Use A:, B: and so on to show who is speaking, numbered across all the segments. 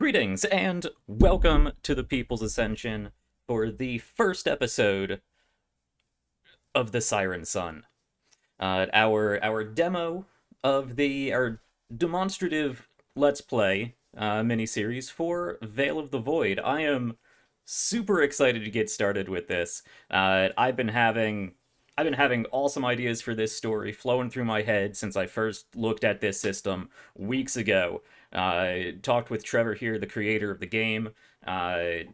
A: Greetings and welcome to the People's Ascension for the first episode of the Siren Sun. Our demo of our demonstrative Let's Play miniseries for Veil of the Void. I am super excited to get started with this. I've been having awesome ideas for this story flowing through my head since I first looked at this system weeks ago. Talked with Trever here, the creator of the game. Uh,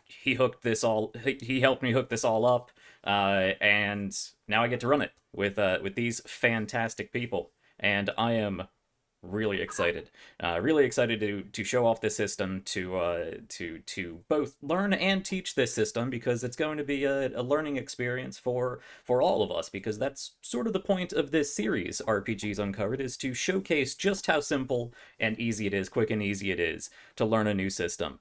A: he hooked this all. He helped me hook this all up, and now I get to run it with these fantastic people, and I am really excited. Really excited to show off this system to both learn and teach this system because it's going to be a learning experience for all of us because that's sort of the point of this series RPGs Uncovered is to showcase just how simple and easy it is, quick and easy it is to learn a new system.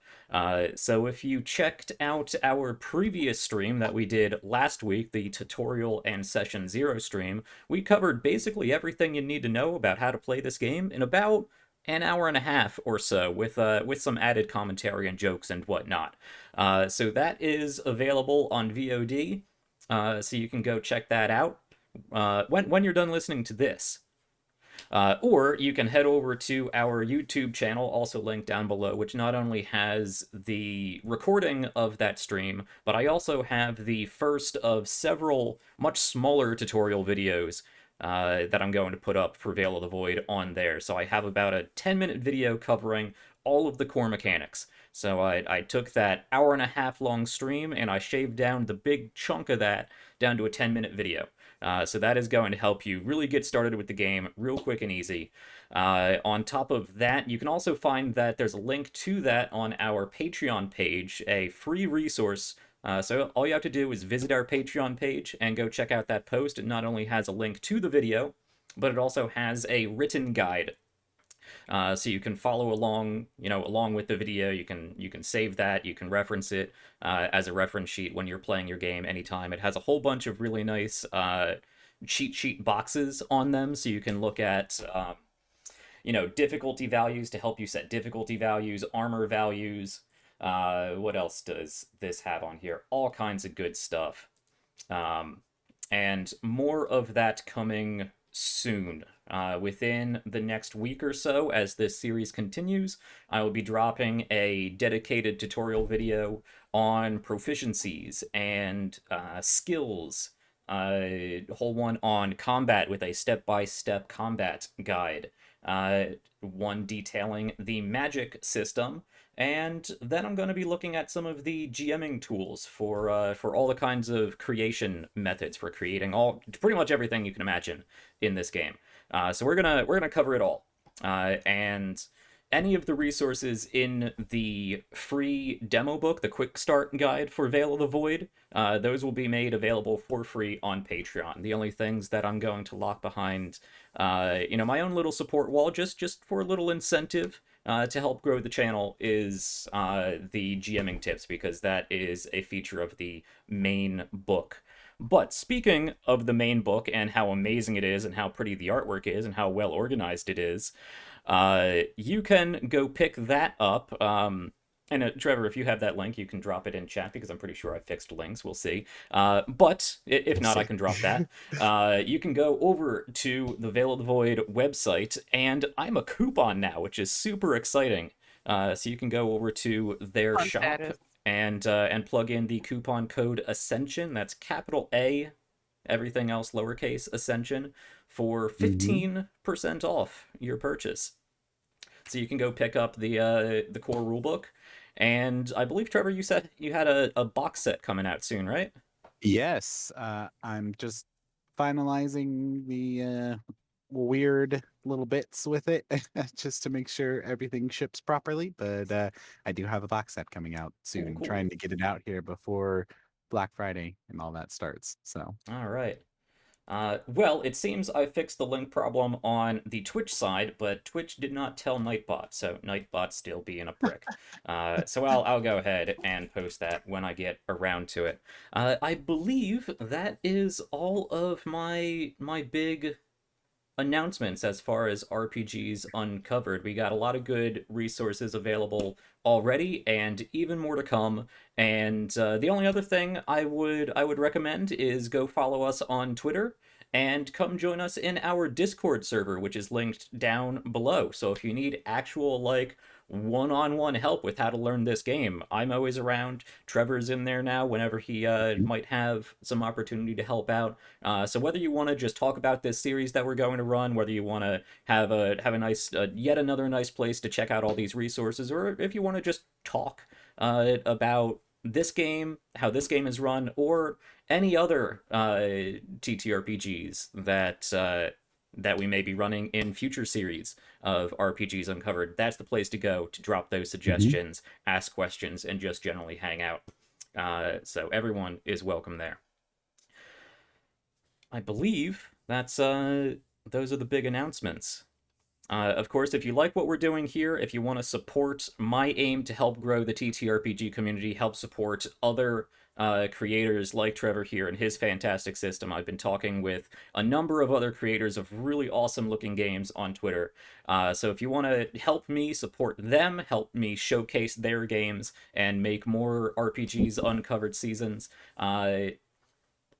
A: So if you checked out our previous stream that we did last week, the tutorial and session 0 stream, we covered basically everything you need to know about how to play this game in about an hour and a half or so, with some added commentary and jokes and whatnot. So that is available on VOD, so you can go check that out when you're done listening to this. Or you can head over to our YouTube channel, also linked down below, which not only has the recording of that stream, but I also have the first of several much smaller tutorial videos that I'm going to put up for Veil of the Void on there. So I have about a 10-minute video covering all of the core mechanics. So I took that hour and a half long stream and I shaved down the big chunk of that down to a 10-minute video. So that is going to help you really get started with the game real quick and easy. On top of that, you can also find that there's a link to that on our Patreon page, a free resource. So all you have to do is visit our Patreon page and go check out that post. It not only has a link to the video, but it also has a written guide. So you can follow along, along with the video. You can save that. You can reference it as a reference sheet when you're playing your game anytime. It has a whole bunch of really nice cheat sheet boxes on them, so you can look at difficulty values to help you set difficulty values, armor values. What else does this have on here? All kinds of good stuff. And more of that coming soon. Within the next week or so, as this series continues, I will be dropping a dedicated tutorial video on proficiencies and skills. A whole one on combat with a step-by-step combat guide. One detailing the magic system, and then I'm going to be looking at some of the GMing tools for all the kinds of creation methods for creating pretty much everything you can imagine in this game. So we're gonna cover it all, and any of the resources in the free demo book, the quick start guide for Veil of the Void, those will be made available for free on Patreon. The only things that I'm going to lock behind, my own little support wall, just for a little incentive to help grow the channel, is the GMing tips, because that is a feature of the main book. But speaking of the main book and how amazing it is and how pretty the artwork is and how well organized it is, you can go pick that up. And Trevor, if you have that link, you can drop it in chat because I'm pretty sure I fixed links. We'll see. But if
B: We'll
A: not, I
B: see.
A: can drop that. You can go over to the Veil of the Void website, and I'm a coupon now, which is super exciting. So you can go over to their
C: Fun
A: shop
C: status.
A: and plug in the coupon code Ascension. That's capital A, everything else lowercase, Ascension, for
B: hmm
A: 15% off your purchase. So you can go pick up the core rulebook, and I believe, Trevor, you said you had a box set coming out soon, right?
B: Yes, I'm just finalizing the weird little bits with it just to make sure everything ships properly. But I do have a box set coming out
A: Cool,
B: soon,
A: cool.
B: trying to get it out here before Black Friday and all that starts. So,
A: All right. Well, it seems I fixed the link problem on the Twitch side, but Twitch did not tell Nightbot, so Nightbot's still being a prick. So I'll go ahead and post that when I get around to it. I believe that is all of my big announcements as far as RPGs Uncovered. We got a lot of good resources available already, and even more to come. And the only other thing I would recommend is go follow us on Twitter and come join us in our Discord server, which is linked down below. So if you need actual like one-on-one help with how to learn this game, I'm always around. Trevor's in there now whenever he
B: Mhm.
A: might have some opportunity to help out. So whether you want to just talk about this series that we're going to run, whether you want to have a nice yet another nice place to check out all these resources, or if you want to just talk about this game, how this game is run, or any other TTRPGs that we may be running in future series of RPGs Uncovered, that's the place to go to drop those
B: Mhm.
A: suggestions, ask questions, and just generally hang out. So everyone is welcome there. I believe that's those are the big announcements. Of course, if you like what we're doing here, if you want to support my aim to help grow the TTRPG community, help support other creators like Trevor here and his fantastic system, I've been talking with a number of other creators of really awesome looking games on Twitter. So if you want to help me support them, help me showcase their games, and make more RPGs Uncovered seasons,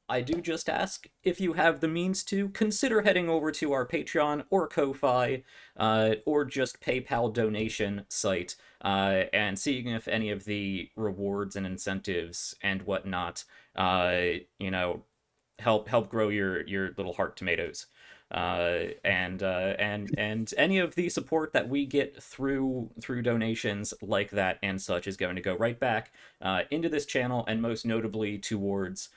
A: I do just ask if you have the means to consider heading over to our Patreon or Ko-Fi or just PayPal donation site and seeing if any of the rewards and incentives and whatnot, you know, help grow your little heart tomatoes. And any of the support that we get through donations like that and such is going to go right back into this channel, and most notably towards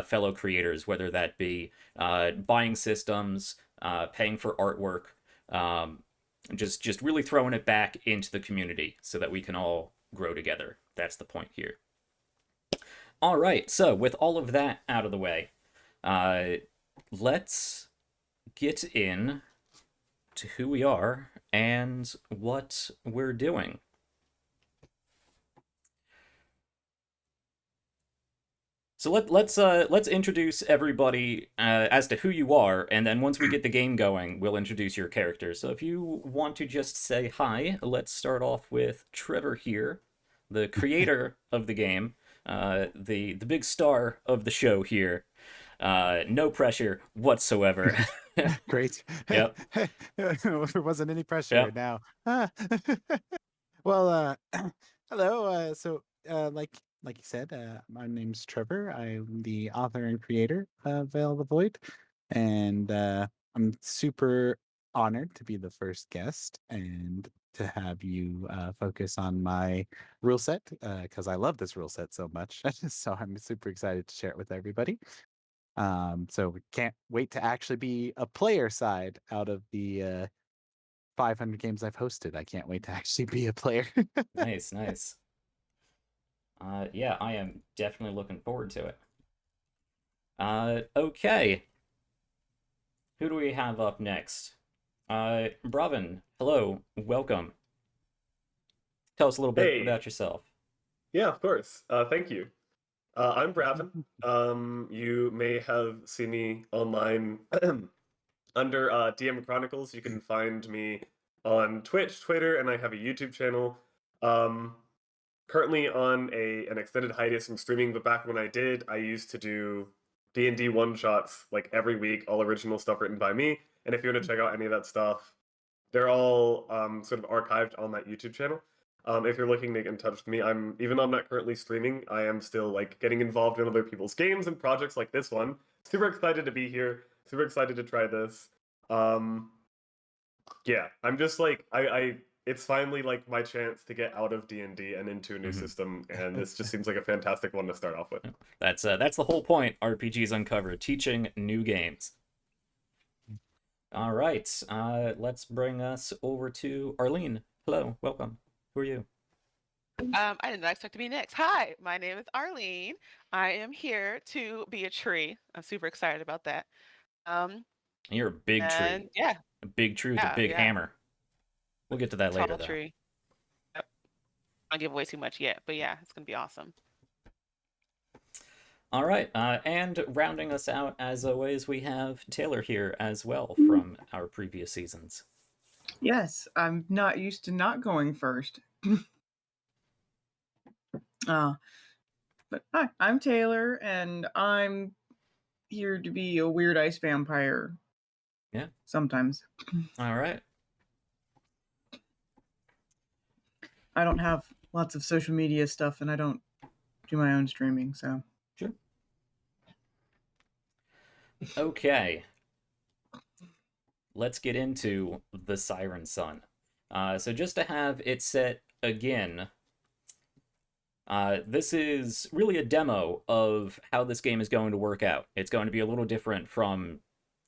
A: fellow creators, whether that be buying systems, paying for artwork, um, just really throwing it back into the community so that we can all grow together. That's the point here. All right, so with all of that out of the way, uh, let's get in to who we are and what we're doing. So let's introduce everybody as to who you are, and then once we get the game going, we'll introduce your character. So if you want to just say hi, let's start off with Trevor here, the creator of the game, the big star of the show here. No pressure whatsoever.
B: Great.
A: Yep,
B: There wasn't any pressure
A: yep.
B: now. Ah. Well, hello. Like you said, my name's Trevor. I'm the author and creator of Veil of the Void, and I'm super honored to be the first guest and to have you focus on my rule set because I love this rule set so much. So I'm super excited to share it with everybody. So we can't wait to actually be a player side out of the 500 games I've hosted. I can't wait to actually be a player.
A: Nice, nice. Yeah, I am definitely looking forward to it. Okay, who do we have up next? Bravin, hello, welcome. Tell us a little bit
C: Hey,
A: about yourself.
C: yeah, of course. Thank you. I'm Bravin. You may have seen me online under DM Chronicles. You can find me on Twitch, Twitter, and I have a YouTube channel. Um, Currently on an extended hiatus from streaming, but back when I did, I used to do D&D one shots like every week, all original stuff written by me. And if you want to check out any of that stuff, they're all sort of archived on that YouTube channel. If you're looking to get in touch with me, even though I'm not currently streaming, I am still like getting involved in other people's games and projects like this one. Super excited to be here. Super excited to try this. Um, yeah, I'm just like I it's finally like my chance to get out of D&D and into a new
A: Mhm.
C: system, and this just seems like a fantastic one to start off with.
A: That's the whole point. RPGs Uncovered, teaching new games. All right, let's bring us over to Arlene. Hello, welcome. Who are you?
D: I did not expect to be next. Hi, my name is Arlene. I am here to be a tree. I'm super excited about that. Um,
A: You're a big
D: and
A: tree.
D: yeah,
A: A big tree with a big
D: yeah,
A: hammer. We'll get to that later,
D: tall
A: though.
D: tree. Yep. I don't give away too much yet, but yeah, it's gonna be awesome.
A: All right, and rounding us out as always, we have Taylor here as well from our previous seasons.
E: Yes, I'm not used to not going first. But hi, I'm Taylor, and I'm here to be a weird ice vampire.
A: Yeah.
E: Sometimes.
A: All right.
E: I don't have lots of social media stuff, and I don't do my own streaming, so.
A: Sure. Okay. Let's get into the Siren Sun. So just to have it set again, this is really a demo of how this game is going to work out. It's going to be a little different from,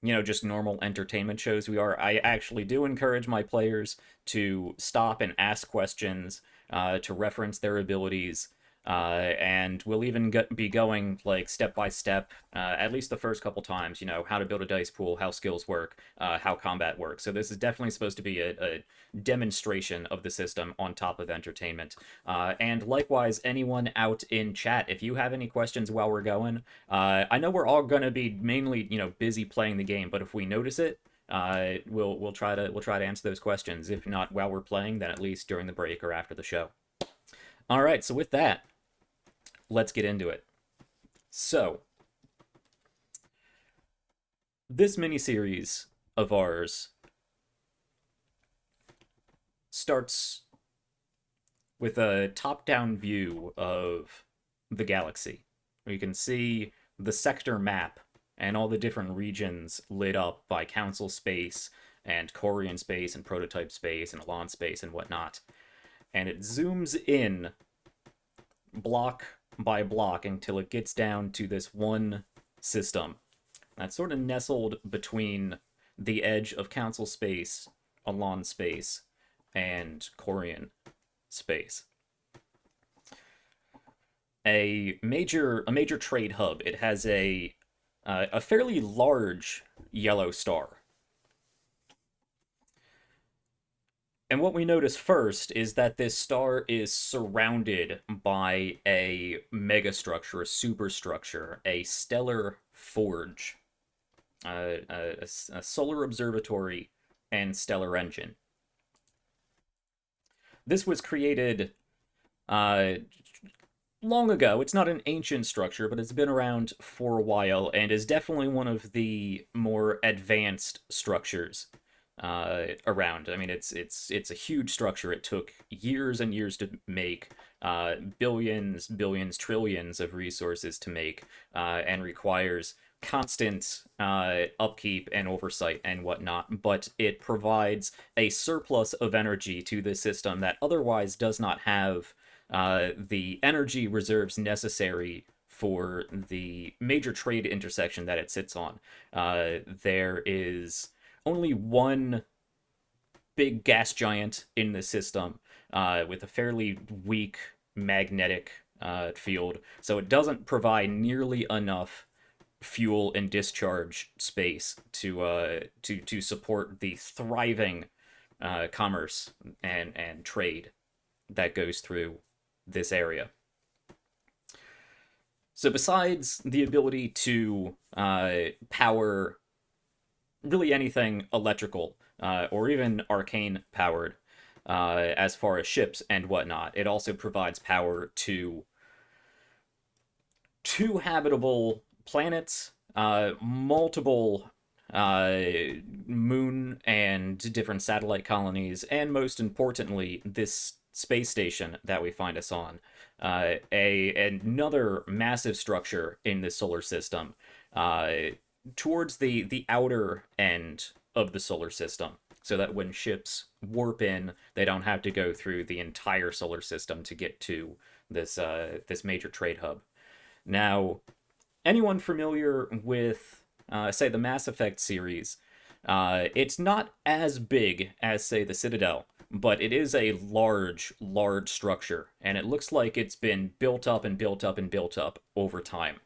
A: just normal entertainment shows I actually do encourage my players to stop and ask questions, to reference their abilities, and we'll even be going like step by step, at least the first couple times, how to build a dice pool, how skills work, how combat works. So this is definitely supposed to be a demonstration of the system on top of entertainment. And likewise, anyone out in chat, if you have any questions while we're going, I know we're all going to be mainly, busy playing the game, but if we notice it, we'll try to answer those questions. If not while we're playing, then at least during the break or after the show. All right, so with that, let's get into it. So, this miniseries of ours starts with a top-down view of the galaxy, where you can see the sector map and all the different regions lit up by council space and Corian space and prototype space and Elan space and whatnot. And it zooms in block by block until it gets down to this one system that's sort of nestled between the edge of council space, Elan space, and Corian space. A major trade hub. It has a fairly large yellow star. And what we notice first is that this star is surrounded by a megastructure, a superstructure, a stellar forge, a solar observatory, and stellar engine. This was created long ago. It's not an ancient structure, but it's been around for a while and is definitely one of the more advanced structures around. I mean, it's a huge structure. It took years and years to make, billions, trillions of resources to make, and requires constant upkeep and oversight and whatnot, but it provides a surplus of energy to the system that otherwise does not have the energy reserves necessary for the major trade intersection that it sits on. There is only one big gas giant in the system, with a fairly weak magnetic field, so it doesn't provide nearly enough fuel and discharge space to support the thriving commerce and trade that goes through this area. So besides the ability to power really anything electrical, or even arcane powered, as far as ships and whatnot, it also provides power to 2 habitable planets, multiple moon and different satellite colonies, and most importantly, this space station that we find us on. Another massive structure in the solar system, towards the outer end of the solar system, so that when ships warp in, they don't have to go through the entire solar system to get to this major trade hub. Now, anyone familiar with, say, the Mass Effect series, it's not as big as, say, the Citadel, but it is a large structure, and it looks like it's been built up and built up and built up over time.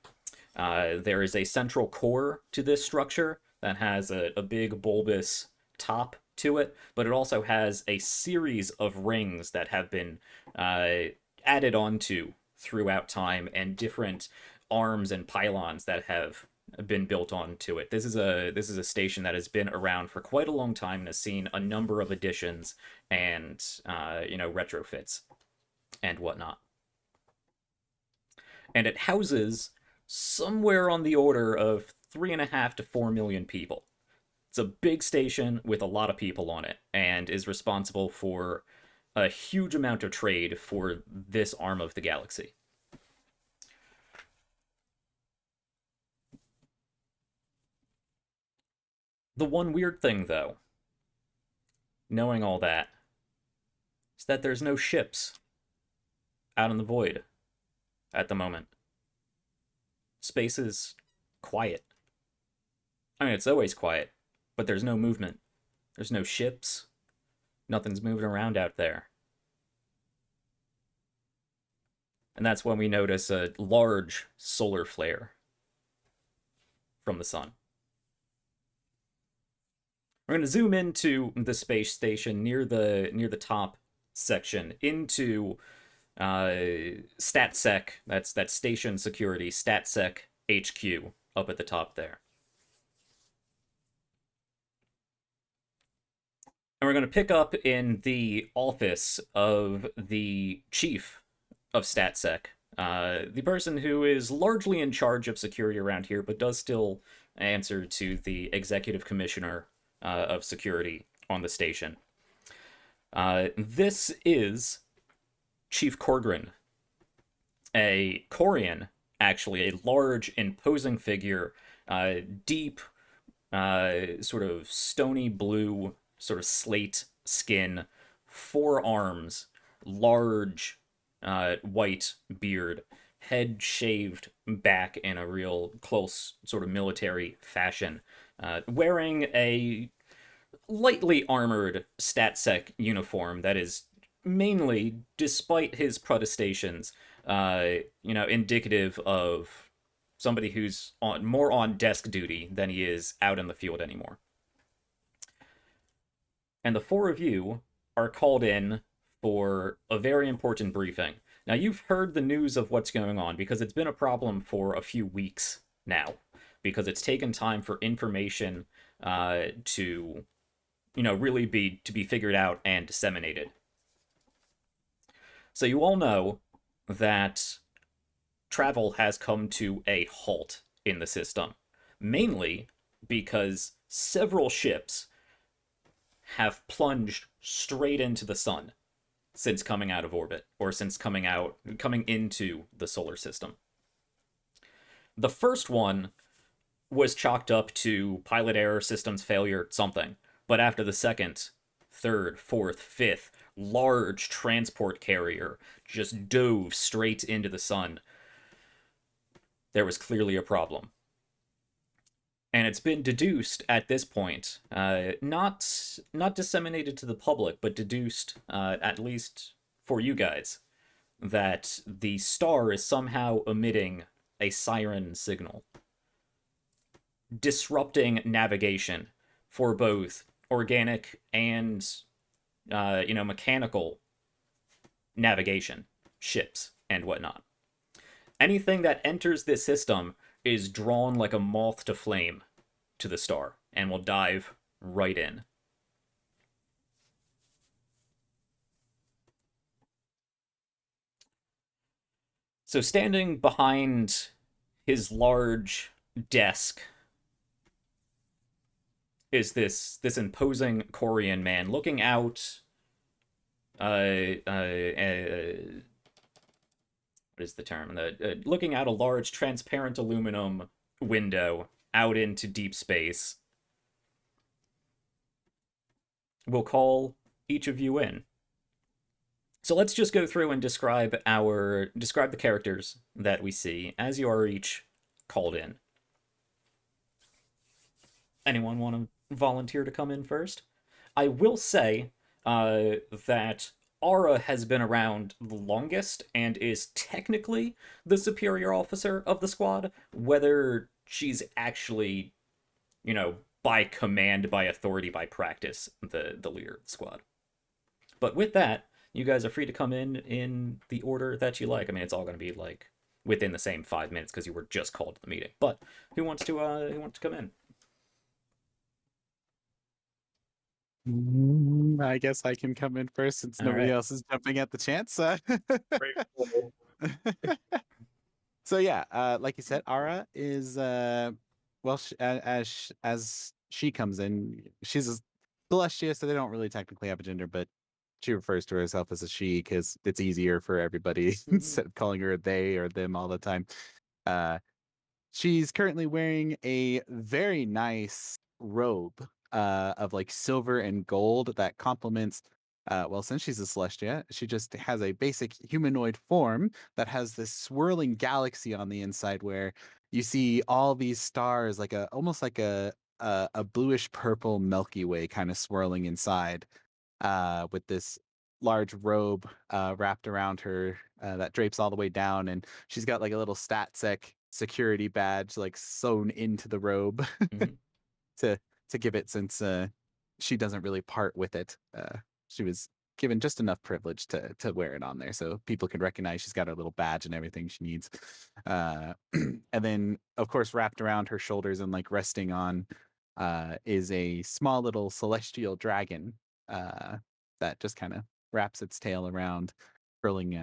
A: There is a central core to this structure that has a big bulbous top to it, but it also has a series of rings that have been added onto throughout time, and different arms and pylons that have been built onto it. This is a station that has been around for quite a long time and has seen a number of additions and retrofits and whatnot. And it houses somewhere on the order of 3.5 to 4 million people. It's a big station with a lot of people on it, and is responsible for a huge amount of trade for this arm of the galaxy. The one weird thing, though, knowing all that, is that there's no ships out in the void at the moment. Space is quiet. I mean, it's always quiet, but there's no movement. There's no ships. Nothing's moving around out there. And that's when we notice a large solar flare from the sun. We're going to zoom into the space station near the top section into StatSec. That's station security, StatSec HQ up at the top there. And we're going to pick up in the office of the chief of StatSec, the person who is largely in charge of security around here, but does still answer to the executive commissioner of security on the station. This is Chief Corgrin, a Corian, actually, a large, imposing figure, deep, sort of stony blue, sort of slate skin, 4 arms, large, white beard, head shaved back in a real close sort of military fashion, wearing a lightly armored StatSec uniform that is mainly, despite his protestations, indicative of somebody who's more on desk duty than he is out in the field anymore. And the 4 of you are called in for a very important briefing. Now, you've heard the news of what's going on, because it's been a problem for a few weeks now, because it's taken time for information to really be figured out and disseminated. So you all know that travel has come to a halt in the system, mainly because several ships have plunged straight into the sun since coming out of orbit, or since coming into the solar system. The first one was chalked up to pilot error, systems failure, something. But after the second, third, fourth, fifth large transport carrier just dove straight into the sun, there was clearly a problem. And it's been deduced at this point, not disseminated to the public, but deduced, at least for you guys, that the star is somehow emitting a siren signal, disrupting navigation for both organic and, mechanical navigation, ships, and whatnot. Anything that enters this system is drawn like a moth to flame to the star, and will dive right in. So standing behind his large desk is this imposing Corian man looking out. What is the term? Looking out a large transparent aluminum window out into deep space. We'll call each of you in. So let's just go through and describe the characters that we see as you are each called in. Anyone want to volunteer to come in first? I will say that Aura has been around the longest and is technically the superior officer of the squad. Whether she's actually, by command, by authority, by practice, the leader of the squad. But with that, you guys are free to come in the order that you like. I mean, it's all going to be, within the same 5 minutes because you were just called to the meeting. But who wants to come in?
B: I guess I can come in first since
A: All
B: nobody
A: right.
B: else is jumping at the chance.
C: Great poll.
B: So yeah, like you said, Ara is well, as she comes in, she's a Celestia, so they don't really technically have a gender, but she refers to herself as a she because it's easier for everybody instead of calling her a they or them all the time. She's currently wearing a very nice robe of like silver and gold that complements. Well, since she's a Celestia, she just has a basic humanoid form that has this swirling galaxy on the inside where you see all these stars, like almost like a bluish purple Milky Way kind of swirling inside, with this large robe wrapped around her that drapes all the way down, and she's got like a little stat-sec security badge like sewn into the robe
A: Mhm.
B: to give it, since she doesn't really part with it. She was given just enough privilege to wear it on there so people can recognize she's got her little badge and everything she needs. And then of course wrapped around her shoulders and like resting on is a small little celestial dragon that just kind of wraps its tail around, curling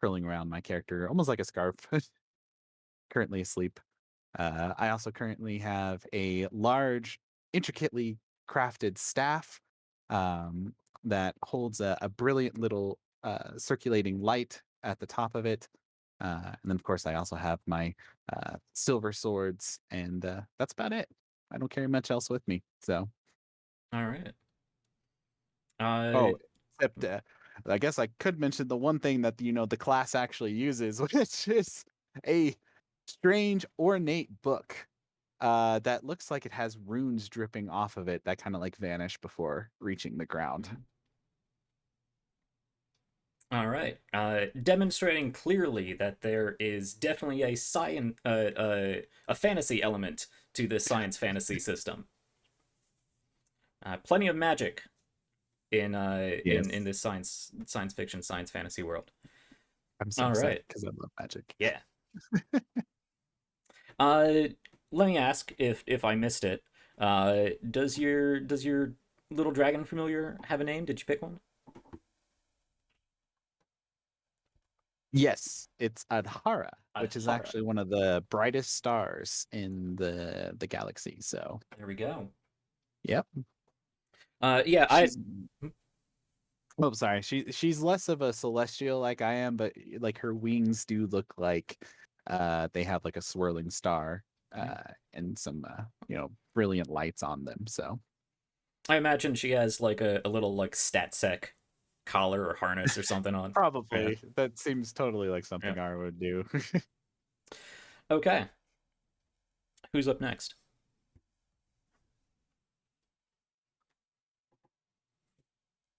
B: around my character almost like a scarf. Currently asleep. I also currently have a large, intricately crafted staff um, that holds a brilliant little circulating light at the top of it. And then, of course, I also have my silver swords, and that's about it. I don't carry much else with me. So,
A: All right.
B: oh, except I guess I could mention the one thing that the class actually uses, which is a strange ornate book that looks like it has runes dripping off of it that kind of like vanish before reaching the ground.
A: All right. Demonstrating clearly that there is definitely a fantasy element to this science fantasy system. Plenty of magic in
B: Yes.
A: in this science fiction science fantasy world.
B: I'm so
A: All
B: excited
A: right.
B: because I love magic.
A: Yeah. Let me ask if I missed it. Does your little dragon familiar have a name? Did you pick one?
B: Yes, it's Adhara, which is
A: Adhara.
B: actually one of the brightest stars in the galaxy. So,
A: There we go.
B: yep.
A: Yeah,
B: She's, oh, sorry. She's less of a celestial like I am, but like her wings do look like they have like a swirling star and some brilliant lights on them. So
A: I imagine she has like a little like stat sec collar or harness or something on.
B: probably that seems totally like something
A: Yeah.
B: I would do.
A: Okay. Who's up next?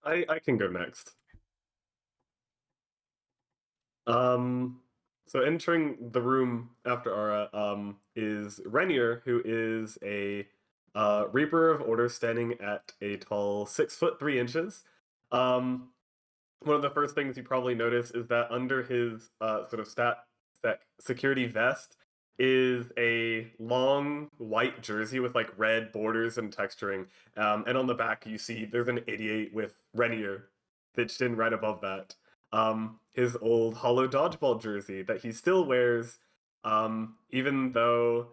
C: I can go next. So entering the room after Ara is Renier, who is a Reaper of Order standing at a tall 6'3". One of the first things you probably notice is that under his sort of security vest is a long white jersey with like red borders and texturing. And on the back you see there's an 88 with Renier stitched in right above that. His old hollow dodgeball jersey that he still wears, even though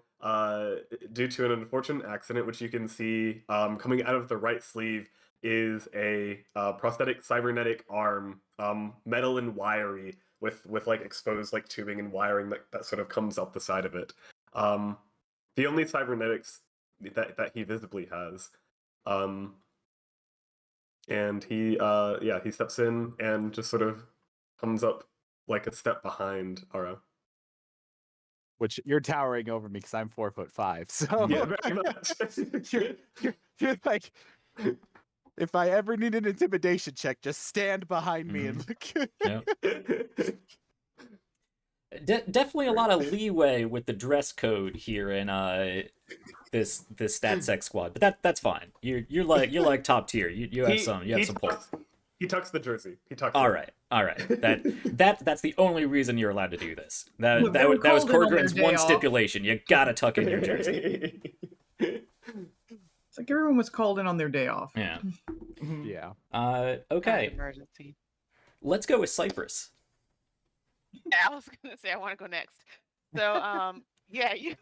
C: due to an unfortunate accident, which you can see coming out of the right sleeve, is a prosthetic cybernetic arm, metal and wiry, with like exposed like tubing and wiring that sort of comes up the side of it. The only cybernetics that he visibly has. And he he steps in and just sort of comes up like a step behind Ara.
B: Which you're towering over me because I'm 4'5". So
C: Yeah, very much.
B: you're like, if I ever need an intimidation check, just stand behind me and look.
A: Yeah. Definitely a lot of leeway with the dress code here in this stat sec squad, but that's fine. You're like top tier. You have some pull.
C: He tucks the jersey. He tucks
A: All
C: it.
A: right. That's the only reason you're allowed to do this. That
E: Look, they were
A: that was
E: called in on their
A: Corgrin's
E: day
A: one
E: off.
A: stipulation. You gotta tuck in your jersey.
E: It's like everyone was called in on their day off.
A: Yeah.
B: Yeah.
A: Okay.
D: Emergency.
A: Let's go with Cypress.
D: Yeah, I was gonna say I want to go next. So yeah, you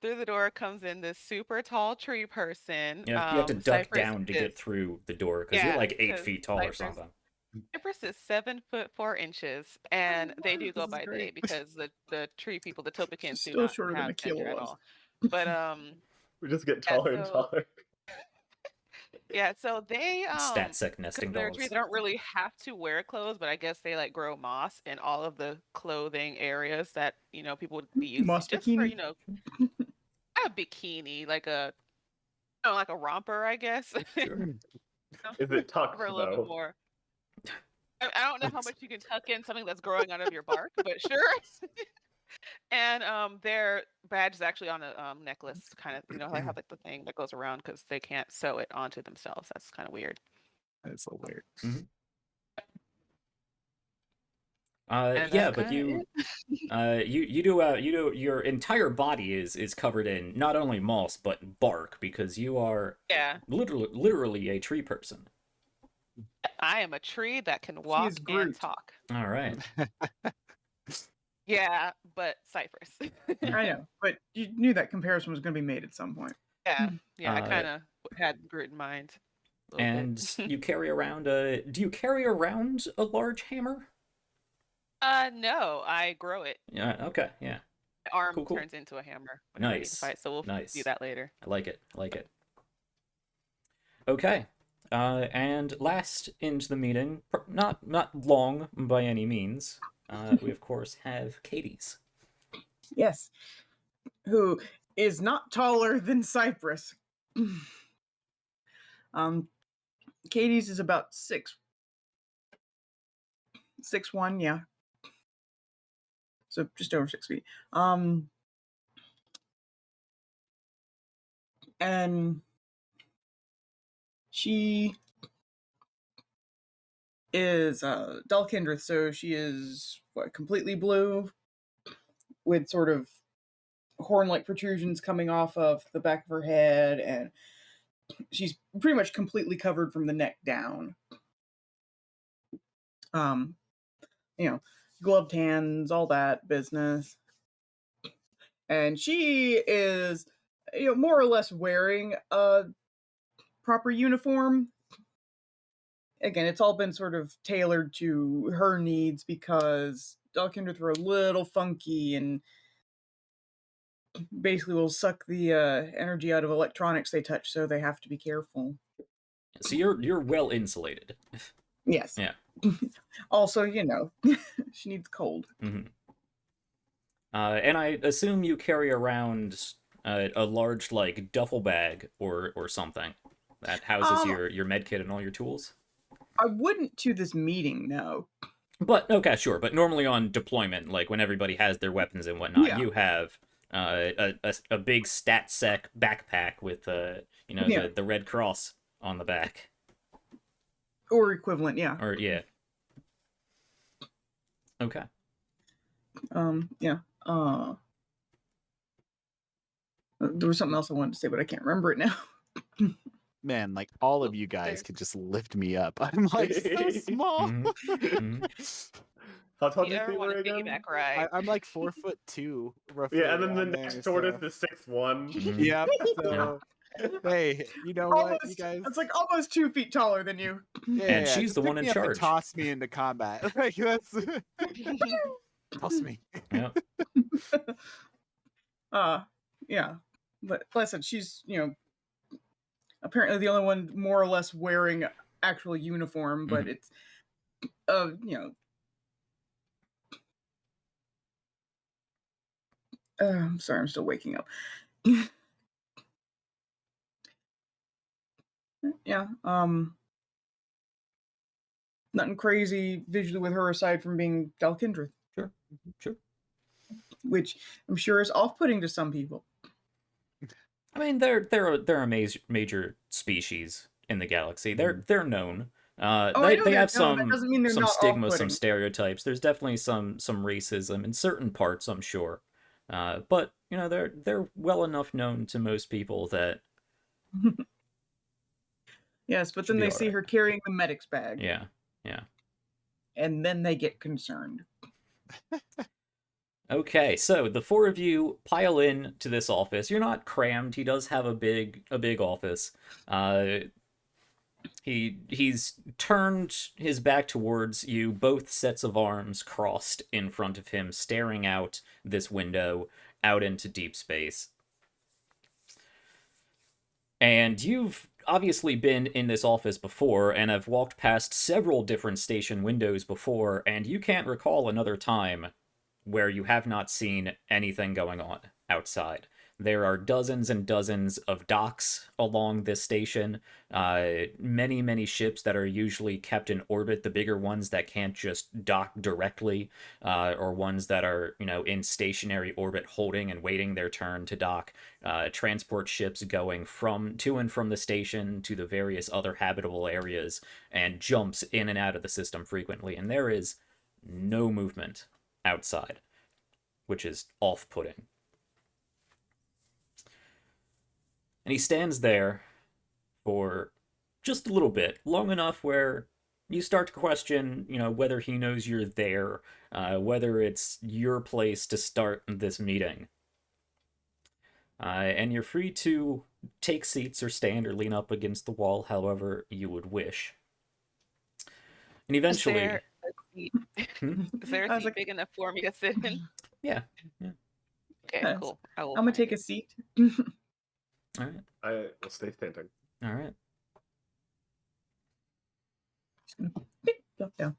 D: through the door comes in this super tall tree person.
A: You have to duck
D: Cypress
A: down to
D: is-
A: get through the door because you're
D: Yeah,
A: like 8
D: 'cause
A: feet tall or
D: Cypress-
A: something.
D: Cypress is 7'4", and they do go
E: This is
D: by day
E: great.
D: because the tree people, the Topekans, do
E: Still
D: not
E: shorter than
D: have
E: Akila
D: gender at
E: was.
D: all. But
C: We just get taller and
D: so-
C: taller.
D: yeah, so they
A: Statsec
D: 'cause
A: nesting
D: they're
A: dolls.
D: trees, they don't really have to wear clothes, but I guess they like grow moss in all of the clothing areas that people would be used
E: Moss
D: to, just for
E: bikini?
D: a bikini, like a like a romper, I guess.
A: Sure.
C: Is it tucked
D: For a little bit
C: though?
D: more. I don't know how much you can tuck in something that's growing out of your bark, but sure. And their badge is actually on a necklace, kind of. They have like the thing that goes around because they can't sew it onto themselves. That's kind of weird.
B: That's a little weird.
D: And
A: Yeah,
D: that's
A: but
D: kinda
A: you do your entire body is covered in not only moss but bark because you are
D: Yeah,
A: literally a tree person.
D: I am a tree that can walk
E: is
D: and
E: Groot.
D: talk.
A: All right.
D: Yeah, but Cypress.
E: I know, but you knew that comparison was going to be made at some point.
D: Yeah, I
A: Uh,
D: kind of had Groot in mind. a little
A: And
D: bit.
A: you carry around do you carry around a large hammer?
D: No, I grow it.
A: Yeah, okay, yeah.
D: My arm
A: Cool.
D: turns into a hammer when I'm ready to
A: Nice.
D: fight, so we'll
A: Nice.
D: do that later.
A: I like it. Okay. And last into the meeting, not long by any means, we of course have Katie's.
E: Yes. Who is not taller than Cypress. Katie's is about 6'1", yeah. So just over 6 feet. And she is Dalkindrith, so she is completely blue with sort of horn-like protrusions coming off of the back of her head, and she's pretty much completely covered from the neck down. Gloved hands, all that business. And she is, more or less wearing a proper uniform. Again, it's all been sort of tailored to her needs because Dalkindrith were a little funky and basically will suck the energy out of electronics they touch, so they have to be careful.
A: So you're well insulated.
E: Yes.
A: Yeah.
E: Also, she needs cold.
A: Mm-hmm. And I assume you carry around a large like duffel bag or something that houses your med kit and all your tools.
E: I wouldn't to this meeting, no.
A: But okay, sure. But normally on deployment, like when everybody has their weapons and whatnot,
E: Yeah.
A: you have a big stat sec backpack with the Red Cross on the back.
E: Or equivalent, yeah.
A: Or yeah. Okay.
E: Yeah. There was something else I wanted to say, but I can't remember it now.
B: Man, like all of you guys could just lift me up. I'm like so small.
C: How tall
D: You
C: do you
D: ever
C: think
D: want
C: we're
D: a
C: again?
D: piggyback ride?
B: I'm like 4'2", roughly.
C: Yeah, and then the
B: around there,
C: next shortest
B: so-
C: is 6'1".
A: Mhm.
B: Yep. So, hey, you know what, you guys?
E: It's like almost 2 feet taller than you.
B: Yeah,
A: And
B: yeah,
A: she's
B: just
A: the
B: pick
A: one in
B: me up and
A: charge.
B: Toss me into combat. Like that's toss me.
A: Yeah.
E: Yeah. But like I said, she's, apparently the only one more or less wearing actual uniform, but it's I'm sorry, I'm still waking up. Yeah, nothing crazy visually with her aside from being Dalkindrith,
A: Sure.
E: which I'm sure is off-putting to some people.
A: I mean, they're a major species in the galaxy. They're known.
E: I
A: They
E: know
A: have
E: that
A: some
E: doesn't mean they're not
A: stigma, some
E: off-putting.
A: stereotypes. There's definitely some racism in certain parts, I'm sure. But they're well enough known to most people that
E: Yes, but
A: should
E: then
A: be
E: they
A: all
E: see
A: right.
E: her carrying the medic's bag,
A: Yeah.
E: and then they get concerned.
A: Okay, so the four of you pile in to this office. You're not crammed. He does have a big office. He's turned his back towards you, both sets of arms crossed in front of him, staring out this window out into deep space. And you've obviously been in this office before and have walked past several different station windows before, and you can't recall another time where you have not seen anything going on outside. There are dozens and dozens of docks along this station, many, many ships that are usually kept in orbit, the bigger ones that can't just dock directly, or ones that are, in stationary orbit holding and waiting their turn to dock, transport ships going to and from the station to the various other habitable areas, and jumps in and out of the system frequently, and there is no movement outside, which is off-putting. And he stands there for just a little bit, long enough where you start to question, whether he knows you're there, whether it's your place to start this meeting. And you're free to take seats or stand or lean up against the wall, however you would wish. And eventually...
D: Is there a seat, is there
E: I
D: a
E: was
D: seat
E: like-
D: big enough for me to sit in?
A: Yeah.
D: Okay,
E: Yes.
D: cool. I will
E: I'm gonna
D: find
E: take
D: it.
E: a seat.
A: All right.
C: I will stay standing.
A: All right.
E: Just gonna pick up down.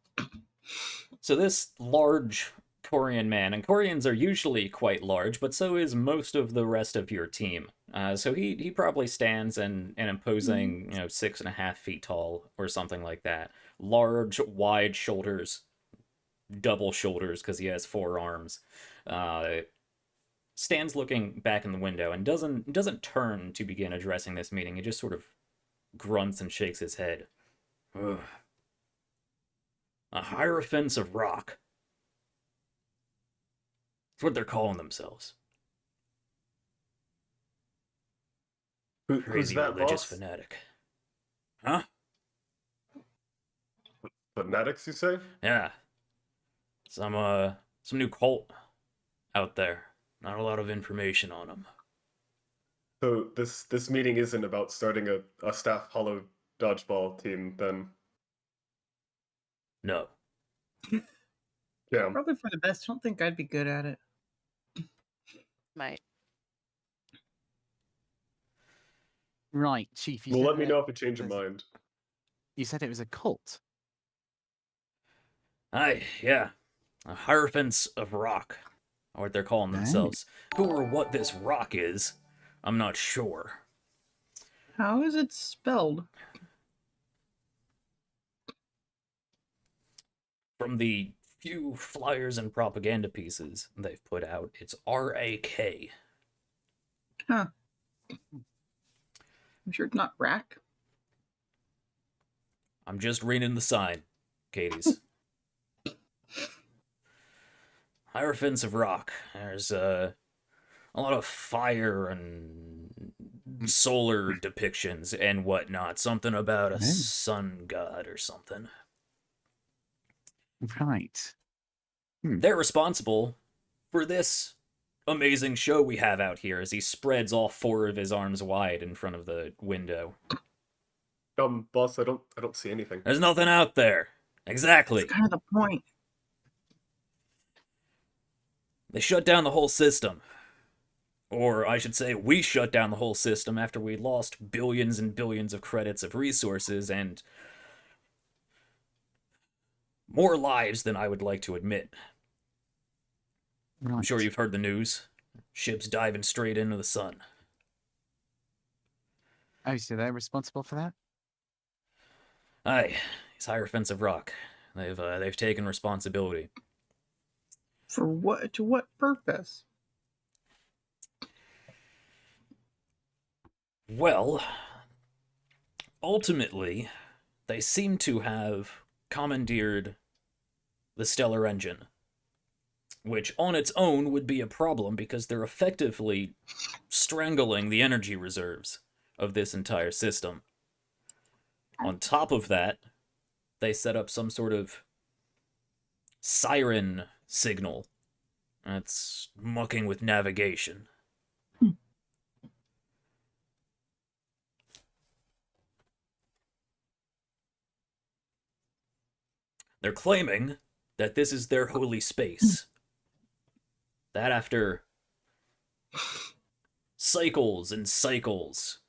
A: So this large Corian man, and Corians are usually quite large, but so is most of the rest of your team. So he probably stands an imposing, 6.5 feet tall or something like that. Large, wide shoulders, double shoulders because he has 4 arms. Stands looking back in the window and doesn't turn to begin addressing this meeting. He just sort of grunts and shakes his head. Ugh. A Hierophants of Rock. That's what they're calling themselves.
C: Who's
A: Crazy
C: that,
A: religious
C: boss?
A: fanatic. Huh?
C: Fanatics, you say?
A: Yeah. Some new cult out there. Not a lot of information on them.
C: So this meeting isn't about starting a staff hollow dodgeball team, then?
A: No.
C: Yeah.
E: Probably for the best. I don't think I'd be good at it.
D: Might.
B: Right, Chief.
C: Well, let me
B: said
C: know if you change your mind.
B: You said it was a cult.
A: Aye, yeah. A Hierophants of Rock. Or what they're calling themselves. Who or what this rock is, I'm not sure.
E: How is it spelled?
A: From the few flyers and propaganda pieces they've put out, it's R-A-K.
E: Huh. I'm sure it's not rack.
A: I'm just reading the sign, Katie's. Hierophants of Rock. There's a lot of fire and solar depictions and whatnot. Something about a sun god or something.
B: Right.
A: They're responsible for this amazing show we have out here as he spreads all 4 of his arms wide in front of the window.
C: Boss, I don't see anything.
A: There's nothing out there. Exactly.
E: That's kind of the point.
A: They shut down the whole system. Or I should say, we shut down the whole system after we lost billions and billions of credits of resources and more lives than I would like to admit. I'm sure you've heard the news. Ships diving straight into the sun.
B: Oh, so they're responsible for that?
A: Aye, these Hierophants of Rock. They've taken responsibility.
E: For what? To what purpose?
A: Well, ultimately, they seem to have commandeered the stellar engine, which on its own would be a problem because they're effectively strangling the energy reserves of this entire system. On top of that, they set up some sort of Siren signal that's mucking with navigation. They're claiming that this is their holy space. That after cycles and cycles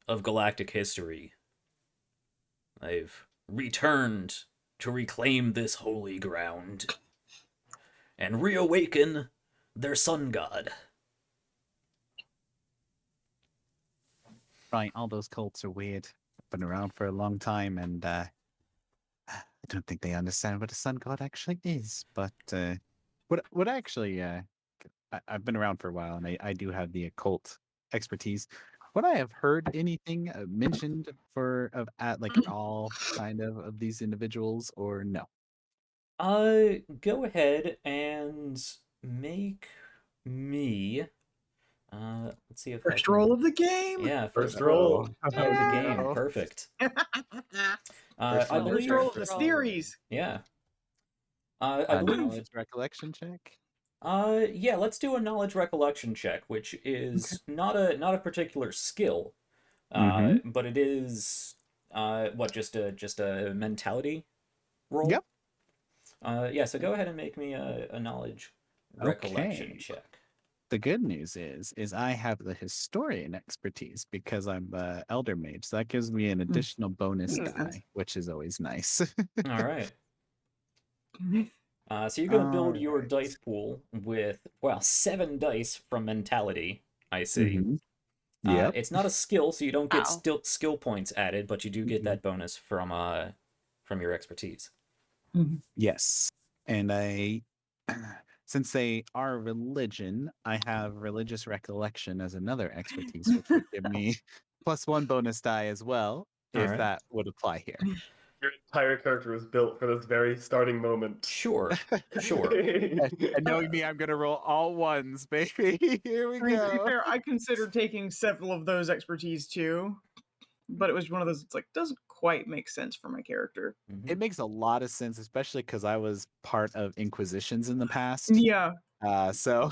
A: of galactic history, they've returned to reclaim this holy ground and reawaken their sun god.
B: Right, all those cults are weird. Been around for a long time, and I don't think they understand what a sun god actually is. But what actually, I've been around for a while, and I do have the occult expertise. Would I have heard anything mentioned for of at like all kind of these individuals, or no?
A: Go ahead and make me. Let's see if I
E: First
A: can...
E: roll of the game.
A: Yeah,
C: First roll.
A: of the game.
B: no.
A: Perfect.
B: First
A: I
B: roll.
E: First
A: believe.
E: roll of the series.
A: Yeah. I believe.
B: Knowledge recollection check.
A: Yeah. Let's do a knowledge recollection check, which is not a particular skill,
B: Mhm.
A: but it is what just a mentality roll.
B: Yep.
A: Yeah. So go ahead and make me a knowledge recollection
B: Okay.
A: check.
B: The good news is I have the historian expertise because I'm elder mage, so that gives me an additional bonus
E: Makes sense.
B: die, which is always nice.
A: All right. So you're gonna build your
B: Alright.
A: dice pool with 7 dice from mentality. I see.
B: Mhm. Yep.
A: It's not a skill, so you don't get
D: Wow.
A: skill points added, but you do get
B: Mhm.
A: that bonus from your expertise.
B: Yes. And I since they are religion, I have religious recollection as another expertise, which would give me +1 bonus die as well,
A: All
B: if
A: right.
B: that would apply here.
C: Your entire character was built for this very starting moment.
A: Sure, sure.
B: And knowing me, I'm gonna roll all ones, baby. Here we
E: I mean, to be
B: go.
E: fair, I considered taking several of those expertise too, but it was one of those. It's like doesn't quite make sense for my character.
A: Mhm.
B: It makes a lot of sense, especially because I was part of Inquisitions in the past.
E: Yeah,
B: So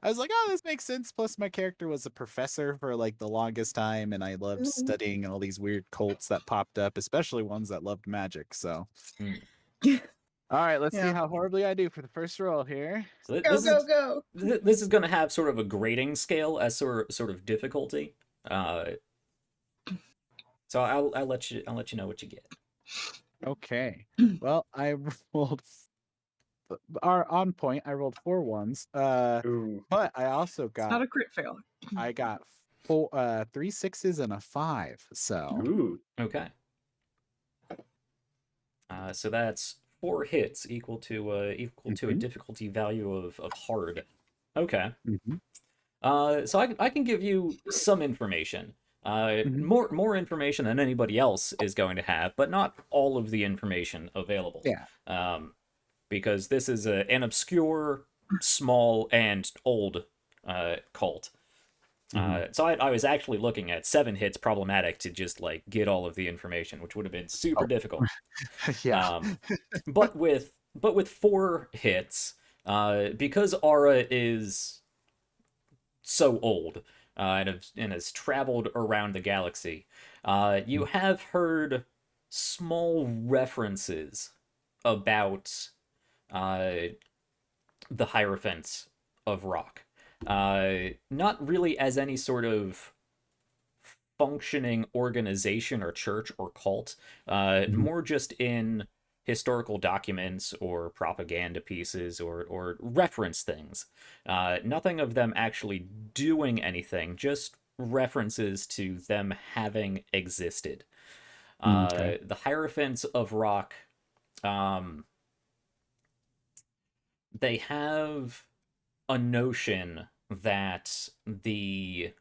B: I was like, oh, this makes sense. Plus, my character was a professor for like the longest time, and I loved studying all these weird cults that popped up, especially ones that loved magic. So,
A: Mm.
B: all right, let's see
E: Yeah.
B: how horribly I do for the first roll here.
A: So
E: go go.
A: this is going to have sort of a grading scale as sort of difficulty. So I'll let you know what you get.
B: Okay. Well, I rolled are on point. I rolled 4 ones.
C: Ooh.
B: But I also
E: It's not
B: got
E: a crit fail.
B: I got 3 6s and a 5. So
C: Ooh.
A: Okay. So that's 4 hits equal to a
B: Mhm.
A: difficulty value of hard. Okay.
B: Mhm.
A: So I can give you some information.
B: Mhm.
A: More information than anybody else is going to have, but not all of the information available.
B: Yeah.
A: Because this is an obscure, small, and old cult. So I was actually looking at 7 hits problematic to just like get all of the information, which would have been super
B: Oh.
A: difficult.
B: Yeah.
A: But with 4 hits, because Aura is so old and has traveled around the galaxy, you have heard small references about the Hierophants of Rock. Not really as any sort of functioning organization or church or cult, more just in historical documents or propaganda pieces or reference things. Nothing of them actually doing anything, just references to them having existed.
B: Okay.
A: The Hierophants of Rock, they have a notion that the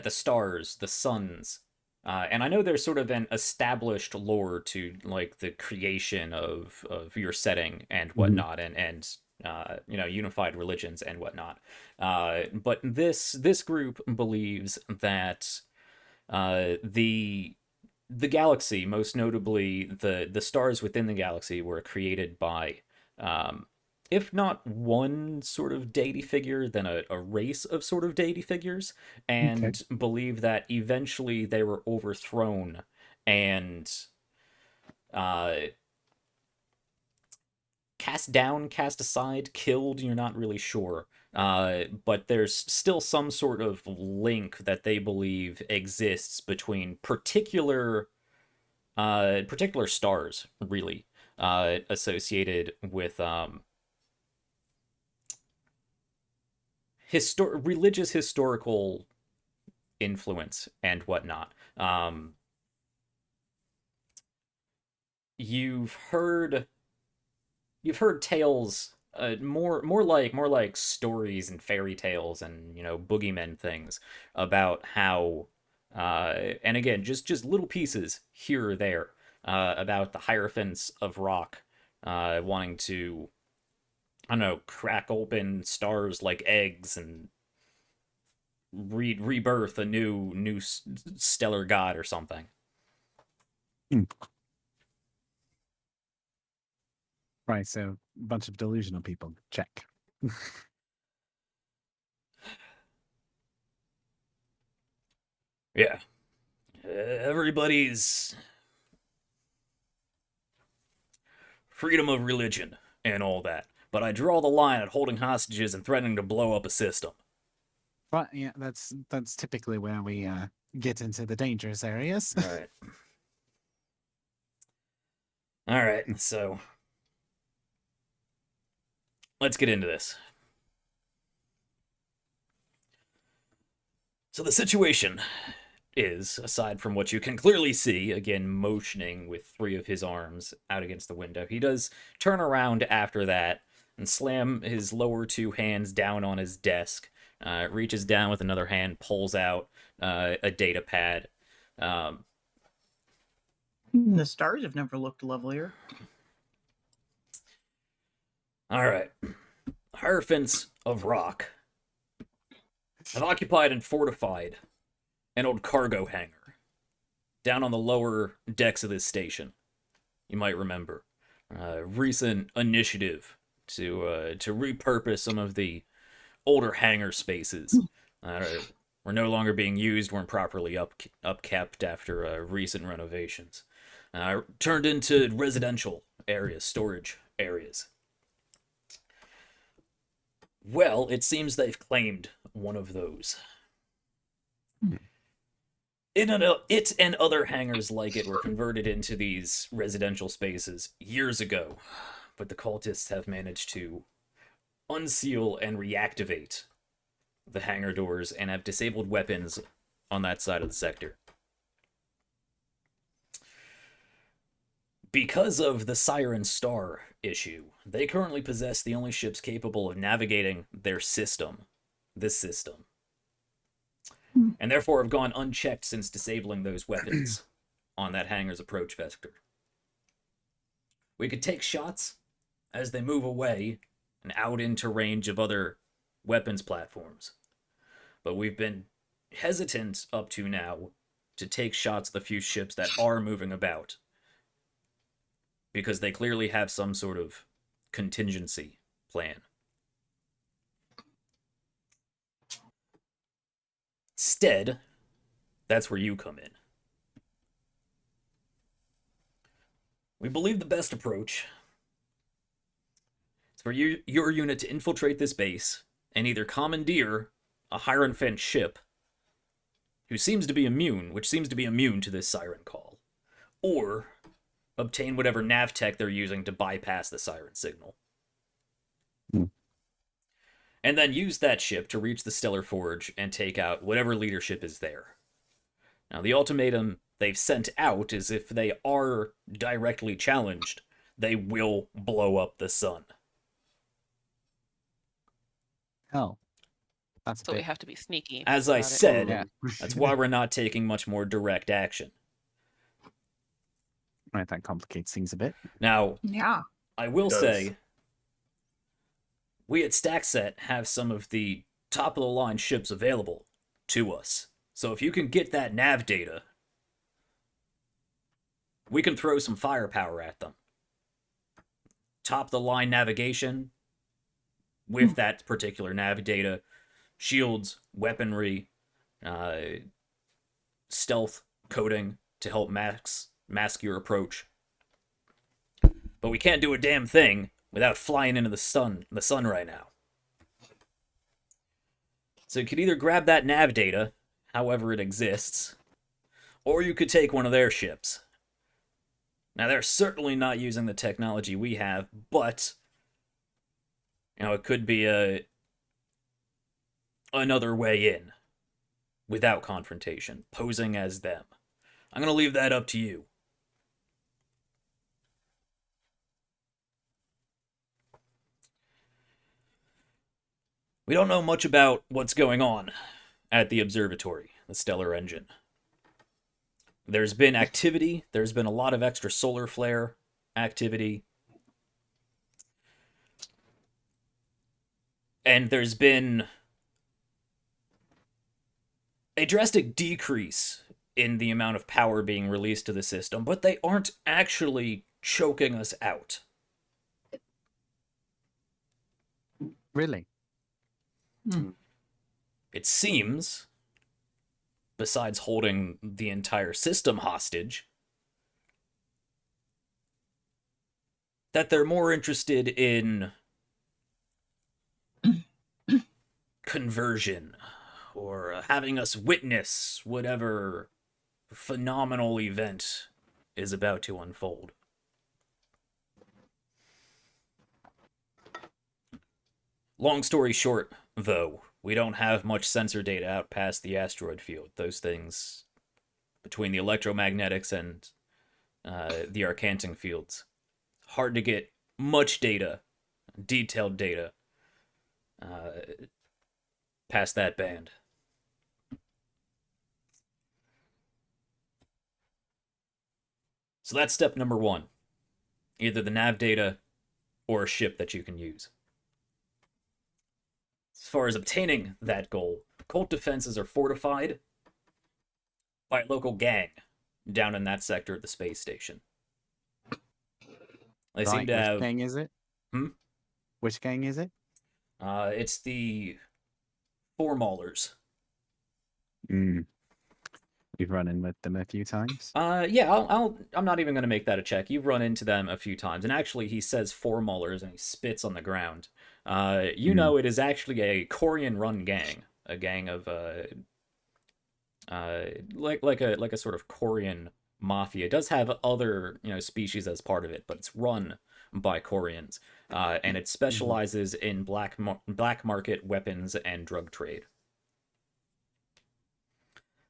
A: stars, the suns, And I know there's sort of an established lore to like the creation of your setting and whatnot, and unified religions and whatnot. But this group believes that the galaxy, most notably the stars within the galaxy, were created by if not one sort of deity figure, then a race of sort of deity figures, and believe that eventually they were overthrown and uh, cast down, cast aside, killed. You're not really sure. But there's still some sort of link that they believe exists between particular stars, really, associated with religious historical influence and whatnot. You've heard tales, more like stories and fairy tales and boogeymen things about how and again just little pieces here or there about the Hierophants of Rock wanting to, I don't know, crack open stars like eggs and rebirth a new stellar god or something.
B: Right, so a bunch of delusional people. Check.
A: Yeah. Everybody's freedom of religion and all that. But I draw the line at holding hostages and threatening to blow up a system.
B: But yeah, that's typically where we get into the dangerous areas.
A: Right. All right, so let's get into this. So the situation is, aside from what you can clearly see, again motioning with 3 of his arms out against the window, he does turn around after that and slam his lower 2 hands down on his desk, reaches down with another hand, pulls out a data pad.
E: The stars have never looked lovelier.
A: All right. Hierophants of Rock have occupied and fortified an old cargo hangar down on the lower decks of this station. You might remember recent initiative to repurpose some of the older hangar spaces. Were no longer being used, weren't properly upkept after recent renovations. Turned into residential areas, storage areas. Well, it seems they've claimed one of those. It and other hangars like it were converted into these residential spaces years ago, but the cultists have managed to unseal and reactivate the hangar doors and have disabled weapons on that side of the sector. Because of the Siren Star issue, they currently possess the only ships capable of navigating their system, this system, and therefore have gone unchecked since disabling those weapons on that hangar's approach vector. We could take shots as they move away and out into range of other weapons platforms, but we've been hesitant up to now to take shots at the few ships that are moving about, because they clearly have some sort of contingency plan. Instead, that's where you come in. We believe the best approach is for your unit to infiltrate this base and either commandeer a Hierophant ship which seems to be immune to this siren call, or obtain whatever nav tech they're using to bypass the siren signal. And then use that ship to reach the Stellar Forge and take out whatever leadership is there. Now, the ultimatum they've sent out is if they are directly challenged, they will blow up the sun.
B: Hell. That's a
D: So we
B: bit.
D: have to be sneaky.
A: As I
D: about it.
A: said,
B: Yeah.
A: that's why we're not taking much more direct action.
B: Right, that complicates things a bit.
A: Now,
E: Yeah.
A: I will
C: Does.
A: say, we at Stackset have some of the top-of-the-line ships available to us. So if you can get that nav data, we can throw some firepower at them. Top-of-the-line navigation with that particular nav data, shields, weaponry, stealth coding to help mask your approach. But we can't do a damn thing without flying into the sun right now. So you could either grab that nav data, however it exists, or you could take one of their ships. Now, they're certainly not using the technology we have, but it could be another way in without confrontation, posing as them. I'm going to leave that up to you. We don't know much about what's going on at the observatory, the stellar engine. There's been activity. There's been a lot of extra solar flare activity. And there's been a drastic decrease in the amount of power being released to the system, but they aren't actually choking us out.
B: Really?
A: It seems, besides holding the entire system hostage, that they're more interested in conversion or having us witness whatever phenomenal event is about to unfold. Long story short, though, we don't have much sensor data out past the asteroid field. Those things, between the electromagnetics and the arcanting fields, hard to get much data, detailed data, past that band. So that's step number one. Either the nav data or a ship that you can use. As far as obtaining that goal, cult defenses are fortified by a local gang down in that sector of the space station. They seem
B: Right,
A: to
B: which
A: have...
B: gang is it? Which gang is it?
A: It's the Four Maulers.
B: You've run in with them a few times.
A: Yeah, I'm not even going to make that a check. You've run into them a few times. And actually, he says Four Maulers and he spits on the ground. You know it is actually a Corian-run gang. A gang of, like a sort of Corian mafia. It does have other, species as part of it, but it's run by Corians. And it specializes in black market weapons and drug trade.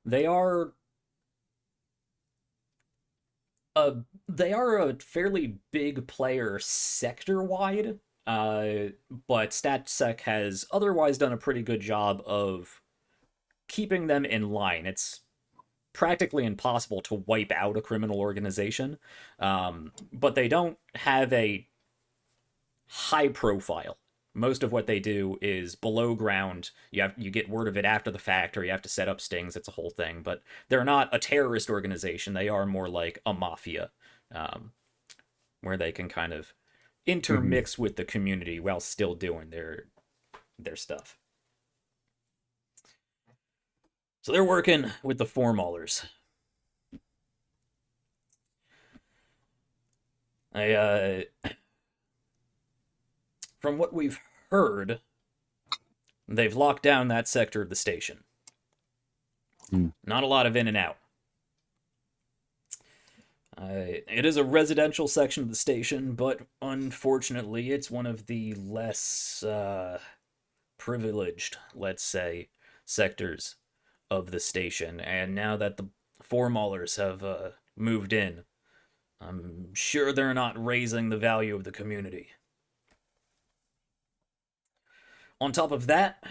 A: They are a fairly big player sector-wide, but StatSec has otherwise done a pretty good job of keeping them in line. It's practically impossible to wipe out a criminal organization, but they don't have a high profile. Most of what they do is below ground. You get word of it after the fact, or you have to set up stings. It's a whole thing. But they're not a terrorist organization. They are more like a mafia, where they can kind of intermix with the community while still doing their stuff. So they're working with the Four Maulers. From what we've heard, they've locked down that sector of the station. Not a lot of in and out. It is a residential section of the station, but unfortunately, it's one of the less privileged, let's say, sectors of the station. And now that the Four Maulers have moved in, I'm sure they're not raising the value of the community. On top of that,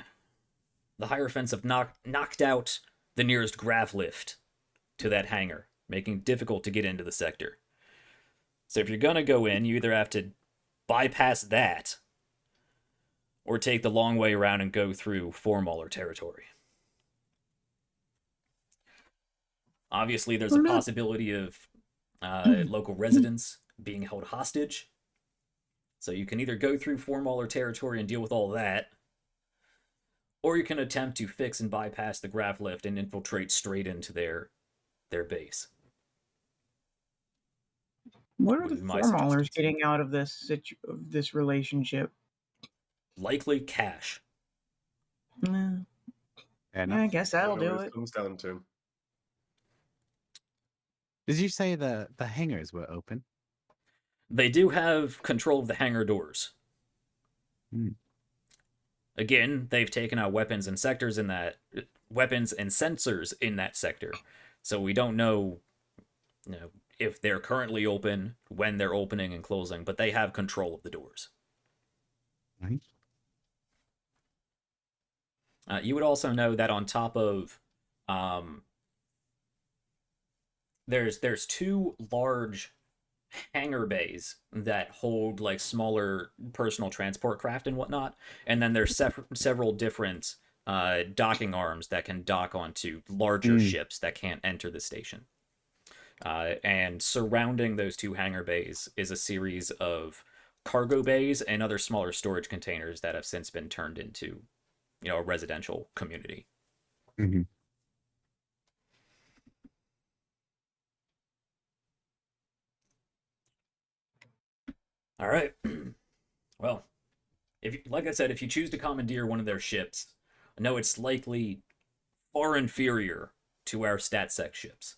A: the Hierophants have knocked out the nearest Grav lift to that hangar, making it difficult to get into the sector. So if you're gonna go in, you either have to bypass that, or take the long way around and go through Formauler territory. Obviously, there's a possibility of local residents being held hostage. So you can either go through Formauler territory and deal with all that, or you can attempt to fix and bypass the Grav lift and infiltrate straight into their base.
E: What are
A: Would
E: the
A: be my
E: Formaulers
A: suggestions.
E: getting out of this relationship?
A: Likely cash.
E: Nah,
B: Fair
E: I
B: enough.
E: guess
C: I
E: that'll
C: don't know
E: do
C: what
E: it.
C: comes down to.
B: Did you say the hangars were open?
A: They do have control of the hangar doors.
B: Hmm.
A: Again, they've taken out weapons and sensors in that sector. So we don't know, if they're currently open, when they're opening and closing, but they have control of the doors.
B: Right.
A: You would also know that on top of, there's two large hangar bays that hold like smaller personal transport craft and whatnot, and then there's several different docking arms that can dock onto larger ships that can't enter the station. And surrounding those two hangar bays is a series of cargo bays and other smaller storage containers that have since been turned into, a residential community.
B: Mm-hmm.
A: All right. Well, like I said, if you choose to commandeer one of their ships, I know it's likely far inferior to our StatSec ships.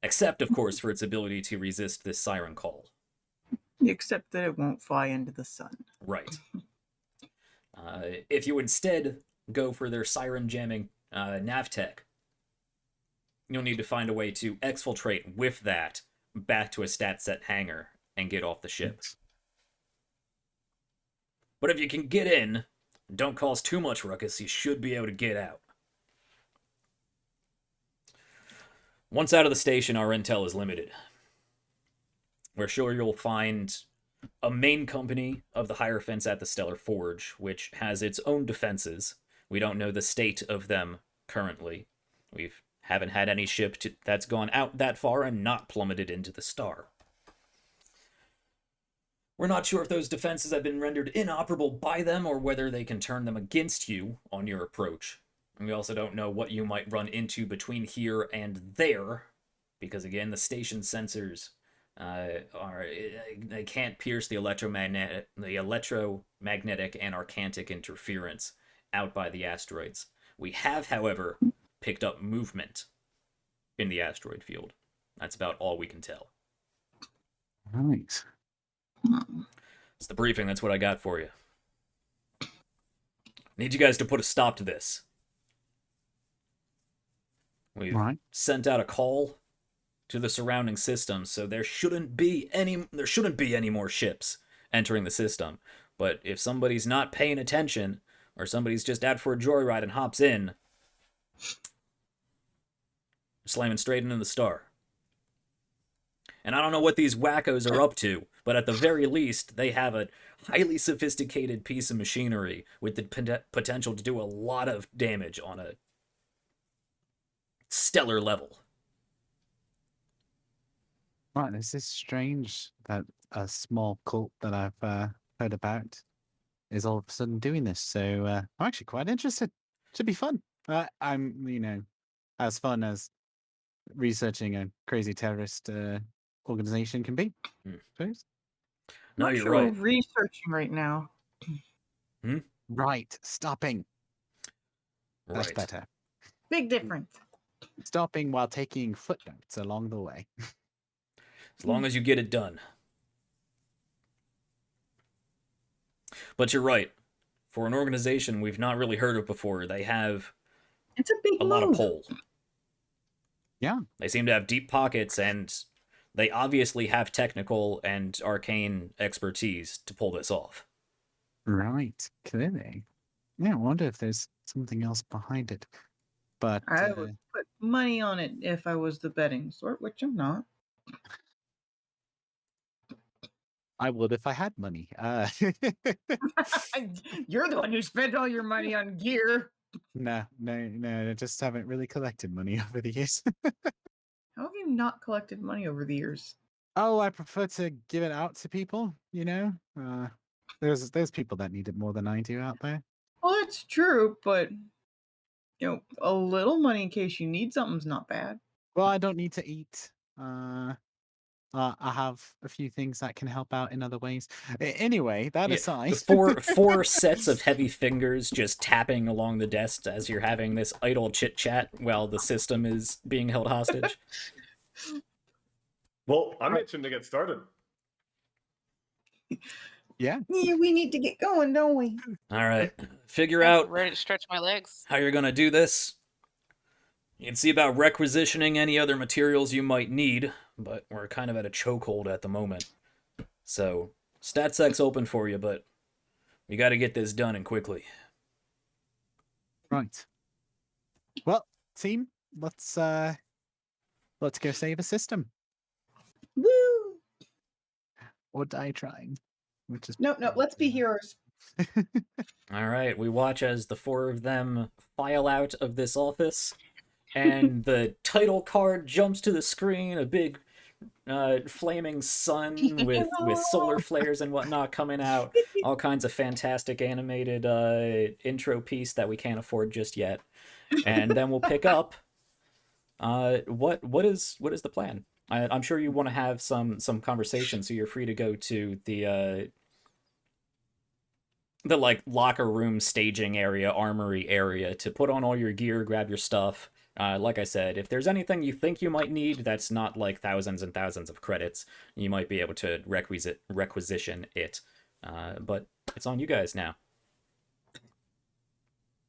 A: Except, of course, for its ability to resist this siren call.
E: Except that it won't fly into the sun.
A: Right. If you instead go for their siren jamming navtech, you'll need to find a way to exfiltrate with that back to a StatSec hangar and get off the ship. But if you can get in, don't cause too much ruckus, you should be able to get out. Once out of the station, our intel is limited. We're sure you'll find a main company of the Hierophants at the Stellar Forge, which has its own defenses. We don't know the state of them currently. We haven't had any ship that's gone out that far and not plummeted into the star. We're not sure if those defenses have been rendered inoperable by them or whether they can turn them against you on your approach. And we also don't know what you might run into between here and there, because again, the station sensors they can't pierce the electromagnetic and arcantic interference out by the asteroids. We have, however, picked up movement in the asteroid field. That's about all we can tell.
B: Right.
A: It's the briefing. That's what I got for you. Need you guys to put a stop to this. We've sent out a call to the surrounding system, so there shouldn't be any more ships entering the system. But if somebody's not paying attention, or somebody's just out for a joyride and hops in, slamming straight into the star. And I don't know what these wackos are up to, but at the very least, they have a highly sophisticated piece of machinery with the potential to do a lot of damage on a stellar level.
B: Right, this is strange that a small cult that I've heard about is all of a sudden doing this. So I'm actually quite interested. Should be fun. I'm, as fun as researching a crazy terrorist organization can be. Suppose.
A: No,
E: Not
A: you're
E: sure
A: right.
E: We're researching right now.
B: Right, stopping. That's
A: Right.
B: better.
E: Big difference.
B: Stopping while taking footnotes along the way.
A: As long as you get it done. But you're right. For an organization we've not really heard of before, they have
E: It's a big
A: lot of
E: move.
A: pull.
B: Yeah.
A: They seem to have deep pockets, and they obviously have technical and arcane expertise to pull this off.
B: Right, clearly. Yeah, I wonder if there's something else behind it. But
E: I would put money on it if I was the betting sort, which I'm not.
B: I would if I had money.
E: You're the one who spent all your money on gear.
B: No, I just haven't really collected money over the years.
E: How have you not collected money over the years?
B: Oh, I prefer to give it out to people, you know? There's people that need it more than I do out there.
E: Well, that's true, but a little money in case you need something's not bad.
B: Well, I don't need to eat. I have a few things that can help out in other ways. Anyway, that
A: Yeah,
B: aside,
A: four sets of heavy fingers just tapping along the desk as you're having this idle chit chat while the system is being held hostage.
C: Well, I'm itching to get started.
B: yeah.
E: Yeah, we need to get going, don't we?
A: All right, figure
D: I'm
A: out
D: ready to stretch my legs.
A: how you're gonna do this. You can see about requisitioning any other materials you might need, but we're kind of at a chokehold at the moment. So, StatSec's open for you, but we got to get this done and quickly.
B: Right. Well, team, let's go save a system
E: Woo!
B: or die trying. Which is
E: No, let's be heroes.
A: All right, we watch as the four of them file out of this office, and the title card jumps to the screen, a big flaming sun with solar flares and whatnot coming out, all kinds of fantastic animated intro piece that we can't afford just yet. And then we'll pick up what is the plan? I'm sure you want to have some conversation, so you're free to go to the like locker room staging area, armory area to put on all your gear, grab your stuff. Like I said, if there's anything you think you might need that's not like thousands and thousands of credits, you might be able to requisition it. But it's on you guys now.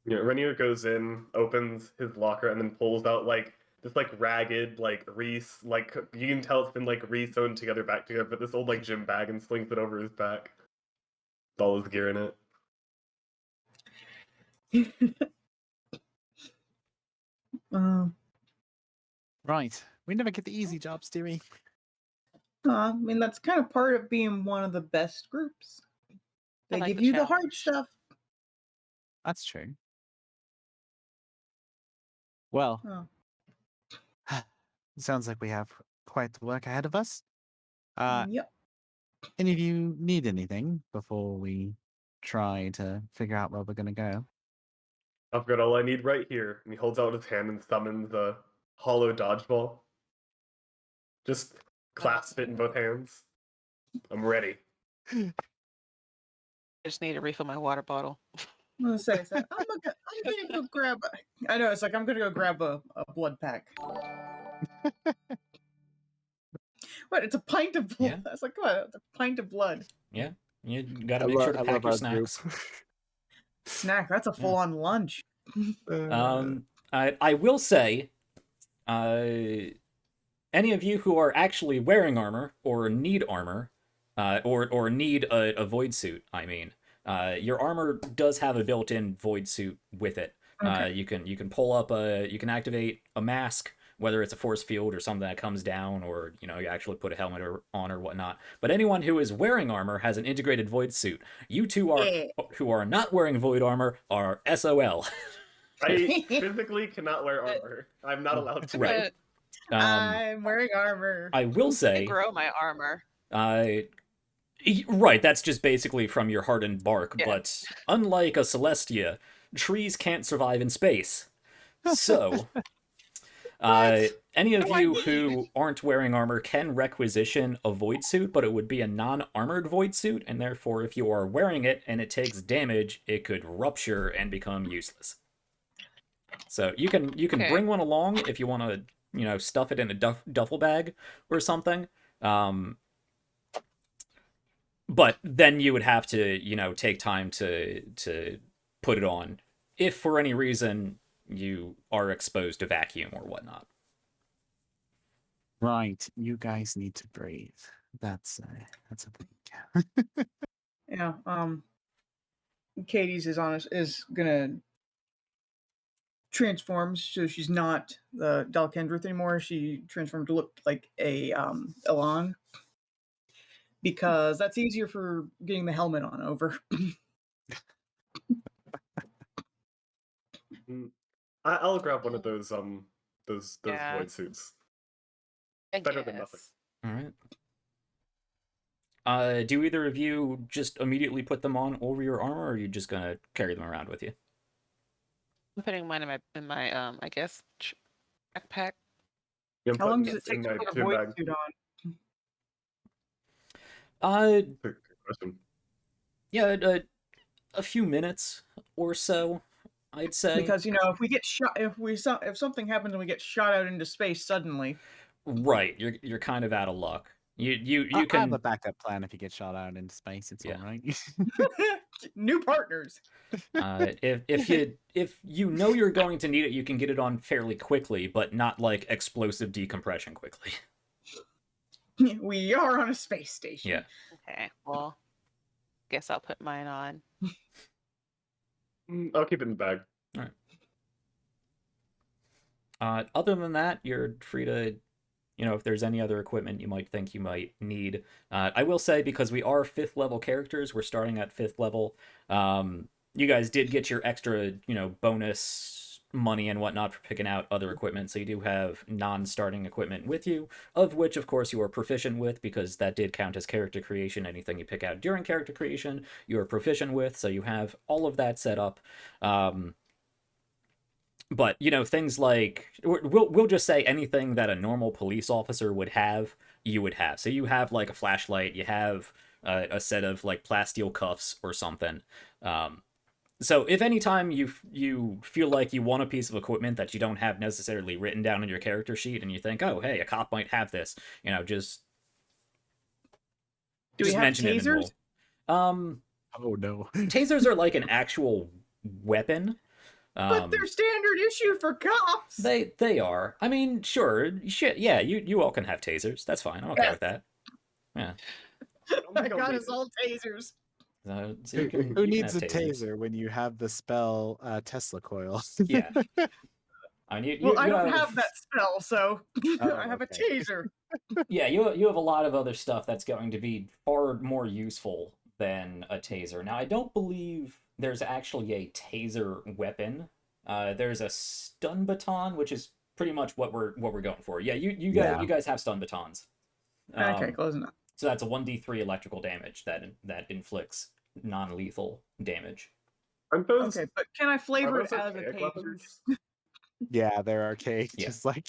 C: Renier goes in, opens his locker, and then pulls out this ragged wreath. You can tell it's been re-sewn together back together, but this old gym bag, and slings it over his back. With all his gear in it.
B: Right. We never get the easy jobs, do we?
E: I mean, that's kind of part of being one of the best groups. They
D: like
E: give
D: the
E: you the hard
D: challenge.
E: stuff.
B: That's true. Well, it sounds like we have quite the work ahead of us.
E: Yep.
B: Any of you need anything before we try to figure out where we're going to go?
C: I've got all I need right here. And he holds out his hand and summons a hollow dodgeball. Just clasp it in both hands. I'm ready.
D: I just need to refill my water bottle.
E: I'm gonna say, I'm gonna go grab. I know, it's like I'm gonna go grab a blood pack. What? It's a pint of blood.
A: Yeah.
E: I was like, what? It's a pint of blood.
A: Yeah, you got to make sure to pack your snacks.
E: Snack. That's a full-on lunch.
A: I will say, any of you who are actually wearing armor or need armor, or need a void suit, I mean, your armor does have a built-in void suit with it.
E: Okay.
A: You can pull up you can activate a mask, whether it's a force field or something that comes down, or you actually put a helmet on or whatnot. But anyone who is wearing armor has an integrated void suit. You two who are not wearing void armor are SOL.
C: I physically cannot wear armor. I'm not allowed to.
A: Right.
E: I'm wearing armor.
A: I will
D: I
A: say,
D: grow my armor.
A: right, that's just basically from your hardened bark,
D: Yeah.
A: but unlike a Celestia, trees can't survive in space. So, any of you who aren't wearing armor can requisition a void suit, but it would be a non-armored void suit, and therefore if you are wearing it and it takes damage, it could rupture and become useless. So you can
D: Okay.
A: bring one along if you want to, stuff it in a duffel bag or something. But then you would have to, take time to put it on if for any reason you are exposed to vacuum or whatnot.
B: Right. You guys need to breathe. That's a thing.
E: Yeah. Katie's is gonna transform, so she's not the Dalkendrith anymore. She transformed to look like a Elan, because that's easier for getting the helmet on over.
C: I'll grab one of those
D: Yeah.
C: void suits.
D: I
C: Better than nothing.
D: guess.
A: All right. Do either of you just immediately put them on over your armor, or are you just gonna carry them around with you?
D: I'm putting mine in my I guess backpack.
C: Yeah,
E: How long
C: putting
E: does it
C: this in
E: take to
C: my
E: put a
C: tomb
E: void
C: bag.
E: suit on?
C: Good question.
A: Yeah, a few minutes or so, I'd say.
E: Because if we get shot, if something happens and we get shot out into space suddenly,
A: Right, you're kind of out of luck. You
B: I have
A: can
B: a backup plan if you get shot out into space. It's
A: Yeah.
B: all right.
E: new partners.
A: if you know you're going to need it, you can get it on fairly quickly, but not like explosive decompression quickly.
E: We are on a space station.
A: Yeah.
D: Okay. Well, guess I'll put mine on.
C: I'll keep it in the bag.
A: Other than that, you're free to, if there's any other equipment you might think you might need. I will say, because we are 5th level characters, we're starting at 5th level. You guys did get your extra, bonus money and whatnot for picking out other equipment, so you do have non-starting equipment with you, of which, of course, you are proficient with, because that did count as character creation. Anything you pick out during character creation, you are proficient with, so you have all of that set up. But things like, we'll just say anything that a normal police officer would have, you would have. So you have like a flashlight, you have a set of like plasteel cuffs or something. So if any time you feel like you want a piece of equipment that you don't have necessarily written down in your character sheet, and you think, oh hey, a cop might have this, just
E: Do we have
A: mention it and
E: tasers?
A: roll.
B: Oh no.
A: Tasers are like an actual weapon.
E: But they're standard issue for cops.
A: They are. I mean, sure, shit. Yeah, you all can have tasers. That's fine. I'm okay
E: Yes.
A: with that. Yeah.
E: I got us all tasers.
A: So you can
B: Who needs
A: have
B: a
A: tasers.
B: taser when you have the spell Tesla coil?
A: Yeah. I mean,
E: Well, I don't have that spell, so
B: Oh,
E: I have
B: okay.
E: a taser.
A: Yeah, you have a lot of other stuff that's going to be far more useful than a taser. Now, I don't believe there's actually a taser weapon. There's a stun baton, which is pretty much what we're going for. Yeah, you guys have stun batons.
E: Okay, close enough.
A: So that's a 1d3 electrical damage that inflicts non-lethal damage.
C: Aren't those,
E: Okay, but can I
C: are
E: flavor
C: those
E: it as a
C: archaic
E: taser?
C: weapons?
B: Yeah, they're archaic.
A: Yeah.
B: Just like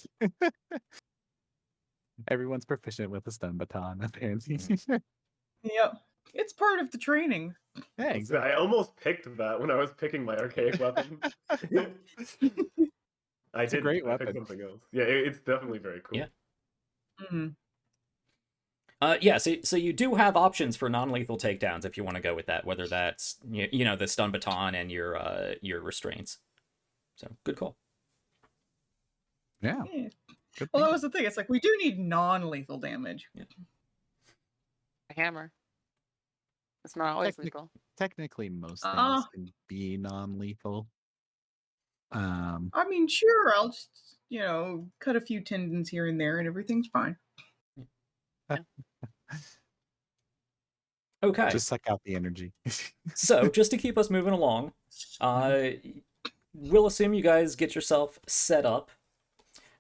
B: everyone's proficient with a stun baton, apparently.
E: Yep. It's part of the training.
B: Yeah, exactly.
C: I almost picked that when I was picking my archaic weapon.
B: It's a great
C: I picked
B: weapon.
C: something else. Yeah, it's definitely very cool.
A: Yeah.
E: Mm-hmm.
A: Yeah, so you do have options for non-lethal takedowns if you want to go with that, whether that's the stun baton and your restraints. So good call.
B: Yeah. Good
E: Well, that
B: thinking.
E: was the thing. It's like we do need non-lethal damage.
D: A hammer. It's not always
B: Technic-
D: lethal.
B: Technically, most
E: Uh.
B: things can be non-lethal.
E: I mean, sure, I'll just cut a few tendons here and there, and everything's fine.
A: Okay.
B: Just suck out the energy.
A: So, just to keep us moving along, we'll assume you guys get yourself set up.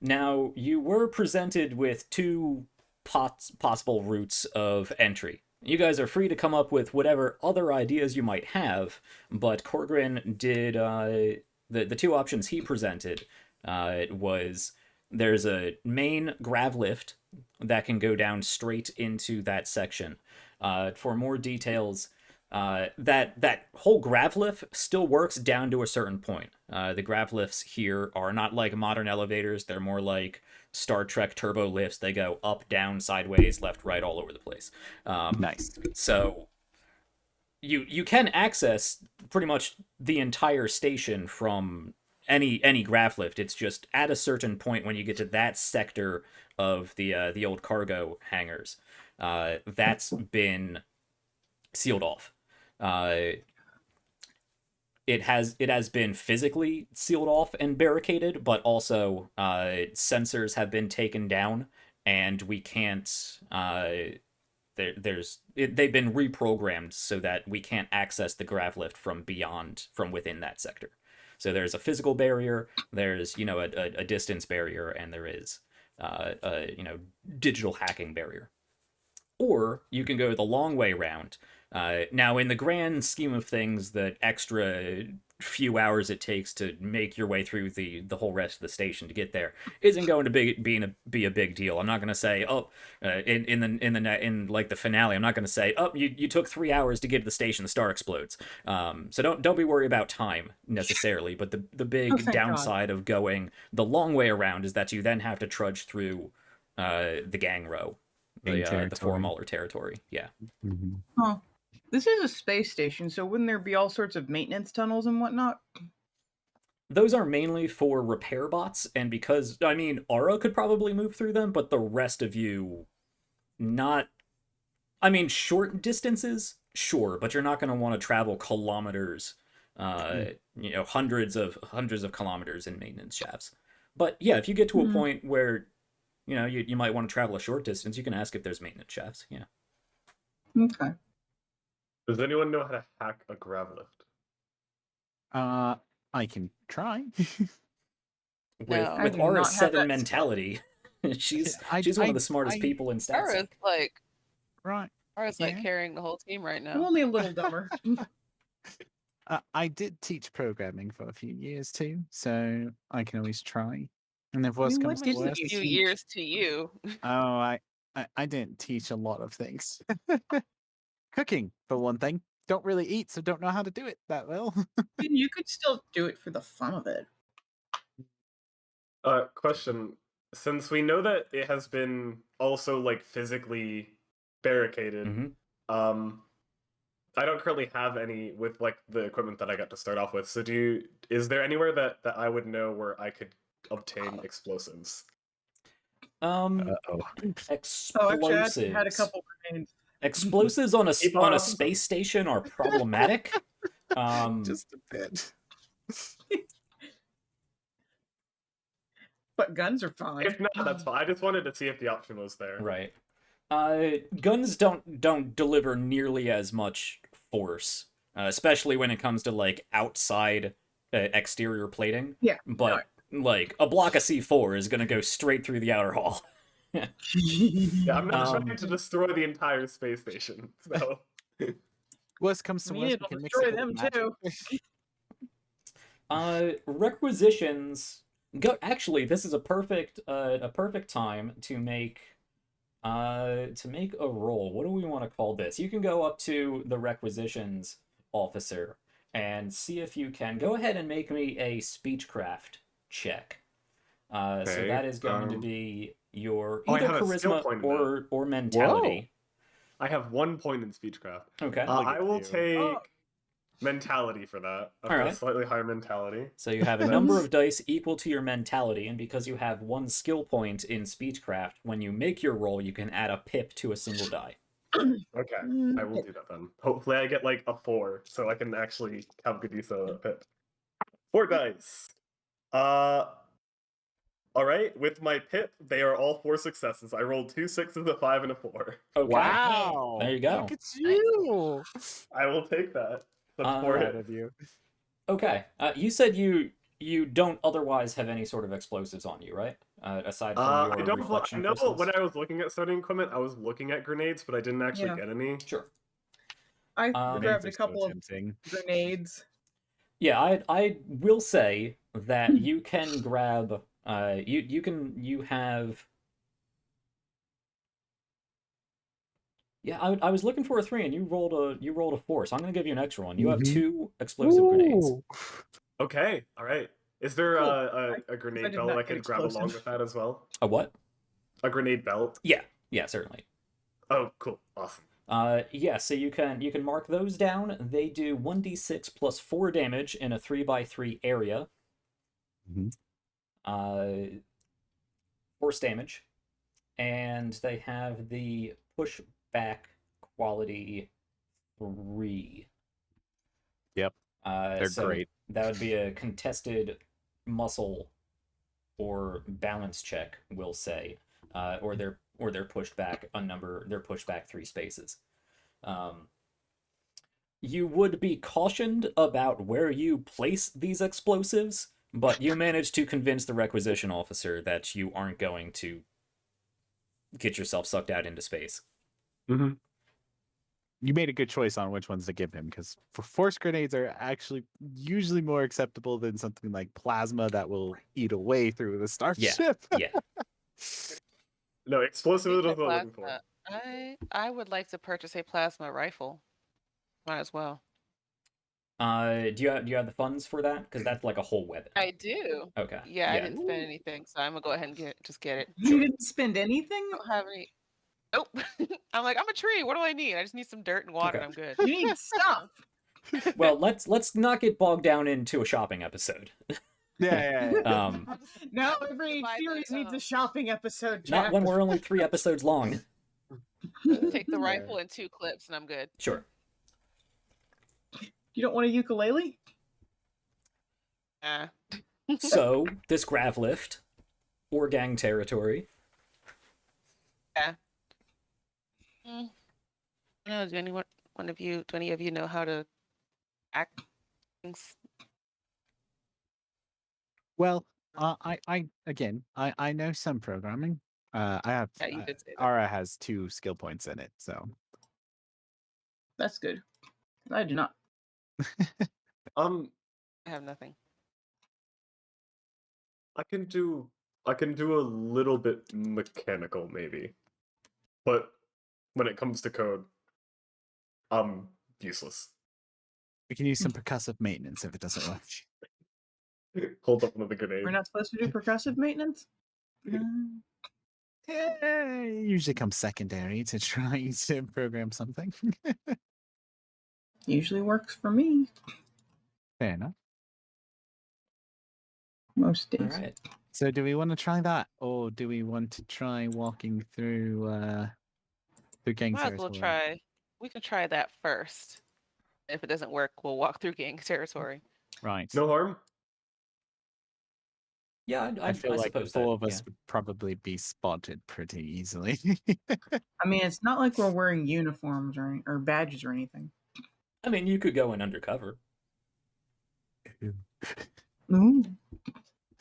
A: Now, you were presented with 2 possible routes of entry. You guys are free to come up with whatever other ideas you might have, but Corgrin did, the 2 options he presented was there's a main grav lift that can go down straight into that section. For more details, that whole grav lift still works down to a certain point. The grav lifts here are not like modern elevators. They're more like Star Trek turbo lifts. They go up, down, sideways, left, right, all over the place.
B: Nice.
A: So you can access pretty much the entire station from any grav lift. It's just at a certain point when you get to that sector of the old cargo hangars, that's been sealed off. it has been physically sealed off and barricaded, but also sensors have been taken down, and we can't. They've been reprogrammed so that we can't access the grav lift from within that sector. So there's a physical barrier, there's a distance barrier, and there is a digital hacking barrier. Or you can go the long way around. Now, in the grand scheme of things, the extra few hours it takes to make your way through the whole rest of the station to get there isn't going to be a big deal. I'm not going to say, in like the finale, I'm not going to say, you took 3 hours to get to the station, the star explodes. So don't be worried about time necessarily. But the big
E: thank
A: downside of going the long way around is that you then have to trudge through the gang row. The Four-Muller territory, yeah.
B: Mm-hmm.
E: Huh. This is a space station, so wouldn't there be all sorts of maintenance tunnels and whatnot?
A: Those are mainly for repair bots, and because, I mean, Aura could probably move through them, but the rest of you, not... I mean, short distances, sure, but you're not going to want to travel kilometers, hundreds of kilometers in maintenance shafts. But yeah, if you get to a point where you might want to travel a short distance, you can ask if there's maintenance shafts, yeah.
E: Okay.
C: Does anyone know how to hack a grav lift?
B: I can try.
D: No.
E: I
A: With
E: do
A: Aura's
E: not have
A: 7
E: that
A: mentality, she's
B: I-
A: one of the
B: I-
A: smartest
B: I-
A: people in
D: Ara's
A: stats.
D: like
B: Right.
D: like
B: Yeah.
D: carrying the whole team right
E: I'm
D: now.
E: only a little dumber.
B: I did teach programming for a few years too, so I can always try. And if
E: I
B: worse
E: mean,
B: comes
E: what
B: to
E: did
D: Just
B: worse,
D: a few
E: teach?
D: years to you.
B: oh, I didn't teach a lot of things. Cooking, for one thing. Don't really eat, so don't know how to do it that well.
E: You could still do it for the fun of it.
C: Question. Since we know that it has been also like physically barricaded,
A: Mhm.
C: I don't currently have any with like the equipment that I got to start off with. So is there anywhere that I would know where I could obtain explosives?
B: Uh-oh.
E: Oh, actually, I
A: Explosives.
E: had a couple grenades.
A: Explosives on
C: Keep
A: a
C: on.
A: space station are problematic.
B: Just a bit.
E: But guns are fine.
C: If not, that's fine. I just wanted to see if the option was there.
A: Right. Guns don't deliver nearly as much force, especially when it comes to like outside exterior plating.
E: Yeah,
A: But like a block of C4 is gonna go straight through the outer hall.
C: Yeah, I'm not
A: Um,
C: trying to destroy the entire space station. So
B: Worst comes to
E: I mean,
B: worst, we
E: it'll
B: can mix
E: destroy
B: it with
E: them
B: magic.
E: too.
A: Requisitions go. Actually, this is a perfect time to make a roll. What do we want to call this? You can go up to the requisitions officer and see if you can go ahead and make me a speechcraft check. So
C: Okay,
A: that is going to be your
C: I
A: either
C: have a skill
A: charisma
C: point in
A: or mentality.
C: I have 1 point in speechcraft.
A: Okay.
C: I will
B: you.
C: take
E: Oh.
C: mentality for that. I've
A: All
C: got
A: right.
C: a slightly higher mentality.
A: So you have a number of dice equal to your mentality, and because you have 1 skill point in speechcraft, when you make your roll, you can add a pip to a single die.
C: Okay, I will do that then. Hopefully I get like a 4, so I can actually have good use of a pip. 4 dice. Alright, with my pip, they are all 4 successes. I rolled 2 6s, a 5, and a 4.
A: Okay.
B: Wow!
A: There you go.
B: Look at you!
C: I will take that. That's
A: Uh,
C: 4
B: Proud
C: hits.
B: of you.
A: Okay. You said you don't otherwise have any sort of explosives on you, right? Aside from
C: I
A: your
C: don't. I
A: reflection
C: know
A: crystals.
C: when I was looking at starting equipment, I was looking at grenades, but I didn't actually
E: Yeah.
C: get any.
A: Sure.
E: I
A: Um,
E: grabbed a
B: Grenades are so
E: couple of
B: tempting.
E: grenades.
A: Yeah, I will say that you can grab you have. Yeah, I was looking for a 3 and you rolled a 4, so I'm gonna give you an extra one. You have
B: Mhm.
A: 2 explosive grenades.
B: Ooh.
C: Okay, all right. Is there
E: Cool.
C: a
E: I
C: grenade
E: did
C: belt
E: not
C: I
E: get
C: could grab along
E: explosive.
C: with that as well?
A: A what?
C: A grenade belt?
A: Yeah, certainly.
C: Oh, cool, awesome.
A: Yeah, so you can mark those down. They do 1d6 plus 4 damage in a 3x3 area.
B: Mhm.
A: Force damage, and they have the pushback quality 3.
B: Yep. They're
A: So
B: great.
A: that would be a contested muscle or balance check, we'll say, or they're pushed back a number. They're pushed back 3 spaces. You would be cautioned about where you place these explosives, but you manage to convince the requisition officer that you aren't going to get yourself sucked out into space.
C: Mm-hmm.
B: You made a good choice on which ones to give him, because force grenades are actually usually more acceptable than something like plasma that will eat away through the starship.
A: Yeah.
C: No, explosive is
D: Speaking
C: what
D: of
C: I'm looking for.
D: plasma, I would like to purchase a plasma rifle. Might as well.
A: Do you have the funds for that? Because that's like a whole weapon.
D: I do.
A: Okay.
D: Yeah, I didn't spend anything, so I'm gonna go ahead and just get it.
E: You didn't spend anything?
D: I don't have any. Nope. I'm like, I'm a tree. What do I need? I just need some dirt and water,
A: Okay.
D: and I'm good.
E: You need stuff.
A: Well, let's not get bogged down into a shopping episode.
B: Yeah.
E: Now every
D: buy the,
E: series needs a
D: um,
E: shopping episode.
A: Not
E: Jack.
A: when we're only 3 episodes long.
D: Take the rifle and 2 clips, and I'm good.
A: Sure.
E: You don't want a ukulele?
A: So, this grav lift, or gang territory.
D: No, do any of you know how to act things?
B: Well, I know some programming. I have.
D: Yeah, you did say that.
B: Ara has 2 skill points in it, so
E: That's good. I do not.
D: I have nothing.
C: I can do a little bit mechanical maybe, but when it comes to code, I'm useless.
B: we can use some percussive maintenance if it doesn't work.
C: Hold up another grenade.
E: We're not supposed to do percussive maintenance?
B: It usually comes secondary to trying to program something.
E: Usually works for me
B: Fair enough.
E: most days.
A: All right.
B: So do we want to try that, or do we want to try walking through gang
D: Might as well
B: territory?
D: try. We can try that first. If it doesn't work, we'll walk through gang territory.
B: Right.
C: No harm.
A: Yeah,
B: I feel like the
A: suppose
B: 4
A: that,
B: of us would probably be spotted pretty easily.
E: I mean, it's not like we're wearing uniforms or badges or anything.
A: I mean, you could go in undercover.
E: Ooh.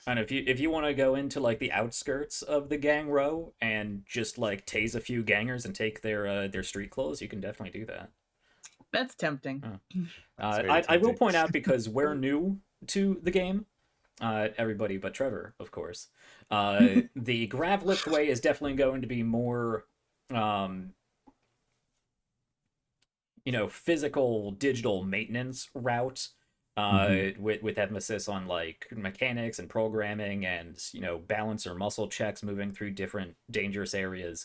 A: And if you want to go into like the outskirts of the gang row and just like tase a few gangers and take their street clothes, you can definitely do that.
E: That's tempting.
A: I will point out, because we're new to the game, everybody but Trevor, of course. The Grav lift way is definitely going to be more, physical digital maintenance route. With emphasis on like mechanics and programming and balance or muscle checks moving through different dangerous areas,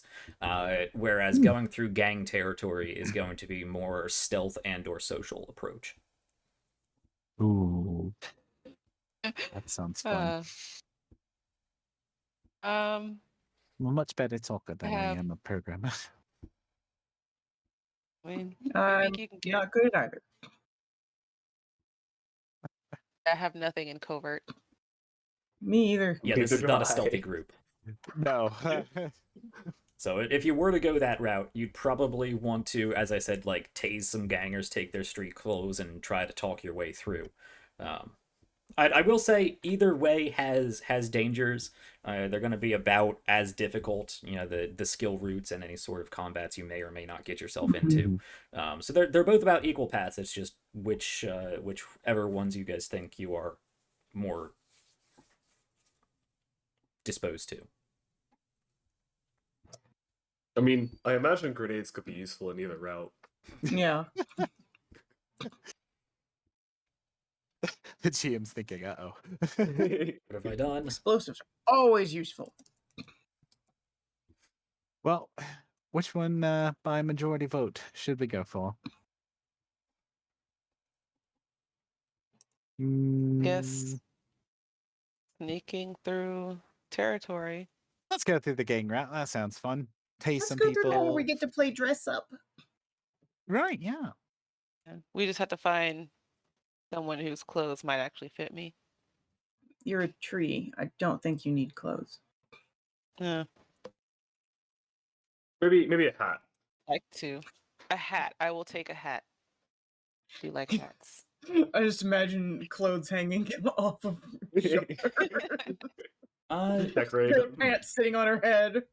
A: whereas going through gang territory is going to be more stealth and or social approach.
B: Ooh, that sounds fun. I'm a much better talker than I am a programmer.
D: I mean,
E: I'm
D: think you can get.
E: not good either.
D: I have nothing in covert.
E: Me either.
A: Yeah, this is
C: Neither
A: not
C: do
A: a stealthy
C: I.
A: group.
B: No.
A: So if you were to go that route, you'd probably want to, as I said, like tase some gangers, take their street clothes, and try to talk your way through. I will say either way has dangers. They're going to be about as difficult, the skill roots and any sort of combats you may or may not get yourself into. So they're both about equal paths. It's just whichever ones you guys think you are more disposed to.
C: I mean, I imagine grenades could be useful in either route.
E: Yeah.
B: The GM's thinking, uh-oh.
A: What have I done?
E: Explosives are always useful.
B: Well, which one by majority vote should we go for?
D: Guess sneaking through territory.
B: Let's go through the gang route. That sounds fun. Tase
E: Let's
B: some
E: go through that where
B: people.
E: we get to play dress up.
B: Right, yeah.
D: We just have to find Someone whose clothes might actually fit me.
E: You're a tree. I don't think you need clothes.
D: Yeah,
C: Maybe a hat.
D: like to. A hat. I will take a hat. Do you like hats?
E: I just imagine clothes hanging off of her shoulder.
C: Decorate.
E: Her pants sitting on her head.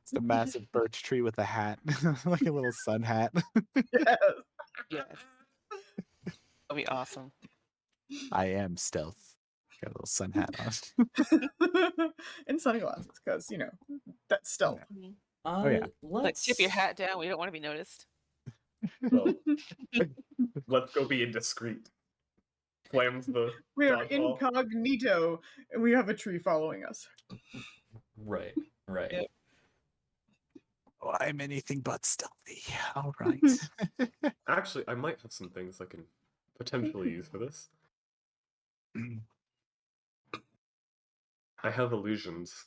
B: It's a massive birch tree with a hat, like a little sun hat.
E: Yes.
D: Yes. That'll be awesome.
B: I am stealth. Got a little sun hat on.
E: And sunglasses, because, that's stealth.
D: Mhm.
B: yeah.
D: Like, tip your hat down. We don't want to be noticed.
C: Well, let's go be indiscreet. Slams the
E: We are
C: dodgeball.
E: incognito, and we have a tree following us.
A: Right.
D: Yep.
B: Oh, I'm anything but stealthy. All right.
C: Actually, I might have some things I can potentially use for this. I have illusions.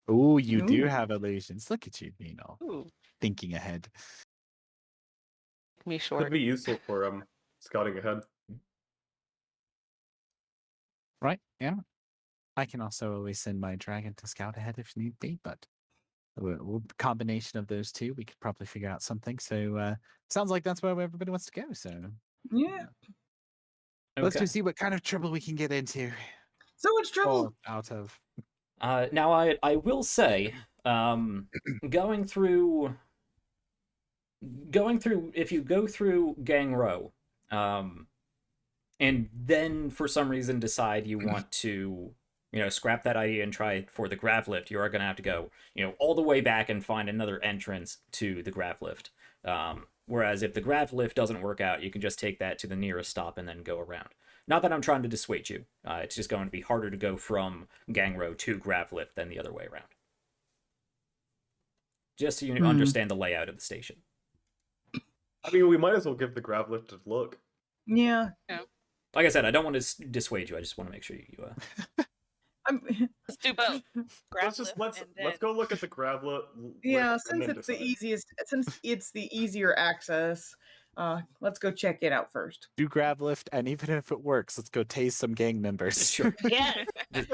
B: Oh, you do
E: Ooh.
B: have illusions. Look at you, Nino.
D: Ooh,
B: Thinking ahead.
D: me
C: Could
D: short.
C: be useful for scouting ahead.
B: Right? Yeah. I can also always send my dragon to scout ahead if need be, but combination of those two, we could probably figure out something. So sounds like that's where everybody wants to go. So
E: Yeah.
B: let's
A: Okay.
B: just see what kind of trouble we can get into.
E: So much trouble.
B: Or out of.
A: Now I will say, going through if you go through Gang Row, and then for some reason decide you want to, scrap that idea and try it for the Grav lift, you are going to have to go, all the way back and find another entrance to the Grav lift. Whereas if the Grav lift doesn't work out, you can just take that to the nearest stop and then go around. Not that I'm trying to dissuade you. It's just going to be harder to go from Gang Row to Grav lift than the other way around. Just so you understand the layout of the station.
C: I mean, we might as well give the grav lift a look.
E: Yeah.
A: Like I said, I don't want to dissuade you. I just want to make sure you
E: Let's
D: do both.
C: Let's go look at the grav lift.
E: Yeah,
C: and
E: since
C: then
E: it's the
C: decide.
E: easiest, since it's the easier access, let's go check it out first.
B: Do grab lift, and even if it works, let's go tase some gang members.
A: Sure.
D: Yeah.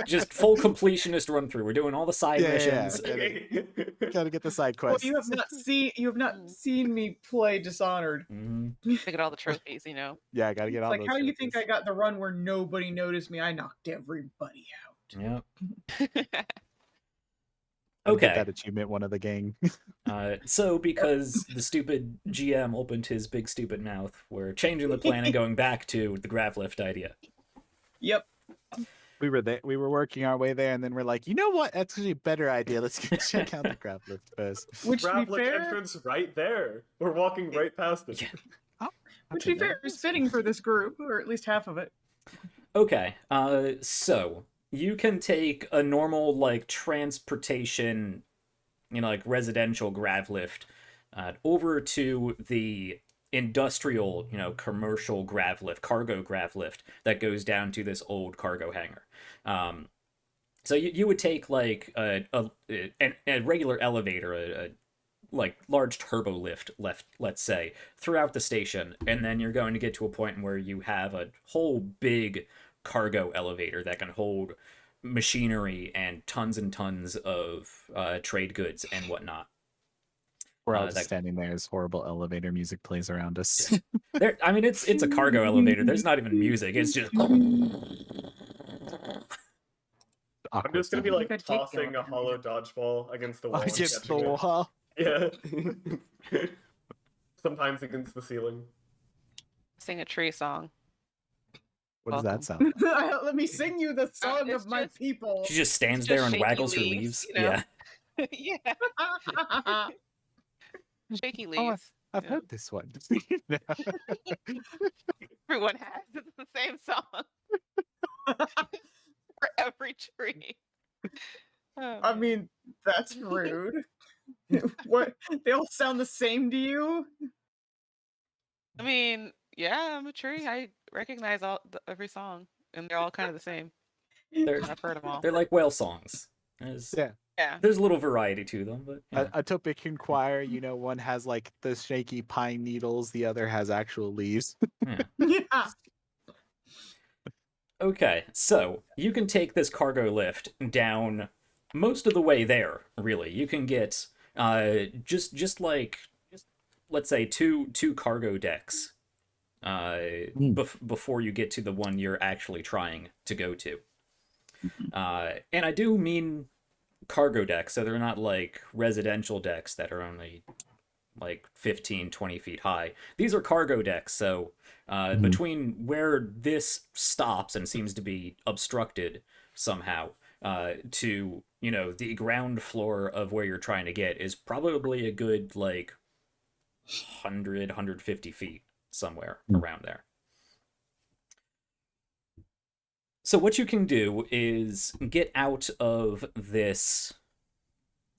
A: just full completionist run through. We're doing all the side
B: Yeah,
A: missions.
B: Gotta get the side
E: Well,
B: quests.
E: you have not seen me play Dishonored.
D: Look at all the trophies,
B: Yeah, I gotta get
E: It's
B: all
E: like,
B: those.
E: how do you think
B: trophies.
E: I got the run where nobody noticed me? I knocked everybody out.
A: Yep.
B: Gotta get
A: Okay.
B: that achievement, one of the gang.
A: So because the stupid GM opened his big stupid mouth, we're changing the plan and going back to the Grav lift idea.
E: Yep.
B: We were there. We were working our way there, and then we're like, you know what? That's actually a better idea. Let's go check out the grab lift first.
E: Which, to be
C: Grav lift
E: fair,
C: entrance right there. We're walking right past it.
A: Yeah.
E: which, to be fair, is fitting for this group, or at least half of it.
A: Okay. So you can take a normal transportation, residential grav lift, over to the industrial, commercial grav lift, cargo grav lift that goes down to this old cargo hangar. So you would take a regular elevator, a large turbo lift, let's say, throughout the station, and then you're going to get to a point where you have a whole big cargo elevator that can hold machinery and tons of trade goods and whatnot.
B: We're all just standing there as horrible elevator music plays around us.
A: It's a cargo elevator. There's not even music. It's just.
C: I'm just gonna be
E: Like a
C: tossing
E: takedown.
C: a hollow dodgeball against the wall. and
B: Against the
C: catching it.
B: wall.
C: Yeah. Sometimes against the ceiling.
D: Sing a tree song.
B: What does
D: Welcome.
B: that sound like?
E: Let me sing you the song
D: it's
E: of my
D: just-
E: people.
A: She just stands
D: Just
A: there and
D: shaky
A: waggles her
D: leaves,
A: leaves.
D: Yeah.
E: Yeah.
D: Shaky
B: Oh,
D: leaves.
B: I've
D: Yeah.
B: heard this one.
D: Everyone has. It's the same song for every tree. Oh,
E: I
D: man.
E: mean, that's rude. What? They all sound the same to you?
D: I mean, yeah, I'm a tree. I recognize every song, and they're all kind of the same. I've heard them all.
A: They're like whale songs. There's
D: Yeah.
A: a little variety to them, but yeah.
B: A Topican choir, one has the shaky pine needles, the other has actual leaves.
A: Yeah.
E: Yeah.
A: Okay, so you can take this cargo lift down most of the way there. Really, you can get just like let's say two cargo decks before you get to the one you're actually trying to go to. And I do mean cargo decks, so they're not like residential decks that are only like 15, 20 feet high. These are cargo decks, so between where this stops and seems to be obstructed somehow to, the ground floor of where you're trying to get is probably a good, like, 150 feet somewhere around there. So what you can do is get out of this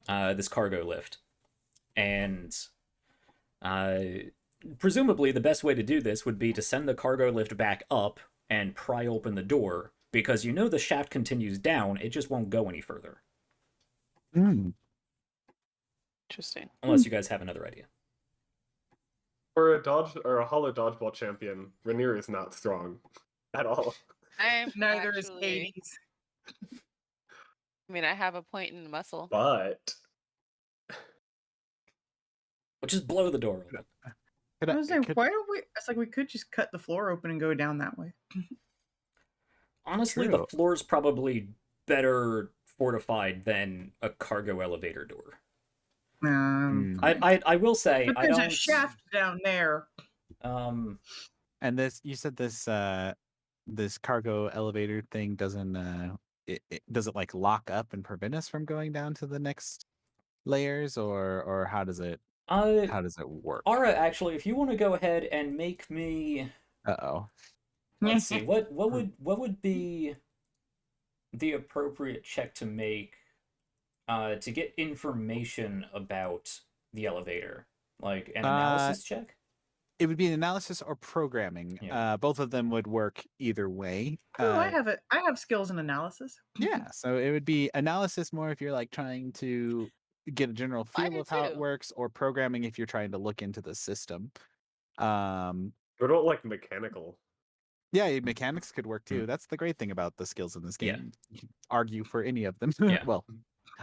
A: this cargo lift, and presumably the best way to do this would be to send the cargo lift back up and pry open the door, because the shaft continues down, it just won't go any further.
D: Interesting.
A: Unless you guys have another idea.
C: For a hollow dodgeball champion, Rainier is not strong at all.
D: I'm
E: Neither is
D: actually-
E: Hades.
D: I mean, I have a point in muscle.
C: But
A: But just blow the door open.
E: I was like, why don't we? It's like we could just cut the floor open and go down that way.
A: Honestly,
B: True.
A: the floor's probably better fortified than a cargo elevator door. I will say,
E: But
A: I
E: there's
A: don't.
E: a shaft down there.
A: Um,
B: And you said this cargo elevator thing doesn't does it like lock up and prevent us from going down to the next layers, or how does it work?
A: Ara, actually, if you want to go ahead and make me,
B: Uh-oh.
A: let's see, what would be the appropriate check to make to get information about the elevator, like an analysis check?
B: It would be an analysis or programming.
A: Yeah.
B: Both of them would work either way.
E: I have skills in analysis.
B: Yeah, so it would be analysis more if you're like trying to get a general
D: I
B: feel
D: do
B: of how it
D: too.
B: works, or programming if you're trying to look into the system. Um,
C: what about like mechanical?
B: yeah, mechanics could work too.
A: Mm.
B: That's the great thing about the skills in this
A: Yeah.
B: game. You can argue for any of them.
A: Yeah.
B: Well,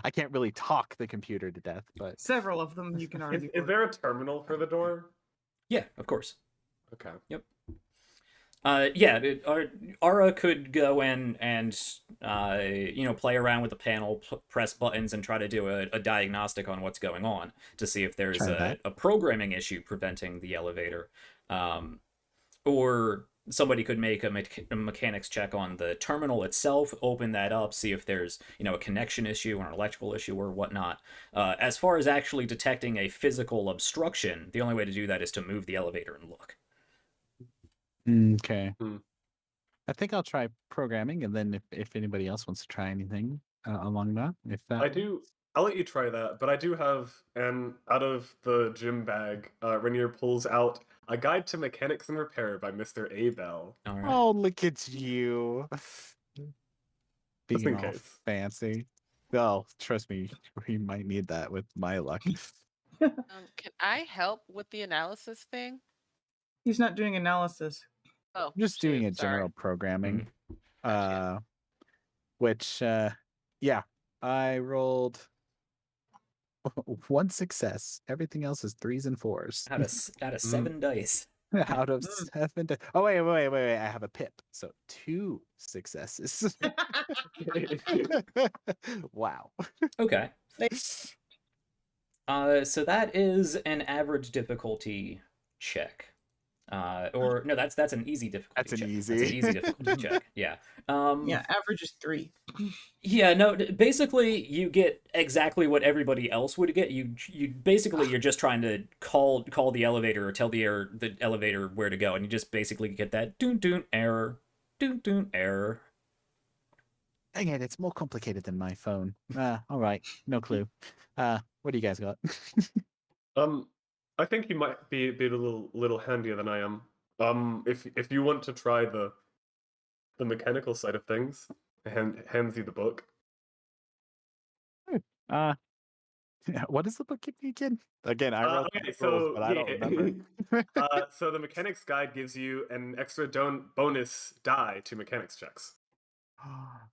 B: I can't really talk the computer to death, but
E: Several of them you can argue.
C: Is there a terminal for the door?
A: Yeah, of course.
C: Okay.
A: Ara could go in and play around with the panel, press buttons, and try to do a diagnostic on what's going on to see if there's
B: Try that.
A: a programming issue preventing the elevator, or somebody could make a mechanics check on the terminal itself, open that up, see if there's a connection issue or an electrical issue or whatnot. As far as actually detecting a physical obstruction, the only way to do that is to move the elevator and look.
B: okay.
C: Hmm.
B: I think I'll try programming, and then if anybody else wants to try anything along that, if that
C: I'll let you try that, but I do have, and out of the gym bag, Rainier pulls out a guide to mechanics and repair by Mr. Abel.
A: All right.
B: Oh, look at you.
C: Just
B: Being
C: in
B: all
C: case.
B: fancy. Oh, trust me, we might need that with my luck.
D: Can I help with the analysis thing?
E: He's not doing analysis.
D: Oh,
B: I'm just doing
D: shoot,
B: a general
D: sorry.
B: programming.
D: Gotcha.
B: Which yeah, I rolled one success. Everything else is 3s and 4s.
A: Out of 7 dice.
B: Out of 7. Oh wait! I have a pip, so 2 successes. Wow.
A: Okay. So that is an average difficulty check. Or no, that's an easy difficulty
B: That's an
A: check.
B: easy.
A: That's an easy difficulty check. Yeah.
E: Yeah, average is 3.
A: Yeah, no, basically you get exactly what everybody else would get. You're just trying to call the elevator or tell the elevator where to go, and you just basically get that doon error. Doon error.
B: Dang it, it's more complicated than my phone. All right, no clue. What do you guys got?
C: I think you might be a little handier than I am. If you want to try the mechanical side of things, hands you the book.
B: What does the book give me again? Again, I wrote
C: Okay,
B: the
C: so
B: rules, but I don't remember.
C: so the mechanics guide gives you an extra bonus die to mechanics checks.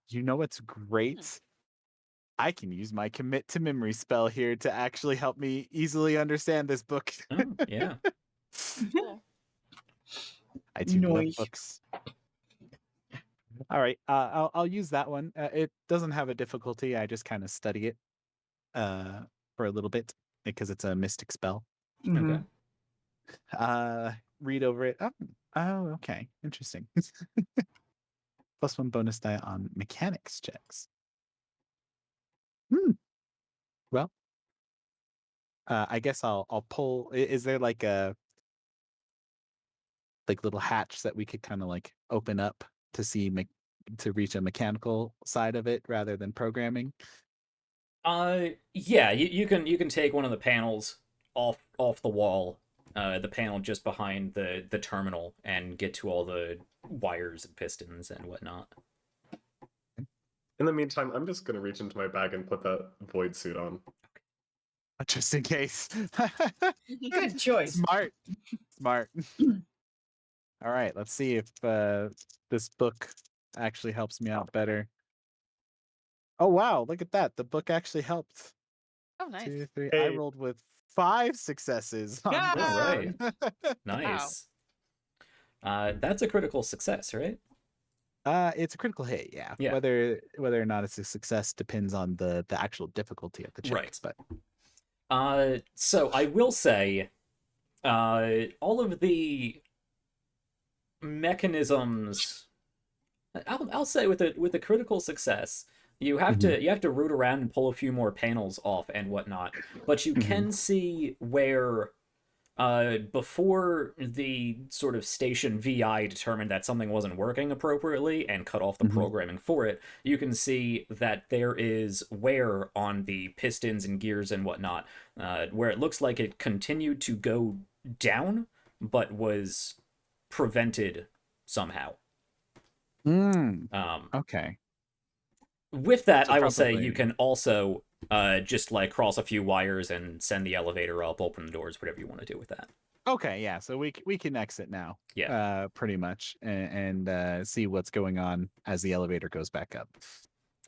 B: You know what's great? I can use my commit to memory spell here to actually help me easily understand this book.
A: Oh, yeah.
D: Cool.
B: I do love
E: Nice.
B: books. All right, I'll use that one. It doesn't have a difficulty. I just kind of study it for a little bit because it's a mystic spell.
E: Mhm.
A: Okay.
B: Read over it. Oh, okay, interesting. +1 bonus die on mechanics checks. Well, I guess I'll pull. Is there like a little hatch that we could kind of like open up to see to reach a mechanical side of it rather than programming?
A: Yeah, you can take one of the panels off the wall, the panel just behind the terminal, and get to all the wires and pistons and whatnot.
C: In the meantime, I'm just gonna reach into my bag and put that void suit on.
B: Just in case.
E: Good choice.
B: Smart. All right, let's see if this book actually helps me out better. Oh wow, look at that. The book actually helped.
D: Oh, nice.
B: 2, 3. I
C: Hey.
B: rolled with 5 successes on
E: Yeah.
B: this
A: All right.
B: one.
A: Nice. That's a critical success, right?
B: It's a critical hit, yeah.
A: Yeah.
B: Whether or not it's a success depends on the actual difficulty of the check.
A: Right.
B: But
A: So I will say, all of the mechanisms, I'll say with a critical success, you have to root around and pull a few more panels off and whatnot, but you can see where before the sort of station VI determined that something wasn't working appropriately and cut off the programming for it, you can see that there is wear on the pistons and gears and whatnot, where it looks like it continued to go down, but was prevented somehow.
B: Okay.
A: With that,
B: So
A: I will say
B: probably-
A: you can also just like cross a few wires and send the elevator up, open the doors, whatever you want to do with that.
B: Okay, yeah. So we can exit now.
A: Yeah.
B: Pretty much, and see what's going on as the elevator goes back up.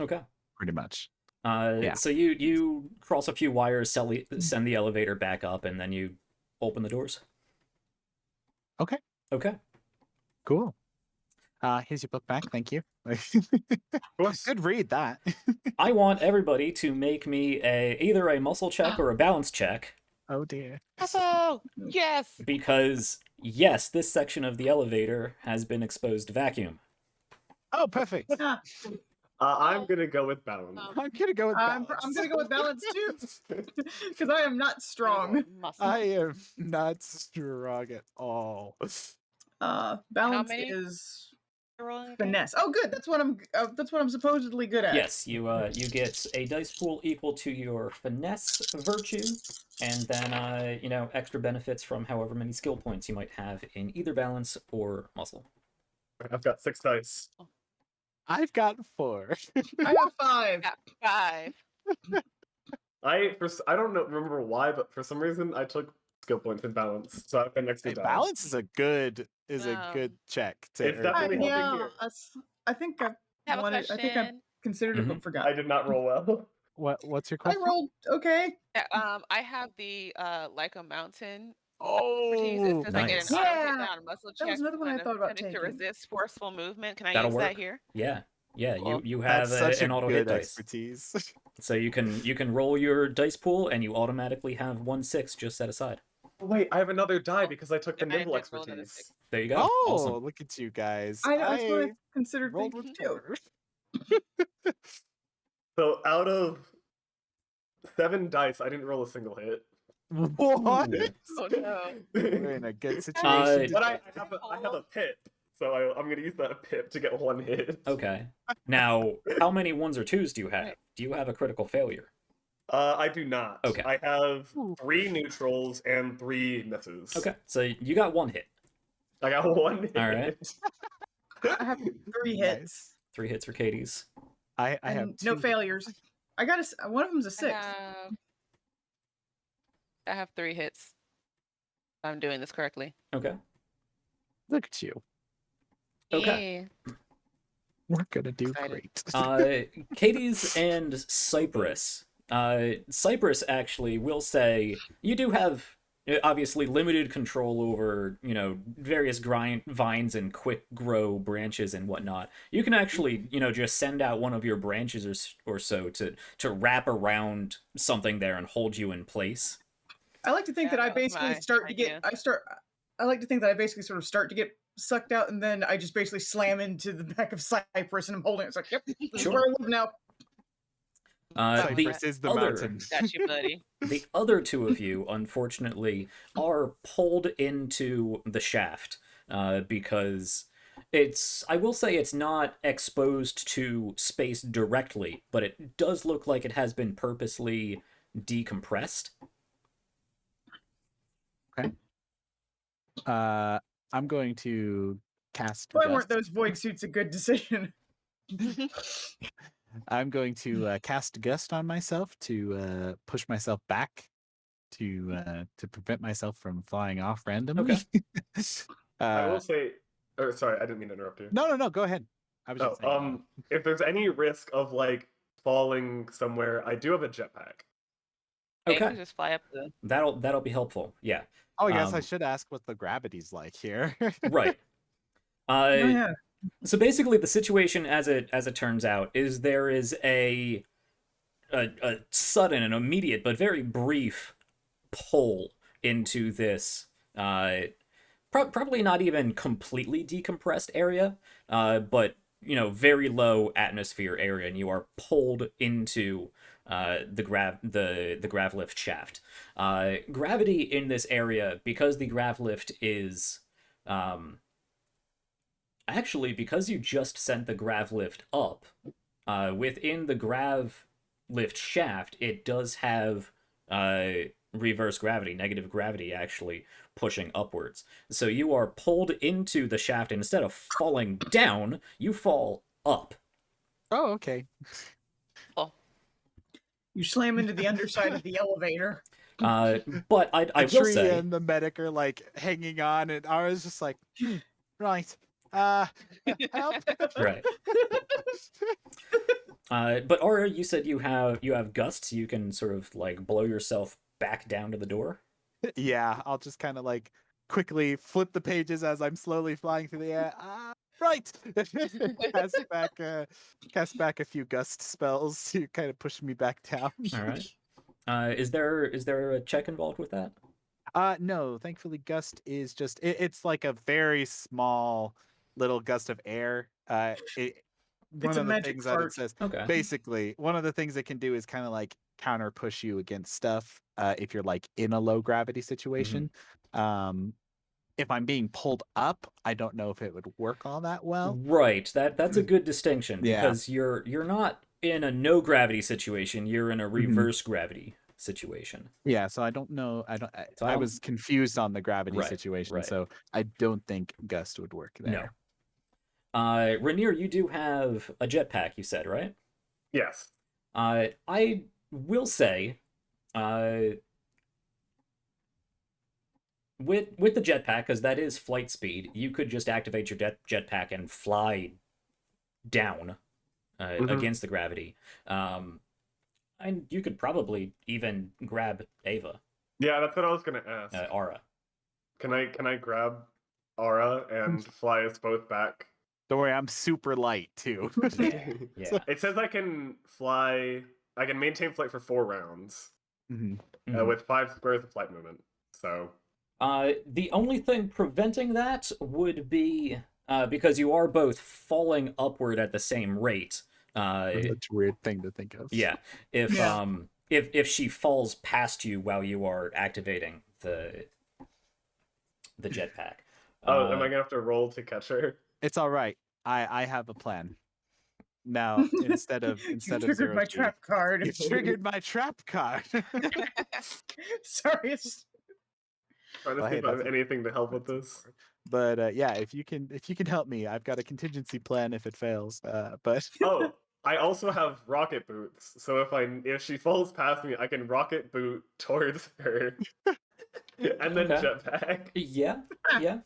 A: Okay.
B: Pretty much.
A: So you cross a few wires, send the elevator back up, and then you open the doors.
B: Okay.
A: Okay.
B: Cool. Here's your book back. Thank you.
C: course.
B: Good read that.
A: I want everybody to make me either a muscle check or a balance check,
B: Oh dear.
D: Oh, yes.
A: because yes, this section of the elevator has been exposed to vacuum.
B: Oh, perfect.
E: Ah,
C: I'm gonna go with balance.
B: I'm gonna go with
E: I'm
B: balance.
E: gonna go with balance too, because I am not strong.
D: Muscle.
B: I am not strong at all.
E: Balance
D: many?
E: is
D: You're rolling again?
E: finesse. Oh, good. That's what I'm supposedly good at.
A: Yes, you get a dice pool equal to your finesse virtue, and then extra benefits from however many skill points you might have in either balance or muscle.
C: I've got 6 dice.
B: I've got 4.
E: I have 5.
D: Got 5.
C: I don't remember why, but for some reason I took skill points in balance, so I've got an extra
B: Hey,
C: die.
B: balance is a good
D: Um,
C: It's
B: check.
C: definitely helping here.
E: I think I've
D: Have a
E: wanted. I think I've
D: question.
E: considered it, but forgot.
C: I did not roll well.
B: What's your
E: I
B: question?
E: rolled okay.
D: I have the like a mountain expertise.
B: Oh,
D: It says I get
A: nice.
D: an auto hit
E: Yeah,
D: die on a muscle
E: that was
D: check
E: another one I
D: when
E: thought about
D: attempting to
E: taking.
D: resist forceful movement. Can I
A: That'll
D: use
A: work.
D: that here?
A: Yeah.
D: Cool.
A: You have
B: that's such
A: an
B: a
A: auto
B: good
A: hit dice,
B: expertise.
A: so you can roll your dice pool and you automatically have 1/6 just set aside.
C: Wait, I have another die because I took the
D: And I
C: nimble
D: did roll another
C: expertise.
D: 6.
A: There you go.
B: Oh,
A: Awesome.
B: look at you guys.
E: That's what I considered
B: rolled
E: thinking
B: with
E: too.
B: 4.
C: So out of 7 dice, I didn't roll a single hit.
B: What?
D: Oh no.
B: We're in a good situation.
C: But I have a pip, so I'm gonna use that pip to get 1 hit.
A: Okay. Now, how many 1s or 2s do you have? Do you have a critical failure?
C: I do not.
A: Okay.
C: I have 3 neutrals and 3 misses.
A: Okay, so you got 1 hit.
C: I got 1 hit.
A: All right.
E: I have 3 hits.
B: Nice.
A: 3 hits for Katie's.
B: I have
E: and no
B: 2.
E: failures. I got one of them's a 6.
D: I have I have 3 hits. I'm doing this correctly.
A: Okay.
B: Look at you.
A: Okay.
D: Yeah.
B: We're gonna do
D: Excited.
B: great.
A: Katie's and Cypress. Cypress actually will say you do have obviously limited control over various vines and quick grow branches and whatnot. You can actually just send out one of your branches or so to wrap around something there and hold you in place.
E: I like to think
D: Yeah,
E: that I
D: that was
E: basically
D: my
E: start to
D: idea.
E: get. I like to think that I basically sort of start to get sucked out, and then I just basically slam into the back of Cypress, and I'm holding it. It's like, yep, this is
A: Sure.
E: where I live now.
A: The
B: Cypress is the
A: other
B: mountain.
D: Got you, buddy.
A: the other two of you, unfortunately, are pulled into the shaft because I will say it's not exposed to space directly, but it does look like it has been purposely decompressed.
B: I'm going to cast
E: Why
B: Gust.
E: weren't those void suits a good decision?
B: I'm going to cast Gust on myself to push myself back to prevent myself from flying off randomly.
C: I will say, or sorry, I didn't mean to interrupt you.
B: No. Go ahead. I was just saying.
C: If there's any risk of like falling somewhere, I do have a jetpack.
D: You can
A: Okay,
D: just fly up the.
A: that'll be helpful. Yeah,
B: Oh, I guess I
A: um,
B: should ask what the gravity's like here.
A: right.
E: Oh yeah.
A: So basically, the situation, as it turns out, is there is a sudden and immediate but very brief pull into this probably not even completely decompressed area, but very low atmosphere area, and you are pulled into the grav lift shaft. Gravity in this area, because the grav lift is actually, because you just sent the grav lift up, within the grav lift shaft, it does have reverse gravity, negative gravity, actually pushing upwards. So you are pulled into the shaft, and instead of falling down, you fall up.
B: Oh, okay.
E: You slam into the underside of the elevator.
A: But I
B: The
A: will
B: tree
A: say,
B: and the medic are like hanging on, and I was just like, right. Help.
A: right. But Aura, you said you have gusts. You can sort of like blow yourself back down to the door.
B: Yeah, I'll just kind of like quickly flip the pages as I'm slowly flying through the air. Right. Cast back a few gust spells to kind of push me back down.
A: All right. Is there a check involved with that?
B: No, thankfully gust is just it's like a very small little gust of air. One
E: a
B: of the
E: magic
B: things that it
E: fart.
B: says
A: Okay.
B: basically one of the things it can do is kind of like counter push you against stuff if you're like in a low gravity situation. If I'm being pulled up, I don't know if it would work all that well.
A: Right. That's a good distinction
B: Yeah.
A: because you're not in a no gravity situation. You're in a reverse gravity situation.
B: Yeah, so I don't know.
A: So
B: I was confused on the gravity
A: Right,
B: situation,
A: right.
B: so I don't think gust would work there.
A: No. Rainier, you do have a jetpack, you said, right?
C: Yes.
A: I will say, with the jetpack, because that is flight speed, you could just activate your jetpack and fly down against the gravity. And you could probably even grab Ava,
C: Yeah, that's what I was gonna ask.
A: Aura.
C: Can I grab Aura and fly us both back?
B: Don't worry, I'm super light too.
A: Yeah.
C: It says I can fly. I can maintain flight for 4 rounds
B: Mhm.
C: with 5 squares of flight movement. So.
A: The only thing preventing that would be because you are both falling upward at the same rate.
B: That's a weird thing to think of.
A: Yeah. If she falls past you while you are activating the jetpack.
C: Oh, am I gonna have to roll to catch her?
B: It's all right. I have a plan. Now instead of
E: You
B: zero
E: triggered my
B: G,
E: trap card.
B: you triggered my trap card.
E: Sorry.
C: Trying to
B: Well,
C: see
B: hey,
C: if I have
B: that's-
C: anything to help with this.
B: But yeah, if you can help me, I've got a contingency plan if it fails. But
C: Oh, I also have rocket boots, so if she falls past me, I can rocket boot towards her, and then
A: Okay.
C: jetpack.
A: Yeah, yeah.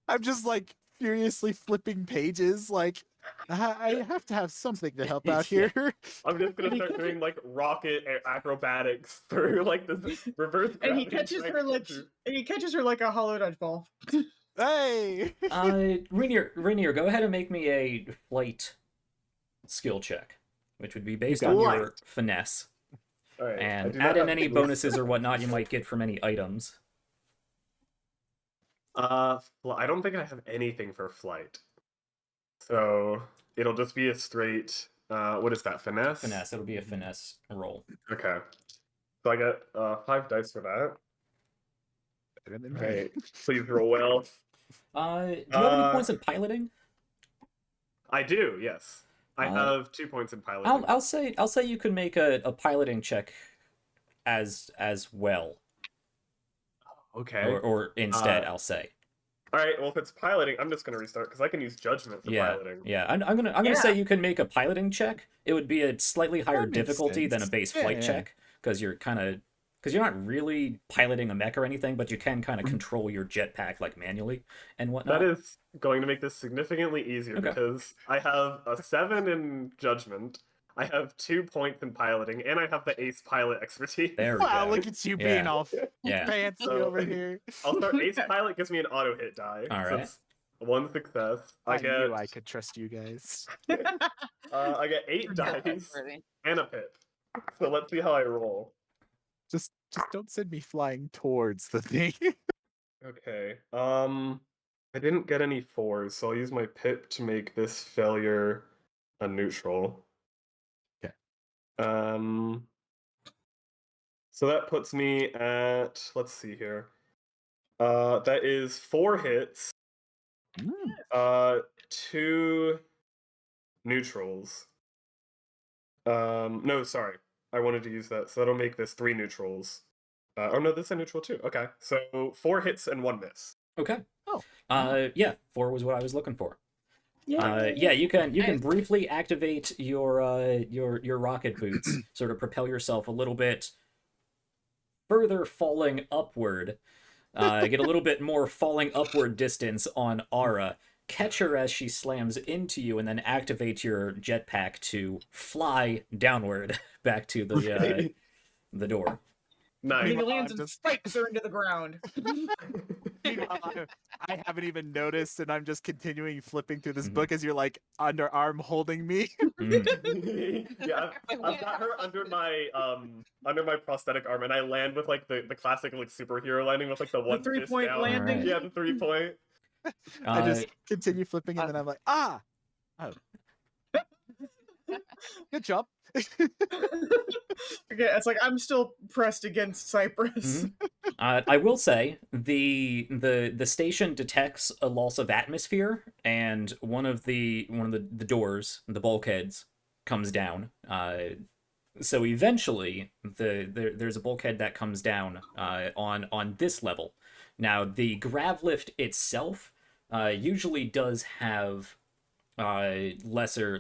B: I'm just like furiously flipping pages. Like, I have to have something to help out
A: Yeah.
B: here.
C: I'm just gonna start doing like rocket acrobatics through like this reverse
E: And he
C: gravity
E: catches her like
C: through.
E: a hollow dodgeball.
B: Hey.
A: Rainier, go ahead and make me a flight skill check, which would be based
B: got
A: on
C: it.
A: your finesse.
C: All right, I
A: And
C: do not
A: add in
C: have
A: any
C: these.
A: bonuses or whatnot you might get from any items.
C: I don't think I have anything for flight, so it'll just be a straight. What is that? Finesse.
A: Finesse, it'll be a finesse roll.
C: Okay, so I get 5 dice for that. Okay, please roll well.
A: Do you have any points in piloting?
C: I do, yes. I have 2 points in piloting.
A: I'll say you could make a piloting check as well.
C: Okay.
A: Or instead, I'll say.
C: All right. Well, if it's piloting, I'm just gonna restart because I can use judgment for piloting.
A: Yeah. I'm gonna say you can make a piloting check. It would be a slightly higher
B: That makes
A: difficulty than a
B: sense.
A: base
B: Yeah,
A: flight
B: yeah.
A: check because you're not really piloting a mech or anything, but you can kind of control your jetpack like manually and whatnot.
C: That is going to make this significantly easier
A: Okay.
C: because I have a 7 in judgment, I have 2 points in piloting, and I have the ace pilot expertise.
A: There we
B: Wow,
A: go.
B: look at you
A: Yeah.
B: being all
A: Yeah.
B: fancy
C: So,
B: over here.
C: I'll start ace pilot gives me an auto hit die.
A: All
C: So
A: right.
C: it's 1 success.
B: I
C: get
B: knew I could trust you guys.
C: I get 8 dice
D: Trustworthy.
C: and a pip. So let's see how I roll.
B: Just don't send me flying towards the thing.
C: Okay. I didn't get any 4s, so I'll use my pip to make this failure a neutral.
B: Okay.
C: So that puts me at, let's see here. That is 4 hits, 2 neutrals. No, sorry. I wanted to use that, so that'll make this 3 neutrals. Oh no, this is a neutral too. Okay, so 4 hits and 1 miss.
A: Okay.
B: Oh.
A: Yeah, 4 was what I was looking for.
E: Yeah.
A: Yeah, you can
D: Nice.
A: briefly activate your rocket boots, sort of propel yourself a little bit further falling upward. Get a little bit more falling upward distance on Ara. Catch her as she slams into you, and then activate your jetpack to fly downward back to the door.
C: Nice.
E: He
B: Meanwhile,
E: lands
B: I'm
E: and
B: just-
E: spikes her into the ground.
B: Meanwhile, I haven't even noticed, and I'm just continuing flipping through this
A: Mhm.
B: book as you're like underarm holding me.
A: Mm.
C: Yeah, I've got her under my prosthetic arm, and I land with like the classic like superhero landing with like the one
E: 3-point
C: fist down.
E: landing.
A: Alright.
C: Yeah, the 3-point.
B: I just continue flipping, and then I'm like, oh, good job.
E: Okay, it's like I'm still pressed against Cypress.
A: Mhm. I will say the station detects a loss of atmosphere, and one of the doors, the bulkheads, comes down. So eventually, there's a bulkhead that comes down on this level. Now the grav lift itself usually does have lesser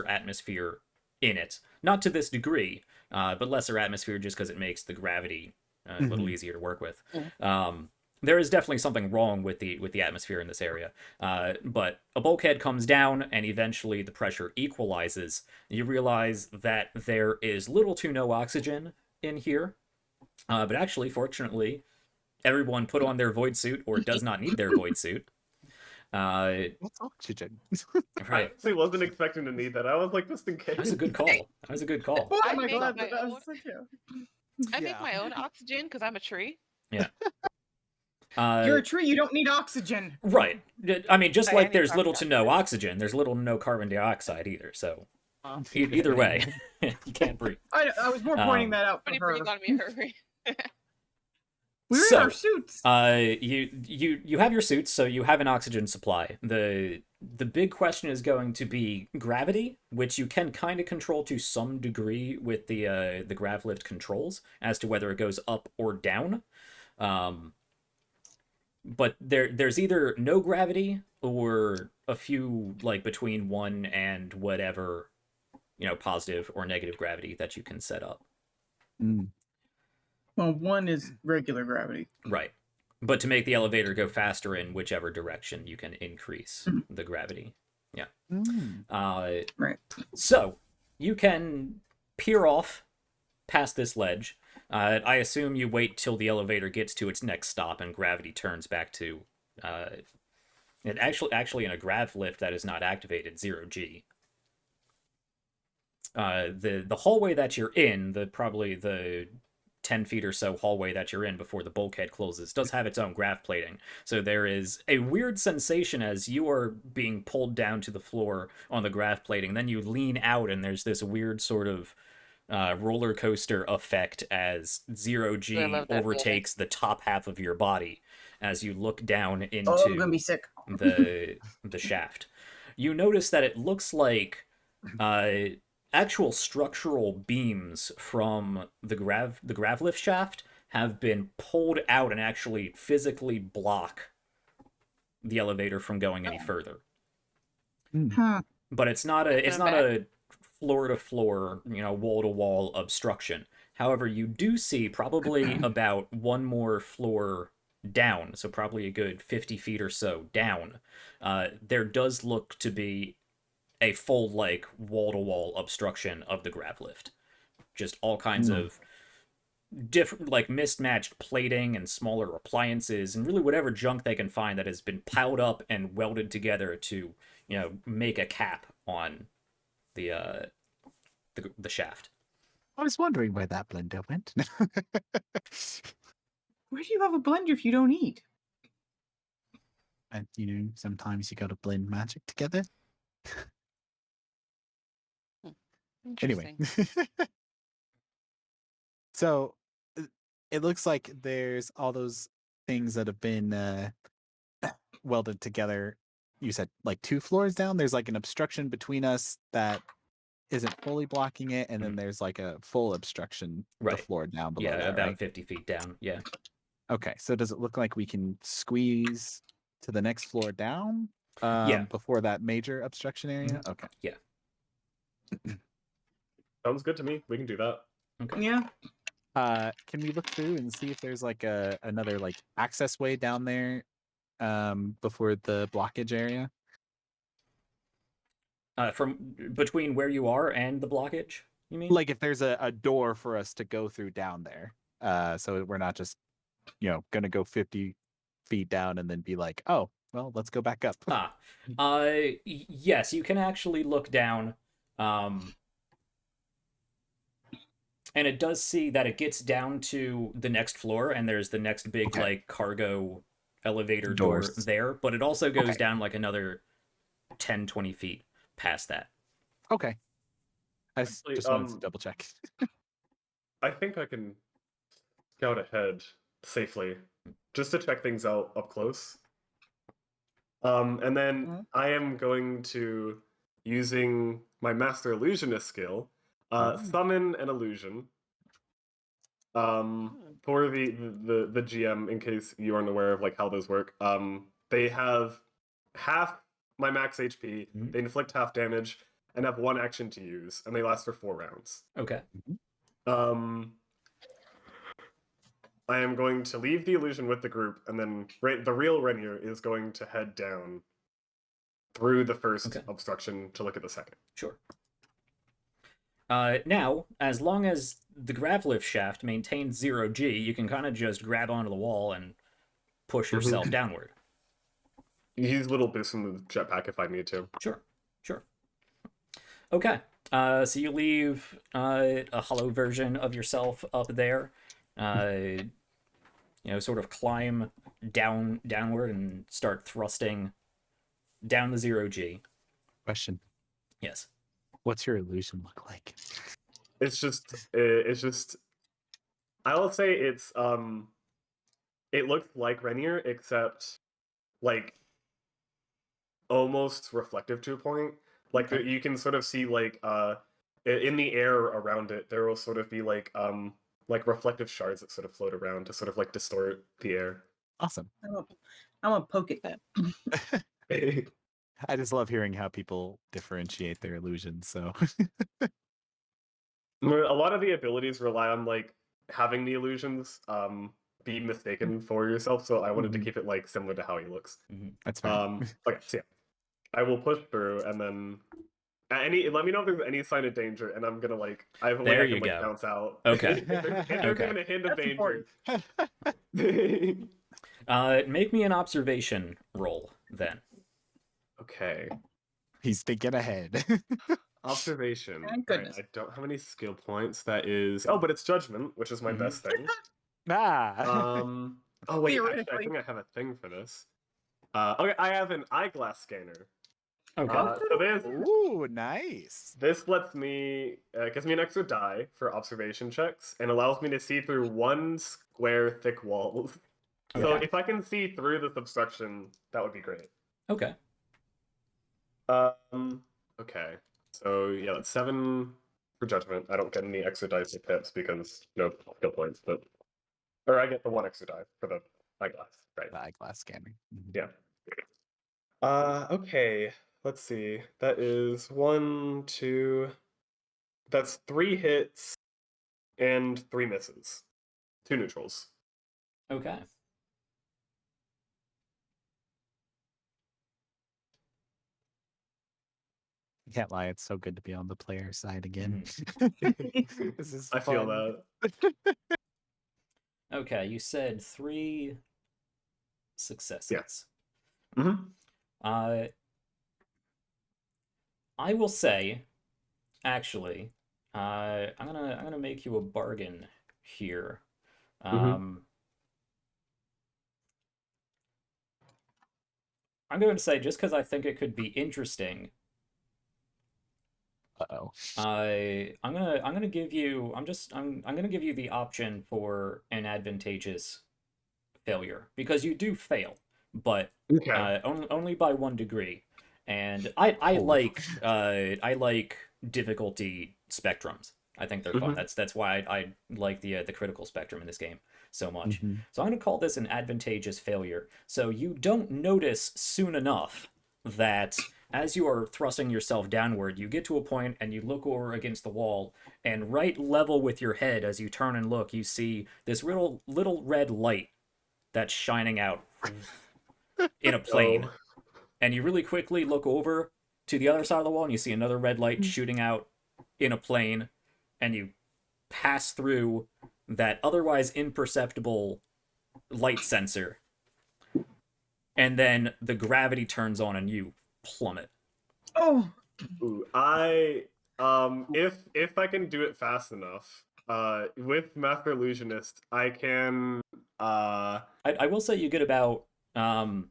A: atmosphere in it. Not to this degree, but lesser atmosphere just because it makes the gravity a little easier to work with. There is definitely something wrong with the atmosphere in this area. But a bulkhead comes down, and eventually the pressure equalizes. You realize that there is little to no oxygen in here. But actually, fortunately, everyone put on their void suit or does not need their void suit.
B: What's oxygen?
C: I
A: Right.
C: actually wasn't expecting to need that. I was like, just in case.
A: That was a good call. That was a good call.
E: Oh
D: I
E: my
D: make
E: god,
D: my
E: that
D: own-
E: was like, yeah.
D: I make
B: Yeah.
D: my own oxygen because I'm a tree.
E: You're a tree, you don't need oxygen.
A: Right. I mean, just
D: I
A: like
D: need
A: there's
D: carbon
A: little to no
D: dioxide.
A: oxygen, there's little to no carbon dioxide either. So either way, you can't breathe.
E: I was more pointing
A: Um,
E: that out for
D: Somebody
E: her.
D: breathe on me, hurry.
E: We're
A: So,
E: in our suits.
A: You have your suits, so you have an oxygen supply. The big question is going to be gravity, which you can kind of control to some degree with the grav lift controls as to whether it goes up or down. But there's either no gravity or a few like between 1 and whatever positive or negative gravity that you can set up.
B: Mm.
E: Well, 1 is regular gravity.
A: Right. But to make the elevator go faster in whichever direction, you can increase the gravity. Yeah.
B: Mm.
E: Right.
A: So you can peer off past this ledge. I assume you wait till the elevator gets to its next stop and gravity turns back to. It actually in a grav lift that is not activated, 0G. The hallway that you're in, probably the 10 feet or so hallway that you're in before the bulkhead closes, does have its own grav plating. So there is a weird sensation as you are being pulled down to the floor on the grav plating. Then you lean out and there's this weird sort of roller coaster effect as 0G overtakes the top half of your body as you look down into
E: Oh, I'm gonna be sick.
A: the shaft. You notice that it looks like actual structural beams from the grav lift shaft have been pulled out and actually physically block the elevator from going any further.
E: Huh.
A: But it's not a floor to floor, wall to wall obstruction. However, you do see probably about one more floor down, so probably a good 50 feet or so down. There does look to be a full wall to wall obstruction of the grav lift. Just all kinds of different mismatched plating and smaller appliances and really whatever junk they can find that has been piled up and welded together to make a cap on the shaft.
B: I was wondering where that blender went.
E: Where do you have a blender if you don't eat?
B: And sometimes you got to blend magic together. Anyway, so it looks like there's all those things that have been welded together. You said 2 floors down. There's an obstruction between us that isn't fully blocking it, and then there's a full obstruction the floor down below.
A: Yeah,
B: that,
A: about
B: right?
A: 50 feet down. Yeah.
B: Okay, so does it look like we can squeeze to the next floor down?
A: Yeah.
B: Before that major obstruction area. Okay.
A: Yeah.
C: Sounds good to me. We can do that.
A: Okay.
E: Yeah.
B: Can we look through and see if there's another access way down there before the blockage area?
A: From between where you are and the blockage, you mean?
B: If there's a door for us to go through down there, so we're not just gonna go 50 feet down and then be oh well, let's go back up.
A: Yes, you can actually look down, and it does see that it gets down to the next floor, and there's the next big cargo elevator
B: Doors.
A: door there, but it also goes down another 10-20 feet past that.
B: Okay. I
C: Actually,
B: just wanted to double check.
C: I think I can scout ahead safely just to check things out up close. And then I am going to, using my Master Illusionist skill, summon an illusion. For the GM, in case you aren't aware of how those work, they have half my max HP, they inflict half damage, and have 1 action to use, and they last for 4 rounds.
A: Okay.
C: I am going to leave the illusion with the group, and then the real Renier is going to head down through the first obstruction to look at the second.
A: Sure. Now, as long as the grav lift shaft maintains 0G, you can kind of just grab onto the wall and push yourself downward.
C: Use little boosts in the jetpack if I need to.
A: Sure. Okay. So you leave a hollow version of yourself up there. Sort of climb downward and start thrusting down the 0G.
B: Question.
A: Yes.
B: What's your illusion look like?
C: It's just I will say it's it looks like Renier, except almost reflective to a point. You can sort of see in the air around it, there will sort of be reflective shards that sort of float around to sort of distort the air.
B: Awesome.
E: I'm gonna poke it then.
B: I just love hearing how people differentiate their illusions. So
C: A lot of the abilities rely on like having the illusions be mistaken for yourself, so I wanted to keep it like similar to how he looks.
B: that's fair.
C: Okay, so yeah. I will push through and then let me know if there's any sign of danger, and I'm gonna like I have a way
A: There
C: I
A: you
C: can like
A: go.
C: bounce out.
A: Okay.
C: If there's
A: Okay.
C: even a hint of
E: That's
C: danger.
E: important.
A: Make me an observation roll then.
C: Okay.
B: He's thinking ahead.
C: Observation.
E: Thank
C: Alright,
E: goodness.
C: I don't have any skill points. That is but it's judgment, which is my best thing.
B: ah.
C: Oh wait, actually, I
E: Theoretically.
C: think I have a thing for this. Okay, I have an eyeglass scanner.
A: Okay.
C: So this
B: Ooh, nice.
C: this lets me gives me an extra die for observation checks and allows me to see through one square thick wall. So
A: Okay.
C: if I can see through this obstruction, that would be great.
A: Okay.
C: Okay. So yeah, that's 7 for judgment. I don't get any extra dice or pips because no skill points, but or I get the 1 extra die for the eyeglass, right?
B: The eyeglass scanning. Mhm.
C: Yeah. Okay. Let's see. That is 1, 2. That's 3 hits and 3 misses. 2 neutrals.
A: Okay.
B: I can't lie, it's so good to be on the player side again. This is
C: I feel
B: fun.
C: that.
A: Okay, you said 3 successes.
C: Mm-hmm.
A: I will say, actually, I'm gonna make you a bargain here. I'm going to say, just because I think it could be interesting,
B: Uh-oh.
A: I'm gonna give you I'm gonna give you the option for an advantageous failure because you do fail, but
C: Okay.
A: only by 1 degree. And I like difficulty spectrums. I think they're fun. That's why I like the critical spectrum in this game so much.
B: Mhm.
A: So I'm going to call this an advantageous failure. So you don't notice soon enough that as you are thrusting yourself downward, you get to a point and you look over against the wall, and right level with your head as you turn and look, you see this little red light that's shining out in a plane.
C: Oh.
A: And you really quickly look over to the other side of the wall and you see another red light shooting out in a plane, and you pass through that otherwise imperceptible light sensor, and then the gravity turns on and you plummet.
E: Oh,
C: Ooh, if I can do it fast enough, with Master Illusionist, I can
A: I will say you get about I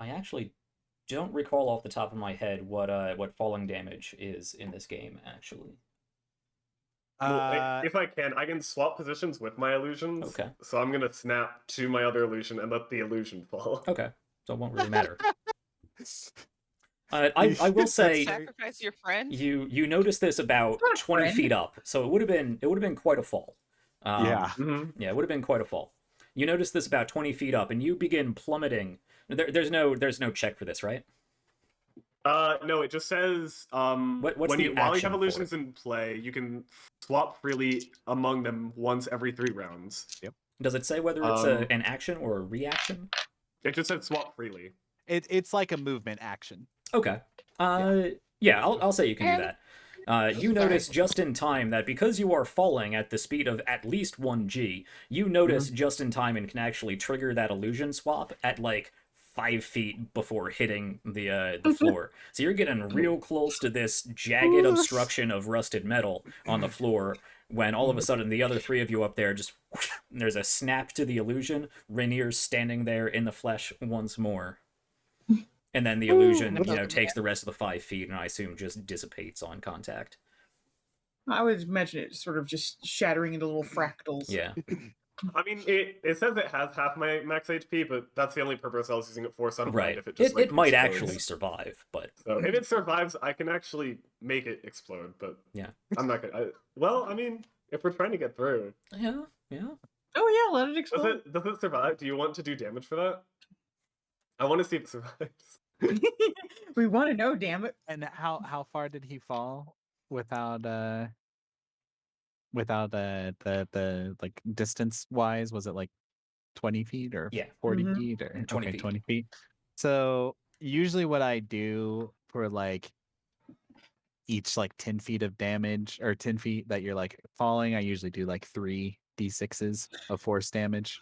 A: actually don't recall off the top of my head what falling damage is in this game actually.
C: if I can swap positions with my illusions.
A: Okay.
C: So I'm gonna snap to my other illusion and let the illusion fall.
A: Okay, so it won't really matter. I will say
D: Sacrifice your friend.
A: you notice this about
E: Not
A: 20
E: friend.
A: feet up, so it would have been quite a fall.
B: Yeah.
A: Yeah, it would have been quite a fall. You notice this about 20 feet up, and you begin plummeting. There's no check for this, right?
C: No, it just says
A: What's
C: while
A: the
C: you
A: action
C: have
A: for
C: illusions in play, you can swap freely among them once every 3 rounds.
A: Does it say whether it's an action or a reaction?
C: It just said swap freely.
B: It's like a movement action.
A: Okay. Yeah, I'll say you can do that. You notice just in time that because you are falling at the speed of at least 1g, you notice just in time and can actually trigger that illusion swap at like 5 feet before hitting the floor. So you're getting real close to this jagged obstruction of rusted metal on the floor when all of a sudden the other 3 of you up there just there's a snap to the illusion. Rainier's standing there in the flesh once more. And then the illusion, takes the rest of the 5 feet and I assume just dissipates on contact.
E: I would imagine it sort of just shattering into little fractals.
A: Yeah.
C: I mean, it says it has half my max HP, but that's the only purpose I was using it for. So I don't mind
A: Right.
C: if it just
A: It might
C: explodes.
A: actually survive, but
C: So if it survives, I can actually make it explode. But
A: yeah.
C: I'm not gonna. Well, I mean, if we're trying to get through,
A: Yeah.
E: Oh yeah, let it explode.
C: does it survive? Do you want to do damage for that? I want to see if it survives.
E: We want to know, damn it.
B: And how far did he fall without the like distance wise? Was it like 20 feet or
A: Yeah.
B: 40
E: Mhm.
B: feet or
A: 20
B: okay,
A: feet.
B: 20 feet? So usually what I do for like each like 10 feet of damage or 10 feet that you're like falling, I usually do like 3d6s of force damage.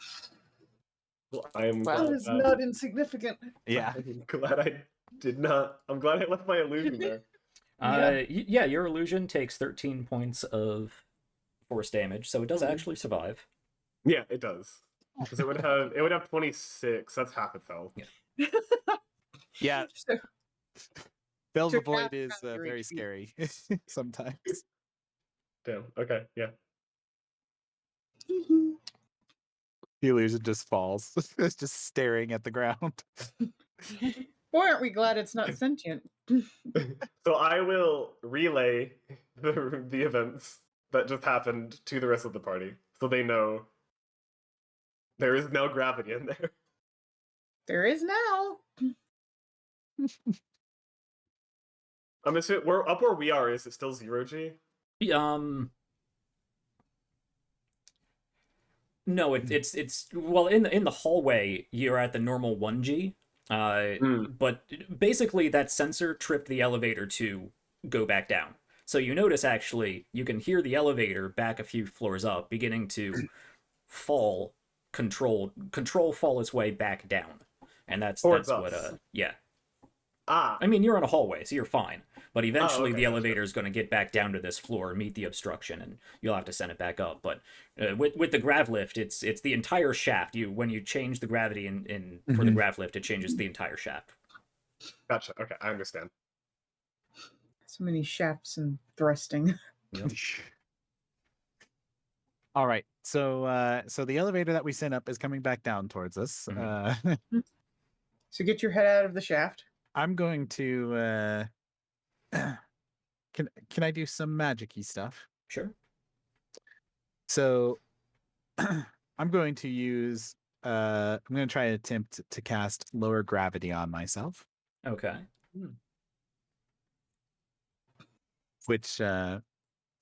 C: Well, I am
B: Well,
C: glad
E: That is
C: that-
E: not insignificant.
B: Yeah.
C: I'm glad I did not. I'm glad I left my illusion there.
A: Yeah, your illusion takes 13 points of force damage, so it does actually survive.
C: Yeah, it does. Because it would have 26. That's half its health.
A: Yeah.
B: Yeah.
E: So,
B: Fill the
E: Took half
B: void is
E: your
B: very
E: HP.
B: scary sometimes.
C: Damn. Okay. Yeah.
B: The illusion just falls. It's just staring at the ground.
E: boy, aren't we glad it's not sentient.
C: So I will relay the events that just happened to the rest of the party, so they know there is now gravity in there.
E: There is now.
C: I'm assuming we're up where we are. Is it still 0G?
A: No, it's well in the hallway you're at the normal 1G. But basically that sensor tripped the elevator to go back down. So you notice actually you can hear the elevator back a few floors up beginning to control fall its way back down. And that's
C: Towards
A: what
C: us.
A: yeah.
C: Ah,
A: I mean, you're in a hallway, so you're fine. But eventually,
C: okay,
A: the
C: gotcha.
A: elevator is going to get back down to this floor, meet the obstruction, and you'll have to send it back up. But with the grav lift, it's the entire shaft. When you change the gravity in for the grav lift, it changes the entire shaft.
C: gotcha. Okay, I understand.
E: So many shafts and thrusting.
A: Yep.
B: All right. So so the elevator that we sent up is coming back down towards us.
E: So get your head out of the shaft.
B: I'm going to can I do some magic-y stuff?
A: Sure.
B: So I'm going to use I'm going to try to attempt to cast lower gravity on myself,
A: Okay.
B: which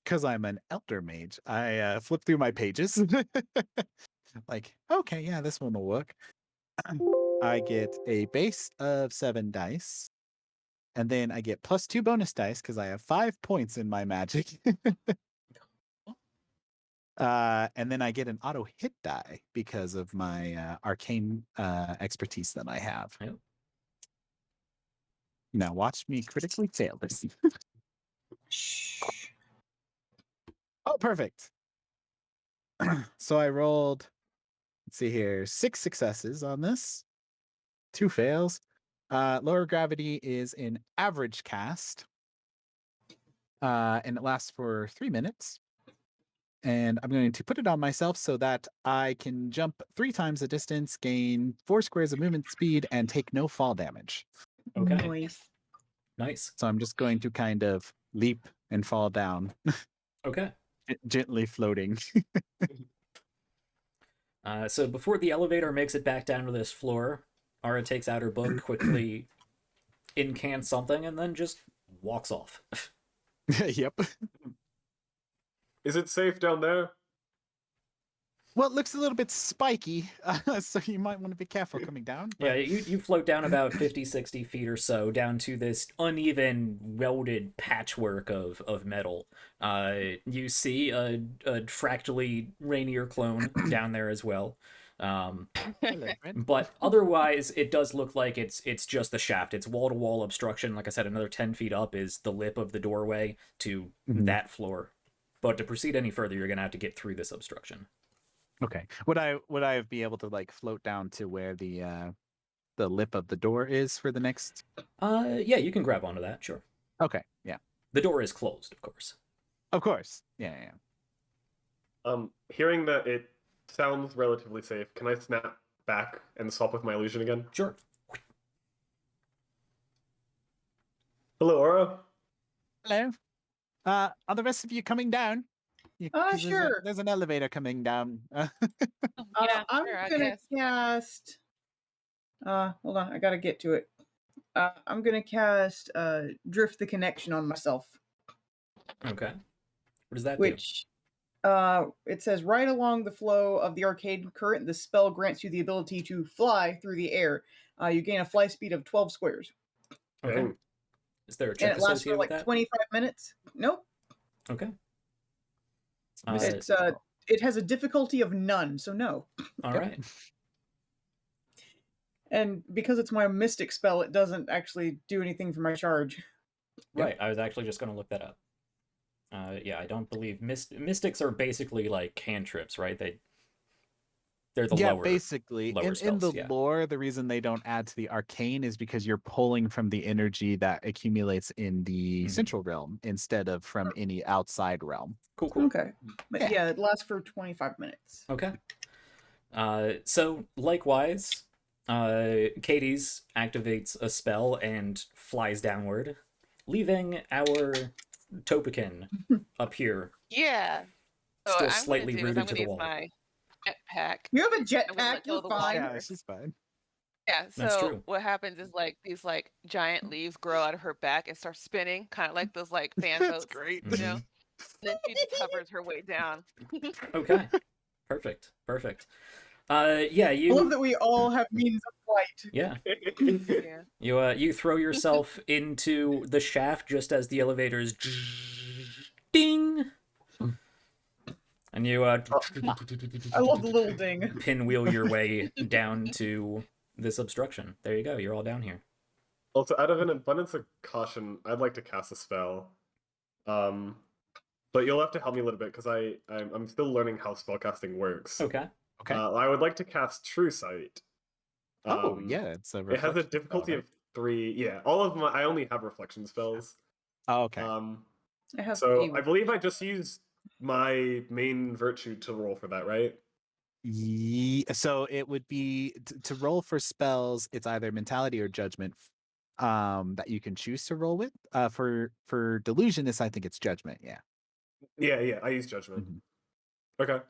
B: because I'm an elder mage, I flip through my pages. Like, okay, yeah, this one will work. I get a base of 7 dice, and then I get +2 bonus dice because I have 5 points in my magic. And then I get an auto hit die because of my arcane expertise that I have.
A: Yep.
B: Now watch me critically fail this.
E: Shh.
B: Oh, perfect. So I rolled, let's see here, 6 successes on this, 2 fails. Lower gravity is an average cast, and it lasts for 3 minutes. And I'm going to put it on myself so that I can jump 3 times the distance, gain 4 squares of movement speed, and take no fall damage.
A: Okay.
E: Nice.
A: Nice.
B: So I'm just going to kind of leap and fall down,
A: Okay.
B: gently floating.
A: So before the elevator makes it back down to this floor, Ara takes out her book, quickly incants something, and then just walks off.
B: Yep.
C: Is it safe down there?
B: Well, it looks a little bit spiky, so you might want to be careful coming down.
A: Yeah,
B: But
A: you float down about 50, 60 feet or so down to this uneven, welded patchwork of metal. You see a fractally Rainier clone down there as well.
B: hello, friend.
A: But otherwise, it does look like it's just the shaft. It's wall-to-wall obstruction. Like I said, another 10 feet up is the lip of the doorway to that floor. But to proceed any further, you're going to have to get through this obstruction.
B: Okay. Would I be able to like float down to where the lip of the door is for the next?
A: Yeah, you can grab onto that, sure.
B: Okay. Yeah.
A: The door is closed, of course.
B: Of course. Yeah.
C: Hearing that it sounds relatively safe, can I snap back and swap with my illusion again?
A: Sure.
C: Hello, Aura.
B: Hello. Are the rest of you coming down? 'Cause
E: Sure.
B: There's an elevator coming down.
D: Yeah,
E: I'm
D: sure, I
E: gonna
D: guess.
E: cast. Hold on, I gotta get to it. I'm gonna cast Drift the Connection on myself,
A: Okay. What does that do?
E: which it says right along the flow of the arcane current, the spell grants you the ability to fly through the air. You gain a fly speed of 12 squares,
A: Okay.
C: Dang.
A: Is there a
E: and
A: check
E: it lasts for
A: associated with
E: like
A: that?
E: 25 minutes. Nope,
A: Okay.
E: it's it has a difficulty of none, so no.
A: All right.
E: And because it's my mystic spell, it doesn't actually do anything for my charge.
A: Right. I was actually just going to look that up. Yeah, I don't believe mystics are basically like cantrips, right? They're the
B: Yeah,
A: lower.
B: basically.
A: lower
B: In the
A: spells, yeah.
B: lore, the reason they don't add to the arcane is because you're pulling from the energy that accumulates in the
A: Mhm.
B: central realm instead of from any outside realm.
A: Cool.
E: Okay, but yeah, it lasts for 25 minutes.
A: Okay. So likewise, Katie's activates a spell and flies downward, leaving our Topican up here,
D: Yeah. So
A: still
D: what I'm
A: slightly
D: gonna do is
A: rooted
D: I'm
A: to
D: gonna
A: the
D: use
A: wall.
D: my jetpack.
E: You have a
D: I'm gonna
E: jetpack,
D: let go
E: you're
D: of the
E: fine.
D: water.
B: Yeah, she's fine.
D: Yeah,
A: That's
D: so
A: true.
D: what happens is like these like giant leaves grow out of her back and start spinning, kind of like those like fan
B: That's
D: boats,
B: great.
D: you know? Then she just hovers her way down.
A: Okay. Perfect. Yeah,
E: I love
A: you.
E: that we all have means of flight.
A: Yeah,
D: Yeah.
A: you throw yourself into the shaft just as the elevators ding, and you
E: I love the little ding.
A: pinwheel your way down to this obstruction. There you go. You're all down here.
C: Also, out of an abundance of caution, I'd like to cast a spell. But you'll have to help me a little bit because I'm still learning how spellcasting works.
A: Okay.
B: Okay.
C: I would like to cast True Sight.
B: Oh, yeah, it's a
C: It has a
B: reflection
C: difficulty
B: spell,
C: of 3. Yeah, all of my I only have reflection spells.
B: right? Oh, okay.
E: I have
C: So
E: a
C: I believe I just used my main virtue to roll for that, right?
B: So it would be to roll for spells, it's either mentality or judgment that you can choose to roll with. For delusionist, I think it's judgment, yeah.
C: Yeah, I use judgment.
B: Mhm.
C: Okay.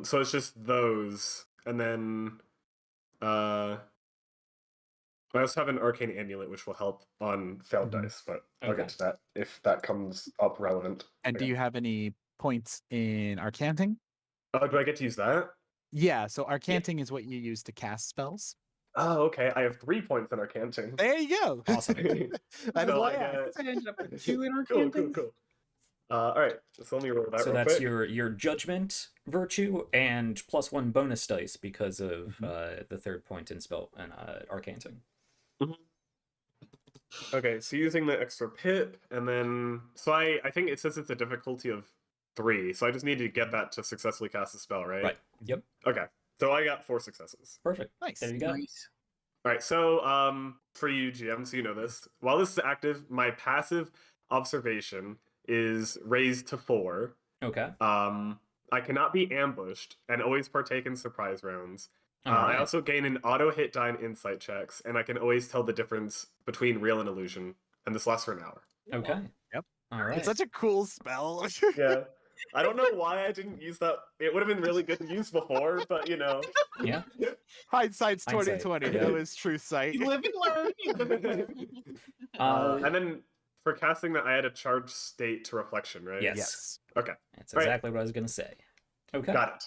C: So it's just those, and then I also have an arcane amulet which will help on failed
B: Mhm.
C: dice, but I'll
A: Okay.
C: get to that if that comes up relevant.
B: And do
C: Okay.
B: you have any points in Arcanting?
C: Do I get to use that?
B: Yeah, so Arcanting is what you use to cast spells.
C: Oh, okay. I have 3 points in Arcanting.
B: There you go.
A: Awesome.
B: That is
C: So
B: why
C: I
B: I asked.
C: get-
E: I ended up with 2 in
C: Cool.
E: Arcanting.
C: All right, so let me roll that
A: So
C: real
A: that's
C: quick.
A: your judgment virtue and +1 bonus dice because of the third point in spell and arcanting.
C: Okay, so using the extra pip, and then so I think it says it's a difficulty of 3, so I just need to get that to successfully cast a spell, right?
A: Right. Yep.
C: Okay, so I got 4 successes.
A: Perfect.
B: Nice.
A: There you go.
E: Nice.
C: All right, so for you, GM, so you know this, while this is active, my passive observation is raised to 4.
A: Okay.
C: I cannot be ambushed and always partake in surprise rounds.
A: All
C: I
A: right.
C: also gain an auto hit die and insight checks, and I can always tell the difference between real and illusion, and this lasts for an hour.
A: Okay.
B: Yep.
A: All right.
B: It's such a cool spell.
C: Yeah. I don't know why I didn't use that. It would have been really good to use before, but you know.
A: Yeah.
B: Hindsight's
A: Hindsight,
B: 2020.
A: yeah.
B: That was true sight.
E: You live and learn. You live and learn.
C: And then for casting that, I had a charged state to reflection, right?
A: Yes.
B: Yes.
C: Okay.
A: That's
C: Right.
A: exactly what I was gonna say. Okay.
C: Got it.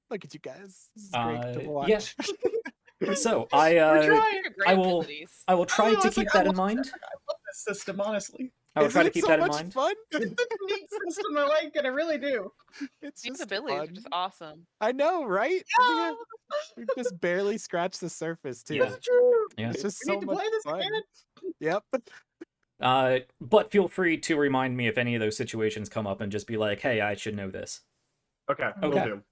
B: Look at you guys. This is great to
A: Yeah.
B: watch.
A: So
E: We're
A: I
E: trying.
D: Great
A: I will-
D: abilities.
A: I will try
E: I
A: to
E: was like,
A: keep
E: I
A: that in
E: love
A: mind.
E: I love this system, honestly.
A: I will try to
B: Isn't it
A: keep
B: so
A: that in
B: much
A: mind.
B: fun?
E: It's such a neat system. I like it. I really do.
B: It's
D: These
B: just
D: abilities are
B: fun.
D: just awesome.
B: I know, right?
E: Yeah,
B: We just barely scratched the surface too.
A: Yeah.
E: that's true.
A: Yeah.
B: It's just
E: We
B: so
E: need to
B: much
E: play this
B: fun.
E: again.
B: Yep.
A: But feel free to remind me if any of those situations come up and just be like, hey, I should know this.
C: Okay. Will
A: Okay.
C: do.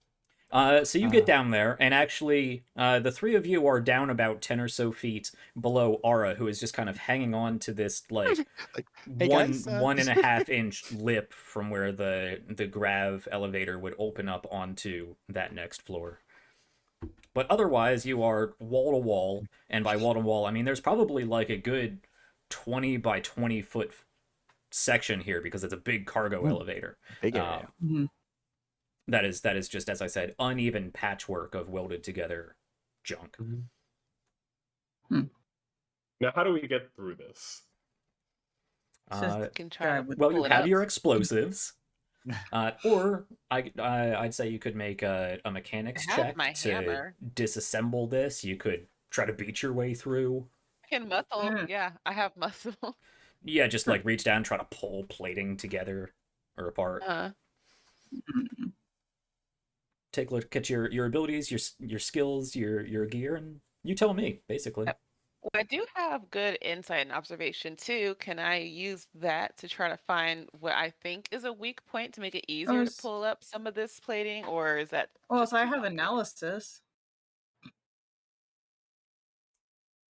A: So you get down there, and actually, the three of you are down about 10 or so feet below Aura, who is just kind of hanging on to this, like,
B: Like, hey, guys,
A: 1.5 inch lip from where the Grav elevator would open up onto that next floor. But otherwise, you are wall to wall, and by wall to wall, I mean there's probably like a good 20 by 20 foot section here because it's a big cargo elevator.
B: Big area.
A: That is just, as I said, uneven patchwork of welded together junk.
C: Now, how do we get through this?
E: Says
A: Uh,
E: the
D: Can try
E: guy
D: to
E: with
A: well,
D: pull
A: you
D: it
A: have
D: out.
A: your explosives, or I'd say you could make a mechanics
D: I have
A: check
D: my
A: to
D: hammer.
A: disassemble this. You could try to beat your way through.
D: I can muscle.
E: Mm.
D: Yeah, I have muscle.
A: Yeah, just like reach down, try to pull plating together or apart. Take a look at your abilities, your skills, your gear, and you tell me basically.
D: Yep. Well, I do have good insight and observation too. Can I use that to try to find what I think is a weak point to make it easier to
E: s-
D: pull up some of this plating, or is that
E: Well,
D: just
E: if I
D: too
E: have
D: complicated?
E: analysis,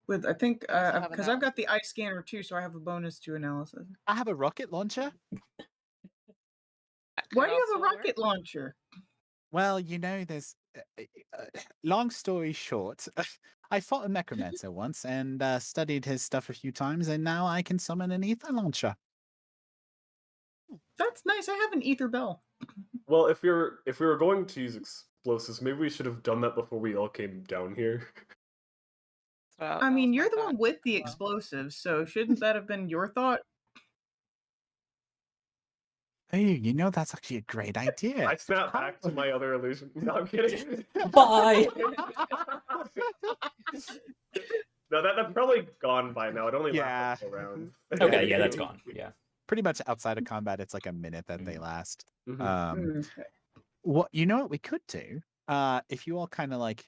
E: with I think
D: I also have
E: because I've got the
D: analysis.
E: eye scanner too, so I have a bonus to analysis.
B: I have a rocket launcher.
D: That
E: Why
D: could
E: do you have a
D: also
E: rocket launcher?
B: Well, you know, there's. Long story short, I fought a necromancer once and studied his stuff a few times, and now I can summon an ether launcher.
E: That's nice. I have an ether bell.
C: Well, if we were going to use explosives, maybe we should have done that before we all came down here.
D: That
E: I
D: was
E: mean,
D: my
E: you're the
D: thought
E: one with
D: as
E: the
D: well.
E: explosives, so shouldn't that have been your thought?
B: Hey, you know, that's actually a great idea.
C: I snap
B: How-
C: back to my other illusion. No, I'm kidding.
A: Bye.
C: No, that's probably gone by now. It only
B: Yeah.
C: lasts a couple rounds.
A: Okay, yeah, that's gone. Yeah.
B: Pretty much outside of combat, it's like a minute that they last.
C: Mhm.
E: Okay.
B: What you know what we could do? If you all kind of like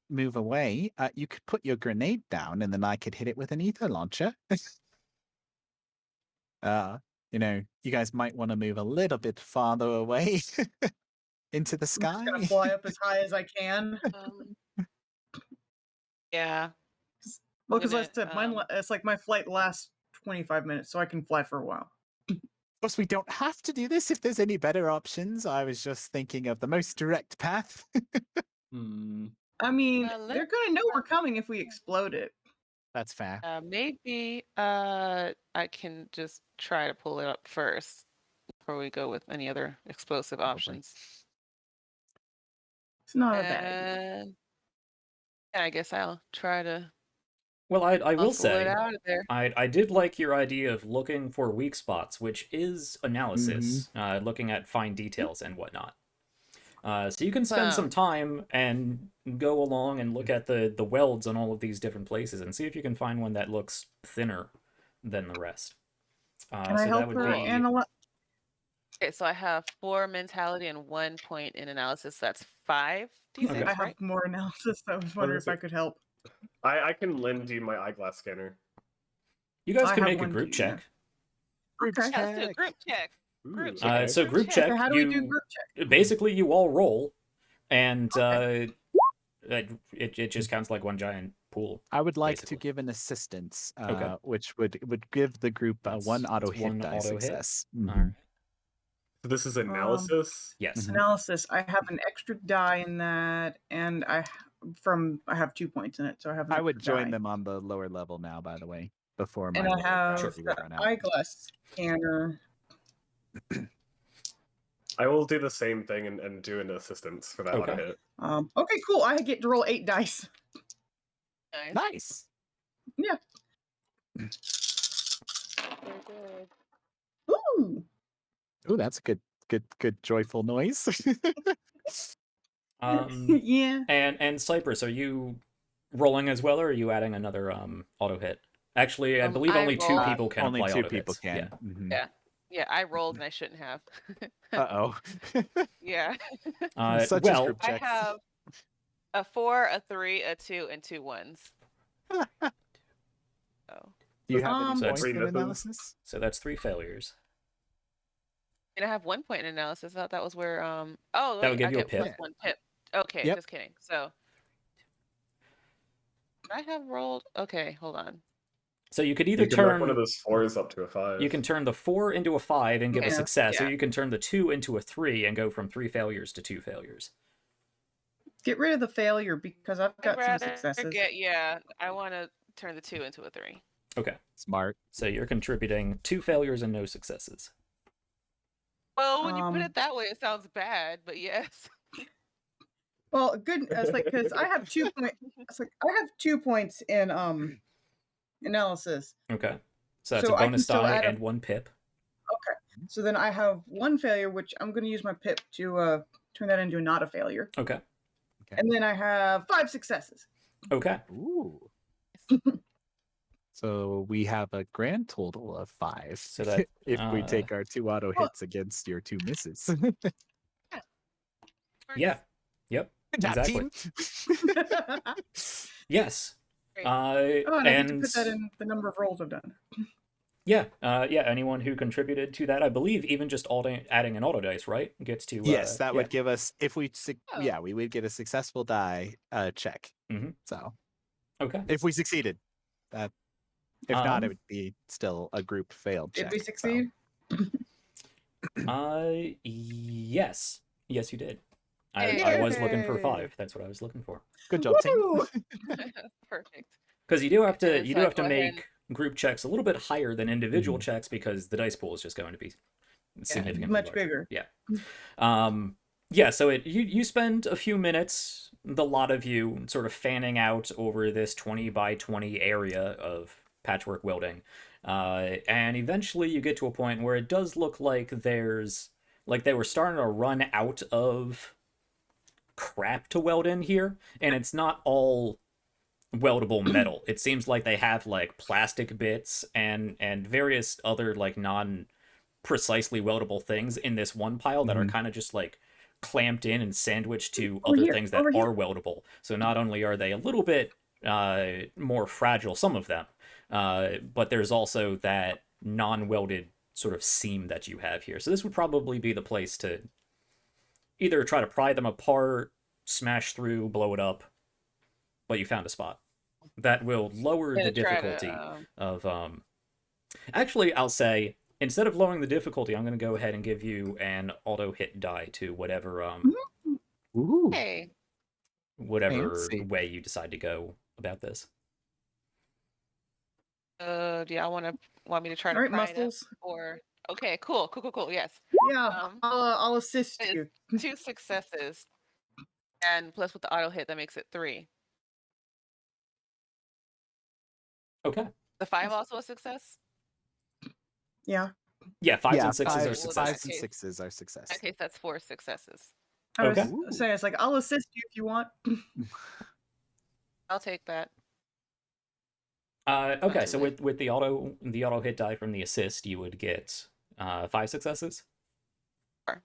B: move away, you could put your grenade down, and then I could hit it with an ether launcher. You know, you guys might want to move a little bit farther away into the
E: I'm just
B: sky.
E: gonna fly up as high as I can.
D: Yeah.
E: Well, because like I
D: gonna,
E: said, mine it's like my flight lasts 25 minutes, so I can fly for a while.
B: Of course, we don't have to do this if there's any better options. I was just thinking of the most direct path.
E: I mean,
D: let-
E: they're gonna know we're coming if we explode it.
B: That's fair.
D: maybe I can just try to pull it up first before we go with any other explosive
B: Probably.
D: options.
E: It's not a bad idea.
D: And I guess I'll try to
A: Well, I will
D: muscle it
A: say,
D: out of there.
A: I did like your idea of looking for weak spots, which is analysis,
B: Mm-hmm.
A: looking at fine details and whatnot. So you can spend some
D: Wow.
A: time and go along and look at the welds on all of these different places and see if you can find one that looks thinner than the rest.
E: Can
A: so
E: I
A: that
E: help
A: would
E: her
A: be
E: analyze?
D: Okay, so I have 4 mentality and 1 point in analysis. That's 5 d6,
A: Okay.
E: I have
D: right?
E: more analysis. I was wondering if I could help.
C: I can lend you my eyeglass scanner.
A: you guys
E: I
A: can
E: have
A: make a
E: one
A: group
E: too, yeah.
A: check.
B: Group
E: Okay.
D: Yeah, let's do a
B: check.
D: group check. Group
C: Ooh,
D: check.
C: okay.
A: So group check,
E: Okay, how do we do
A: you
E: group check?
A: basically you all roll, and
E: Okay.
A: it just counts like one giant pool.
B: I would like
A: basically.
B: to give an assistance,
A: Okay.
B: which would give the group one auto
A: That's
B: hit
A: one
B: die
A: auto hit.
B: success.
A: All
B: Mhm.
A: right.
C: So this is analysis.
A: Yes.
B: Mhm.
E: Analysis. I have an extra die in that, and I have 2 points in it, so I have. An
B: I would
E: extra
B: join
E: die.
B: them on the lower level now. By the way, before my
E: And I
B: lower
E: have
B: priority
E: the
B: would run out.
E: eyeglass scanner.
C: I will do the same thing and do an assistance for that
A: Okay.
C: auto hit.
E: Okay, cool. I get to roll 8 dice.
D: Nice.
B: Nice.
E: Yeah.
D: Very good.
E: Ooh.
B: Oh, that's a good joyful noise.
E: Yeah.
A: And Cypress, are you rolling as well, or are you adding another auto hit? Actually, I believe
D: I
A: only two
D: rolled.
A: people can
B: Only
A: apply
B: two
A: auto
B: people
A: hits.
B: can.
A: Yeah.
B: Mhm.
D: Yeah, I rolled and I shouldn't have.
B: Uh-oh.
D: Yeah.
B: Such as
A: Well,
B: group
D: I
B: checks.
D: have a 4, a 3, a 2, and 2 1s. Oh.
B: Do you have any
E: So
A: that's
B: points
C: three
B: in
C: misses.
B: analysis?
A: so that's 3 failures.
D: And I have 1 point in analysis. I thought that was where oh
A: That
D: wait,
A: would give
D: I
A: you a
D: get plus
A: pip.
D: 1 pip. Okay,
B: Yep.
D: just kidding. So I have rolled. Okay, hold on.
A: So you could either
C: You can mark one of
A: turn
C: those 4s up to a 5.
A: you can turn the 4 into a 5 and give a
E: Yeah,
A: success, or
D: yeah.
A: you can turn the 2 into a 3 and go from 3 failures to 2 failures.
E: Get rid of the failure because I've
D: I'd
E: got some
D: rather
E: successes.
D: I want to turn the 2 into a 3.
A: Okay.
B: Smart.
A: So you're contributing 2 failures and no successes.
D: Well, when you put
E: Um,
D: it that way, it sounds bad, but yes.
E: Well, good. It's like because I have 2 points. It's like I have 2 points in analysis.
A: Okay. So that's
E: So
A: a
E: I can
A: bonus
E: still
A: die
E: add a-
A: and 1 pip.
E: Okay. So then I have 1 failure, which I'm going to use my pip to turn that into not a failure.
A: Okay.
E: And then I have 5 successes.
A: Okay.
B: Ooh. So we have a grand total of 5.
A: So that,
B: if we take our 2 auto
E: Well-
B: hits against your 2 misses.
A: Yeah. Yep.
B: Job,
A: Exactly.
B: team.
A: Yes.
D: Great.
E: Oh, and I get to
A: And
E: put that in the number of rolls I've done.
A: yeah, anyone who contributed to that, I believe, even just adding an auto dice, right, gets to.
B: Yes, that
A: yeah.
B: would give us if we
D: Oh.
B: yeah, we would get a successful die check.
A: Mhm.
B: So
A: Okay.
B: if we succeeded, that if not, it
A: Um,
B: would be still a group failed
E: Did
B: check.
E: we succeed?
A: Yes, yes, you did. I was looking for
E: Yay.
A: 5. That's what I was looking for.
B: Good job, team.
E: Woo!
D: Perfect.
A: Because you do have to
D: And so I go ahead
A: make group checks a little bit higher than individual
B: Mhm.
A: checks because the dice pool is just going to be significantly
E: much
A: larger.
E: bigger.
A: Yeah. Yeah, so you spend a few minutes, the lot of you, sort of fanning out over this 20 by 20 area of patchwork welding. And eventually you get to a point where it does look like they were starting to run out of crap to weld in here, and it's not all weldable metal. It seems like they have like plastic bits and various other like non precisely weldable things in this one pile that are
B: Mhm.
A: kind of just like clamped in and sandwiched to
E: Over
A: other
E: here,
A: things that
E: over here.
A: are weldable. So not only are they a little bit more fragile, some of them, but there's also that non-welded sort of seam that you have here. So this would probably be the place to either try to pry them apart, smash through, blow it up, but you found a spot that will lower the
D: Gonna try to,
A: difficulty of actually, I'll say instead of lowering the difficulty, I'm going to go ahead and give you an auto hit die to whatever
B: Ooh.
D: Hey.
A: whatever
B: Fancy.
A: way you decide to go about this.
D: Do y'all want me to try to
E: All right,
D: pry it up?
E: muscles.
D: Or okay, cool. Yes.
E: Yeah,
D: Um,
E: I'll assist
D: it's
E: you.
D: 2 successes, and plus with the auto hit, that makes it 3.
A: Okay.
D: The 5 also a success.
E: Yeah.
A: Yeah, 5s
B: Yeah,
A: and 6s are
D: Well,
A: successes.
B: 5s and
D: Okay.
B: 6s are success.
D: In that case, that's 4 successes.
E: I was
A: Okay.
E: saying, it's like, I'll assist you if you want.
D: I'll take that.
A: Okay, so
D: Absolutely.
A: with the auto hit die from the assist, you would get 5 successes.
D: 4.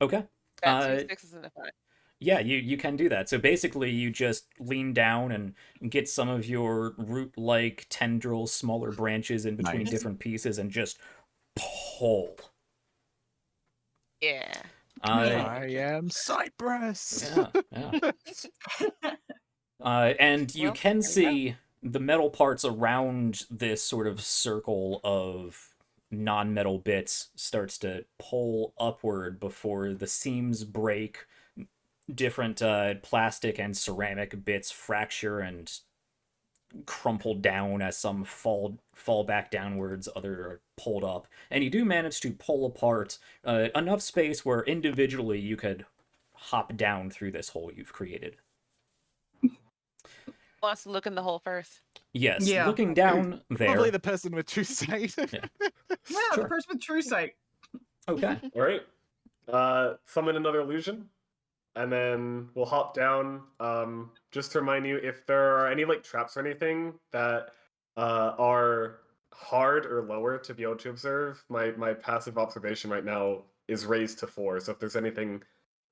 A: Okay.
D: Got 2
A: Uh,
D: 6s and a 5.
A: Yeah, you can do that. So basically, you just lean down and get some of your root-like tendrils, smaller branches in between
B: Nice.
A: different pieces, and just pull.
D: Yeah.
B: I am Cypress.
A: Yeah. And you
D: Well,
A: can
D: there you go.
A: see the metal parts around this sort of circle of non-metal bits starts to pull upward before the seams break. Different plastic and ceramic bits fracture and crumple down as some fall back downwards, other are pulled up, and you do manage to pull apart enough space where individually you could hop down through this hole you've created.
D: Wants to look in the hole first.
A: Yes,
E: Yeah.
A: looking down there.
B: Probably the person with true sight.
E: Yeah,
A: Sure.
E: the person with true sight.
A: Okay.
C: All right. Summon another illusion, and then we'll hop down. Just to remind you, if there are any like traps or anything that are hard or lower to be able to observe, my passive observation right now is raised to 4. So if there's anything,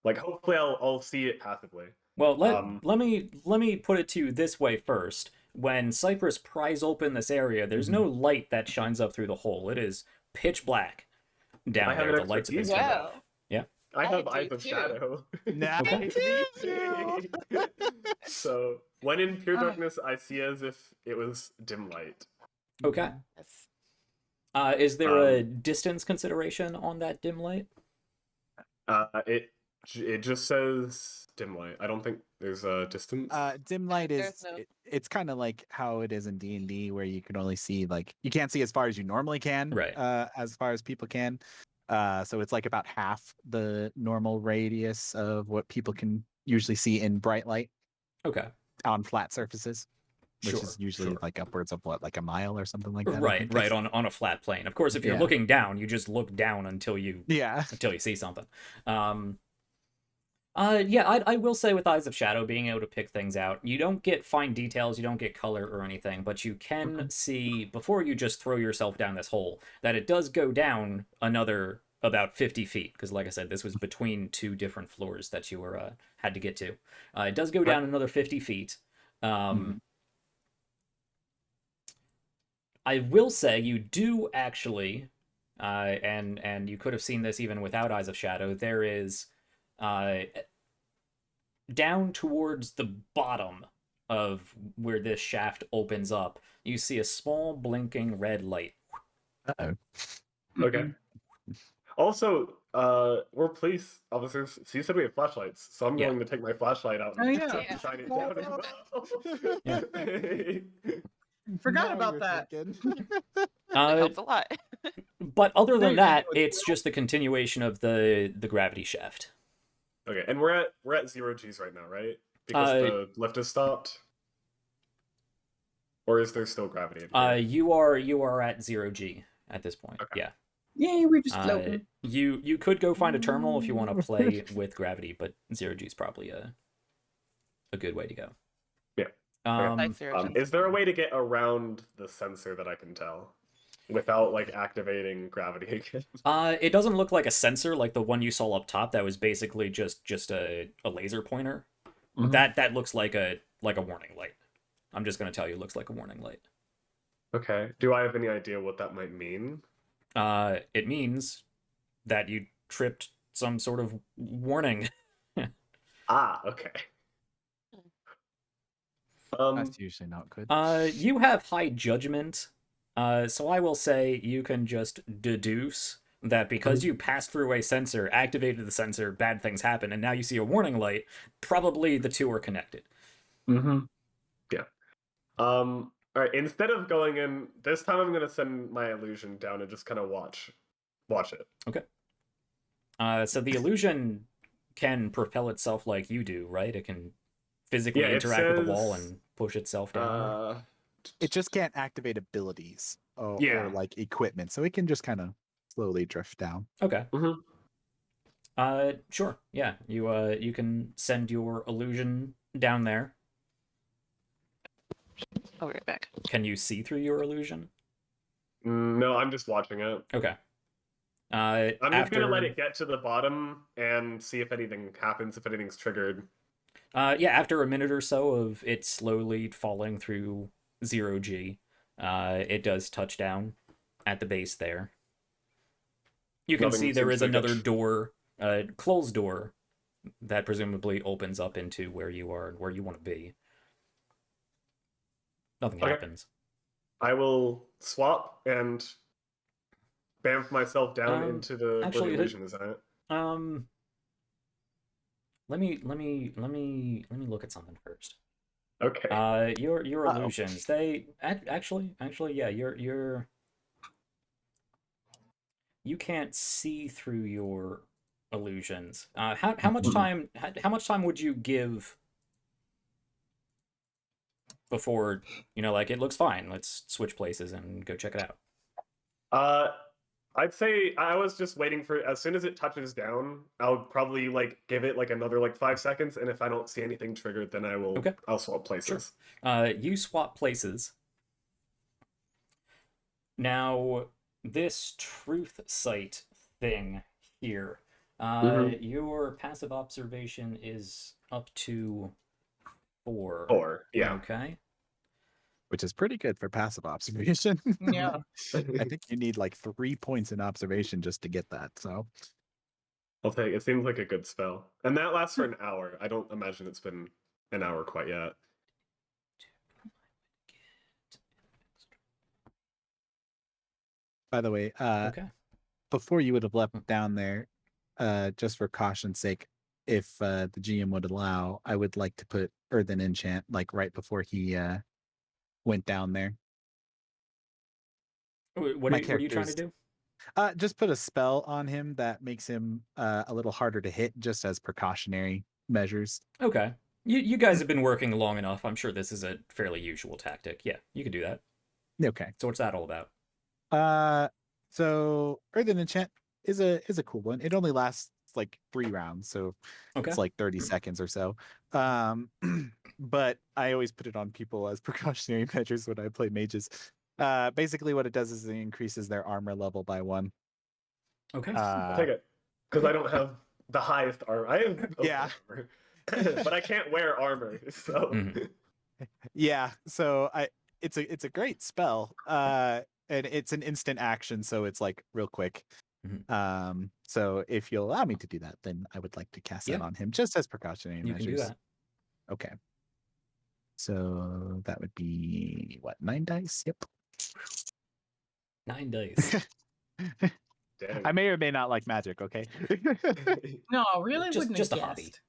C: like hopefully I'll see it passively.
A: Well,
C: Um,
A: let me put it to you this way first. When Cypress pries open this area, there's no light that shines up through the hole. It is pitch black down
C: I have
A: there.
C: an
A: The lights have been
C: expertise.
A: turned off.
D: Well,
C: I have
D: do
C: Eyes of
D: too.
C: Shadow.
B: Nice.
A: Okay.
B: Me too.
C: So when in pure
E: Ah.
C: darkness, I see as if it was dim light.
A: Okay.
D: yes.
A: Is there a distance consideration on that dim light?
C: It just says dim light. I don't think there's a distance.
B: Dim light
D: There's
B: is
D: no-
B: it's kind of like how it is in D&D, where you can only see like you can't see as far as you normally can,
A: Right.
B: as far as people can. So it's like about half the normal radius of what people can usually see in bright light
A: Okay.
B: on flat surfaces. which
A: Sure,
B: is usually
A: sure.
B: like upwards of what, like a mile or something like that. I
A: Right,
B: think
A: right,
B: it's-
A: on a flat plane. Of course, if you're
B: Yeah.
A: looking down, you just look down until you
B: Yeah.
A: see something. Yeah, I will say with Eyes of Shadow, being able to pick things out, you don't get fine details, you don't get color or anything, but you can see, before you just throw yourself down this hole, that it does go down another about 50 feet, because like I said, this was between two different floors that you were had to get to. It does go down another 50 feet. I will say you do actually, and you could have seen this even without Eyes of Shadow, there is down towards the bottom of where this shaft opens up, you see a small blinking red light.
B: Uh-oh.
C: Okay. Also, we're police officers, so you said we have flashlights, so I'm
A: Yeah.
C: going to take my flashlight out
E: Oh,
C: and
E: yeah.
C: shine it down as well.
A: Yeah.
E: Forgot
B: Now
E: about
B: you're
E: that.
B: thinking.
D: It
A: Uh,
D: helps a lot.
A: but other
E: There
A: than
E: you
A: that,
E: go.
A: it's just the continuation of the gravity shaft.
C: Okay, and we're at 0 Gs right now, right? Because the lift has stopped. Or is there still gravity in here?
A: You are at 0 G at this point.
C: Okay.
A: Yeah.
E: Yay, we're just floating.
A: You could go find a terminal if you want to play with gravity, but 0G is probably a good way to go.
C: Yeah.
A: Um,
C: Is there a way to get around the sensor that I can tell without like activating gravity again?
A: It doesn't look like a sensor like the one you saw up top. That was basically just a laser pointer. That looks like a warning light. I'm just gonna tell you, it looks like a warning light.
C: Okay. Do I have any idea what that might mean?
A: It means that you tripped some sort of warning.
C: Ah, okay.
B: That's usually not good.
A: You have high judgment, so I will say you can just deduce that because you passed through a sensor, activated the sensor, bad things happen, and now you see a warning light, probably the two are connected.
C: Yeah. All right. Instead of going in this time, I'm gonna send my illusion down and just kind of watch it.
A: Okay. So the illusion can propel itself like you do, right? It can physically
C: Yeah, it
A: interact with the wall
C: says,
A: and push itself down.
B: It just can't activate abilities or
C: Yeah.
B: like equipment, so it can just kind of slowly drift down.
A: Okay.
C: Mhm.
A: Sure. Yeah. You can send your illusion down there.
D: I'll be right back.
A: Can you see through your illusion?
C: No, I'm just watching it.
A: Okay.
C: I'm just
A: after
C: gonna let it get to the bottom and see if anything happens, if anything's triggered.
A: yeah, after a minute or so of it slowly falling through 0G, it does touch down at the base there. You can
C: Nothing
A: see there
C: seems
A: is
C: to
A: another
C: get-
A: door, closed door, that presumably opens up into where you are, where you want to be. Nothing
C: Okay.
A: happens.
C: I will swap and bamf myself down into the
A: actually,
C: where the illusion is at.
A: Let me look at something first.
C: Okay.
A: Your
B: Uh-oh.
A: illusions, they actually, yeah, you can't see through your illusions. How much time would you give before, like, it looks fine, let's switch places and go check it out?
C: I'd say I was just waiting for as soon as it touches down, I'll probably like give it like another like 5 seconds, and if I don't see anything triggered, then I'll swap places.
A: You swap places. Now, this truth sight thing here, your passive observation is up to 4.
C: 4, yeah.
A: Okay.
B: Which is pretty good for passive observation.
E: Yeah.
B: I think you need like 3 points in observation just to get that. So
C: I'll take it. Seems like a good spell. And that lasts for an hour. I don't imagine it's been an hour quite yet.
B: by the way,
A: Okay.
B: before you would have left down there, just for caution's sake, if the GM would allow, I would like to put Earthen Enchant like right before he went down there.
A: What
B: My
A: are you trying to
B: character's-
A: do?
B: Just put a spell on him that makes him a little harder to hit, just as precautionary measures.
A: Okay. You guys have been working long enough. I'm sure this is a fairly usual tactic. Yeah, you could do that.
B: Okay.
A: So what's that all about?
B: So Earthen Enchant is a cool one. It only lasts like 3 rounds, so
A: Okay.
B: it's like 30 seconds or so. But I always put it on people as precautionary measures when I play mages. Basically what it does is it increases their armor level by 1.
A: Okay.
C: I'll take it. Because I don't have the highest armor. I have okay
B: Yeah.
C: armor. But I can't wear armor, so
A: Mhm.
B: Yeah, so it's a great spell. And it's an instant action, so it's like real quick. So if you'll allow me to do that, then I would like to cast that
A: Yeah.
B: on him just as precautionary
A: You can
B: measures.
A: do that.
B: Okay. So that would be what, 9 dice? Yep.
A: 9 dice.
C: dang.
B: I may or may not like magic, okay?
E: No, really
A: Just-
E: wouldn't
A: just
E: have
A: a hobby.
E: guessed.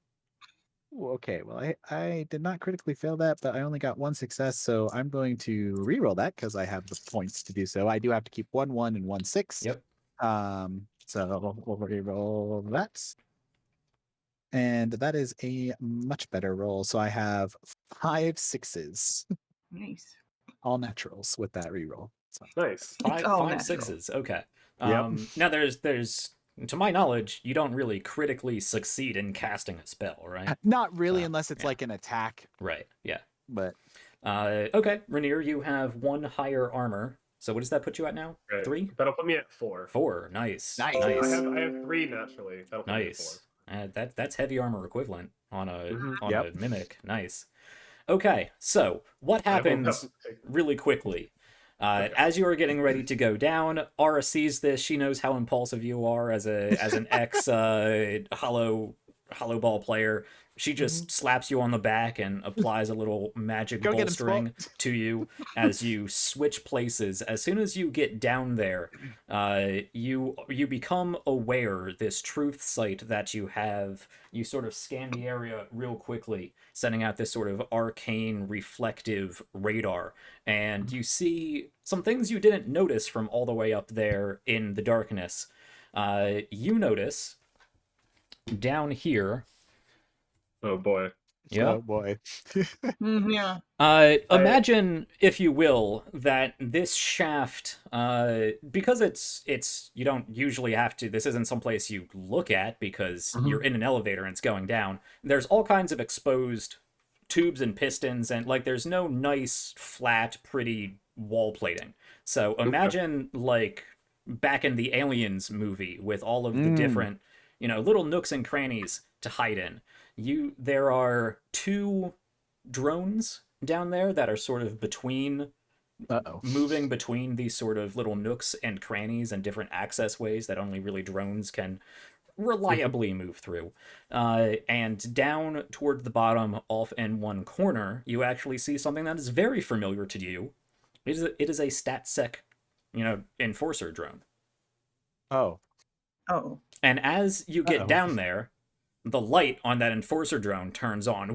B: Ooh, okay, well, I did not critically fail that, but I only got 1 success, so I'm going to reroll that because I have the points to do so. I do have to keep 1 1 and 1 6.
A: Yep.
B: So we'll reroll that. And that is a much better roll. So I have 5 6s,
E: Nice.
B: all naturals with that reroll. So,
C: Nice.
A: Five
E: all
A: five
E: natural.
A: sixes. Okay.
B: Yep.
A: Now there's to my knowledge, you don't really critically succeed in casting a spell, right?
B: not really,
A: So,
B: unless it's
A: yeah.
B: like an attack,
A: Right. Yeah.
B: but
A: Okay, Rainier, you have 1 higher armor. So what does that put you at now?
C: Right.
A: 3?
C: That'll put me at 4.
A: 4. Nice.
B: Nice.
C: I
A: Nice.
C: have 3 naturally. That'll put me at 4.
A: Nice. That's heavy armor equivalent on a
C: Mhm.
A: on
B: Yep.
A: a mimic. Nice. Okay, so what
C: I will
A: happens
C: take-
A: really quickly?
C: Okay.
A: As you are getting ready to go down, Ara sees this. She knows how impulsive you are as an ex hollow ball player. She just slaps you on the back and applies a little magic
B: Go get him,
A: bolstering to you as you switch places. As soon as you get down there, you become aware this truth sight that you have. You sort of scan the area real quickly, sending out this sort of arcane reflective radar, and you see some things you didn't notice from all the way up there in the darkness. You notice down here.
C: Oh boy.
A: Yeah.
B: oh boy.
E: Yeah.
A: Imagine, if you will, that this shaft, because it's you don't usually have to. This isn't someplace you look at because you're in an elevator and it's going down. There's all kinds of exposed tubes and pistons, and like there's no nice, flat, pretty wall plating. So imagine like back in the Aliens movie with all of the different, little nooks and crannies to hide in. There are 2 drones down there that are sort of moving between these sort of little nooks and crannies and different access ways that only really drones can reliably move through. And down toward the bottom, off in one corner, you actually see something that is very familiar to you. It is a StatSec, enforcer drone.
B: Oh.
E: Oh.
A: And as you get down there, the light on that enforcer drone turns on.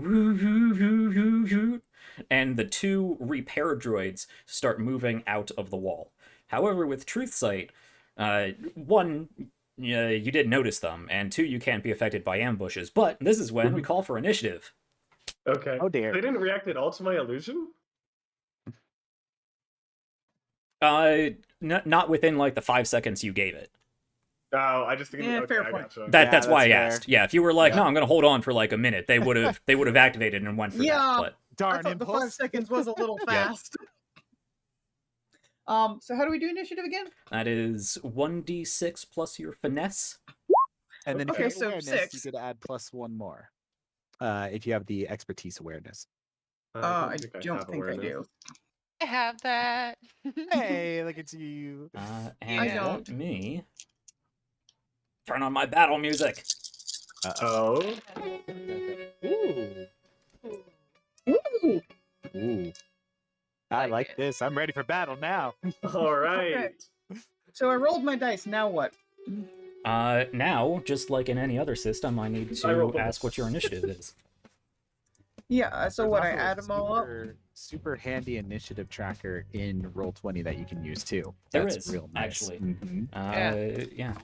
A: And the 2 repair droids start moving out of the wall. However, with Truth Sight, 1, you did notice them, and 2, you can't be affected by ambushes. But this is when we call for initiative.
C: Okay.
B: Oh dear.
C: They didn't react at all to my illusion?
A: Not within like the 5 seconds you gave it.
C: Oh, I just think
E: Yeah,
C: okay,
E: fair
C: I
E: point.
C: gotcha.
A: That's why I
B: that's fair.
A: asked. Yeah, if you were like,
B: Yeah.
A: no, I'm gonna hold on for like a minute, they would have activated and went for
E: Yeah.
A: that. But
E: I
B: Darn
E: thought the 5
B: impulse.
E: seconds was a little
A: Yeah.
E: fast. So how do we do initiative again?
A: that is 1d6 plus your finesse.
B: And then if
E: Okay,
B: you
E: so
B: awareness,
E: 6.
B: you could add +1 more. If you have the expertise awareness.
E: I
C: think
E: don't
C: have
E: think I
C: awareness.
E: do.
D: I have that.
B: Hey, look at you.
A: And
E: I don't.
A: let me turn on my battle music.
C: Oh.
B: Ooh.
E: Ooh.
B: Ooh. I
D: Like
B: like
D: it.
B: this. I'm ready for battle now.
C: All right.
E: Okay. So I rolled my dice. Now what?
A: Now, just like in any other system, I need
C: I rolled
A: to
C: a
A: ask what your initiative is.
E: Yeah. So
B: There's
E: what? I
B: also a
E: add them all up.
B: super handy initiative tracker in Roll20 that you can use too.
A: There
B: That's
A: is,
B: real nice.
A: actually.
B: Mhm.
A: Yeah.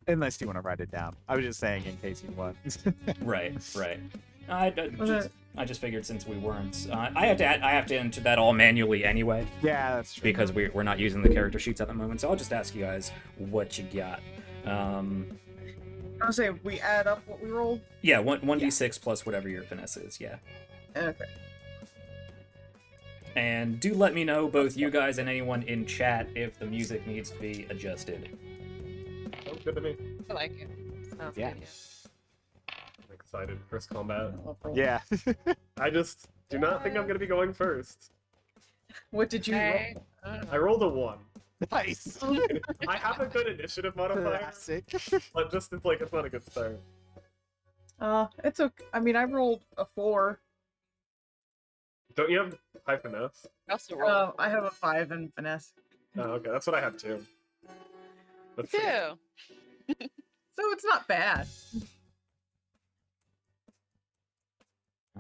B: Unless you want to write it down. I was just saying in case you want.
A: Right. I
E: Was
A: just, I just figured since we weren't, I have to enter that all manually anyway
B: Yeah, that's true.
A: because we're not using the character sheets at the moment. So I'll just ask you guys what you got.
E: I'll say we add up what we rolled.
A: Yeah, 1d6 plus whatever your finesse is. Yeah.
E: Okay.
A: And do let me know, both you guys and anyone in chat, if the music needs to be adjusted.
C: Sounds good to me.
D: I like it. Sounds
B: Yeah.
D: good.
C: I'm excited. First combat.
B: Yeah.
C: I just do not think I'm going to be going first.
E: What did you
D: Okay.
E: roll?
C: I rolled a 1.
B: Nice.
C: I have a good initiative modifier,
B: Classic.
C: but just it's not a good start.
E: It's okay. I mean, I rolled a 4.
C: Don't you have high finesse?
D: I also rolled
E: I have a 5 in finesse.
C: Oh, okay, that's what I have too. Let's see.
D: two.
E: So it's not bad.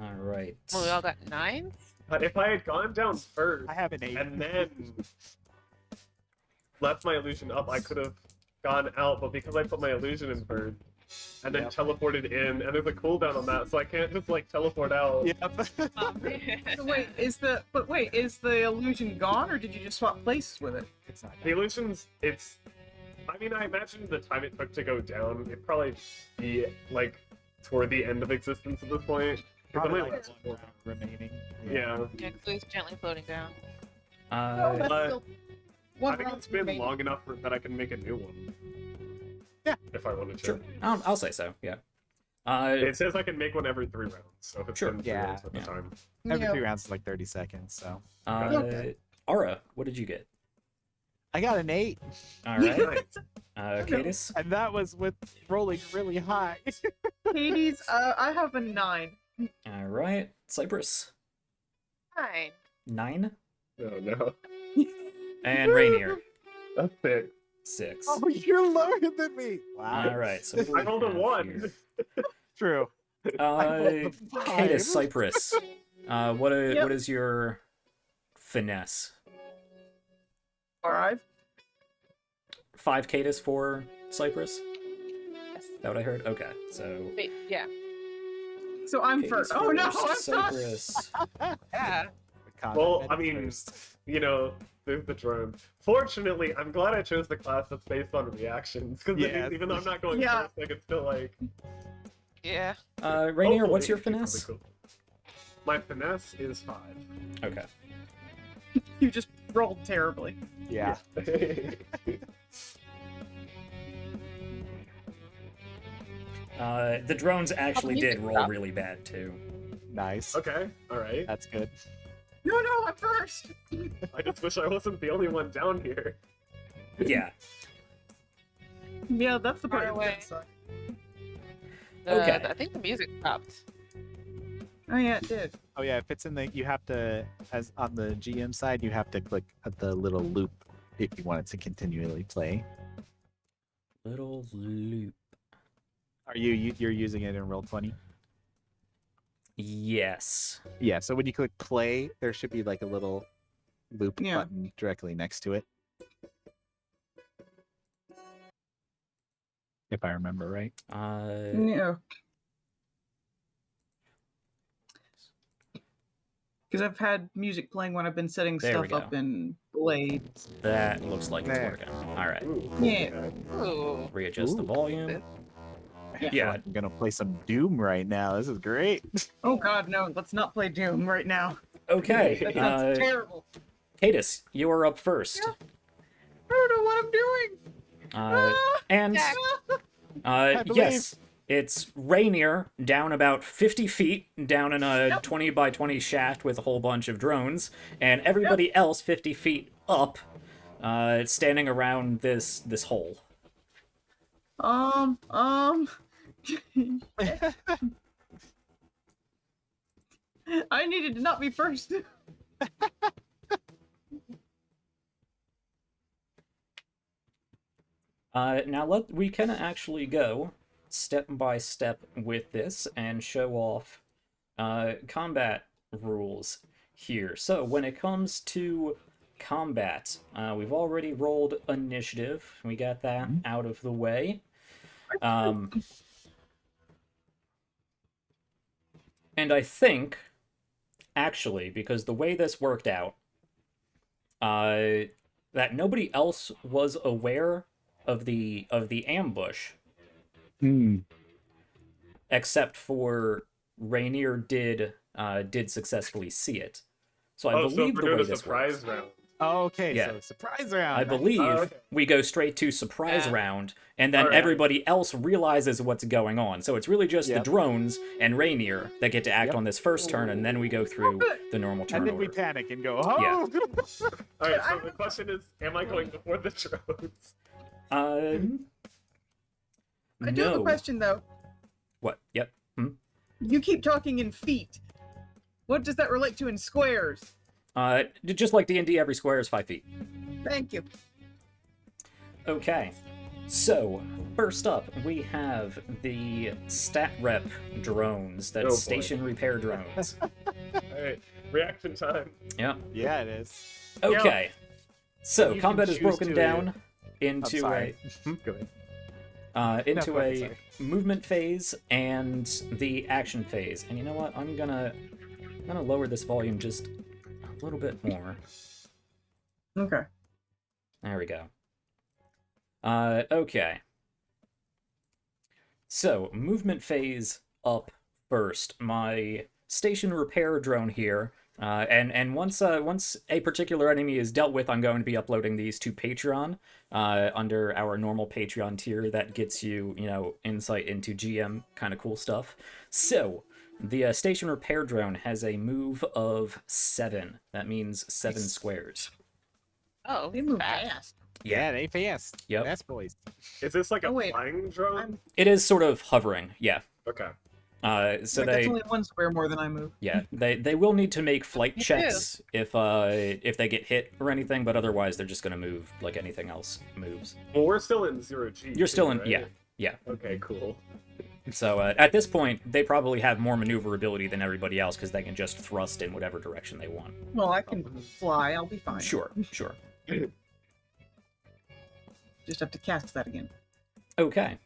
A: All right.
D: Well, we all got 9s.
C: But if I had gone down first
B: I have an 8.
C: and then left my illusion up, I could have gone out. But because I put my illusion in first and then
B: Yep.
C: teleported in, and there's a cooldown on that, so I can't just like teleport out.
B: Yep.
E: So wait, is the illusion gone, or did you just swap places with it?
B: It's not
C: The illusions, I mean, I imagine the time it took to go down, it'd probably be like toward the end of existence at this point. 'Cause
B: probably
C: I'm
B: like
C: like,
B: one round remaining.
C: yeah.
D: Yeah, so he's gently floating down.
E: No, that's
C: but
E: still one
C: I think
E: round
C: it's been
E: remaining.
C: long enough that I can make a new one.
B: Yeah.
C: If I wanted to.
A: Sure. I'll say so. Yeah.
C: It says I can make one every 3 rounds, so if it's
A: Sure.
C: been 3
B: Yeah.
C: rounds at the
A: Yeah.
C: time.
B: Every
E: Yeah.
B: 3 rounds is like 30 seconds, so.
E: Okay.
A: Aura, what did you get?
B: I got an 8,
A: All right.
C: Nice.
A: Cadis?
B: and that was with rolling really high.
E: Hades, I have a 9.
A: All right. Cypress?
D: 9.
A: 9.
C: Oh no.
A: And Rainier?
C: That's it.
A: 6.
B: Oh, you're lower than me. Wow.
A: All right. So
C: I rolled a 1.
B: True. I rolled a 5.
A: Cadis, Cypress. What
E: Yep.
A: is your finesse?
E: 5.
A: 5 Cadis for Cypress?
D: Yes.
A: Is that what I heard? Okay. So
D: Wait, yeah.
E: So I'm
A: Cadis
E: first. Oh no, I'm not.
A: Cypress.
D: Yeah.
C: Well, I mean, you know, there's the drone. Fortunately, I'm glad I chose the class that's based on reactions, because
B: Yeah.
C: even though I'm not going
E: Yeah.
C: first, I can still like.
D: Yeah.
A: Rainier, what's
C: hopefully
A: your
C: do something
A: finesse?
C: cool. My finesse is 5.
A: Okay.
E: You just rolled terribly.
B: Yeah.
A: The drones actually
D: music
A: did roll
D: stop.
A: really bad too.
B: Nice.
C: Okay, alright.
B: That's good.
E: No, I'm first.
C: I just wish I wasn't the only one down here.
A: Yeah.
E: Yeah, that's the part
D: Far
E: of
D: away.
E: the side.
A: Okay.
D: I think the music stopped.
E: Oh yeah, it did.
B: Oh yeah, if it's in the, you have to, as on the GM side, you have to click at the little loop if you want it to continually play.
A: Little loop.
B: Are you're using it in Roll20?
A: Yes.
B: Yeah. So when you click play, there should be like a little loop
E: Yeah.
B: button directly next to it. If I remember right.
E: No. Because I've had music playing when I've been setting
A: There we
E: stuff up
A: go.
E: in Blade.
A: That looks like it's
B: There.
A: working. All right.
C: Ooh,
E: Yeah.
C: okay.
D: Ooh.
A: Readjust the
B: Ooh.
A: volume.
B: I feel
A: Yeah.
B: like I'm gonna play some Doom right now. This is great.
E: Oh god, no, let's not play Doom right now.
A: Okay.
E: That sounds terrible.
A: Cadis, you are up first.
E: I don't know what I'm doing.
A: And
D: Jack.
B: I believe.
A: yes, it's Rainier down about 50 feet down in a 20 by 20 shaft with a whole bunch of drones, and everybody else 50 feet up, standing around this hole.
E: I needed to not be first.
A: Now we can actually go step by step with this and show off combat rules here. So when it comes to combat, we've already rolled initiative. We got that out of the way. And I think, actually, because the way this worked out, that nobody else was aware of the ambush,
B: Hmm.
A: except for Rainier did successfully see it. So I
C: Oh, so
A: believe
C: we're
A: the
C: doing
A: way
C: a
A: this
C: surprise
A: works.
C: round.
B: Oh, okay,
A: Yeah.
B: so surprise round.
A: I
B: nice.
A: believe
C: okay.
A: we go straight to surprise
D: Yeah.
A: round, and then
C: Alright.
A: everybody else realizes what's going on. So it's really just
B: Yep.
A: the drones and Rainier that get to act
B: Yep.
A: on this first turn, and then we go through the normal turn
B: And then we
A: order.
B: panic and go, oh!
A: Yeah.
C: Alright, so the question is, am I going before the drones?
E: I do have a
A: No.
E: question though.
A: What? Yep.
E: You keep talking in feet. What does that relate to in squares?
A: Just like D&D, every square is 5 feet.
E: Thank you.
A: Okay. So, first up, we have the stat rep drones.
C: Oh,
A: That's
C: boy.
A: station repair drones.
C: Alright, reaction time.
A: Yep.
B: Yeah, it is.
A: Okay. So,
B: You
A: combat
B: can
A: is
B: choose
A: broken
B: to-
A: down
B: I'm
A: into
B: sorry. Go ahead.
A: into
B: go ahead,
A: a
B: sorry.
A: movement phase and the action phase. And you know what? I'm gonna lower this volume just a little bit more.
E: Okay.
A: There we go. Okay. So, movement phase up first. My station repair drone here. And once a particular enemy is dealt with, I'm going to be uploading these to Patreon under our normal Patreon tier that gets you, insight into GM kind of cool stuff. So, the station repair drone has a move of 7. That means 7 squares.
D: Oh,
E: They move
D: fast.
E: fast.
B: Yeah, they fast.
A: Yep.
B: Fast boys.
C: Is this like a
E: Oh, wait.
C: flying drone?
E: I'm-
A: It is sort of hovering, yeah.
C: Okay.
A: So
E: Like, that's
A: they,
E: only one square more than I move.
A: yeah, they will need to make flight
D: Me
A: checks if they get hit or anything, but otherwise they're just gonna move like anything else moves.
C: Well, we're still in 0G.
A: You're still in,
C: right?
A: yeah.
C: Okay, cool.
A: So at this point, they probably have more maneuverability than everybody else because they can just thrust in whatever direction they want.
E: Well, I can fly. I'll be fine.
A: Sure.
E: Just have to cast that again.
A: Okay.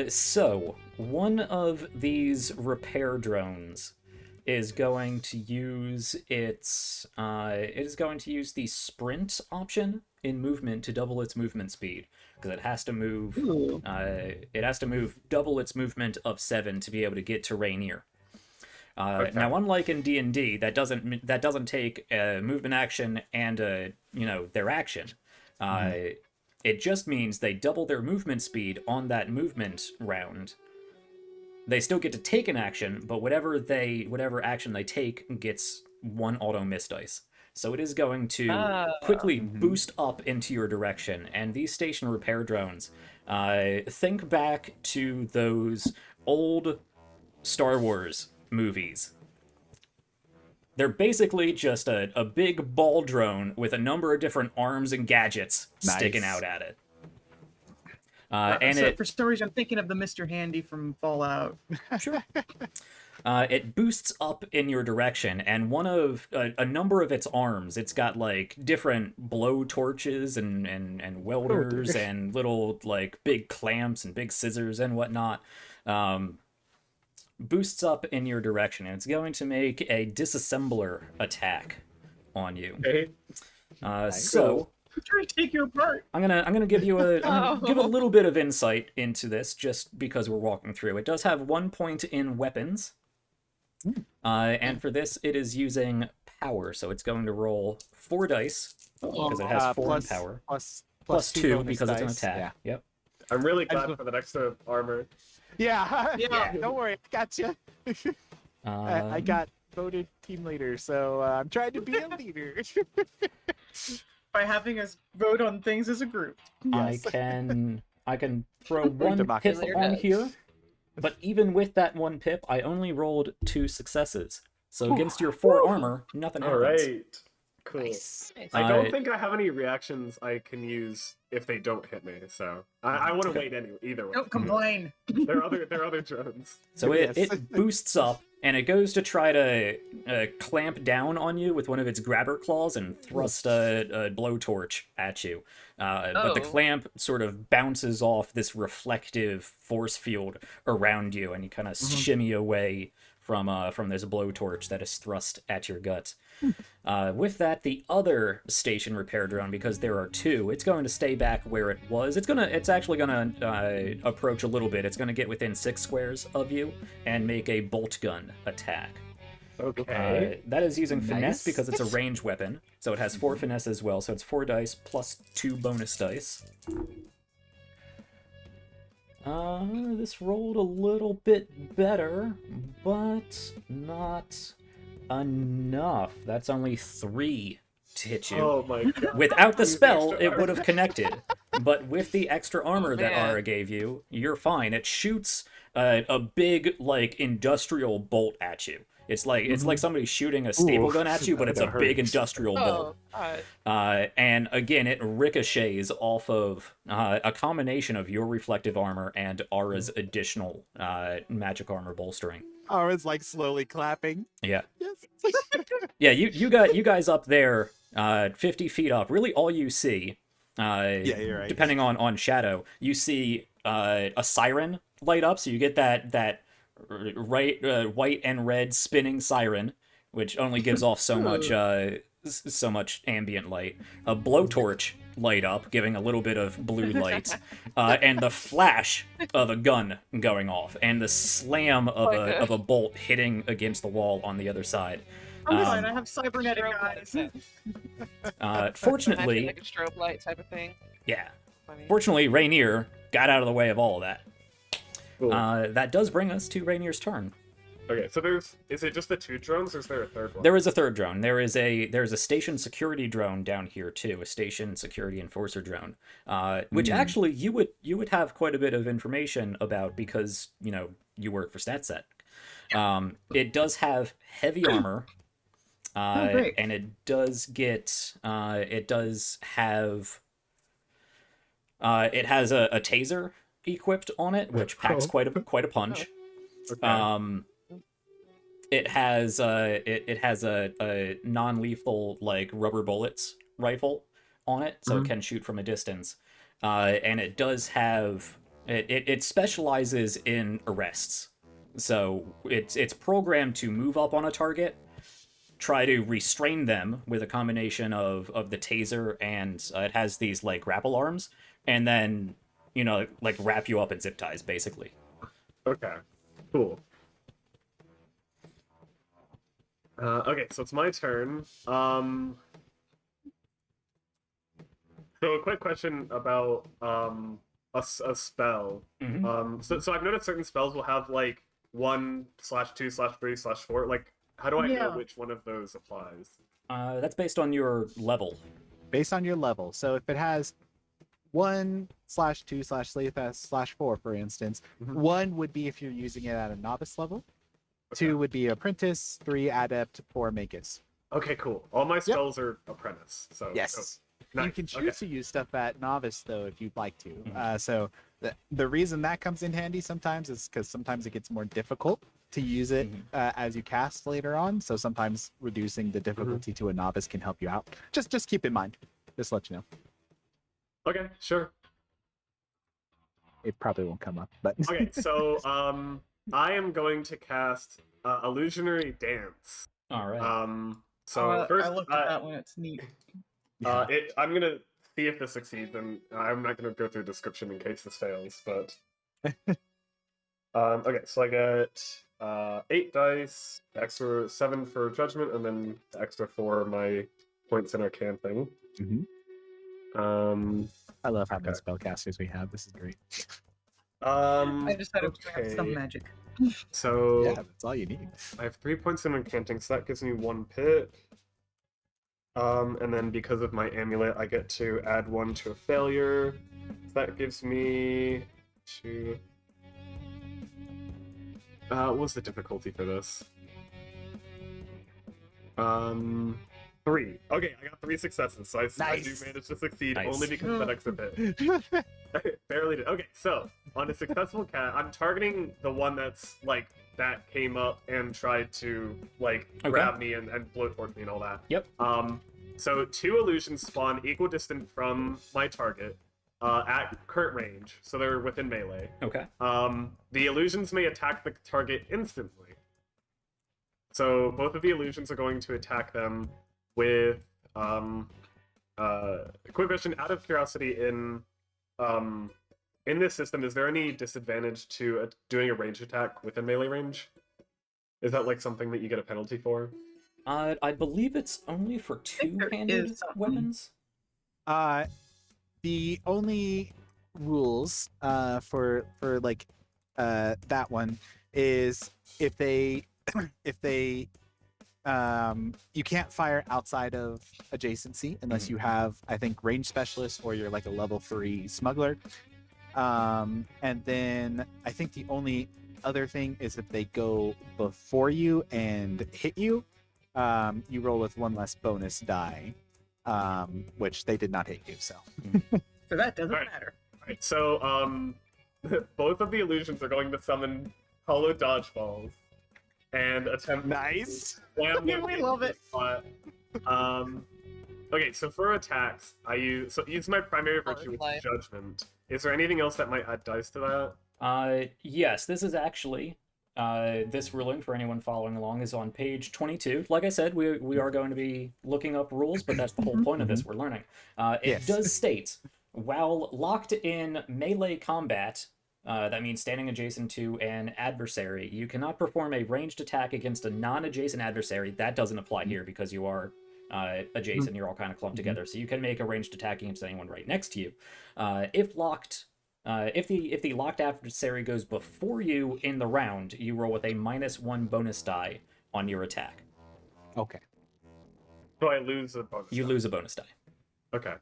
A: So one of these repair drones is going to use the sprint option in movement to double its movement speed because it has to move.
E: Ooh.
A: It has to move double its movement of 7 to be able to get to Rainier.
C: Okay.
A: Now, unlike in D&D, that doesn't take a movement action and their action. It just means they double their movement speed on that movement round. They still get to take an action, but whatever action they take gets 1 auto miss dice. So it is going to quickly boost up into your direction. And these station repair drones, think back to those old Star Wars movies. They're basically just a big ball drone with a number of different arms and gadgets sticking
B: Nice.
A: out at it.
E: So for some reason, I'm thinking of the Mr. Handy from Fallout.
A: Sure. It boosts up in your direction, and one of a number of its arms, it's got like different blow torches and welders and little like big clamps and big scissors and whatnot. Boosts up in your direction, and it's going to make a disassembler attack on you.
C: Okay.
A: So
E: I'm trying to take you apart.
A: I'm gonna give you I'm gonna give a little bit of insight into this just because we're walking through. It does have 1 point in weapons, and for this it is using power, so it's going to roll 4 dice because it has 4 in power, plus 2
B: bonus
A: because it's an
B: dice,
A: attack. Yep.
C: I'm really
B: I
C: glad
B: just-
C: for that extra armor.
B: Yeah.
E: Yeah.
B: Don't worry, I got you. I got voted team leader, so I'm trying to be a leader.
E: By having us vote on things as a group.
A: I
B: Yes.
A: can throw 1 pip
B: democracy.
A: on here, but even with that 1 pip, I only rolled 2 successes. So against your 4 armor, nothing
C: All
A: happens.
C: right. Cool.
B: Nice.
C: I don't
A: Uh,
C: think I have any reactions I can use if they don't hit me, so I want to wait either way.
E: Don't complain.
C: There are other drones.
A: So
B: Yes.
A: it boosts up and it goes to try to clamp down on you with one of its grabber claws and thrust a blowtorch at you. But the
D: Oh.
A: clamp sort of bounces off this reflective force field around you, and you kind of shimmy away from this blowtorch that is thrust at your gut. With that, the other station repair drone, because there are two, it's going to stay back where it was. It's actually gonna approach a little bit. It's gonna get within 6 squares of you and make a bolt gun attack.
C: Okay.
A: That is using finesse
B: Nice.
A: because it's a range weapon, so it has 4 finesse as well. So it's 4 dice plus 2 bonus dice. This rolled a little bit better, but not enough. That's only 3 to hit you.
C: Oh my god.
A: Without the
C: Use
A: spell,
C: extra
A: it would have
C: armor.
A: connected. But with the extra armor that
D: man.
A: Ara gave you, you're fine. It shoots a big, like, industrial bolt at you. It's like somebody shooting a staple
B: Ooh,
A: gun at you, but it's a
B: that
A: big
B: hurts.
A: industrial bolt.
D: Oh, God.
A: And again, it ricochets off of a combination of your reflective armor and Ara's additional magic armor bolstering.
B: Ara's like slowly clapping.
A: Yeah.
B: Yes.
A: Yeah, you guys up there, 50 feet up. Really, all you see,
B: you're right.
A: depending on shadow, you see a siren light up. So you get that white and red spinning siren, which only gives off so much ambient light. A blowtorch light up, giving a little bit of blue light, and the flash of a gun going off, and the slam of a bolt hitting against the wall on the other side.
E: I'm fine. I have cybernetic
D: Strobe light
E: eyes.
D: sense.
A: Fortunately,
D: Like a strobe light type of thing.
A: yeah.
D: Funny.
A: Fortunately, Rainier got out of the way of all of that.
C: Cool.
A: That does bring us to Rainier's turn.
C: Okay, so is it just the 2 drones or is there a third one?
A: There is a third drone. There's a station security drone down here too, a station security enforcer drone, which actually you would have quite a bit of information about because you work for StatSec. It does have heavy armor,
E: great.
A: and it does has a taser equipped on it, which packs quite a punch.
C: Okay.
A: It has a non-lethal like rubber bullets rifle on it, so it can shoot from a distance. And it does have it specializes in arrests, so it's programmed to move up on a target, try to restrain them with a combination of the taser, and it has these like grapple arms, and then like wrap you up in zip ties basically.
C: Okay. Cool. Okay, so it's my turn. So a quick question about a spell.
A: Mhm.
C: So I've noticed certain spells will have like 1/2/3/4. Like, how do I know
E: Yeah.
C: which one of those applies?
A: That's based on your level.
B: Based on your level. So if it has 1/2/3/4, for instance,
C: Mhm.
B: 1 would be if you're using it at a novice level. 2 would be apprentice, 3 adept, 4 magus.
C: Okay, cool. All my spells are apprentice. So
B: Yes.
C: nice.
B: You can choose
C: Okay.
B: to use stuff at novice though if you'd like to.
A: Mhm.
B: So the reason that comes in handy sometimes is because sometimes it gets more difficult to use it as you cast later on. So sometimes reducing the difficulty to a novice can help you out. Just keep in mind. Just let you know.
C: Okay, sure.
B: It probably won't come up, but
C: Okay, so I am going to cast illusionary dance.
A: All right.
C: So first,
E: I looked at that one. It's neat.
C: I'm gonna see if this succeeds, and I'm not gonna go through description in case this fails. But okay, so I get 8 dice, extra 7 for judgment, and then the extra 4 my points in Arcane thing.
B: Mhm. I love how many spellcasters we have. This is great.
E: I just had to grab some
C: okay.
E: magic.
C: So
B: Yeah, that's all you need.
C: I have 3 points in Incanting, so that gives me 1 pit. And then because of my amulet, I get to add 1 to a failure. So that gives me 2. What's the difficulty for this? 3. Okay, I got 3 successes, so I do
B: Nice.
C: manage to succeed
A: Nice.
C: only because of that extra pit. Barely did. Okay, so on a successful cat, I'm targeting the one that's like that came up and tried to like
A: Okay.
C: grab me and blow towards me and all that.
A: Yep.
C: So 2 illusions spawn equidistant from my target at current range, so they're within melee.
A: Okay.
C: The illusions may attack the target instantly. So both of the illusions are going to attack them with quick question, out of curiosity, in this system, is there any disadvantage to doing a ranged attack within melee range? Is that like something that you get a penalty for?
A: I believe it's only for
E: think there
A: two-handed
E: is something.
A: weapons.
B: The only rules for like that one is if they you can't fire outside of adjacency unless you have, I think, range specialist or you're like a level 3 smuggler. And then I think the only other thing is if they go before you and hit you, you roll with 1 less bonus die, which they did not hit you, so.
E: So that doesn't
C: Alright.
E: matter.
C: Right. So both of the illusions are going to summon hollow dodgeballs and attempt.
B: Nice.
C: to slam them
E: We
C: into
E: love
C: the
E: it.
C: spot. Okay, so for attacks, I use my primary virtue, which
D: Life.
C: is judgment. Is there anything else that might add dice to that?
A: Yes, this is actually this ruling for anyone following along is on page 22. Like I said, we are going to be looking up rules, but that's the whole point of this. We're learning. It
B: Yes.
A: does state, while locked in melee combat, that means standing adjacent to an adversary, you cannot perform a ranged attack against a non-adjacent adversary. That doesn't apply here because you are adjacent. You're all kind of clumped together, so you can make a ranged attack against anyone right next to you. If the locked adversary goes before you in the round, you roll with a -1 bonus die on your attack.
B: Okay.
C: So I lose a bonus.
A: You
C: die.
A: lose a bonus die.
C: Okay.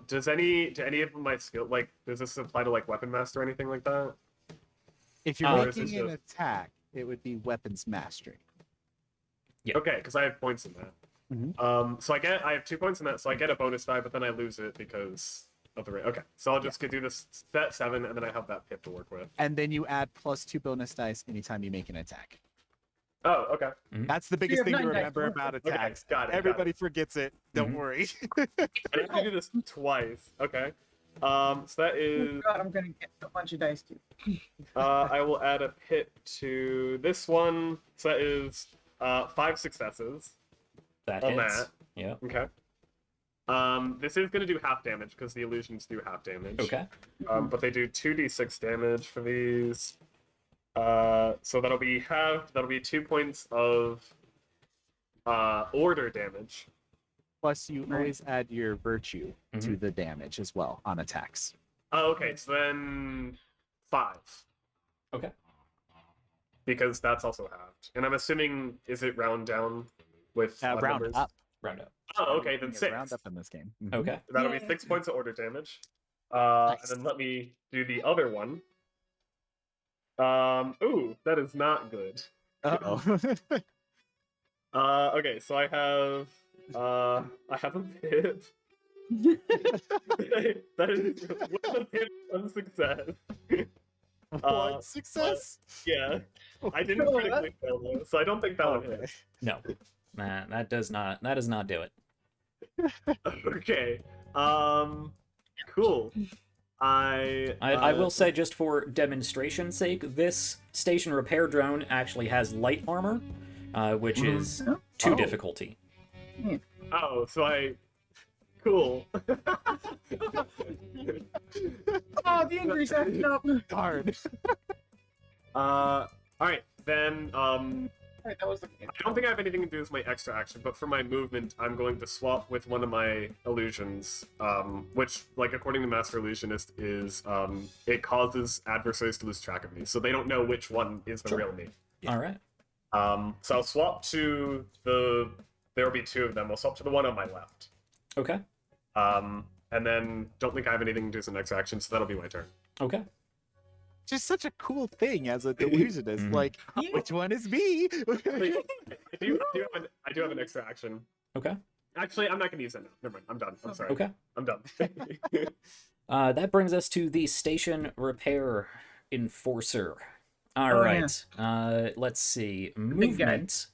C: Do any of my skill, like, does this apply to like weapon master or anything like that?
B: If you're
A: Or
C: is
B: making
C: it
B: an
C: just-
B: attack, it would be weapons mastery.
A: Yeah.
C: Okay, because I have points in that.
B: Mhm.
C: So I have 2 points in that, so I get a bonus die, but then I lose it because of the rate. Okay, so I'll just do this set 7, and then I have that pip to work with.
B: And then you add +2 bonus dice anytime you make an attack.
C: Oh, okay.
B: That's the biggest
E: have
B: thing to
E: 9 dice
B: remember
E: to work
B: about
E: with.
C: Okay,
B: attacks.
C: got it.
B: Everybody forgets it. Don't
A: Mhm.
B: worry.
C: I have to do this twice. Okay. So that
E: Oh
C: is.
E: God, I'm gonna get a bunch of dice too.
C: I will add a pip to this one. So that is 5 successes
A: That
C: on
A: hits.
C: that.
A: Yeah.
C: Okay. This is going to do half damage because the illusions do half damage.
A: Okay.
C: But they do 2d6 damage for these. So that'll be halved. That'll be 2 points of order damage.
B: Plus, you
E: Right.
B: always add your virtue to the damage as well on attacks.
C: Oh, okay. So then 5.
A: Okay.
C: Because that's also halved. And I'm assuming, is it round down with odd
B: Round
C: numbers?
B: up.
A: Round up.
C: Oh, okay. Then
B: Everything is
C: 6.
B: Round up in this game. Mhm.
A: Okay.
C: That'll be
E: Yay.
C: 6 points of order damage.
B: Nice.
C: And then let me do the other one. Ooh, that is not good.
B: Uh-oh.
C: Okay, so I have a pip. That is with a pip, 1 success.
B: One success?
C: Yeah, I didn't
E: Oh,
C: critically fail though, so I don't think that would
B: Okay.
C: hit.
A: No. Nah, that does not do it.
C: Okay. Cool.
A: I will say, just for demonstration's sake, this station repair drone actually has light armor, which is 2
C: Oh.
A: difficulty.
C: Oh, so cool.
E: Oh, the injury's acting up.
B: Darn.
C: All right, then.
E: Right, that was the.
C: I don't think I have anything to do with my extra action, but for my movement, I'm going to swap with one of my illusions, which, like, according to Master Illusionist, is it causes adversaries to lose track of me, so they don't know which one is the
A: Sure.
C: real me.
B: Yeah.
A: All right.
C: So I'll swap to the. There will be 2 of them. I'll swap to the one on my left.
A: Okay.
C: And then don't think I have anything to do with the next action, so that'll be my turn.
A: Okay.
B: Just such a cool thing as a delusionist.
A: Mhm.
B: Like,
E: Yeah.
B: which one is me?
C: I do have an extra action.
A: Okay.
C: Actually, I'm not going to use that now. Never mind. I'm done. I'm sorry.
A: Okay.
C: I'm done.
A: That brings us to the station repair enforcer. All
E: Oh,
A: right. Let's see.
E: big guy.
A: Movement.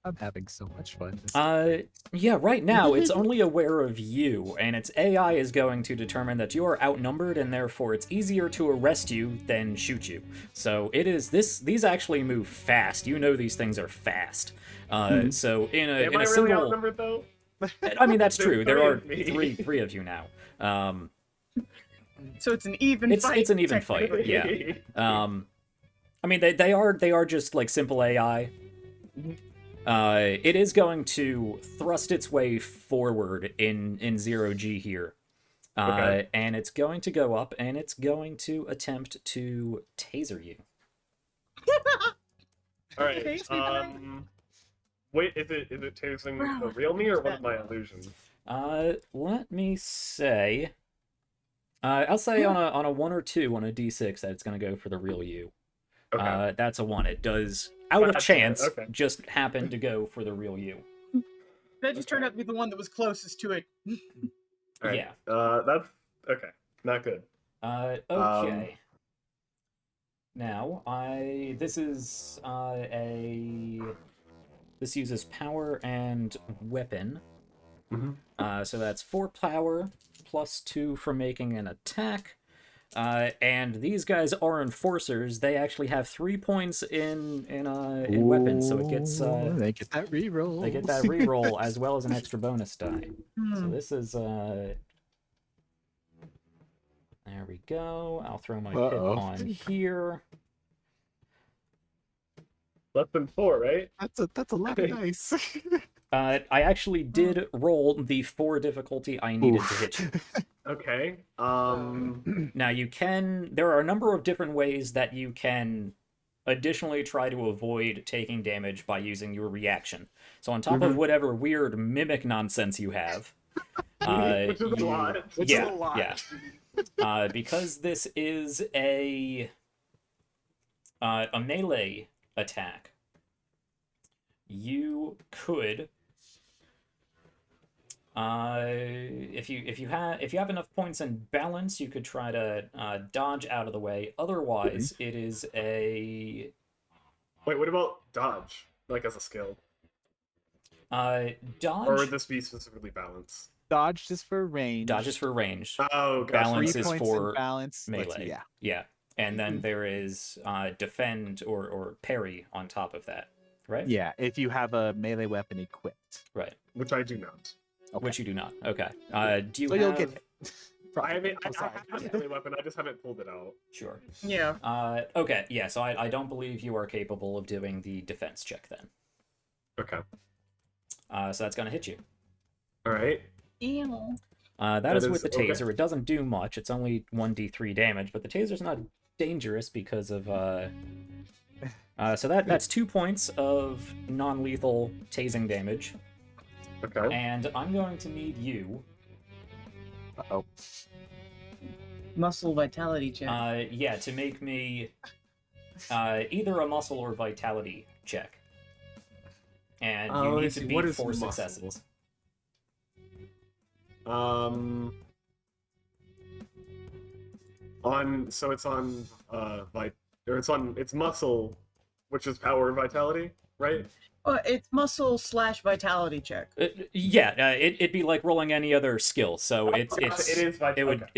B: I'm having so much fun.
A: Yeah, right now it's only aware of you, and its AI is going to determine that you are outnumbered, and therefore it's easier to arrest you than shoot you. So it is these actually move fast. You know these things are fast. So in a
C: Am I really
A: single,
C: outnumbered though?
A: I mean that's
C: There's
A: true. There
C: three
A: are
C: of me.
A: three of you now.
E: So it's an even fight.
A: It's an even fight.
E: technically.
A: Yeah. I mean they are just like simple AI. It is going to thrust its way forward in 0G here.
C: Okay.
A: And it's going to go up, and it's going to attempt to taser you.
C: All right.
E: Tase me back.
C: Wait, is it tasing the real me or one of my illusions?
A: Let me say... I'll say on a 1 or 2 on a D6 that it's going to go for the real you.
C: Okay.
A: That's a 1. It does, out of
C: That's
A: chance,
C: it, okay.
A: just happen to go for the real you.
E: That just turned out to be the one that was closest to it.
C: All right.
A: Yeah.
C: That's okay. Not good.
A: Okay. Now, this uses power and weapon.
C: Mhm.
A: So that's 4 power plus 2 for making an attack. And these guys are enforcers. They actually have 3 points in weapon, so it gets
B: they get that reroll.
A: they get that reroll as well as an extra bonus die. So this is there we go. I'll throw my pip on here.
C: Less than 4, right?
B: That's a lot of dice.
A: I actually did roll the 4 difficulty I needed to hit you.
C: Okay.
A: Now there are a number of different ways that you can additionally try to avoid taking damage by using your reaction. So on top of whatever weird mimic nonsense you have,
C: Which is a lot.
A: because this is a melee attack, you could if you have enough points in balance, you could try to dodge out of the way. Otherwise, it is a
C: Wait, what about dodge? Like as a skill?
A: dodge.
C: Or would this be specifically balance?
B: Dodge is for range.
A: Dodge is for range.
C: Oh, gotcha.
A: Balance
B: 3
A: is
B: points
A: for
B: in balance.
A: melee. Yeah. And then there is defend or parry on top of that, right?
B: Yeah, if you have a melee weapon equipped.
A: Right.
C: Which I do not.
B: Okay.
A: Which you do not. Okay. Do you
B: So
A: have...
B: you'll get it.
C: I have
B: sorry.
C: a melee weapon, I just haven't pulled it out.
A: Sure.
E: Yeah.
A: Okay, yeah, so I don't believe you are capable of doing the defense check then.
C: Okay.
A: So that's going to hit you.
C: Alright.
E: Ew.
A: That is with the
C: okay.
A: taser. It doesn't do much. It's only 1d3 damage, but the taser's not dangerous because of... so that's 2 points of non-lethal tasing damage.
C: Okay.
A: And I'm going to need you...
B: Uh-oh.
E: Muscle vitality check.
A: Yeah, to make me either a muscle or vitality check. And you need to beat 4 successes.
C: It's muscle, which is power and vitality, right?
E: It's muscle / vitality check.
A: It'd be like rolling any other skill. So it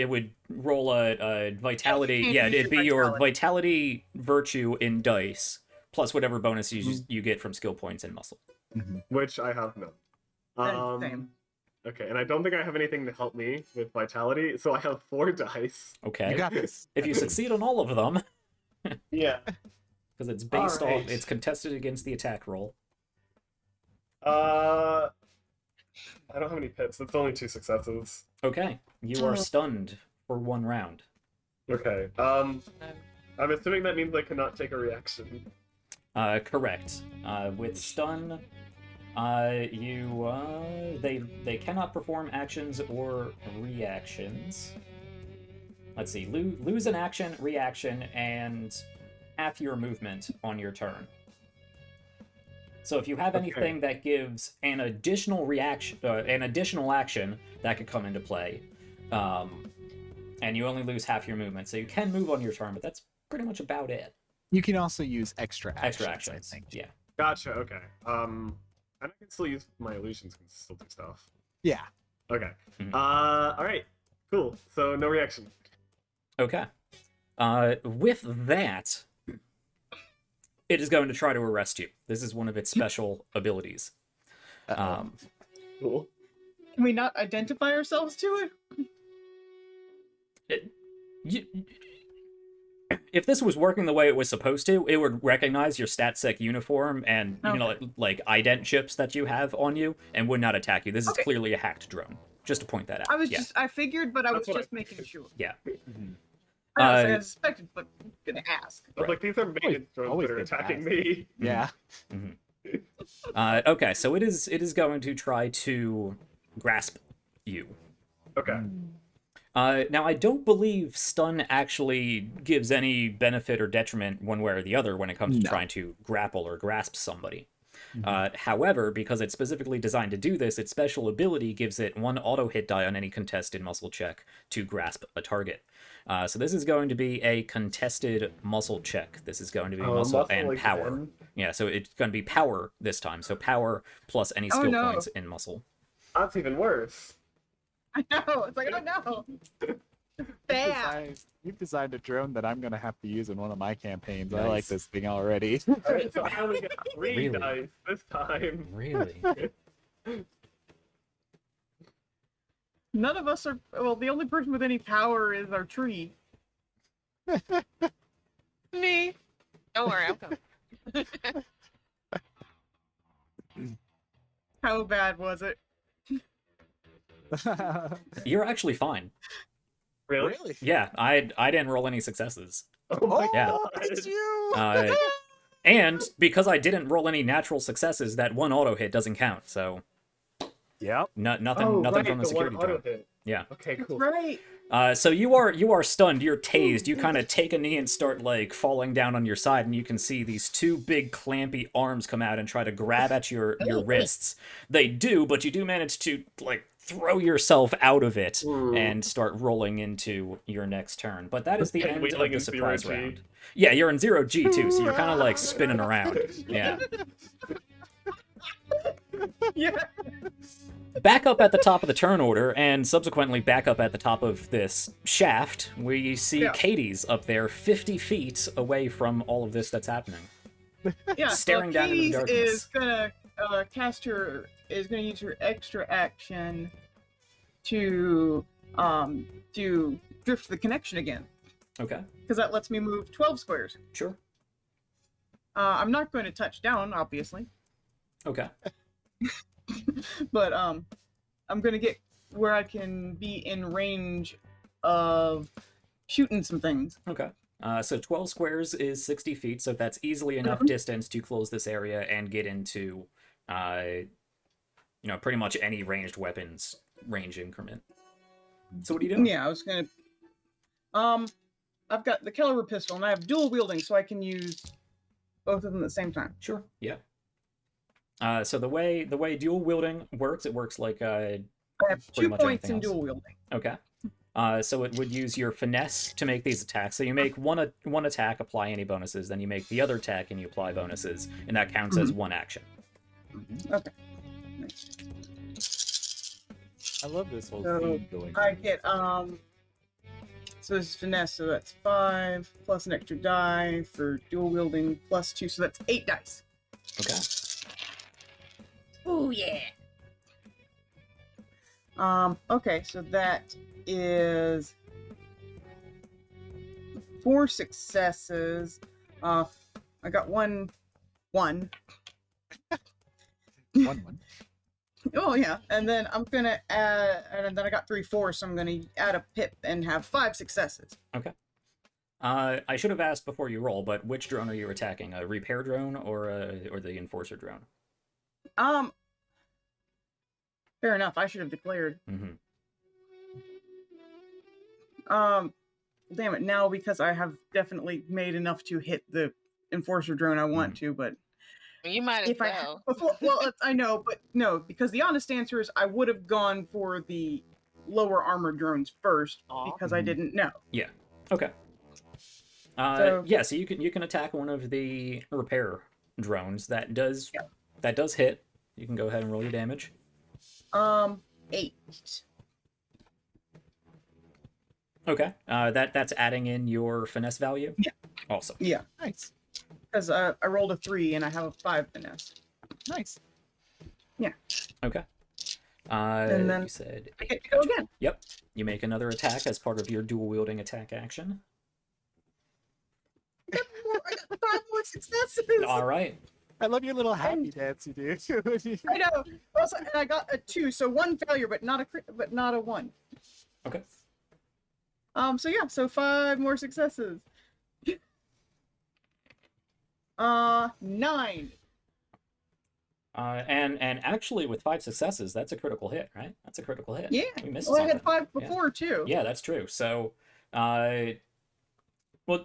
A: would roll a vitality. Yeah, it'd be your vitality virtue in dice plus whatever bonus you get from skill points in muscle.
C: Which I have none.
E: Same.
C: Okay, and I don't think I have anything to help me with vitality, so I have 4 dice.
A: Okay.
B: You got this.
A: If you succeed on all of them,
C: Yeah.
A: because it's based
C: Alright.
A: off, it's contested against the attack roll.
C: I don't have any pips. That's only 2 successes.
A: Okay, you are stunned for 1 round.
C: Okay. I'm assuming that means I cannot take a reaction.
A: Correct. With stun, they cannot perform actions or reactions. Let's see, lose an action, reaction, and half your movement on your turn. So if you have anything that gives an additional reaction, an additional action, that could come into play. And you only lose half your movement, so you can move on your turn, but that's pretty much about it.
B: You can also use extra actions.
A: Extra actions.
B: I think.
A: Yeah.
C: Gotcha. Okay. And I can still use my illusions. Can still do stuff.
B: Yeah.
C: Okay.
A: Mhm.
C: All right. Cool. So no reaction.
A: Okay. With that, it is going to try to arrest you. This is one of its special abilities.
B: Uh-oh.
C: Cool.
E: Can we not identify ourselves to it?
A: If this was working the way it was supposed to, it would recognize your StatSec uniform and like ident chips that you have on you, and would not attack you. This is
E: Okay.
A: clearly a hacked drone. Just to point that out.
E: I figured, but I was
C: That's what
E: just making sure.
A: Yeah.
B: Mhm.
E: I suspected, but gonna ask.
C: I was like, these are maiden drones
B: always
C: that are
B: good to
C: attacking
B: ask.
C: me.
B: Yeah.
A: Okay, so it is going to try to grasp you.
C: Okay.
A: Now, I don't believe stun actually gives any benefit or detriment one way or the other when it comes to
B: No.
A: trying to grapple or grasp somebody. However, because it's specifically designed to do this, its special ability gives it 1 auto hit die on any contested muscle check to grasp a target. So this is going to be a contested muscle check. This is going to be muscle and
C: like
A: power.
C: 10.
A: Yeah, so it's going to be power this time. So power plus any skill
E: no.
A: points in muscle.
C: That's even worse.
E: I know. It's like, oh no. Bad.
B: You've designed a drone that I'm gonna have to use in one of my campaigns. I
A: Nice.
B: like this thing already.
C: All right. So I only got 3
A: Really?
C: dice this time.
A: Really?
E: None of us are. Well, the only person with any power is our tree.
D: Me. Don't worry, I'm coming.
E: How bad was it?
A: You're actually fine.
C: Really?
A: Yeah, I didn't roll any successes.
C: Oh my
A: Yeah.
C: god.
B: It's you.
A: And because I didn't roll any natural successes, that 1 auto hit doesn't count. So
B: Yep.
A: nothing
C: Oh,
A: nothing
C: right,
A: from the
C: the
A: security
C: one auto
A: drone.
C: hit.
A: Yeah.
C: Okay, cool.
E: Right.
A: So you are stunned. You're tased. You kind of take a knee and start like falling down on your side, and you can see these 2 big clampy arms come out and try to grab at your wrists. They do, but you do manage to like throw yourself out of it and start rolling into your next turn. But that is the end of
C: Wheeling
A: the
C: in
A: surprise
C: 0G.
A: round. Yeah, you're in 0G too, so you're kind of like spinning around. Yeah.
E: Yeah.
A: Back up at the top of the turn order, and subsequently back up at the top of this shaft, we see
E: Yeah.
A: Katie's up there 50 feet away from all of this that's happening.
E: Yeah.
A: Staring down into the
E: Katie's
A: darkness.
E: is gonna is gonna use her extra action to do drift the connection again,
A: Okay,
E: because that lets me move 12 squares.
A: sure.
E: I'm not going to touch down, obviously,
A: Okay,
E: but I'm gonna get where I can be in range of shooting some things.
A: okay. So 12 squares is 60 feet, so that's easily enough distance to close this area and get into, pretty much any ranged weapons range increment. So what are you doing?
E: Yeah, I was gonna. I've got the caliber pistol and I have dual wielding, so I can use both of them at the same time.
A: Sure, yeah. So the way dual wielding works, it works like
E: I have
A: Pretty
E: 2
A: much
E: points
A: anything
E: in
A: else.
E: dual wielding.
A: okay. So it would use your finesse to make these attacks. So you make one attack, apply any bonuses, then you make the other attack and you apply bonuses, and that counts as 1 action.
E: Okay.
B: I love this whole
E: So,
B: theme going.
E: I get so this is finesse, so that's 5 plus an extra die for dual wielding plus 2, so that's 8 dice.
A: Okay.
E: Oh yeah. Okay, so that is 4 successes. I got one.
B: One.
E: Oh yeah, and then I'm gonna add, and then I got 3 4s, so I'm gonna add a pip and have 5 successes.
A: I should have asked before you roll, but which drone are you attacking? A repair drone or the enforcer drone?
E: Fair enough. I should have declared.
A: Mm-hmm.
E: Damn it, now because I have definitely made enough to hit the enforcer drone I want to, but
D: You might as
E: if I
D: well.
E: before, well, I know, but no, because the honest answer is I would have gone for the lower armor drones first
D: Aw.
E: because I didn't know.
A: Okay.
E: So-
A: Yeah, so you can attack one of the repair drones that does hit. You can go ahead and roll your damage.
E: 8.
A: Okay. That's adding in your finesse value.
E: Yeah.
A: Awesome.
E: Yeah,
B: Nice.
E: because I rolled a 3 and I have a 5 finesse.
B: Nice.
A: Okay.
E: And then
A: you said
E: I get to go again.
A: Yep. You make another attack as part of your dual wielding attack action.
E: I got 5 more successes.
A: All right.
B: I love your little happy dance you do.
E: I know. Also, and I got a 2, so 1 failure, but not a 1.
A: Okay.
E: So yeah, so 5 more successes. 9.
A: And actually, with 5 successes, that's a critical hit, right? That's a critical hit.
E: Yeah.
A: We missed
E: Well, I had
A: something.
E: 5 before too.
A: Yeah, that's true. So, well,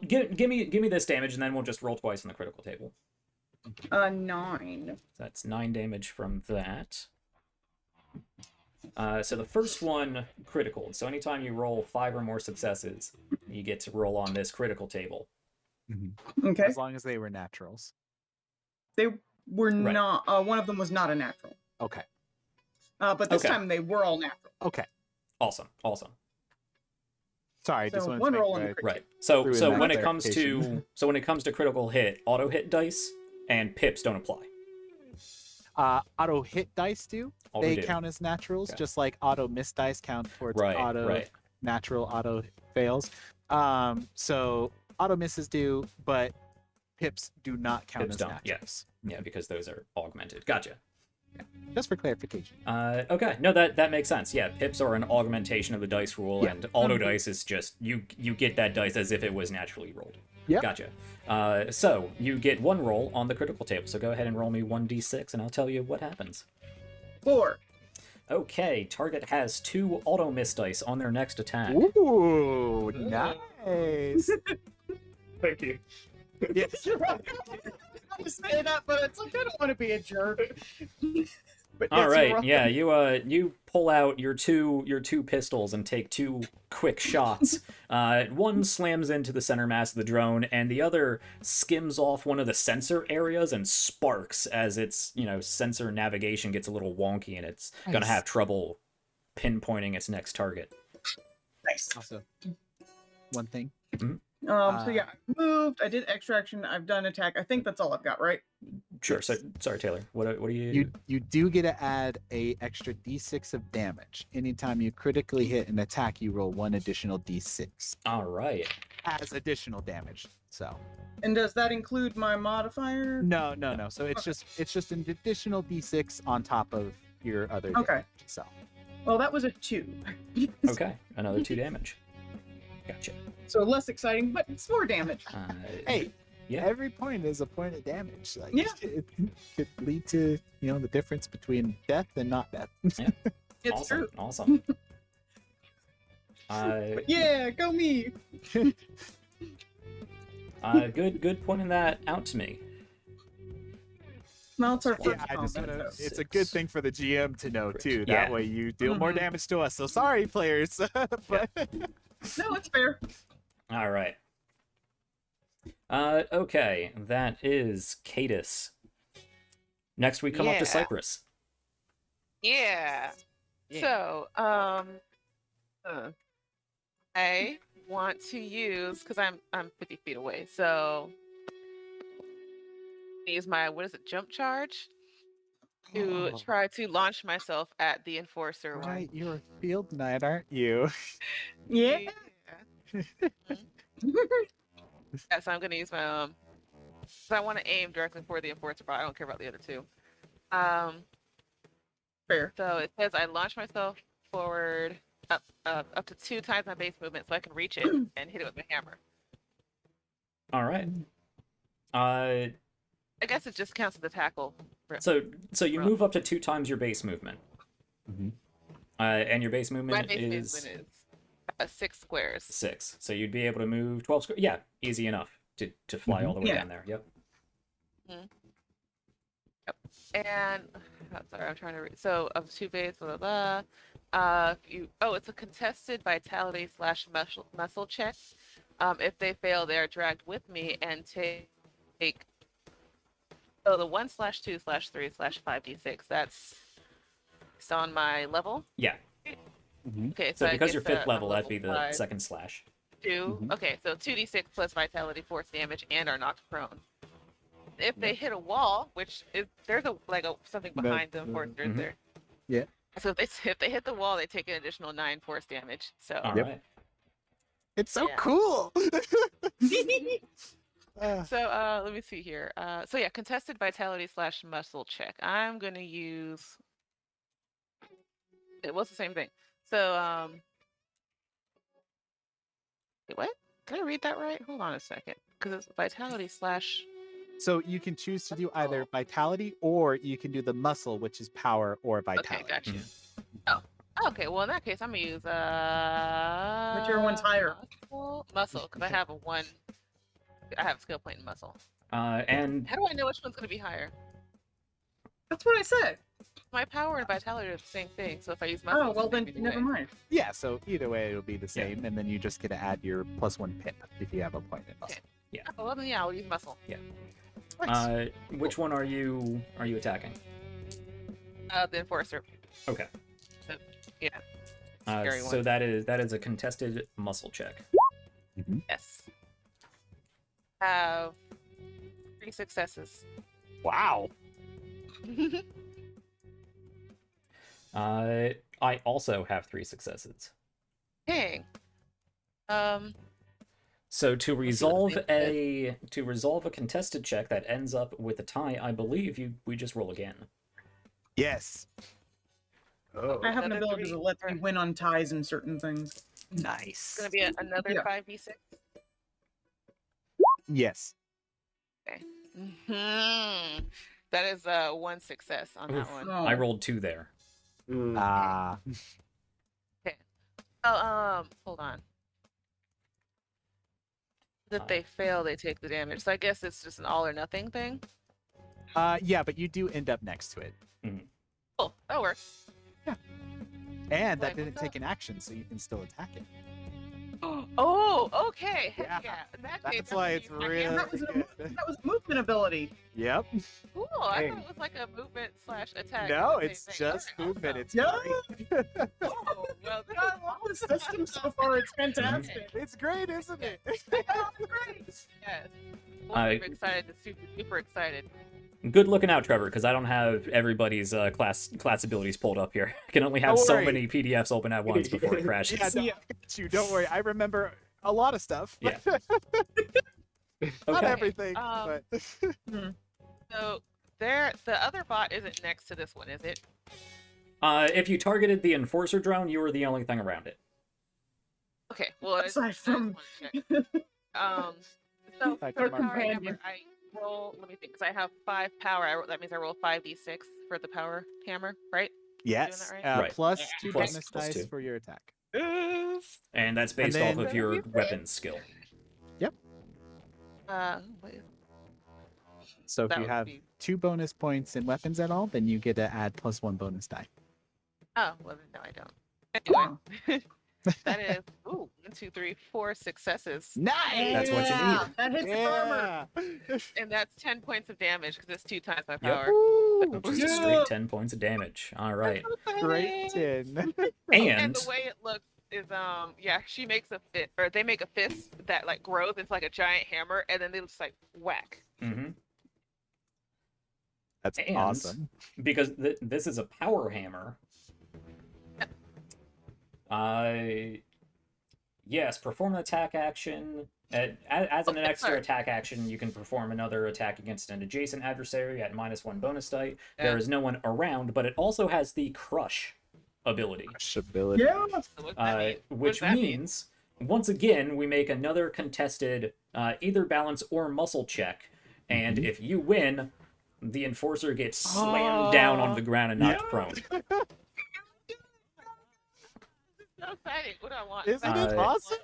A: give me this damage, and then we'll just roll twice on the critical table.
E: 9.
A: That's 9 damage from that. So the first one critical. So anytime you roll 5 or more successes, you get to roll on this critical table.
E: Okay.
B: As long as they were naturals.
E: They were
A: Right.
E: not. One of them was not a natural.
B: Okay.
E: But this
A: Okay.
E: time they were all natural.
B: Okay.
A: Awesome.
B: Sorry, just
E: So
B: wanted
E: one
B: to make
E: roll on
B: sure
E: the
B: I-
E: crit.
A: Right. So
B: Threw in
A: so
B: that
A: when it comes to
B: clarification.
A: critical hit, auto hit dice and pips don't apply.
B: auto hit dice do.
A: Auto
B: They
A: do.
B: count as naturals,
A: Okay.
B: just like auto miss dice count towards
A: Right.
B: auto
A: Right.
B: natural auto fails. So auto misses do, but pips do not count
A: Pips
B: as
A: don't, yeah.
B: naturals.
A: Yeah, because those are augmented. Gotcha.
B: Just for clarification.
A: Okay, no, that makes sense. Yeah, pips are an augmentation of the dice rule,
B: Yeah.
A: and auto dice is just you get that dice as if it was naturally rolled.
B: Yep.
A: Gotcha. So you get 1 roll on the critical table. So go ahead and roll me 1d6, and I'll tell you what happens.
E: 4.
A: Okay, target has 2 auto miss dice on their next attack.
B: Ooh, nice.
C: Thank you.
B: Yes.
E: I to say that, but it's like I don't want to be a jerk. But
A: All
E: yes, you're
A: right,
E: welcome.
A: yeah, you pull out your two pistols and take 2 quick shots. One slams into the center mass of the drone, and the other skims off one of the sensor areas and sparks as its sensor navigation gets a little wonky, and it's gonna
B: Nice.
A: have trouble pinpointing its next target.
E: Nice.
B: Also, one thing.
E: So yeah, I moved. I did extraction. I've done attack. I think that's all I've got, right?
A: Sure. So sorry, Taylor. What do you?
B: You do get to add a extra d6 of damage. Anytime you critically hit an attack, you roll 1 additional d6
A: All right.
B: as additional damage. So
E: And does that include my modifier?
B: no. So it's just an additional d6 on top of your other damage.
E: Okay.
B: So
E: Well, that was a 2.
A: Okay. Another 2 damage. Gotcha.
E: So less exciting, but it's more damage.
B: hey,
A: Yeah.
B: every point is a point of damage. Like,
E: Yeah.
B: it could lead to the difference between death and not death.
E: It's
A: awesome.
E: true.
A: Awesome.
E: Yeah, go me.
A: Good pointing that out to me.
E: Well, it's our
A: Yeah,
E: first
B: I just
E: combat,
B: wanna,
E: so-
B: it's a good thing for the GM to know too.
A: Yeah.
B: That way you deal more
E: Mhm.
B: damage to us. So sorry, players. But
E: No, it's fair.
A: All right. Okay, that is Cadus. Next, we come up to
D: Yeah.
A: Cyprus.
D: Yeah.
B: Yeah.
D: So, I want to use because I'm 50 feet away. So, use my jump charge to
B: Oh.
D: try to launch myself at the enforcer one.
B: right, you're a field knight, aren't you?
E: Yeah.
D: Yeah, so I'm gonna use my so I want to aim directly for the enforcer, but I don't care about the other 2.
E: Fair.
D: So it says I launch myself forward up to 2 times my base movement, so I can reach it and hit it with my hammer.
A: All right.
D: I guess it just counts as the tackle.
A: So you
D: Roll.
A: move up to 2 times your base movement.
B: Mhm.
A: And your base
D: My
A: movement
D: base
A: is
D: movement is 6 squares.
A: 6. So you'd be able to move 12 squares. Yeah, easy enough to fly all the way
E: Yeah.
A: down there. Yep.
D: And sorry, I'm trying to read. So of 2 base, blah blah blah. it's a contested vitality / muscle check. If they fail, they are dragged with me and take the 1/2/3/5d6. That's based on my level.
A: Yeah.
D: Okay,
A: So
D: I
A: because
D: guess
A: you're fifth
D: I'm
A: level, that'd be the
D: 5.
A: second slash.
D: 2. Okay, so 2d6 plus vitality, force damage, and are knocked prone. If they hit a wall, which is there's something behind them, force there.
B: Yeah.
D: So if they hit the wall, they take an additional 9 force damage. So
A: All right.
B: It's so
D: Yeah.
B: cool.
D: let me see here. Contested vitality / muscle check. I'm gonna use. It was the same thing. So wait, what? Did I read that right? Hold on a second, because it's vitality /
B: So you can choose to do either vitality or you can do the muscle, which is power or vitality.
D: Okay, gotcha. Oh, okay. Well, in that case, I'm gonna use
E: Whichever one's higher.
D: muscle, because I have a 1. I have a skill point in muscle.
A: And
D: How do I know which one's gonna be higher?
E: That's what I said.
D: My power and vitality are the same thing. So if I use muscle,
E: Oh, well
D: it's
E: then,
D: maybe
E: never
D: way.
E: mind.
B: Yeah, so either way it'll be the same, and then you just get to add your +1 pip if you have a point in muscle.
D: Okay. Oh, well, then yeah, I'll use muscle.
A: which one are you attacking?
D: The enforcer.
A: Okay.
D: So, yeah. Scary
A: So
D: one.
A: that is a contested muscle check.
D: Yes. Have 3 successes.
B: Wow.
A: I also have 3 successes.
D: Dang.
A: So to
D: Let's see what
A: resolve
D: they
A: a contested check that ends up with a tie, I believe we just roll again.
B: Yes. Oh,
E: I have an
D: Another
E: ability
D: 3.
E: that lets me win on ties in certain things.
B: nice.
D: It's gonna be another
E: Yeah.
D: 5d6.
B: Yes.
D: That is 1 success on that
A: Oof.
D: one.
A: I rolled 2 there.
B: Ah.
D: Oh, hold on. If they fail, they take the damage. So I guess it's just an all or nothing thing.
B: Yeah, but you do end up next to it.
D: Cool, that works.
B: And that
D: Like,
B: didn't
D: what's
B: take
D: up?
B: an action, so you can still attack it.
D: Oh, okay.
B: Yeah,
D: Heck yeah. In that case,
B: That's
D: I'm
B: why
D: gonna
B: it's
D: use my
B: really
D: hammer.
E: That was,
B: good.
E: that was a movement ability.
B: Yep.
D: Cool. I
C: Dang.
D: thought it was like a movement / attack.
B: No,
D: the same
B: it's
D: thing.
B: just
D: Alright,
B: movement.
D: awesome.
B: It's
E: Yeah.
B: great.
D: Oh, well,
E: I love the system so far. It's fantastic.
B: It's great, isn't it?
E: Great.
D: Yes. Well, I'm excited. Super excited.
A: Good looking out, Trevor, because I don't have everybody's class abilities pulled up here. I can only have
B: Don't
A: so
B: worry.
A: many PDFs open at once before it crashes.
B: Yeah, no, I got you. Don't worry. I remember a lot of stuff.
A: Yeah.
B: Not
A: Okay.
B: everything, but
D: So the other bot isn't next to this one, is it?
A: If you targeted the enforcer drone, you were the only thing around it.
D: Okay. Well,
E: Aside
D: it's
E: from-
D: so
B: Like
D: for
B: a
D: power
E: companion.
D: hammer, I roll. Let me think, because I have 5 power. That means I roll 5d6 for the power hammer, right?
B: yes,
D: right?
A: Right.
B: plus
D: Yeah.
B: 2
A: Plus-
B: bonus
A: plus
B: dice
A: 2.
B: for your attack.
A: And that's based
B: then-
A: off of your weapons skill.
D: Wait,
B: So if
D: that
B: you
D: would
B: have
D: be-
B: 2 bonus points in weapons at all, then you get to add +1 bonus die.
D: Oh, well, then, no, I don't. Anyway, that is 1, 2, 3, 4 successes,
B: Nice.
A: That's what you need.
E: That hits the armor.
B: Yeah.
D: and that's 10 points of damage because it's 2 times my
A: Yep.
D: power.
B: Woo.
A: Just a
E: Yeah.
A: straight 10 points of damage. All right.
B: Great 10.
D: And the way it looks is she makes a fist, or they make a fist that like grows into like a giant hammer, and then they just like whack.
A: Mm-hmm.
B: That's
A: And-
B: awesome.
A: Because this is a power hammer. Yes, perform an attack action. As an
D: Okay,
A: extra
D: sorry.
A: attack action, you can perform another attack against an adjacent adversary at -1 bonus die.
D: Yeah.
A: There is no one around, but it also has the crush ability.
B: Ability.
E: Yeah.
D: So what does that mean? What
A: Which
D: does that mean?
A: means, once again, we make another contested either balance or muscle check, and
B: Mhm.
A: if you win, the enforcer gets slammed down onto the ground and knocked prone.
D: So exciting! What do I want?
B: Isn't it awesome?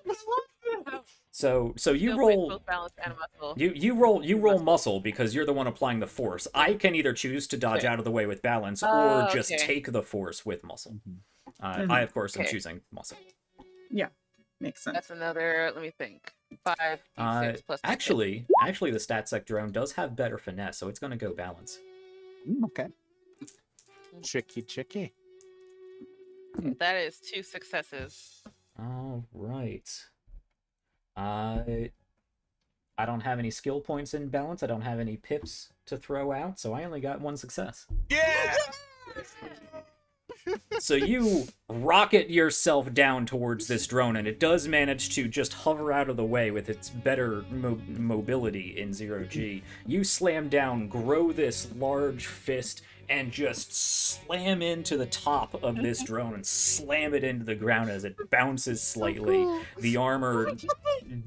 A: So you
D: Skill points,
A: roll
D: both balance and muscle.
A: you roll muscle because you're the one applying the force. I can either choose to dodge
D: Okay.
A: out of the way with balance
D: Oh,
A: or just
D: okay.
A: take the force with muscle. I, of course, am
D: Okay.
A: choosing muscle.
E: Makes sense.
D: That's another. Let me think. 5d6 plus. my hit.
A: Actually, the StatSec drone does have better finesse, so it's going to go balance.
B: Okay. Tricky.
D: That is 2 successes.
A: All right. I don't have any skill points in balance. I don't have any pips to throw out, so I only got 1 success.
B: Yeah.
A: So you rocket yourself down towards this drone, and it does manage to just hover out of the way with its better mobility in 0G. You slam down, grow this large fist, and just slam into the top of this drone and slam it into the ground as it bounces slightly. The armor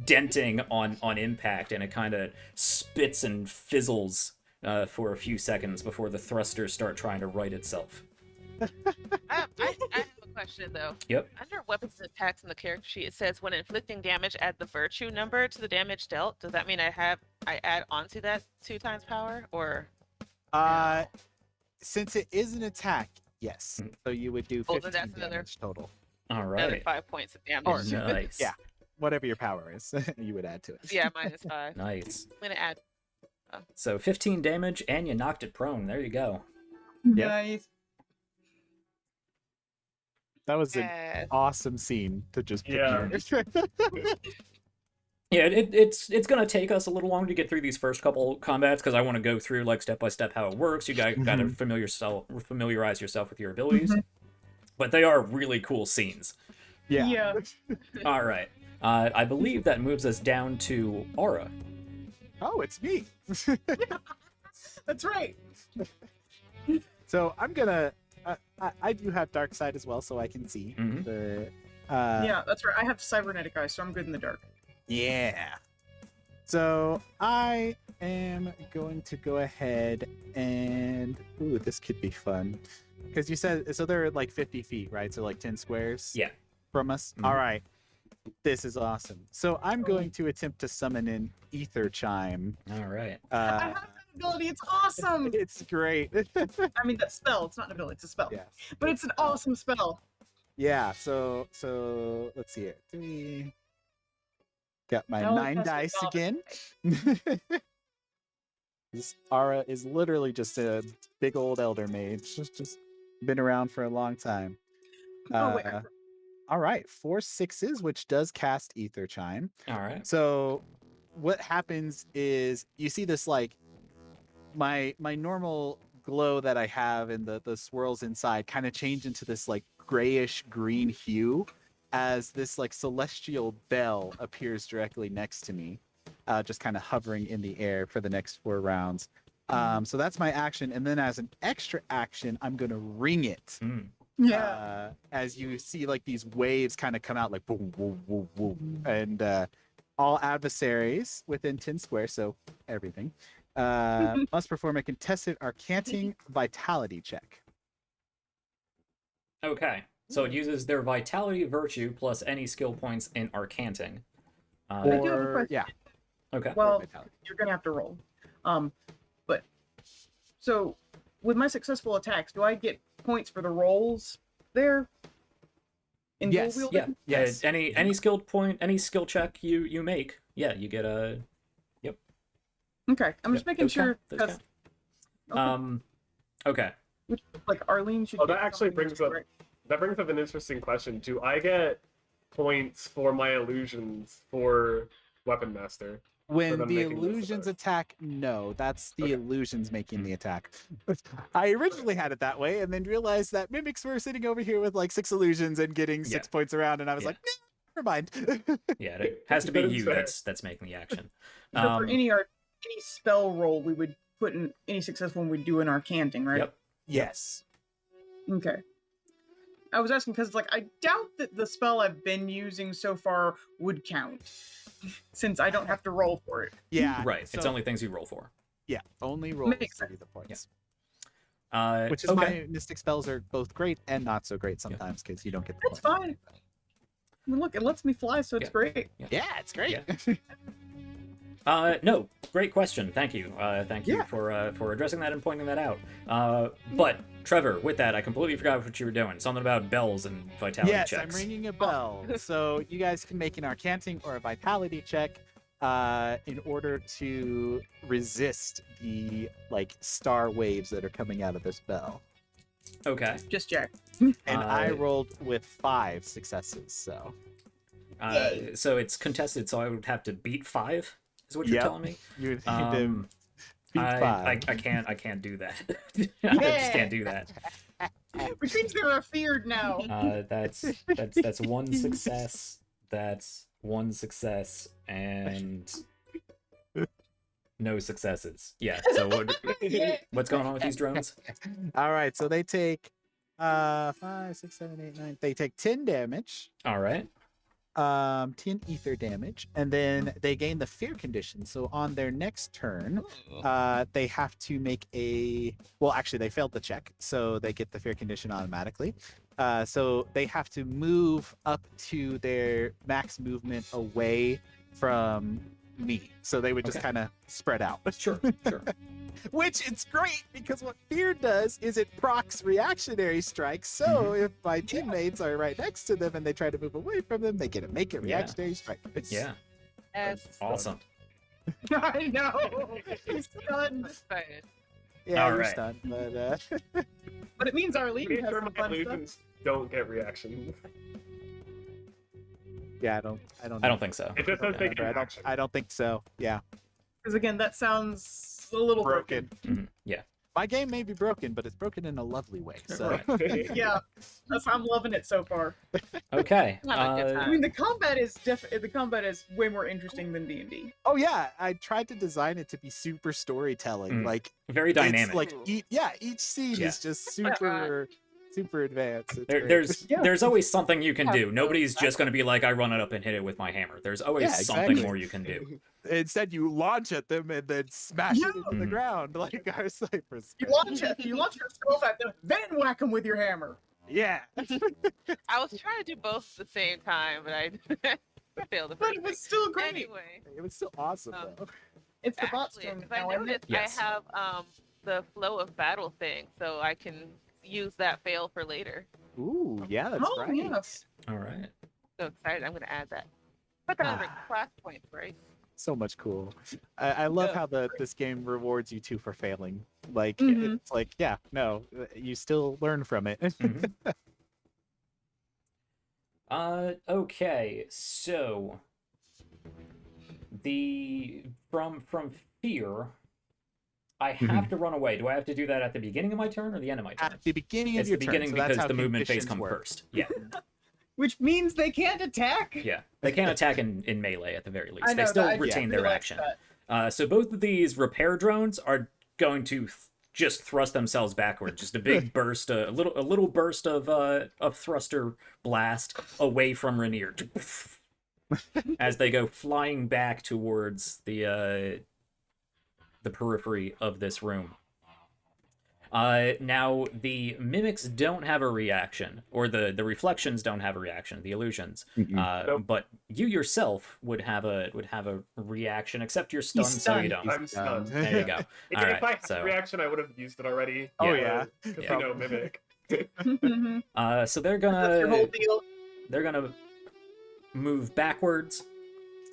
A: denting on impact, and it kind of spits and fizzles for a few seconds before the thrusters start trying to right itself.
D: I have a question though.
A: Yep.
D: Under weapons and attacks in the character sheet, it says when inflicting damage, add the virtue number to the damage dealt. Does that mean I add onto that 2 times power, or?
B: Since it is an attack, yes. So you would do
D: Oh,
B: 15
D: then that's another-
B: damage total.
A: All
D: Another
A: right.
D: 5 points of damage?
A: Nice.
B: Yeah. Whatever your power is, you would add to it.
D: Yeah, -5.
A: Nice.
D: I'm gonna add.
A: So 15 damage, and you knocked it prone. There you go.
B: Yep.
E: Nice.
B: That was an
D: Add.
B: awesome scene to just
C: Yeah.
B: picture.
A: Yeah, it's gonna take us a little longer to get through these first couple combats because I want to go through like step by step how it works. You got to familiarize yourself with your abilities, but they are really cool scenes.
B: Yeah.
A: All right, I believe that moves us down to Aura.
B: Oh, it's me.
E: That's right.
B: So I'm gonna. I do have dark side as well, so I can see
A: Mhm.
B: the.
E: Yeah, that's right. I have cybernetic eyes, so I'm good in the dark.
B: Yeah. So I am going to go ahead and this could be fun because you said so they're like 50 feet, right? So like 10 squares.
A: Yeah.
B: From us.
A: Mhm.
B: All right. This is awesome. So I'm going to attempt to summon an ether chime.
A: All right.
E: I have that ability. It's awesome.
B: It's great.
E: I mean, that spell. It's not an ability. It's a spell.
B: Yes.
E: But it's an awesome spell.
B: Yeah. So let's see it. 3. Got my
E: Now
B: 9
E: cast a
B: dice
E: goblin.
B: again. This Ara is literally just a big old elder mage. Just been around for a long time.
E: Oh, wait.
B: All right, 4 6s, which does cast Ether Chime.
A: All right.
B: So what happens is you see this like my normal glow that I have and the swirls inside kind of change into this like grayish green hue as this like celestial bell appears directly next to me, just kind of hovering in the air for the next 4 rounds. So that's my action, and then as an extra action, I'm gonna ring it.
E: Yeah.
B: As you see like these waves kind of come out like boom, boom, boom, boom, and all adversaries within 10 squares, so everything, must perform a contested Arcanting Vitality check.
A: Okay. So it uses their vitality virtue plus any skill points in Arcanting.
E: I do have a
B: Or
E: question.
B: yeah,
A: Okay.
E: Well,
B: vitality.
E: you're gonna have to roll. But so with my successful attacks, do I get points for the rolls there? In dual
B: Yes.
E: wielding?
A: Yeah.
B: Yes.
A: Any skill point, any skill check you make, yeah, you get a.
E: Okay. I'm just
A: Yep,
E: making
A: those
E: sure
A: count, those
E: because
A: count. Okay.
E: like Arlene should.
C: Oh,
E: get
C: that actually
E: something
C: brings up
E: right?
C: an interesting question. Do I get points for my illusions for Weapon Master?
B: When
C: them
B: the
C: making use of
B: illusions
C: it.
B: attack, no, that's the
C: Okay.
B: illusions making the attack. I originally had it that way and then realized that mimics were sitting over here with like 6 illusions and getting 6 points around, and I was
A: Yeah.
B: like, never mind.
A: Yeah, it has to be
C: That's
A: you
C: fair.
A: that's making the action.
E: So for any spell roll, we would put in any successful one, we'd do an Arcanting, right?
A: Yep.
B: Yes.
E: Okay. I was asking because, like, I doubt that the spell I've been using so far would count, since I don't have to roll for it.
B: Yeah.
A: Right. It's
B: so-
A: only things you roll for.
B: Yeah. Only rolls
E: Makes
B: to be the points. Which is
A: okay.
B: why mystic spells are both great and not so great sometimes because you don't get the
E: That's
B: points.
E: fine. I mean, look, it lets me fly, so it's
A: Yeah.
E: great.
B: Yeah, it's great.
A: Yeah. No, great question. Thank you. Thank you
B: Yeah.
A: for addressing that and pointing that out. But Trevor, with that, I completely forgot what you were doing. Something about bells and vitality
B: Yes,
A: checks.
B: I'm ringing a bell. So you guys can make an Arcanting or a Vitality check in order to resist the star waves that are coming out of this bell.
A: Okay.
E: Just check.
B: And I
A: Uh,
B: rolled with 5 successes. So
A: So it's contested, so I would have to beat 5. Is what you're
B: Yep.
A: telling me?
B: you need to
A: Um,
B: beat
A: I
B: 5.
A: I can't do that. I just can't do that.
E: Which means they're afeared now.
A: That's one success. That's one success and no successes. Yeah. So what's going on with these drones?
B: All right, so they take 5, 6, 7, 8, 9. They take 10 damage.
A: All right.
B: 10 ether damage, and then they gain the fear condition. So on their next turn, they have to make actually they failed the check, so they get the fear condition automatically. So they have to move up to their max movement away from me. So they would just
A: Okay.
B: kind of spread out.
A: Sure.
B: Which it's great because what fear does is it procs reactionary strikes. So if my teammates are right next to them and they try to move away from them, they get to make a
A: Yeah.
B: reactionary strike.
A: Yeah.
D: Yes.
A: Awesome.
E: I know. He's stunned.
D: Excited.
B: Yeah,
A: All
B: you're
A: right.
B: stunned, but
E: But it means our
C: Pretty
E: lead has
C: sure
E: some
C: my
E: fun stuff.
C: illusions don't get reaction.
B: yeah, I don't
A: think so.
C: It just doesn't take
B: remember.
C: action.
B: I don't think so. Yeah,
E: Because again, that sounds a little broken.
A: Yeah.
B: my game may be broken, but it's broken in a lovely way. So
A: Right.
E: Yeah, I'm loving it so far.
A: Okay.
D: Have a good
E: I
D: time.
E: mean, the combat is way more interesting than D&D.
B: oh yeah, I tried to design it to be super storytelling. Like
A: Very dynamic.
B: it's like each scene
A: Yeah.
B: is just super advanced. It's
A: There,
B: great.
A: there's always something you can
D: Yeah,
A: do. Nobody's just going to be like, I run it up and hit it with my hammer. There's always
B: Yeah,
A: something
B: exactly.
A: more you can do.
B: Instead, you launch at them and then smash it into the
A: Mhm.
B: ground like our snipers.
E: You launch your scope at them, then whack them with your hammer.
B: Yeah.
D: I was trying to do both at the same time, but I failed the
E: But
D: first
E: it was still
D: thing.
E: great.
D: Anyway,
B: It was still awesome
D: Um,
B: though.
E: It's the bot
D: actually,
E: storm
D: because I
E: now, isn't it?
D: noticed
A: Yes.
D: I have the flow of battle thing, so I can use that fail for later.
B: Ooh, yeah, that's
E: Oh,
B: right.
E: yes.
A: All right.
D: So excited! I'm going to add that. Put that under
B: Ah.
D: class points, right?
B: So much cool. I love
E: Yeah.
B: how this game rewards you too for failing. Like
E: Mhm.
B: it's like, yeah, no, you still learn from it.
A: Mhm. Okay, so from fear, I have to run away. Do I have to do that at the beginning of my turn or the end of my turn?
B: At the beginning of
A: It's
B: your
A: the
B: turn,
A: beginning
B: so that's
A: because
B: how
A: the movement phase
B: conditions
A: comes
B: work.
A: first. Yeah,
E: Which means they can't attack.
A: yeah. They can't attack in melee at the very least.
E: I know
A: They still
E: that. I just
A: retain their
E: realized
A: action.
E: that.
A: So both of these repair drones are going to just thrust themselves backward. Just a big burst, a little burst of thruster blast away from Rainier as they go flying back towards the periphery of this room. Now the mimics don't have a reaction, or the reflections don't have a reaction. The illusions,
C: Nope.
A: but you yourself would have a reaction, except you're stunned, so you
E: stunned.
A: don't.
C: I'm stunned.
A: There you go.
C: If
A: All
C: I
A: right,
C: had
A: so
C: a reaction, I would have used it already.
B: Oh,
A: Yeah.
C: Because
A: Yeah.
C: you know, mimic.
E: Mhm.
A: so they're
E: That's your whole
A: gonna
E: deal.
A: move backwards.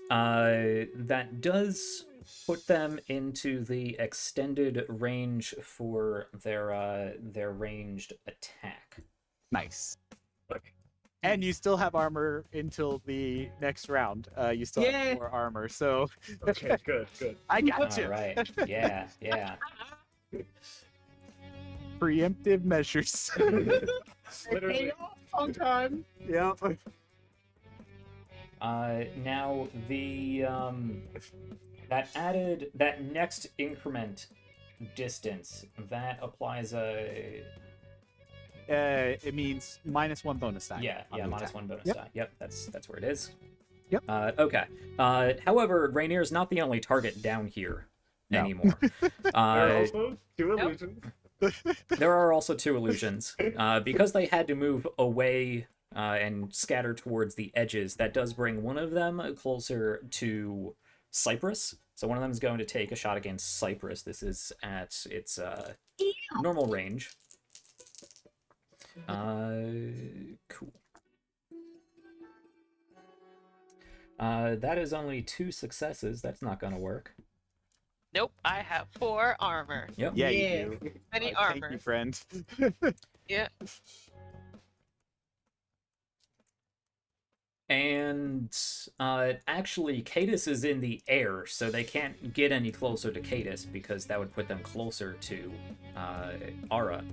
A: That does put them into the extended range for their ranged attack.
B: Nice.
C: Okay.
B: And you still have armor until the next round. You still
E: Yeah.
B: have more armor, so
C: Okay, good.
B: I got you.
A: All right. Yeah.
B: Preemptive measures.
E: They
C: Literally.
E: pay off sometime.
B: Yep.
A: Now the that next increment distance that applies a
B: It means -1 bonus die.
A: yeah
B: on the
A: minus
B: attack.
A: 1 bonus
B: Yep.
A: die. Yep, that's where it is.
B: Yep.
A: Okay. However, Rainier's not the only target down here
B: No.
A: anymore.
C: There are also two
D: Nope.
C: illusions.
A: There are also 2 illusions. Because they had to move away and scatter towards the edges, that does bring one of them closer to Cypress. So one of them is going to take a shot against Cypress. This is at its normal range. Cool. That is only 2 successes. That's not gonna work.
D: Nope, I have 4 armor.
A: Yep.
B: Yeah,
E: Yeah.
B: you do.
D: Many
B: Thank you,
D: armors.
B: friend.
D: Yeah.
A: And actually, Cadus is in the air, so they can't get any closer to Cadus because that would put them closer to Ara.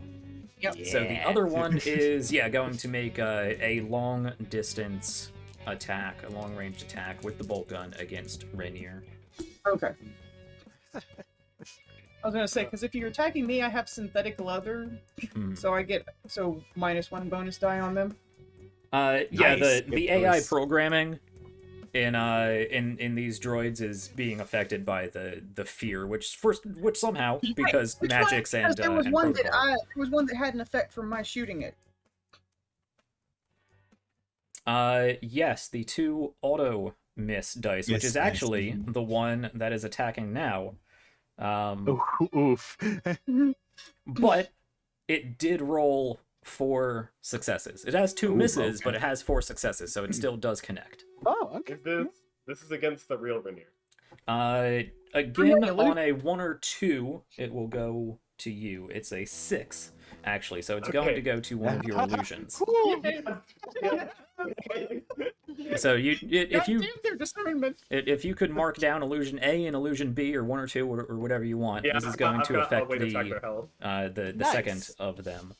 E: Yep.
A: So the other one is, going to make a long distance attack, a long range attack with the bolt gun against Rainier.
E: Okay. I was gonna say, because if you're attacking me, I have synthetic leather,
A: Hmm.
E: so I get -1 bonus die on them.
A: Yeah,
B: Nice.
A: the
B: Get
A: AI
B: those.
A: programming in these droids is being affected by the fear, which somehow, because
E: Which
A: magics
E: Because
A: and
E: there was
A: and
E: one
A: protocol.
E: there was one that had an effect from my shooting it.
A: Yes, the 2 auto miss dice, which
B: Miss
A: is
B: dice.
A: actually the one that is attacking now.
B: Oof.
A: But it did roll 4 successes. It has 2
B: Ooh,
A: misses,
B: okay.
A: but it has 4 successes, so it still does connect.
B: Oh, okay.
C: This is against the real Rainier.
A: Again,
E: the
A: on a 1 or 2, it will go to you. It's a 6, actually, so it's going
C: Okay.
A: to go to one of your illusions.
C: Yeah.
A: So if you
E: their discernment.
A: if you could mark down illusion A and illusion B, or 1 or 2, or whatever you want,
C: Yeah,
A: this is
C: I've
A: going
C: got
A: to
C: a
A: affect
C: way to track their health.
A: the
B: Nice.
A: second of them.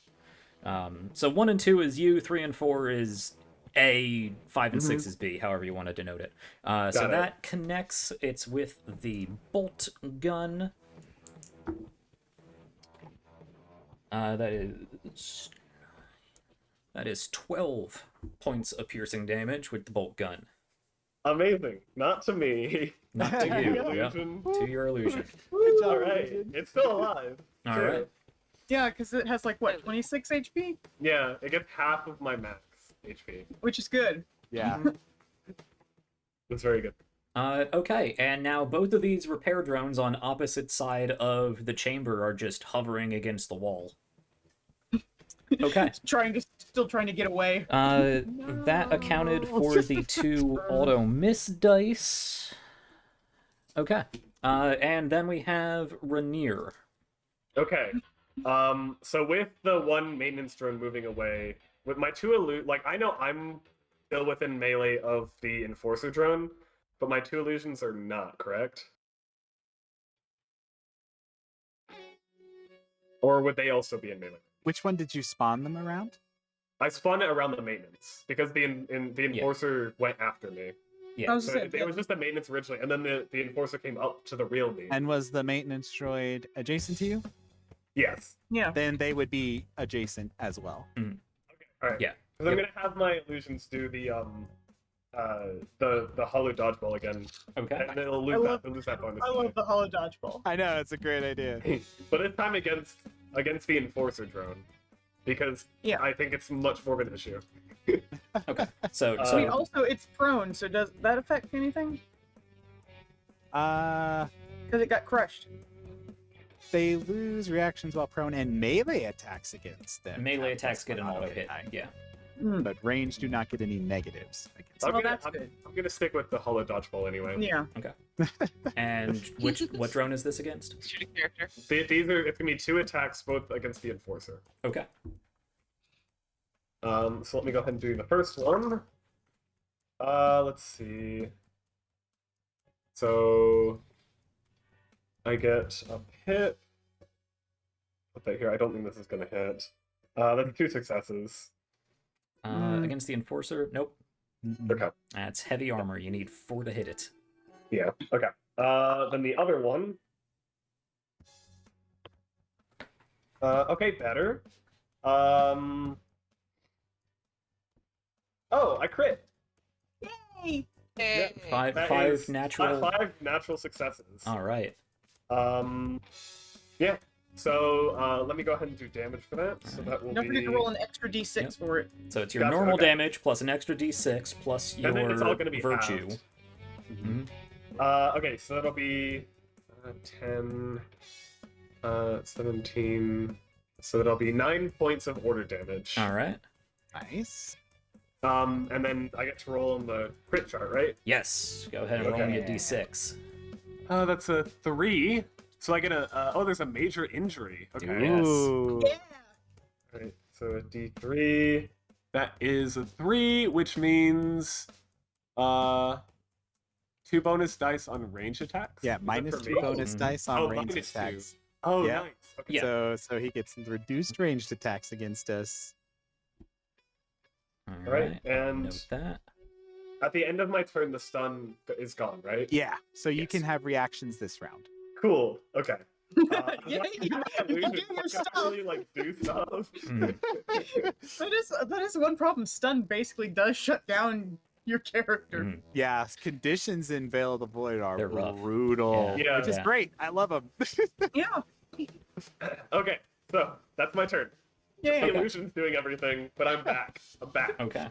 A: So 1 and 2 is you, 3 and 4 is A, 5 and 6 is B, however you want to denote it. So
C: Got it.
A: that connects. It's with the bolt gun. That is 12 points of piercing damage with the bolt gun.
C: Amazing. Not to me.
A: Not to
C: The
A: you, yeah.
C: illusion.
A: To your illusion.
C: All right. It's still alive.
A: All
C: Sure.
A: right.
E: Yeah, because it has like what 26 HP,
C: Yeah, it gets half of my max HP.
E: which is good.
B: Yeah.
C: It's very good.
A: Okay, and now both of these repair drones on opposite side of the chamber are just hovering against the wall. Okay.
E: Still trying to get away.
A: That accounted for the 2 auto miss dice. Okay. And then we have Rainier.
C: Okay. So with the 1 maintenance drone moving away, with my 2 I know I'm still within melee of the enforcer drone, but my 2 illusions are not, correct? Or would they also be in melee?
B: Which one did you spawn them around?
C: I spawned it around the maintenance because the enforcer went after me.
A: Yeah.
E: I was
C: So
E: saying,
C: it was just the maintenance originally, and then the enforcer came up to the real me.
B: And was the maintenance droid adjacent to you?
C: Yes.
E: yeah.
B: Then they would be adjacent as well.
C: Okay. All right.
A: Yeah.
C: Because I'm
A: Yep.
C: gonna have my illusions do the hollow dodgeball again,
A: Okay.
C: and it'll
E: I love-
C: lose that bonus.
E: I love the hollow dodgeball.
B: I know, it's a great idea.
C: But this time against the enforcer drone, because
E: Yeah.
C: I think it's much more of an issue.
A: Okay. So
E: Wait, also it's prone, so does that affect anything? Because it got crushed.
B: They lose reactions while prone and melee attacks against them.
A: melee
B: have
A: attacks get an
B: +1
A: auto hit.
B: die.
A: Yeah.
B: But range do not get any negatives against
C: I'm
E: Well,
C: gonna,
E: that's good.
C: I'm gonna stick with the hollow dodgeball anyway.
E: Yeah.
A: And what drone is this against?
D: Shooting character.
C: These are it's gonna be 2 attacks both against the enforcer.
A: Okay.
C: So let me go ahead and do the first one. Let's see. So I get a hit. Put that here. I don't think this is gonna hit. That's 2 successes.
A: Against the enforcer? Nope.
C: Okay.
A: That's heavy armor. You need 4 to hit it.
C: Yeah. Okay. Then the other one. Okay, better. Oh, I crit.
E: Yay!
D: Hey.
A: Five
C: That
A: five
C: is
A: natural.
C: 5 natural successes.
A: All right.
C: Yeah. So let me go ahead and do damage for that. So that will
E: Don't
C: be.
E: forget to roll an extra d6
A: Yep.
E: for it.
A: So it's your
C: Gotcha,
A: normal
C: okay.
A: damage plus an extra d6 plus
C: And then
A: your
C: it's all gonna be
A: virtue.
C: halved.
A: Mhm.
C: Okay, so that'll be 10, 17. So that'll be 9 points of order damage.
A: All right.
B: Nice.
C: And then I get to roll on the crit chart, right?
A: Yes. Go ahead and roll me a
B: Okay.
A: d6.
C: That's a 3. So I get a. Oh, there's a major injury. Okay.
A: Yes.
B: Ooh.
E: Yeah.
C: Alright, so a d3. That is a 3, which means 2 bonus dice on range attacks.
B: Yeah,
C: Is that
B: minus
C: for
B: 2
C: me?
B: bonus
A: Mhm.
B: dice on
C: Oh,
B: ranged
C: minus 2.
B: attacks.
C: Oh,
B: Yeah.
C: nice. Okay.
A: Yeah.
B: So he gets reduced ranged attacks against us.
A: All
C: Right,
A: right.
C: and-
A: Note that.
C: At the end of my turn, the stun is gone, right?
B: Yeah, so you
A: Yes.
B: can have reactions this round.
C: Cool. Okay.
E: Yeah,
C: Illusion,
E: do your
C: I
E: stuff.
C: can't really like do stuff.
A: Mm.
E: That is one problem. Stun basically does shut down your character.
A: Mhm.
B: Yeah, conditions in Veil of the Void are
A: They're rough.
B: brutal.
C: Yeah.
B: Which is
A: Yeah.
B: great. I love them.
E: Yeah.
C: Okay, so that's my turn.
E: Yeah.
C: The illusion's doing everything, but I'm back. I'm back.
A: Okay.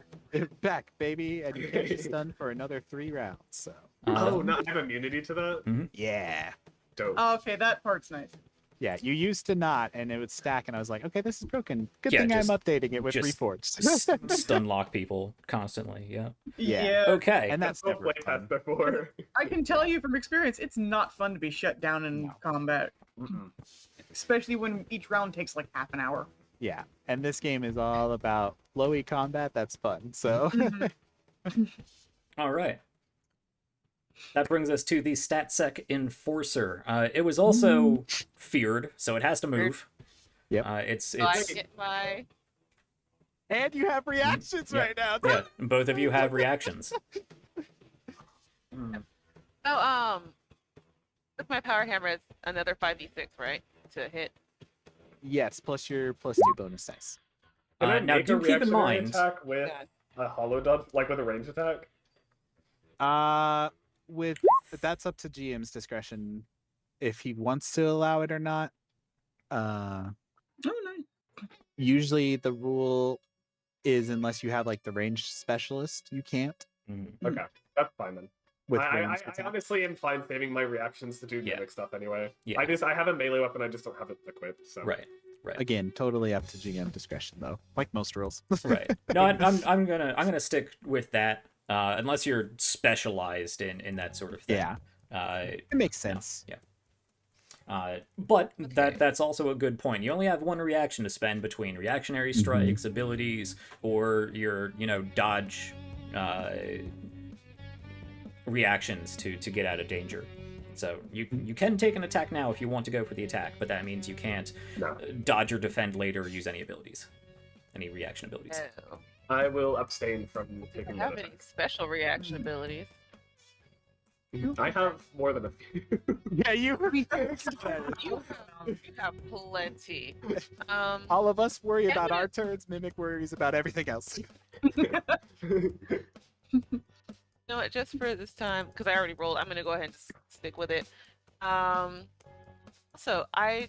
B: Back, baby, and you can't be stunned for another 3 rounds. So
C: Oh,
A: Um,
C: no, I have immunity to that?
B: yeah.
C: Dope.
E: Oh, okay, that part's nice.
B: Yeah, you used to not, and it would stack, and I was like, okay, this is broken. Good
A: Yeah,
B: thing
A: just-
B: I'm updating it with
A: just
B: Reforged.
A: stun lock people constantly. Yeah.
B: Yeah.
A: Okay.
B: And that's
C: I've
B: never
C: playtest
B: fun.
C: before.
E: I can tell you from experience, it's not fun to be shut down in
B: No.
E: combat,
C: Mm-mm.
E: especially when each round takes like half an hour.
B: Yeah, and this game is all about flowy combat. That's fun. So
A: All right. That brings us to the StatSec Enforcer. It was also feared, so it has to move.
B: Yep.
A: It's
D: So I
A: it's
D: get my.
B: and you have reactions
A: Yeah.
B: right now.
A: yeah. Both of you have reactions.
D: Oh, with my power hammer, it's another 5d6, right? To hit.
B: Yes, plus your +2 bonus dice.
C: Can I
A: Now
C: make
A: do
C: a
A: keep in
C: reactionary
A: mind.
C: attack with
D: God.
C: a hollow dodge, like with a range attack?
B: With that's up to GM's discretion if he wants to allow it or not.
E: Oh, nice.
B: Usually the rule is unless you have like the ranged specialist, you can't
A: Mhm.
C: Okay, that's fine then.
B: with
C: I
B: ranged attack.
C: honestly am fine saving my reactions to do
A: Yeah.
C: mimic stuff anyway.
A: Yeah.
C: I have a melee weapon, I just don't have it equipped. So
A: Right. Right.
B: Again, totally up to GM discretion though, like most rules.
A: Right. No, I'm gonna stick with that. Unless you're specialized in that sort of thing.
B: Yeah,
A: It
B: it makes sense.
A: Yeah. But
D: Okay.
A: that's also a good point. You only have one reaction to spend between reactionary strikes, abilities, or your dodge reactions to get out of danger. So you can take an attack now if you want to go for the attack, but that means you can't
C: no.
A: dodge or defend later or use any abilities, any reaction abilities.
D: Oh.
C: I will abstain from
D: I
C: taking
D: don't
C: that
D: have any
C: attack.
D: special reaction abilities.
C: I have more than a few.
B: Yeah, you.
D: You have plenty.
B: All of us worry
D: Yeah,
B: about
D: but
B: our turns. Mimic worries about everything else.
D: You know what? Just for this time, because I already rolled, I'm gonna go ahead and just stick with it. So I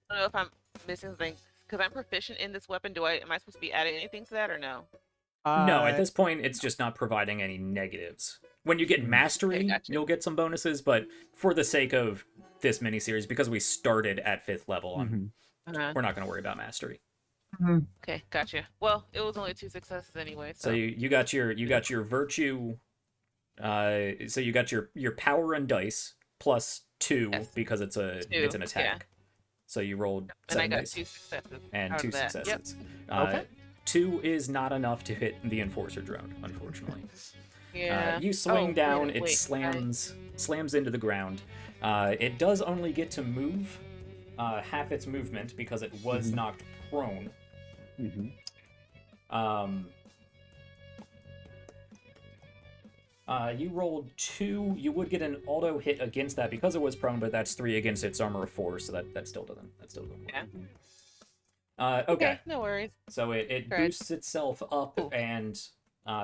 D: don't know if I'm missing something because I'm proficient in this weapon. Am I supposed to be adding anything to that or no?
A: No, at this point, it's just not providing any negatives. When you get mastery,
D: Okay, gotcha.
A: you'll get some bonuses, but for the sake of this miniseries, because we started at 5th level,
B: Mhm.
A: we're not going to worry about mastery.
D: Okay, gotcha. Well, it was only 2 successes anyway.
A: So you got your virtue. So you got your power and dice plus 2
D: Yes.
A: because it's an
D: Two,
A: attack. So you rolled
D: and I
A: 7
D: got
A: dice
D: 2 successes.
A: and
D: out
A: 2
D: of that.
A: successes.
D: Yep.
B: Okay.
A: 2 is not enough to hit the enforcer drone, unfortunately.
D: Yeah.
A: You swing down,
D: wait,
A: it
D: wait,
A: slams into the ground. It does only get to move half its movement because it was knocked prone. You rolled 2. You would get an auto hit against that because it was prone, but that's 3 against its armor of 4, so that still doesn't work.
D: Yeah.
A: Okay.
D: No worries.
A: So it
D: Correct.
A: boosts itself up
D: Ooh.
A: and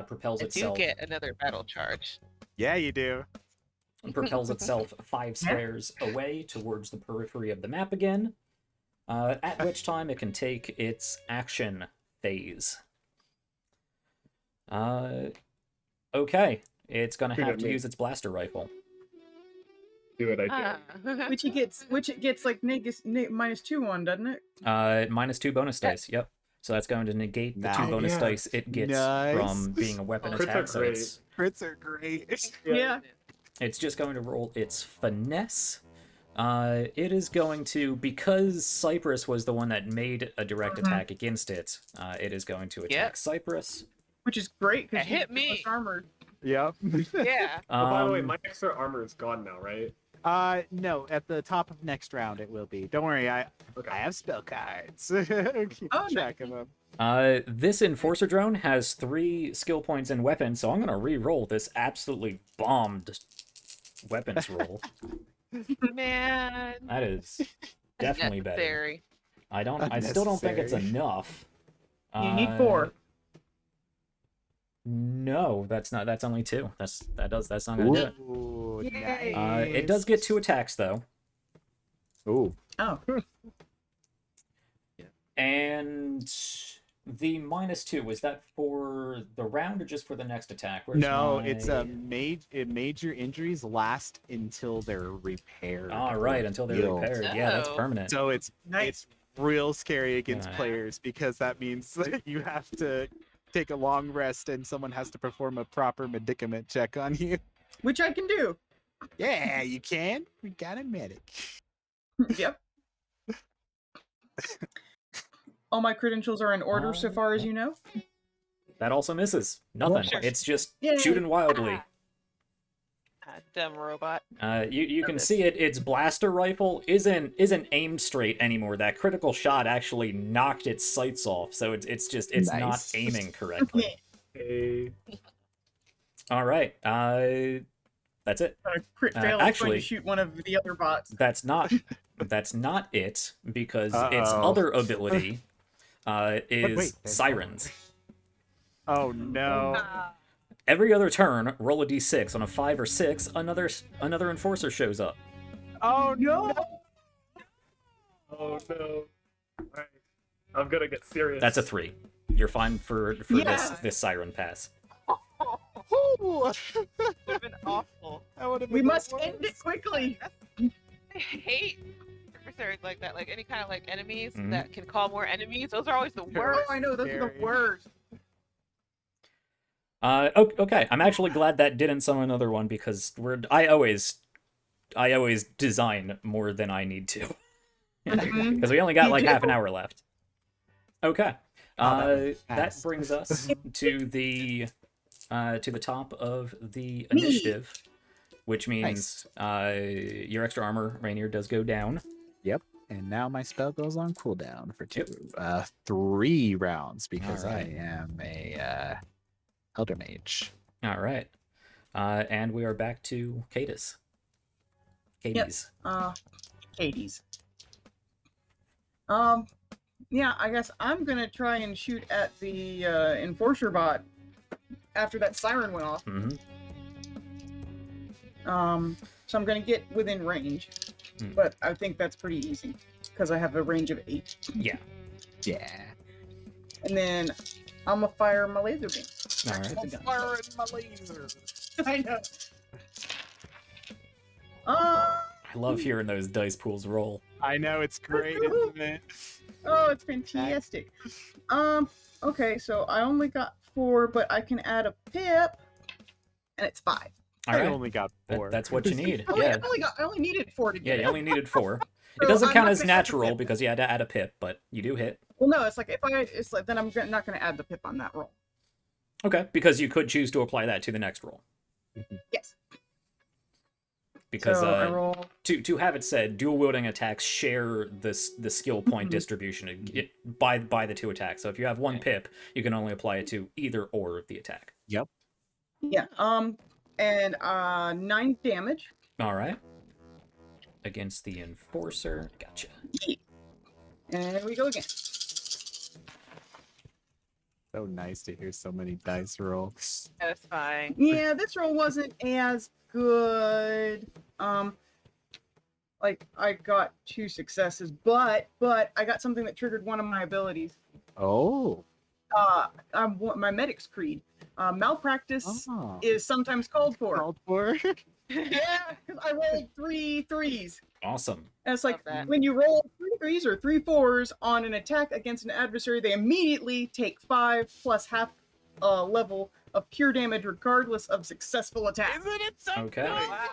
A: propels
D: I do
A: itself.
D: get another battle charge.
B: Yeah, you do.
A: Propels itself 5 squares away towards the periphery of the map again, at which time it can take its action phase. Okay, It's gonna
C: Shoot
A: have
C: at
A: to
C: me.
A: use its blaster rifle.
C: Do it, I
D: Ah.
C: dare.
E: Which it gets like -2 on, doesn't it?
A: -2 bonus
E: Yeah.
A: dice. Yep. So that's going to negate the 2
B: Nice.
A: bonus
C: Yeah.
A: dice it gets
B: Nice.
A: from being a weapon
D: Oh,
C: Crits are
A: attack. So
C: great.
B: Crits are great.
E: Yeah.
A: it's just going to roll its finesse. It is going to, because Cypress was the one that made a direct attack against it, it is going to attack
D: Yep.
A: Cypress.
E: Which is great
D: That
E: because
D: hit me.
E: armor.
B: Yep.
D: Yeah.
C: Oh, by the way,
A: Um,
C: my extra armor is gone now, right?
B: No, at the top of next round it will be. Don't worry, I
C: Okay.
B: have spell cards. Keep
E: Oh,
B: track of them.
A: This Enforcer drone has 3 skill points in weapons, so I'm gonna re-roll this absolutely bombed weapons roll.
D: Man.
A: That is definitely better.
D: Necessary.
A: I still don't think it's
B: Unnecessary.
A: enough.
E: You need 4.
A: No, that's not. That's only 2. That's not gonna do it.
B: Ooh,
E: Yay.
A: It does get 2 attacks though,
B: Ooh.
E: Oh.
A: and the -2 was that for the round or just for the next attack? Where's
B: No,
A: my-
B: it's major injuries last until they're repaired.
A: All
B: or
A: right, until they're
B: healed.
A: repaired. Yeah, that's
D: Oh.
A: permanent.
B: So it's real scary against
A: Yeah.
B: players because that means that you have to take a long rest and someone has to perform a proper medicament check on you.
E: Which I can do.
B: Yeah, you can. We got a medic.
E: Yep. All my credentials are in order so far as you know.
A: That also misses. Nothing.
D: Sure.
A: It's just
E: Yay.
A: shooting wildly.
D: Dumb robot.
A: You can
D: Love
A: see it. Its blaster rifle isn't aimed straight anymore. That critical shot actually knocked its sights off, so it's not
B: Nice.
A: aiming correctly.
C: Hey.
A: All right. That's it.
E: A crit fail is going
A: actually-
E: to shoot one of the other bots.
A: That's not it because its
B: Uh-oh.
A: other ability is
B: wait, there's
A: Sirens.
B: Oh no.
D: Ah.
A: Every other turn, roll a d6. On a 5 or 6, another Enforcer shows up.
B: Oh no.
C: Oh no. Alright. I'm gonna get serious.
A: That's a 3. You're fine for
E: Yeah.
A: this Siren pass.
B: Ooh.
D: Would have been awful.
B: That would've
E: We
B: been the
E: must end it
B: worst.
E: quickly.
D: I hate adversaries like that. Like any kind of like enemies
A: Mhm.
D: that can call more enemies. Those are always the
E: Oh,
D: worst.
E: I know. Those are the
B: Scary.
E: worst.
A: Okay. I'm actually glad that didn't summon another one because I always design more than I need to
E: Mhm.
A: because we only got
E: Me
A: like half an
E: too.
A: hour left. Okay.
B: Oh, that was
A: That
B: fast.
A: brings us to the top of the initiative, which means your extra armor, Rainier, does go down.
B: And now my spell goes on cooldown for
A: Yep.
B: 3 rounds because
A: Alright.
B: I am a Elder Mage.
A: All right. And we are back to Cadis. Cadis.
E: Hades. Yeah, I guess I'm gonna try and shoot at the Enforcer bot after that siren went off.
A: hmm
E: So I'm gonna get within range,
A: Hmm.
E: but I think that's pretty easy because I have a range of 8.
A: Yeah.
B: Yeah.
E: And then I'm gonna fire my laser beam.
A: All right.
E: It's a gun.
B: Firing my laser.
E: I know.
A: I love hearing those dice pools roll.
B: I know, it's great, isn't it?
E: Oh, it's fantastic. Okay, so I only got 4, but I can add a pip, and it's 5.
A: All
B: I
A: right.
B: only got 4.
A: That's what you need.
E: I
A: Yeah.
E: only needed 4 to
A: Yeah,
E: get
A: you
E: it.
A: only needed 4. It
E: So
A: doesn't
E: I'm
A: count
E: not
A: as
E: gonna add the
A: natural
E: pip.
A: because you had to add a pip, but you do hit.
E: Well, no, it's like it's like then I'm not gonna add the pip on that roll.
A: Okay, because you could choose to apply that to the next roll.
E: Yes.
A: Because
E: so I roll.
A: to have it said, dual wielding attacks share the skill point
E: Mhm.
A: distribution by the 2 attacks. So if you have 1 pip, you can only apply it to either or of the attack.
E: Yeah. And 9 damage.
A: All right. Against the Enforcer. Gotcha.
E: And we go again.
B: So nice to hear so many dice roll.
D: Satisfying.
E: Yeah, this roll wasn't as good. Like I got 2 successes, but I got something that triggered one of my abilities.
B: Oh.
E: my medic's creed. Malpractice
B: Oh.
E: is sometimes called for.
B: Called for.
E: Yeah, 'cause I rolled 3 threes.
A: Awesome.
E: And it's like,
D: Love that.
E: when you roll 3 threes or 3 fours on an attack against an adversary, they immediately take 5 plus half level of pure damage regardless of successful attack.
B: Isn't it so
A: Okay.
B: good?
D: Wow.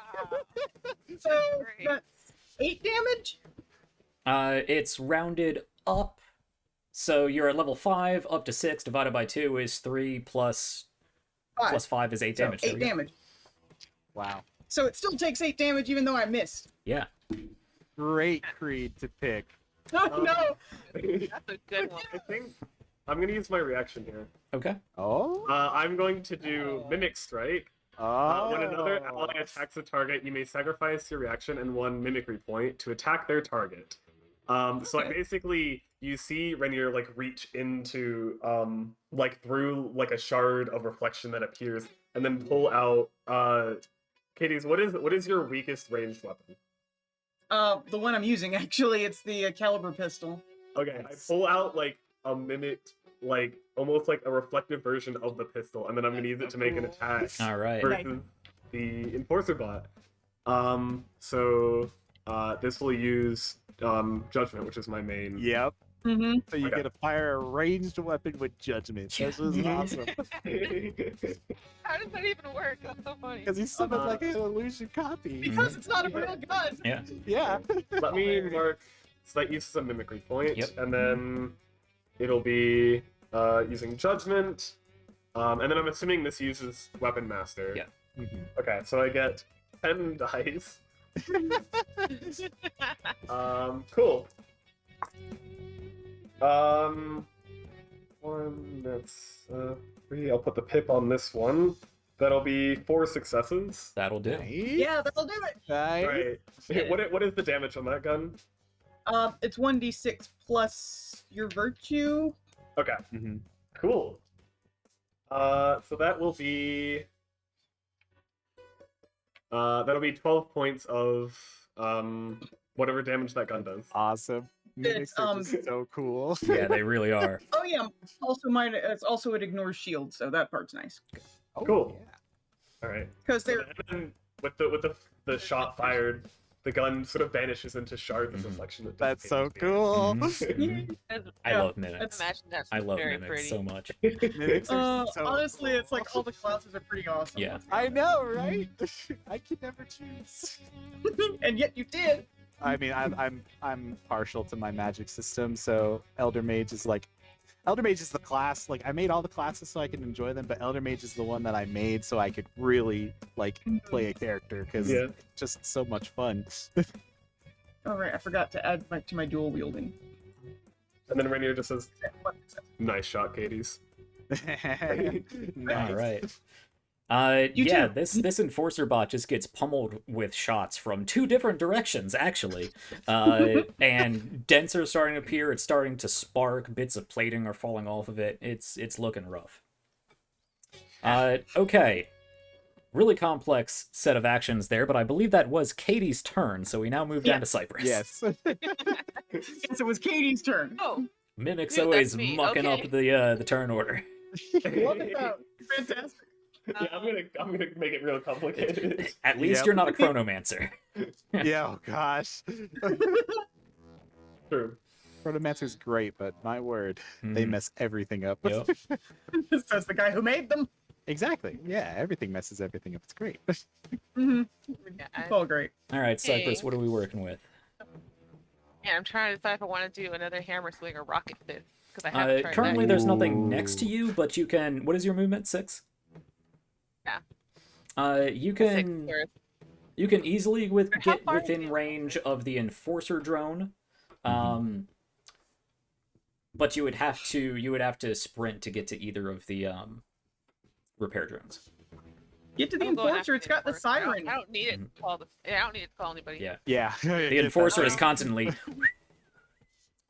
E: So
D: Great.
E: that's 8 damage?
A: It's rounded up. So you're at level 5, up to 6, divided by 2 is 3, plus 5 is 8
E: So
A: damage. There
E: 8
A: we go.
E: damage.
B: Wow.
E: So it still takes 8 damage even though I missed.
A: Yeah.
B: Great creed to pick.
E: Oh no!
D: That's a good one.
C: I think I'm gonna use my reaction here.
A: Okay.
B: Oh.
C: I'm going to do Mimic Strike.
B: Oh.
C: When another ally attacks a target, you may sacrifice your reaction and 1 mimicry point to attack their target. So I basically, you see Rainier like reach into like through like a shard of reflection that appears, and then pull out Katie's. What is your weakest ranged weapon?
E: The one I'm using, actually, it's the caliber pistol.
C: Okay, I pull out like a mimicked, like almost like a reflective version of the pistol, and then I'm gonna use it to make an attack
A: All right.
C: versus the Enforcer bot. So this will use Judgment, which is my main.
B: Yep.
E: Mm-hmm.
B: So you
C: Okay.
B: get to fire a ranged weapon with judgment. This is awesome.
D: How does that even work? That's so funny.
B: Because he's summoned like an illusion copy.
E: Because it's not a real gun.
A: Yeah.
B: Yeah.
C: Let me mark. So that uses a mimicry point,
A: Yep.
C: and then it'll be using Judgment, and then I'm assuming this uses Weapon Master.
A: Yeah.
C: Okay, so I get 10 dice. Cool. One, that's 3. I'll put the pip on this one. That'll be 4 successes.
A: That'll do.
E: Yeah, that'll do it.
B: Nice.
C: Right.
A: Yeah.
C: What is the damage on that gun?
E: It's 1d6 plus your virtue.
C: Okay.
B: Mhm.
C: Cool. So that will be that'll be 12 points of whatever damage that gun does.
B: Awesome. Mimics are just so cool.
A: Yeah, they really are.
E: Oh yeah, also mine. It's also it ignores shield, so that part's nice.
B: Oh,
C: Cool.
B: yeah.
C: All right.
E: Because they're
C: And then with the shot fired, the gun sort of vanishes into shards of
A: Mhm.
C: reflection. That
B: That's so
C: dissipates.
B: cool.
A: Mhm. I
E: Yeah,
A: love mimics.
D: Imagine that's
A: I love
D: very
A: mimics
D: pretty.
A: so much.
B: Mimics are so
E: honestly,
B: cool.
E: it's like all the classes are pretty awesome.
A: Yeah.
B: I know, right? I can never choose.
E: And yet you did.
B: I mean, I'm partial to my magic system, so Elder Mage is the class. Like I made all the classes so I can enjoy them, but Elder Mage is the one that I made so I could really like play a character because
C: Yeah.
B: it's just so much fun.
E: All right, I forgot to add to my dual wielding.
C: And then Rainier just says, "Nice shot, Katie's."
B: Nice.
A: All right.
E: You
A: Yeah,
E: too.
A: this enforcer bot just gets pummeled with shots from 2 different directions, actually. And dents are starting to appear. It's starting to spark. Bits of plating are falling off of it. It's looking rough. Okay. Really complex set of actions there, but I believe that was Katie's turn, so we now move down to Cypress.
B: Yes.
E: Yes, it was Katie's turn.
D: Oh,
A: Mimic's
D: Dude,
A: always
D: that's me.
A: mucking
D: Okay.
A: up the turn order.
E: Love it though. Fantastic.
C: Yeah, I'm gonna make it real complicated.
A: At least
B: Yep.
A: you're not a chronomancer.
B: Yeah. Oh gosh.
C: True.
B: Chronomancer's great, but my word, they
A: Mhm.
B: mess everything up.
A: Yep.
E: Says the guy who made them.
B: Exactly. Yeah, everything messes everything up. It's great.
E: Mm-hmm.
D: yeah,
E: It's all great.
A: All right, Cypress,
D: Okay.
A: what are we working with?
D: yeah. I'm trying to decide if I want to do another hammer swing or rocket fist because I haven't tried
A: Currently,
D: that.
A: there's nothing next to
B: Ooh.
A: you, but you can. What is your movement? 6.
D: Yeah.
A: You
D: Six
A: can
D: first.
A: you can easily
D: How
A: get
D: far
A: within
D: is it?
A: range of the enforcer drone, but you would have to sprint to get to either of the repair drones.
E: Get to the
D: I'm going
E: enforcer.
D: after
E: It's got the
D: enforcer.
E: siren.
D: I don't need it to call the. Yeah, I don't need it to call anybody.
A: Yeah,
B: Yeah.
A: the enforcer is constantly.
B: Get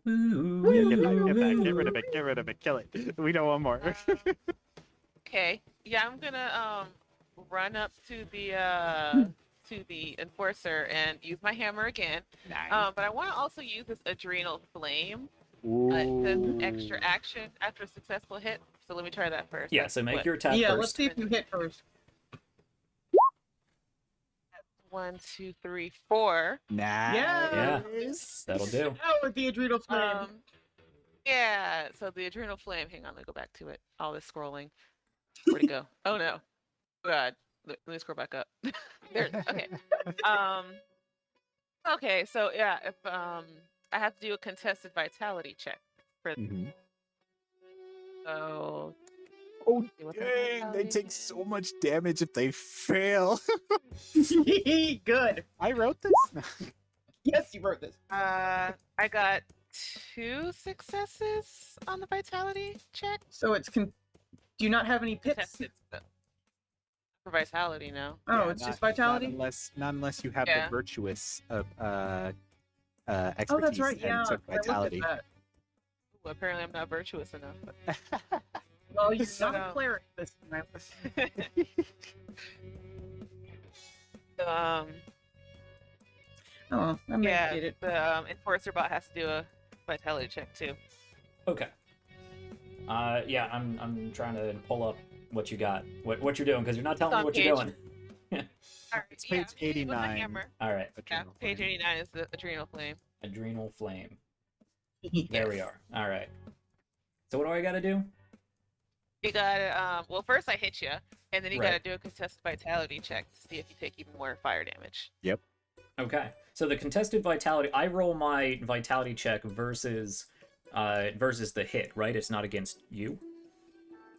B: rid of it. Get rid of it. Kill it. We know one more.
D: Okay. Yeah, I'm gonna run up to the enforcer and use my hammer again.
B: Nice.
D: But I want to also use this adrenal flame It says extra action after a successful hit. So let me try that first.
A: Yeah,
D: That's
A: so make
D: what?
A: your attack
E: Yeah,
A: first.
E: let's see if you hit first.
D: 1, 2, 3, 4.
B: Nice.
A: That'll do.
E: Oh, with the adrenal flame.
D: Yeah. So the adrenal flame. Hang on, let me go back to it. All this scrolling. Where'd it go? Oh no. Oh, God. Let me scroll back up. There. Okay. Okay. So yeah, if I have to do a contested vitality check for.
B: Mhm.
D: So.
B: Oh,
D: see what the
B: dang, they
D: vitality-
B: take so much damage if they fail.
E: Good.
B: I wrote this?
E: Yes, you wrote this.
D: I got 2 successes on the vitality check.
E: So it's do you not have any pits?
D: Contested stuff. For vitality, no.
E: Oh,
B: Yeah,
E: it's just
B: not
E: vitality?
B: Not unless you have
D: Yeah.
B: the virtuous expertise
E: Oh, that's right.
B: and
E: Yeah,
B: took
E: I looked at
B: vitality.
E: that.
D: Ooh, apparently, I'm not virtuous enough.
E: Well, you're
B: So,
E: not a cleric this time. Oh, I may
D: Yeah,
E: get it.
D: the enforcer bot has to do a vitality check too.
A: Okay. Yeah, I'm trying to pull up what you got, what you're doing, because you're not telling me
D: on
A: what you're
D: page-
A: doing.
D: All right,
B: It's
D: yeah,
B: page
D: I'm hitting with my
B: 89.
D: hammer.
A: All right,
D: Yeah,
B: Adrenal
D: page
B: flame.
D: 89 is the adrenal flame.
A: adrenal flame. There we
D: Yes.
A: are. All right. So what do I got to do?
D: You gotta, well, first I hit you, and then you
A: Right.
D: gotta do a contested vitality check to see if you take even more fire damage.
A: Okay. So the contested vitality, I roll my vitality check versus the hit, right? It's not against you.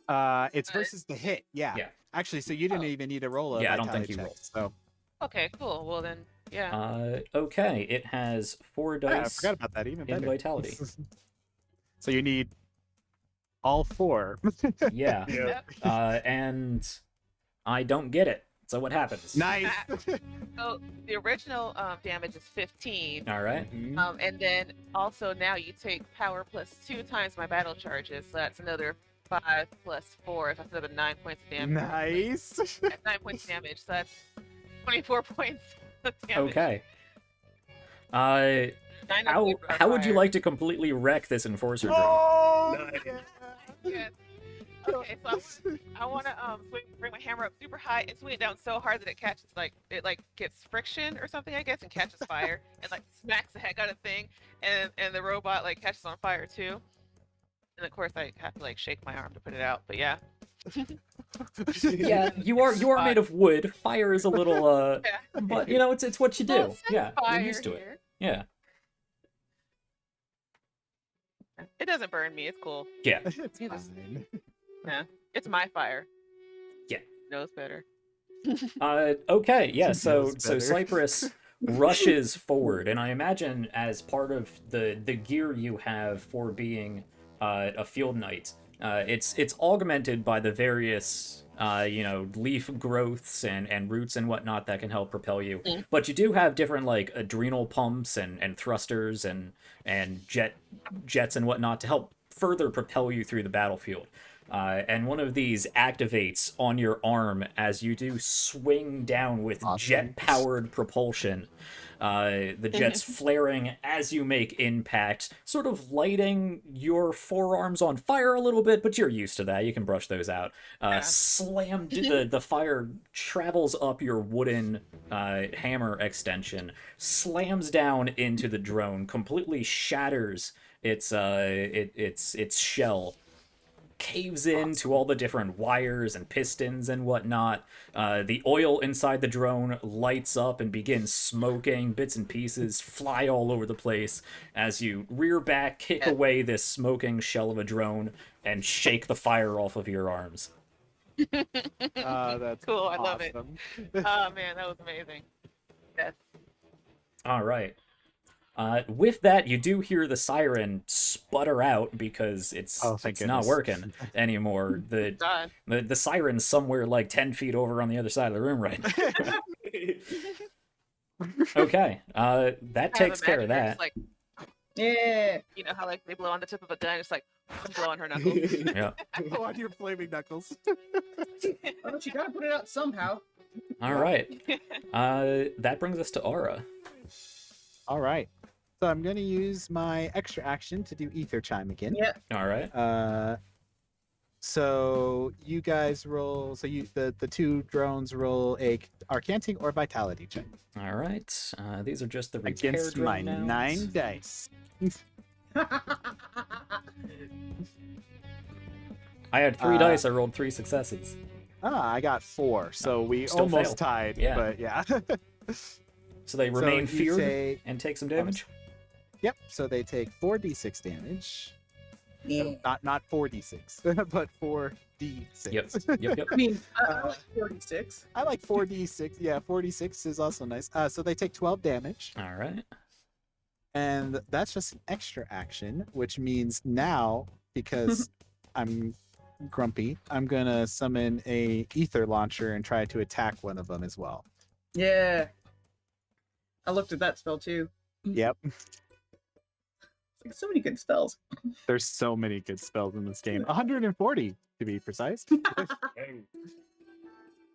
B: It's versus the hit. Yeah.
A: Yeah.
B: Actually, so you didn't
D: Oh.
B: even need to roll a
A: Yeah, I don't
B: vitality
A: think you
B: check.
A: rolled.
B: So
D: Okay, cool. Well then, yeah.
A: Okay. It has 4
B: yeah, I
A: dice
B: forgot about that. Even
A: in
B: better.
A: vitality.
B: So you need all 4.
A: Yeah.
C: Yeah.
A: And I don't get it. So what happens?
B: Nice.
D: So the original damage is 15.
A: All right.
B: Mhm.
D: And then also now you take power plus 2 times my battle charges. So that's another 5 plus 4. So that's another 9 points of damage.
B: Nice.
D: That's 9 points of damage. So that's 24 points of damage.
A: Okay.
D: 9 of
A: How
D: you are
A: how would you
D: fire.
A: like to completely wreck this enforcer drone?
B: Oh,
C: Nice.
B: yeah.
D: Yes. Okay, so I want to bring my hammer up super high and swing it down so hard that it catches it gets friction or something, I guess, and catches fire and smacks the heck out of the thing, and the robot catches on fire too. And of course I have to shake my arm to put it out. But yeah.
A: Yeah, you are made of wood. Fire is a little
D: Yeah.
A: but it's what you do.
D: Don't say
A: Yeah, you're
D: fire
A: used to it.
D: here.
A: Yeah.
D: It doesn't burn me. It's cool.
A: Yeah.
B: It's
D: You just-
B: fine.
D: It's my fire.
A: Yeah.
D: Knows better.
A: Okay, yeah, so
B: Knows better.
A: Cypress rushes forward, and I imagine as part of the gear you have for being a field knight, it's augmented by the various leaf growths and roots and whatnot that can help propel you.
D: Mm.
A: But you do have different adrenal pumps and thrusters and jets and whatnot to help further propel you through the battlefield. And one of these activates on your arm as you do swing down with
B: Awesome.
A: jet-powered propulsion. The jets flaring as you make impact, sort of lighting your forearms on fire a little bit, but you're used to that. You can brush those out. Slam, the fire travels up your wooden hammer extension, slams down into the drone, completely shatters its shell, caves into all the different wires and pistons and whatnot. The oil inside the drone lights up and begins smoking. Bits and pieces fly all over the place as you rear back, kick away this smoking shell of a drone, and shake the fire off of your arms.
B: That's
D: Cool, I love it.
B: awesome.
D: Oh man, that was amazing. Yes.
A: All right. With that, you do hear the siren sputter out because it's
B: thank
A: not
B: goodness.
A: working anymore.
D: God.
A: The siren's somewhere 10 feet over on the other side of the room right now. Okay, that takes care of that.
E: Yeah.
D: You know how they blow on the tip of a gun, it's blow on her knuckles.
A: Yeah.
B: Go on your flaming knuckles.
E: Oh, but you gotta put it out somehow.
A: All right. That brings us to Aura.
B: All right. So I'm going to use my extra action to do Ether Chime again.
E: Yeah.
A: All right.
B: So you guys roll. So the two drones roll a Arcanting or Vitality check
A: All right. These are just the repair
B: against my
A: drone
B: 9
A: nouns.
B: dice.
A: I had 3 dice. I rolled 3 successes.
B: I got 4, so we
A: Still
B: almost
A: failed.
B: tied.
A: Yeah.
B: But yeah.
A: So they remain
B: you
A: feared
B: take-
A: and take some damage.
B: Yep. So they take 4d6 damage.
E: Yeah.
B: Not 4d6, but 4d6.
A: Yep.
E: I mean, I like 46.
B: I like 4d6. Yeah, 4d6 is also nice. So they take 12 damage,
A: All right.
B: and that's just an extra action, which means now, because I'm grumpy, I'm gonna summon a ether launcher and try to attack one of them as well.
E: Yeah. I looked at that spell too.
B: Yep.
E: Like so many good spells.
B: There's so many good spells in this game. 140 to be precise.
C: Dang.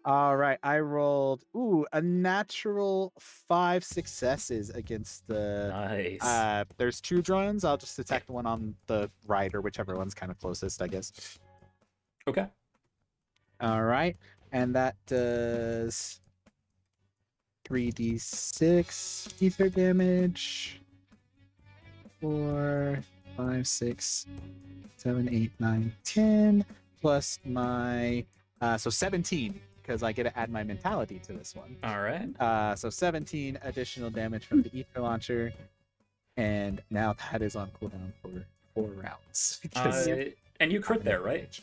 B: All right, I rolled a natural 5 successes against the.
A: Nice.
B: There's 2 drones. I'll just attack the one on the right, or whichever one's kind of closest, I guess.
A: Okay.
B: All right, and that does 3d6 ether damage. 4, 5, 6, 7, 8, 9, 10, plus my so 17, because I get to add my mentality to this one.
A: All right.
B: So 17 additional damage from the ether launcher, and now that is on cooldown for 4 rounds. because-
A: And you crit there, right?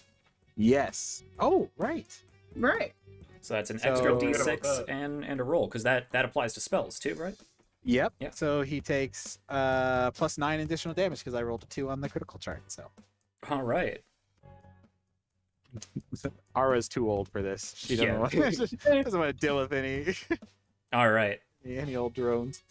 B: Yes. Oh, right.
E: Right.
A: So that's an
B: So-
A: extra
C: Forget about
A: d6
C: that.
A: and a roll, because that applies to spells too, right?
B: Yep.
A: Yeah.
B: So he takes plus 9 additional damage because I rolled a 2 on the critical chart. So
A: All right.
B: Ara's too old for this. She doesn't,
A: Yeah.
B: want, doesn't want to deal with
A: All right.
B: any old drones.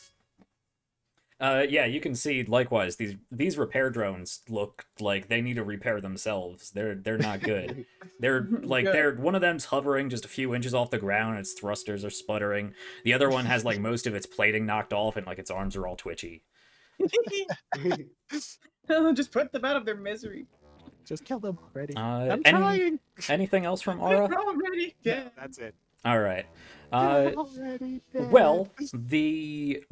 A: Yeah, you can see likewise these repair drones look like they need to repair themselves. They're not good. They're like
E: Good.
A: one of them's hovering just a few inches off the ground, its thrusters are sputtering. The other one has like most of its plating knocked off and like its arms are all twitchy.
E: Just put them out of their misery.
B: Just kill them already.
A: I'm
B: trying.
A: Anything else from Aura?
E: Already. Yeah.
B: That's it.
A: All right.
B: Already dead.
A: Well, the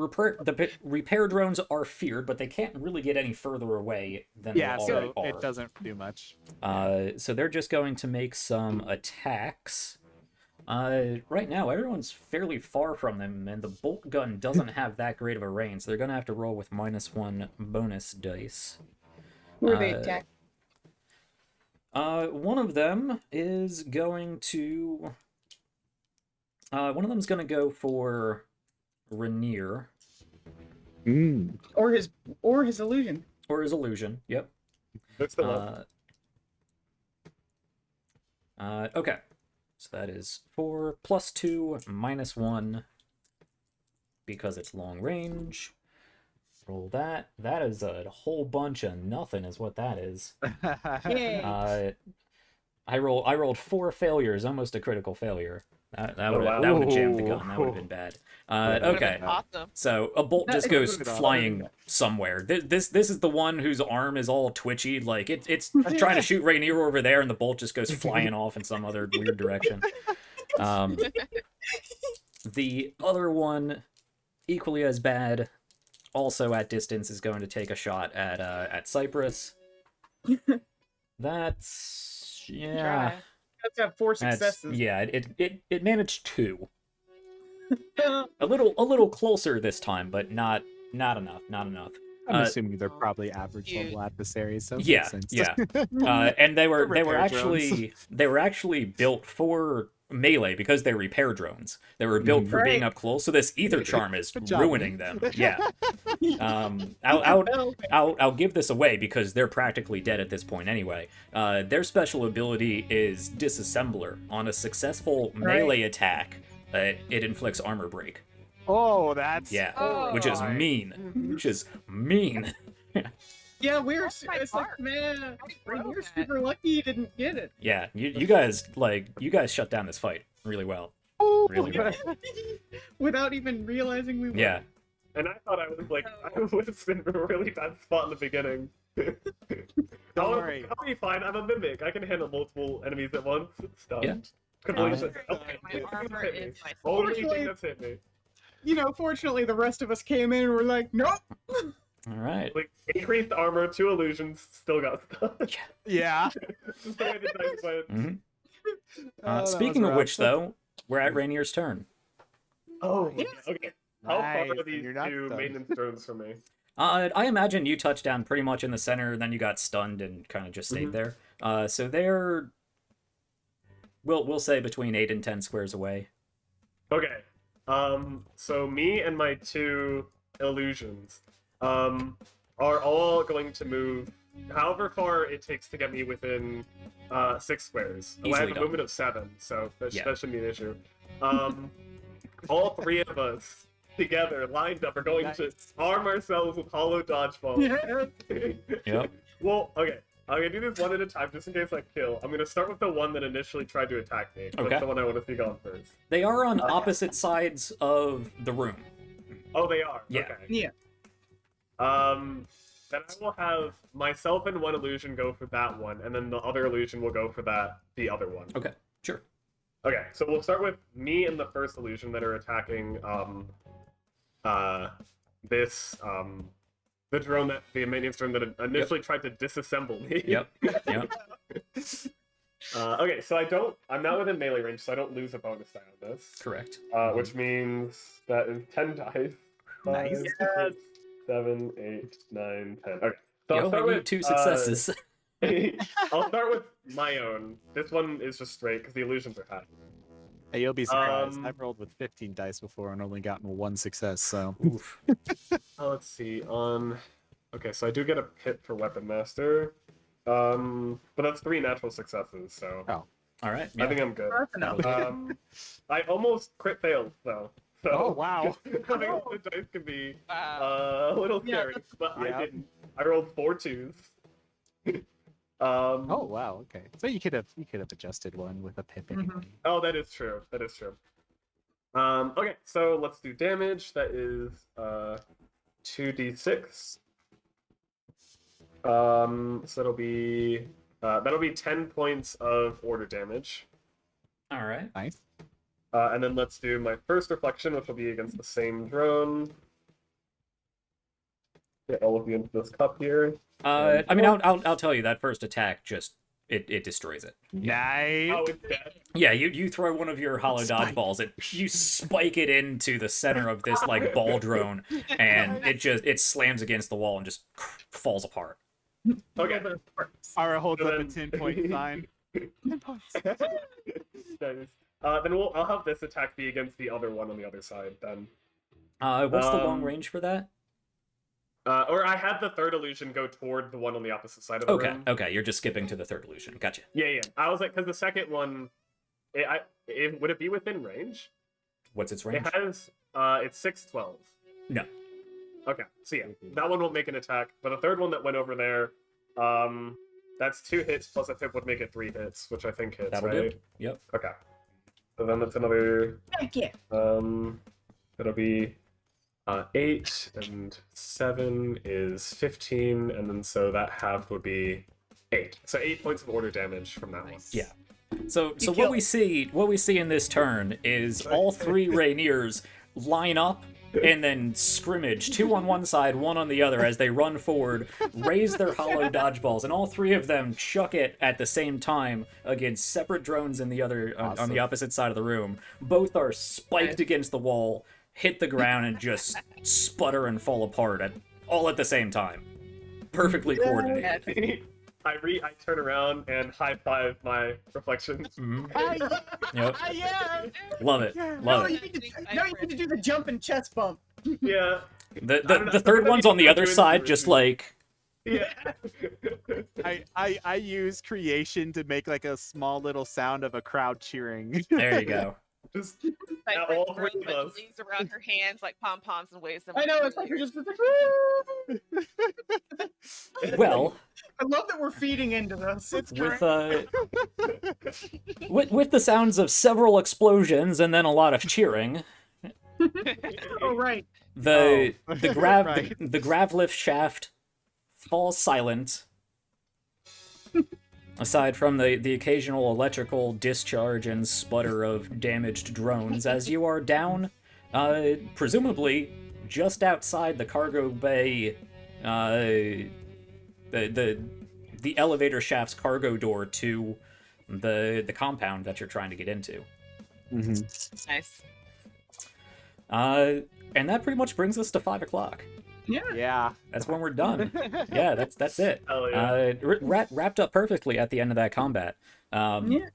A: repair drones are feared, but they can't really get any further away than
B: yeah,
A: they already
B: so
A: are.
B: it doesn't do much.
A: So they're just going to make some attacks. Right now, everyone's fairly far from them, and the bolt gun doesn't have that great of a range, so they're going to have to roll with -1 bonus dice.
E: Who are they attack?
A: One of them is going to... one of them's going to go for Rainier.
E: Or his illusion.
A: Or his illusion, yep.
C: That's the one.
A: Okay. So that is 4 plus 2 minus 1 because it's long range. Roll that. That is a whole bunch of nothing is what that is.
E: Yeah.
A: I rolled 4 failures, almost a critical failure. That
C: Oh,
A: would
C: wow.
A: that would have jammed the gun. That would have been bad.
D: Would've been
A: Okay.
D: Awesome.
A: So a bolt
E: No,
A: just
E: it
A: goes
B: would've been
A: flying
B: awesome.
A: somewhere. This is the one whose arm is all twitchy, like it's trying to shoot Rainier over there, and the bolt just goes flying off in some other weird direction. The other one, equally as bad, also at distance, is going to take a shot at Cypress. That's
D: Try.
E: Let's have 4
A: that's
E: successes.
A: yeah. It managed 2. A little closer this time, but not enough. Not enough.
B: I'm
A: Uh,
B: assuming they're probably average
D: Huge.
B: level adversaries. So it
A: Yeah,
B: makes sense.
A: yeah. And they were
B: repair
A: actually built for melee because they're repair drones. They were built for being
E: Right.
A: up close. So this ether charm is
B: Good job,
A: ruining them. Yeah. I'll give this away because they're practically dead at this point anyway. Their special ability is Disassembler. On a successful melee attack, it inflicts armor break.
B: Oh, that's
A: Yeah,
D: Oh.
A: which is mean. Which is mean.
E: Yeah,
D: That's my
E: it's like,
D: part.
E: man,
D: Broke
E: you're
D: that.
E: super lucky you didn't get it.
A: Yeah, you guys shut down this fight really well. Really well.
E: Without even realizing we were.
A: Yeah.
C: And I thought I was like, I was in a really bad spot in the beginning.
B: Don't worry.
C: I'll be fine. I'm a mimic. I can handle multiple enemies at once. Stunned.
A: Yeah.
C: Confusion.
D: Okay, my armor
C: hit me.
D: is my
C: Only
E: Fortunately-
C: thing that's hit me.
E: You know, fortunately, the rest of us came in and were like, nope.
A: All right.
C: Like, increased armor, 2 illusions, still got stunned.
B: Yeah.
C: This is the way the dice went.
A: Mhm.
B: Oh, that
A: Speaking
B: was
A: of
B: rough.
A: which, though, we're at Rainier's turn.
C: Oh, okay. How far
B: Nice,
C: are
B: and
C: these
B: you're not
C: 2
B: stunned.
C: maintenance drones from me?
A: I imagine you touched down pretty much in the center, and then you got stunned and kind of just stayed there. So they're, we'll say between 8 and 10 squares away.
C: Okay. So me and my 2 illusions, are all going to move however far it takes to get me within 6 squares. I
A: Easily
C: have a
A: done.
C: movement of 7, so that
A: Yeah.
C: shouldn't be an issue. All 3 of us together, lined up, are going to
B: Nice.
C: arm ourselves with hollow dodgeballs.
A: Yep.
C: Well, okay. I'm gonna do this one at a time just in case I kill. I'm gonna start with the one that initially tried to attack me.
A: Okay.
C: That's the one I want to see gone first.
A: They are on opposite sides of the room.
C: Oh, they are?
A: Yeah.
C: Okay.
E: Yeah.
C: Then I will have myself and 1 illusion go for that one, and then the other illusion will go for the other one.
A: Okay, sure.
C: Okay, so we'll start with me and the first illusion that are attacking the drone the maintenance drone that initially tried to disassemble me.
A: Yep. Yep.
C: Okay, so I'm not within melee range, so I don't lose a bonus die on this.
A: Correct.
C: Which means that is 10 dice.
B: Nice.
C: 5, 6, 7, 8, 9, 10. Okay. So
A: You
C: I'll start
A: only need
C: with
A: 2 successes.
C: I'll start with my own. This one is just straight because the illusions are high.
B: Hey, you'll be surprised.
C: Um,
B: I've rolled with 15 dice before and only gotten 1 success, so.
A: Oof.
C: Let's see. Okay, so I do get a hit for Weapon Master. But that's 3 natural successes, so
B: Oh.
A: All right.
C: I
A: Yeah.
C: think I'm good.
E: That's enough.
C: I almost crit failed though. So
B: Oh, wow.
C: having the dice can be
D: Wow.
C: a little
E: Yeah,
C: scary, but
B: yeah.
C: I didn't. I rolled 4 2s.
B: Oh, wow. Okay. So you could have adjusted one with a pip anyway.
C: Oh, that is true. That is true. Okay, so let's do damage. That is 2d6. So that'll be 10 points of order damage.
A: All right.
B: Nice.
C: And then let's do my first reflection, which will be against the same drone. Get all of you into this cup here.
A: I mean, I'll tell you that first attack just it destroys it.
B: Nice.
C: Oh, it's dead.
A: Yeah, you throw one of your hollow
B: Spike.
A: dodgeballs, and you spike it into the center of this like ball drone, and it slams against the wall and just falls apart.
C: Okay.
B: Ara holds
C: So
B: up a
C: then-
B: 10-point sign. 10 points.
C: Nice. Then I'll have this attack be against the other one on the other side then.
A: What's the long
C: Um,
A: range for that?
C: Or I had the third illusion go toward the one on the opposite side of the
A: Okay,
C: room.
A: okay, you're just skipping to the third illusion. Gotcha.
C: Yeah. I was like, because the second one, would it be within range?
A: What's its range?
C: It has, it's 6/12.
A: No.
C: Okay, so yeah, that one won't make an attack, but the third one that went over there, that's 2 hits plus a pip would make it 3 hits, which I think hits,
A: That'll
C: right?
A: do. Yep.
C: Okay. So then that's another,
E: Heck yeah.
C: it'll be 8 and 7 is 15, and then so that halved would be 8. So 8 points of order damage from that one.
A: Yeah. So
E: You
A: what
E: kill
A: we see in this turn is all 3 Rainiers line up and then scrimmage, 2 on one side, 1 on the other, as they run forward, raise their hollow dodgeballs, and all 3 of them chuck it at the same time against separate drones in the other on the
B: Awesome.
A: opposite side of the room. Both are spiked against the wall, hit the ground, and just sputter and fall apart all at the same time. Perfectly coordinated.
C: I turn around and high five my reflections.
A: Mhm.
E: Yep.
A: Yep.
E: Yeah.
A: Love it.
E: Now
A: Love
E: you
A: it.
E: need to, now you need to do the jump and chest bump.
C: Yeah.
A: The third one's on the other side, just like
C: Yeah.
B: I use creation to make like a small little sound of a crowd cheering.
A: there you go.
C: Just
D: Like,
C: Yeah, all
D: throws
C: 3 of
D: my
C: us.
D: sleeves around her hands like pom poms and waves them.
E: I know, it's like you're just.
A: Well,
E: I love that we're feeding into this. It's
A: with
E: great.
A: with the sounds of several explosions and then a lot of cheering.
E: Oh, right.
A: the
B: Oh,
A: the grav
B: right.
A: the grav lift shaft falls silent. Aside from the occasional electrical discharge and sputter of damaged drones, as you are down, presumably just outside the cargo bay, the elevator shaft's cargo door to the compound that you're trying to get into.
B: Mhm.
D: Nice.
A: And that pretty much brings us to 5 o'clock.
B: Yeah.
A: That's when we're done. Yeah, that's it.
C: Hell yeah.
A: Wrapped up perfectly at the end of that combat.
E: Yeah.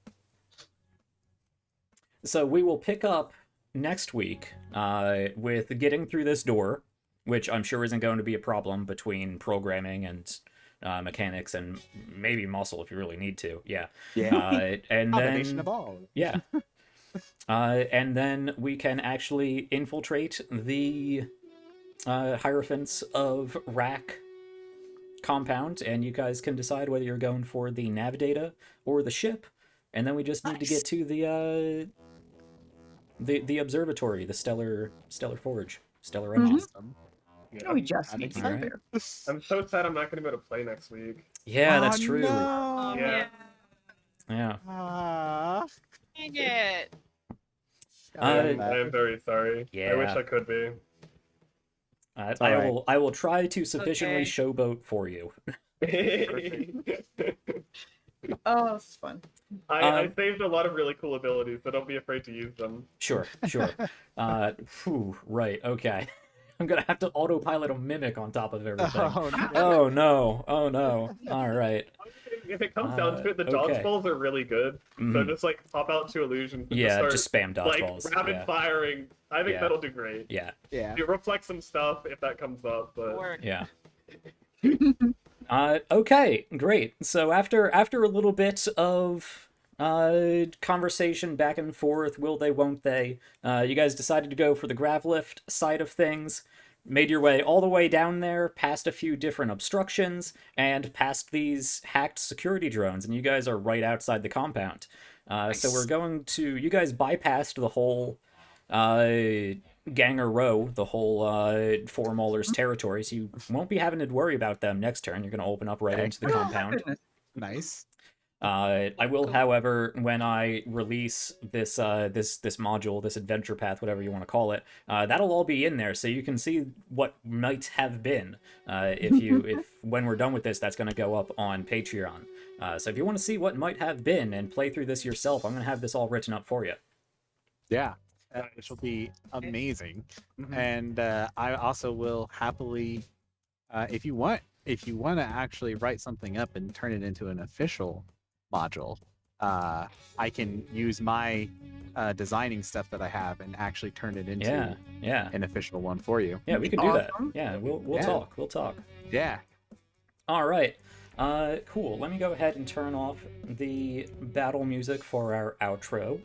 A: So we will pick up next week with getting through this door, which I'm sure isn't going to be a problem between programming and mechanics and maybe muscle if you really need to. Yeah.
B: Yeah.
A: And
B: Combination
A: then
B: of all.
A: yeah. And then we can actually infiltrate the Hierophants of Rack compound, and you guys can decide whether you're going for the nav data or the ship, and then we just need to get to the observatory, the stellar forge, stellar engine.
B: Awesome.
E: Oh, we just
B: I'm
E: need to
A: excited.
E: get there.
C: I'm so sad I'm not going to be able to play next week.
A: Yeah, that's
B: Oh,
A: true.
B: No.
C: Yeah.
A: Yeah.
B: Ah.
D: Dang it.
C: I
A: Uh,
C: am very sorry. I wish
A: yeah.
C: I could be.
B: all
A: I
B: right.
A: will try to sufficiently
D: Okay.
A: showboat for you.
E: Oh, this is fun.
C: I saved a lot of really cool abilities, so don't be afraid to use them.
A: Sure. Right, okay. I'm gonna have to autopilot a mimic on top of everything.
B: Oh, no.
A: Oh no. Alright.
C: If it comes down to it, the
A: okay.
C: dodgeballs are really good. So
A: Mhm.
C: just like pop out to illusions and
A: Yeah,
C: just
A: just
C: start
A: spam dodgeballs.
C: like rapid
A: Yeah.
C: firing. I think
A: Yeah.
C: that'll do great.
A: Yeah.
B: Yeah.
C: You reflect some stuff if that comes up, but
D: Word.
A: Yeah. Okay, great. So after a little bit of conversation back and forth, will they, won't they, you guys decided to go for the grav lift side of things, made your way all the way down there, past a few different obstructions, and past these hacked security drones, and you guys are right outside the compound. So we're going to, you guys bypassed the whole Ganger Row, the whole Four Maulers territory, so you won't be having to worry about them next turn. You're going to open up right
B: Okay.
A: into the compound.
E: Goodness.
B: Nice.
A: I will,
D: Cool.
A: however, when I release this this module, this adventure path, whatever you want to call it, that'll all be in there, so you can see what might have been. If when we're done with this, that's going to go up on Patreon. So if you want to see what might have been and play through this yourself, I'm going to have this all written up for you.
B: Yeah. Which will be amazing.
A: Mhm.
B: And I also will happily, if you want to actually write something up and turn it into an official module, I can use my designing stuff that I have and actually turn it into
A: Yeah,
B: an official one for you.
A: yeah. We can do that.
E: Awesome.
A: Yeah, we'll
B: Yeah.
A: talk. We'll talk.
B: Yeah.
A: All right. Cool. Let me go ahead and turn off the battle music for our outro.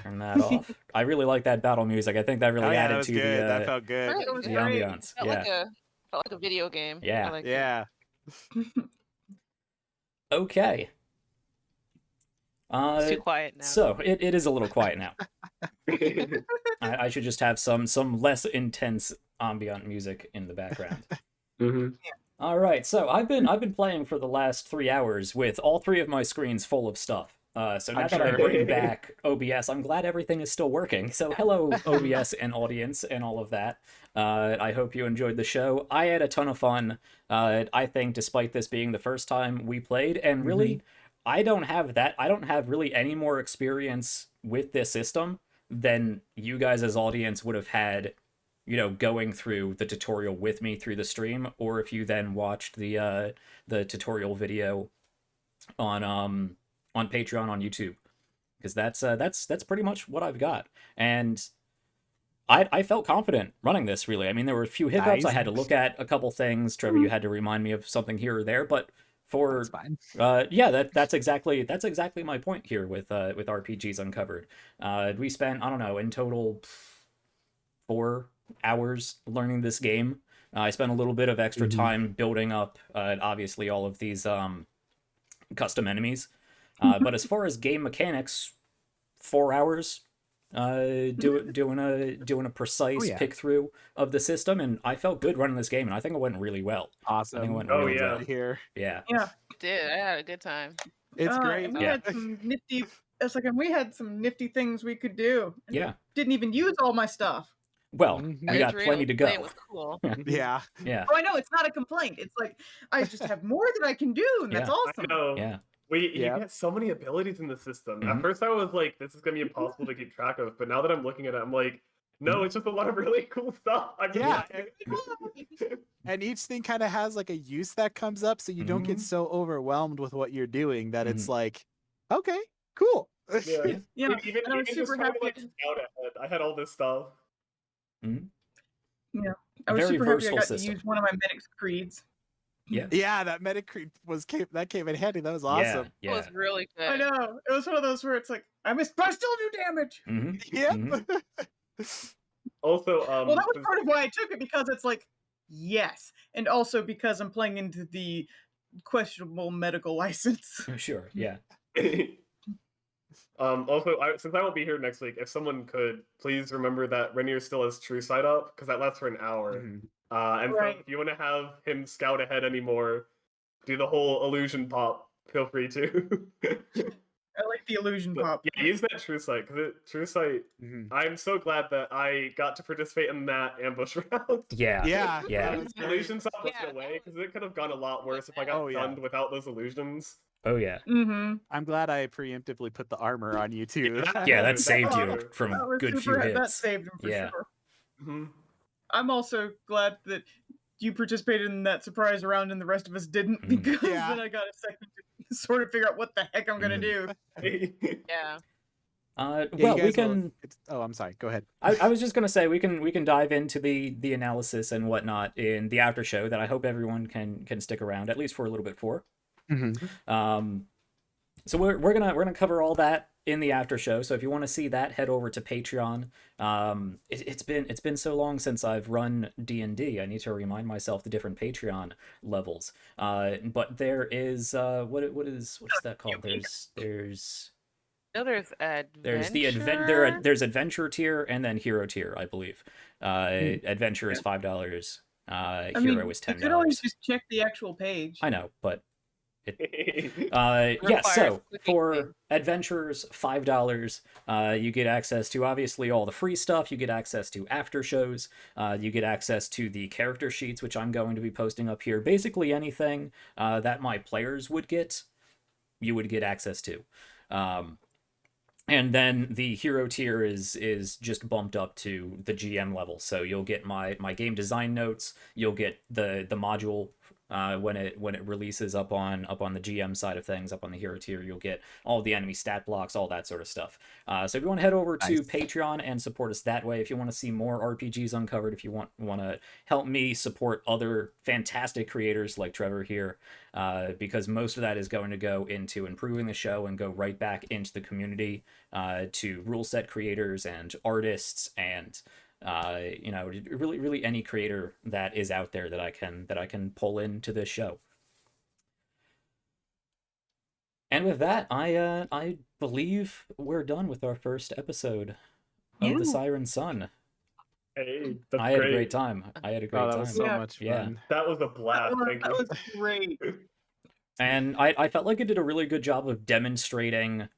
A: Turn that off. I really like that battle music. I think that really added to
B: That
A: the
B: felt good.
D: It was
A: the
D: great.
A: ambiance.
D: Felt
A: Yeah.
D: like a video game.
A: Yeah.
D: I liked it.
B: Yeah.
A: Okay.
D: It's too quiet now.
A: So it is a little quiet now. I should just have some less intense ambient music in the background. All right, so I've been playing for the last 3 hours with all 3 of my screens full of stuff. So now
B: I'm
A: that I
B: sure.
A: bring back OBS, I'm glad everything is still working. So hello, OBS and audience and all of that. I hope you enjoyed the show. I had a ton of fun. I think, despite this being the first time we played, and really, I don't have really any more experience with this system than you guys as audience would have had, you know, going through the tutorial with me through the stream, or if you then watched the tutorial video on Patreon on YouTube, because that's pretty much what I've got. And I felt confident running this, really. I mean, there were a few hiccups.
B: Nice.
A: I had to look at a couple things. Trevor, you had to remind me of something here or there, but for
B: That's fine.
A: yeah, that's exactly my point here with RPGs Uncovered. We spent, I don't know, in total 4 hours learning this game. I spent a little bit of extra time building up, obviously, all of these custom enemies. But as far as game mechanics, 4 hours, doing a precise
B: yeah.
A: pick through of the system, and I felt good running this game, and I think it went really well.
B: Awesome.
A: I think it went
C: Oh,
A: really
C: yeah.
A: well.
B: Here.
A: Yeah.
E: Yeah.
D: Did I had a good time.
B: It's great.
E: And we
A: Yeah.
E: had some nifty. It's like, and we had some nifty things we could do. And
A: Yeah.
E: didn't even use all my stuff.
A: Well,
B: Mhm.
A: we got plenty to go.
D: It was cool.
B: Yeah.
A: Yeah.
E: Oh, I know, it's not a complaint. It's like I just have more that I can do, and that's
A: Yeah.
E: awesome.
C: I know.
A: Yeah.
C: You
B: Yep.
C: get so many abilities in the system.
A: Mhm.
C: At first, I was like, "This is gonna be impossible to keep track of," but now that I'm looking at it, I'm like, "No, it's just a lot of really cool stuff." I'm really
B: Yeah,
C: happy.
B: And each thing kind of has like a use that comes up, so you don't get
A: Mhm.
B: so overwhelmed with what you're doing that it's
A: Mhm.
B: like, okay, cool.
C: Yeah.
E: Yeah,
C: Even
E: and I was
C: just
E: super
C: trying to,
E: happy.
C: like, scout ahead. I had all this stuff.
A: Mhm.
E: I was
A: Very
E: super happy I
A: versatile
E: got
A: system.
E: to use one of my medic's creeds.
A: Yeah.
B: Yeah, that Medic came in handy. That was
A: Yeah.
B: awesome.
D: It
A: Yeah.
D: was really good.
E: I know. It was one of those where it's like I still do damage.
A: Mm-hmm.
B: Yep.
A: Mhm.
C: Also,
E: Well, that was
C: since-
E: part of why I took it, because it's like, yes, and also because I'm playing into the questionable medical license.
A: Sure. Yeah.
C: Also, since I won't be here next week, if someone could please remember that Rainier still has True Sight up, because that lasts for an hour.
B: Mhm.
C: And
E: Right.
C: so if you want to have him scout ahead anymore, do the whole illusion pop, feel free to.
E: I like the illusion
C: But,
E: pop.
C: yeah, use that True Sight, because True Sight,
B: Mhm.
C: I'm so glad that I got to participate in that ambush round.
A: Yeah.
B: Yeah.
A: Yeah.
B: that was great.
C: Illusions up
D: Yeah,
C: went away,
D: that
C: because it could have gone a lot worse if I got
B: Oh, yeah.
C: stunned without those illusions.
A: Oh yeah.
E: Mm-hmm.
B: I'm glad I preemptively put the armor on you too.
A: Yeah. That
C: That
A: saved
C: was
A: you
C: good.
A: from
E: That was
A: good few
E: super. That
A: hits.
E: saved him for
A: Yeah.
E: sure.
C: Mhm.
E: I'm also glad that you participated in that surprise round and the rest of us didn't,
A: Mhm.
E: because
B: Yeah.
E: then I got a second to sort of figure out what the heck I'm gonna do.
D: Yeah.
B: Yeah, you
A: Well, we
B: guys will-
A: can.
B: Oh, I'm sorry. Go ahead.
A: I was just gonna say we can dive into the analysis and whatnot in the after show that I hope everyone can stick around at least for a little bit for. So we're gonna cover all that in the after show. So if you want to see that, head over to Patreon. It's been so long since I've run D&D. I need to remind myself the different Patreon levels. But there is what is that called? There's
D: No, there's adventure.
A: there's adventure tier and then hero tier, I believe. Adventure is $5.
E: I
A: Hero
E: mean,
A: is
E: you could always
A: $10.
E: just check the actual page.
A: I know, but
D: Requires
A: so
D: clicking
A: for
D: things.
A: adventures, $5, you get access to obviously all the free stuff. You get access to after shows. You get access to the character sheets, which I'm going to be posting up here. Basically anything that my players would get, you would get access to. And then the hero tier is just bumped up to the GM level. So you'll get my game design notes. You'll get the module when it releases up on the GM side of things, up on the hero tier. You'll get all the enemy stat blocks, all that sort of stuff. So if you want to head over to
B: Nice.
A: Patreon and support us that way, if you want to see more RPGs uncovered, if you want to help me support other fantastic creators like Trever here, because most of that is going to go into improving the show and go right back into the community, to rule set creators and artists and really any creator that is out there that I can pull into this show. And with that, I believe we're done with our first episode of the Siren Sun.
C: Hey, that's
A: I had
C: great.
A: a great time. I had a great
B: Oh, that
A: time.
B: was so
E: Yeah.
B: much
A: Yeah.
B: fun.
C: That was a blast. Thank
E: That
C: you.
E: was great.
A: And I felt like it did a really good job of demonstrating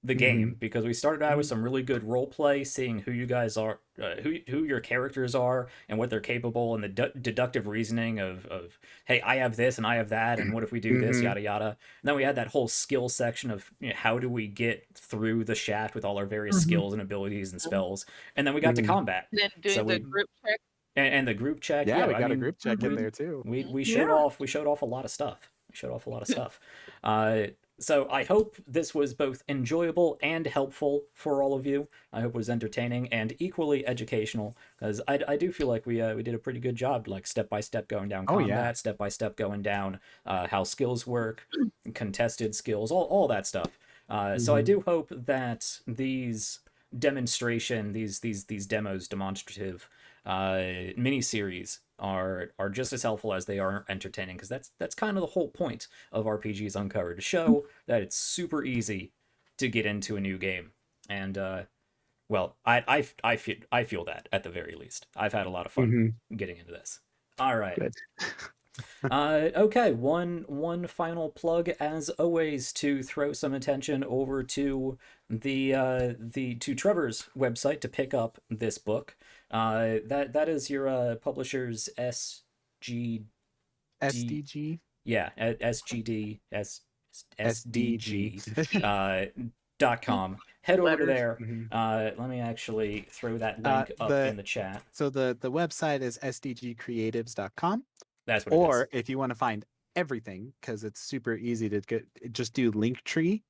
A: the game, because we started out with some really good role play, seeing who you guys are, who your characters are, and what they're capable, and the deductive reasoning of hey, I have this and I have that, and what if we do this, yada yada. And then we had that whole skill section of how do we get through the shaft with all our various skills and abilities and spells, and then we got to combat.
D: And then doing
A: So
D: the
A: we-
D: group check.
A: And the group check.
B: Yeah, we
A: I
B: got a
A: mean,
B: group check in
A: we-
B: there too.
A: we showed off a lot of stuff. So I hope this was both enjoyable and helpful for all of you. I hope it was entertaining and equally educational, because I do feel like we did a pretty good job, like step by step going down
B: Oh,
A: combat,
B: yeah.
A: step by step going down how skills work, contested skills, all that stuff. So I do hope that these demos, demonstrative mini-series are just as helpful as they are entertaining, because that's kind of the whole point of RPGs Uncovered, to show that it's super easy to get into a new game. And Well, I feel that at the very least. I've had a lot of fun
B: Mhm.
A: getting into this. All right.
B: Good.
A: Okay, one final plug as always to throw some attention over to to Trevor's website to pick up this book. That is your publisher's SG
B: SDG.
A: yeah, SGD
B: SDG.
A: .com. Head over to
E: Letters.
A: there.
B: Mhm.
A: Let me actually throw that
B: Uh,
A: link up
B: the-
A: in the chat.
B: So the website is sdgcreatives.com.
A: That's what it is.
B: Or if you want to find everything, because it's super easy to get, just do Linktree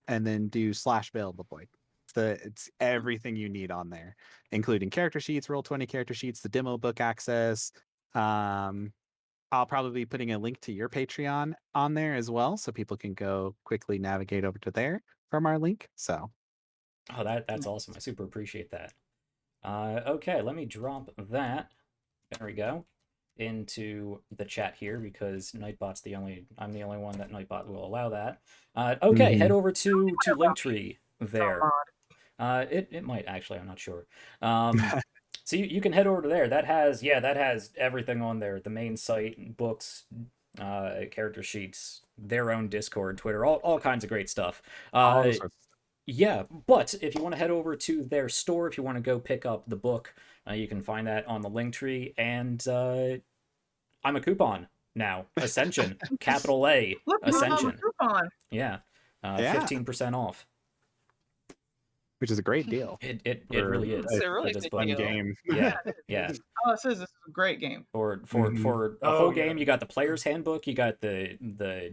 B: and then do /Veilable Void. It's everything you need on there, including character sheets, Roll20 character sheets, the demo book access. I'll probably be putting a link to your Patreon on there as well, so people can go quickly navigate over to there from our link. So
A: Oh, that's awesome. I super appreciate that. Okay, let me drop that. There we go. Into the chat here because I'm the only one that Nightbot will allow that. Okay, head over to Linktree there. It might actually, I'm not sure. So you can head over to there. That has everything on there. The main site, books, character sheets, their own Discord, Twitter, all kinds of great stuff.
B: all those sorts of stuff.
A: Yeah, but if you want to head over to their store, if you want to go pick up the book, you can find that on the Linktree. And I'm a coupon now. Ascension, capital A,
E: Look, Mom,
A: Ascension.
E: coupon.
A: Yeah,
B: Yeah.
A: 15% off.
B: Which is a great deal.
A: It
B: for
A: really is.
D: It's a really
A: for this
D: good
A: book.
B: fun
D: deal.
B: game.
A: Yeah, yeah.
E: Oh, it says this is a great game.
A: For a
C: Oh,
A: whole
C: yeah.
A: game, you got the player's handbook, you got the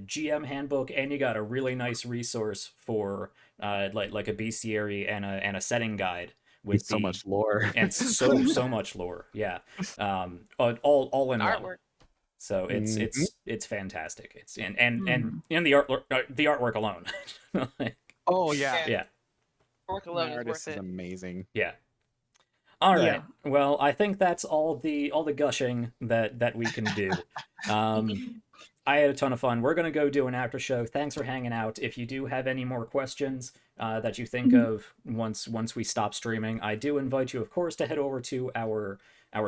A: GM handbook, and you got a really nice resource for like a bestiary and a setting guide with
B: so much lore.
A: and so much lore. Yeah, all in one.
D: Artwork.
A: So
B: Mhm.
A: it's fantastic. It's and the artwork alone.
B: Oh yeah.
A: Yeah.
D: Work
B: The
D: alone is
B: artist
D: worth
B: is
D: it.
B: amazing.
A: Yeah. All right.
E: Yeah.
A: Well, I think that's all the gushing that we can do. I had a ton of fun. We're gonna go do an after show. Thanks for hanging out. If you do have any more questions that you think of once we stop streaming, I do invite you, of course, to head over to our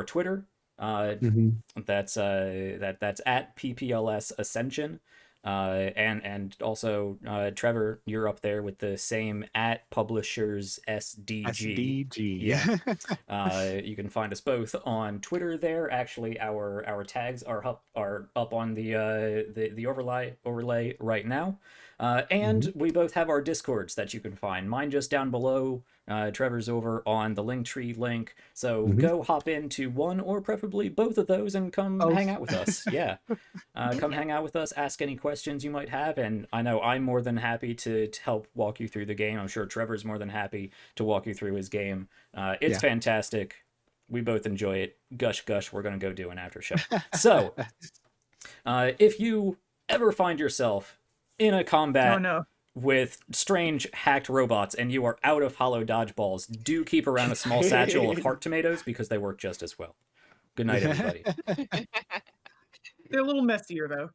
A: Twitter. That's that's at PPLS Ascension. And also Trevor, you're up there with the same at Publishers SDG.
B: SDG.
A: Yeah. You can find us both on Twitter there. Actually, our tags are up on the overlay right now. And we both have our Discords that you can find. Mine just down below. Trevor's over on the Linktree link. So go hop into one or preferably both of those and come hang out with us. Yeah. Come hang out with us, ask any questions you might have, and I know I'm more than happy to help walk you through the game. I'm sure Trevor's more than happy to walk you through his game. It's fantastic. We both enjoy it. Gush, we're going to go do an after show. So, if you ever find yourself in a combat with strange hacked robots and you are out of hollow dodgeballs, do keep around a small satchel of heart tomatoes because they work just as well. Good night, everybody.
E: They're a little messier though.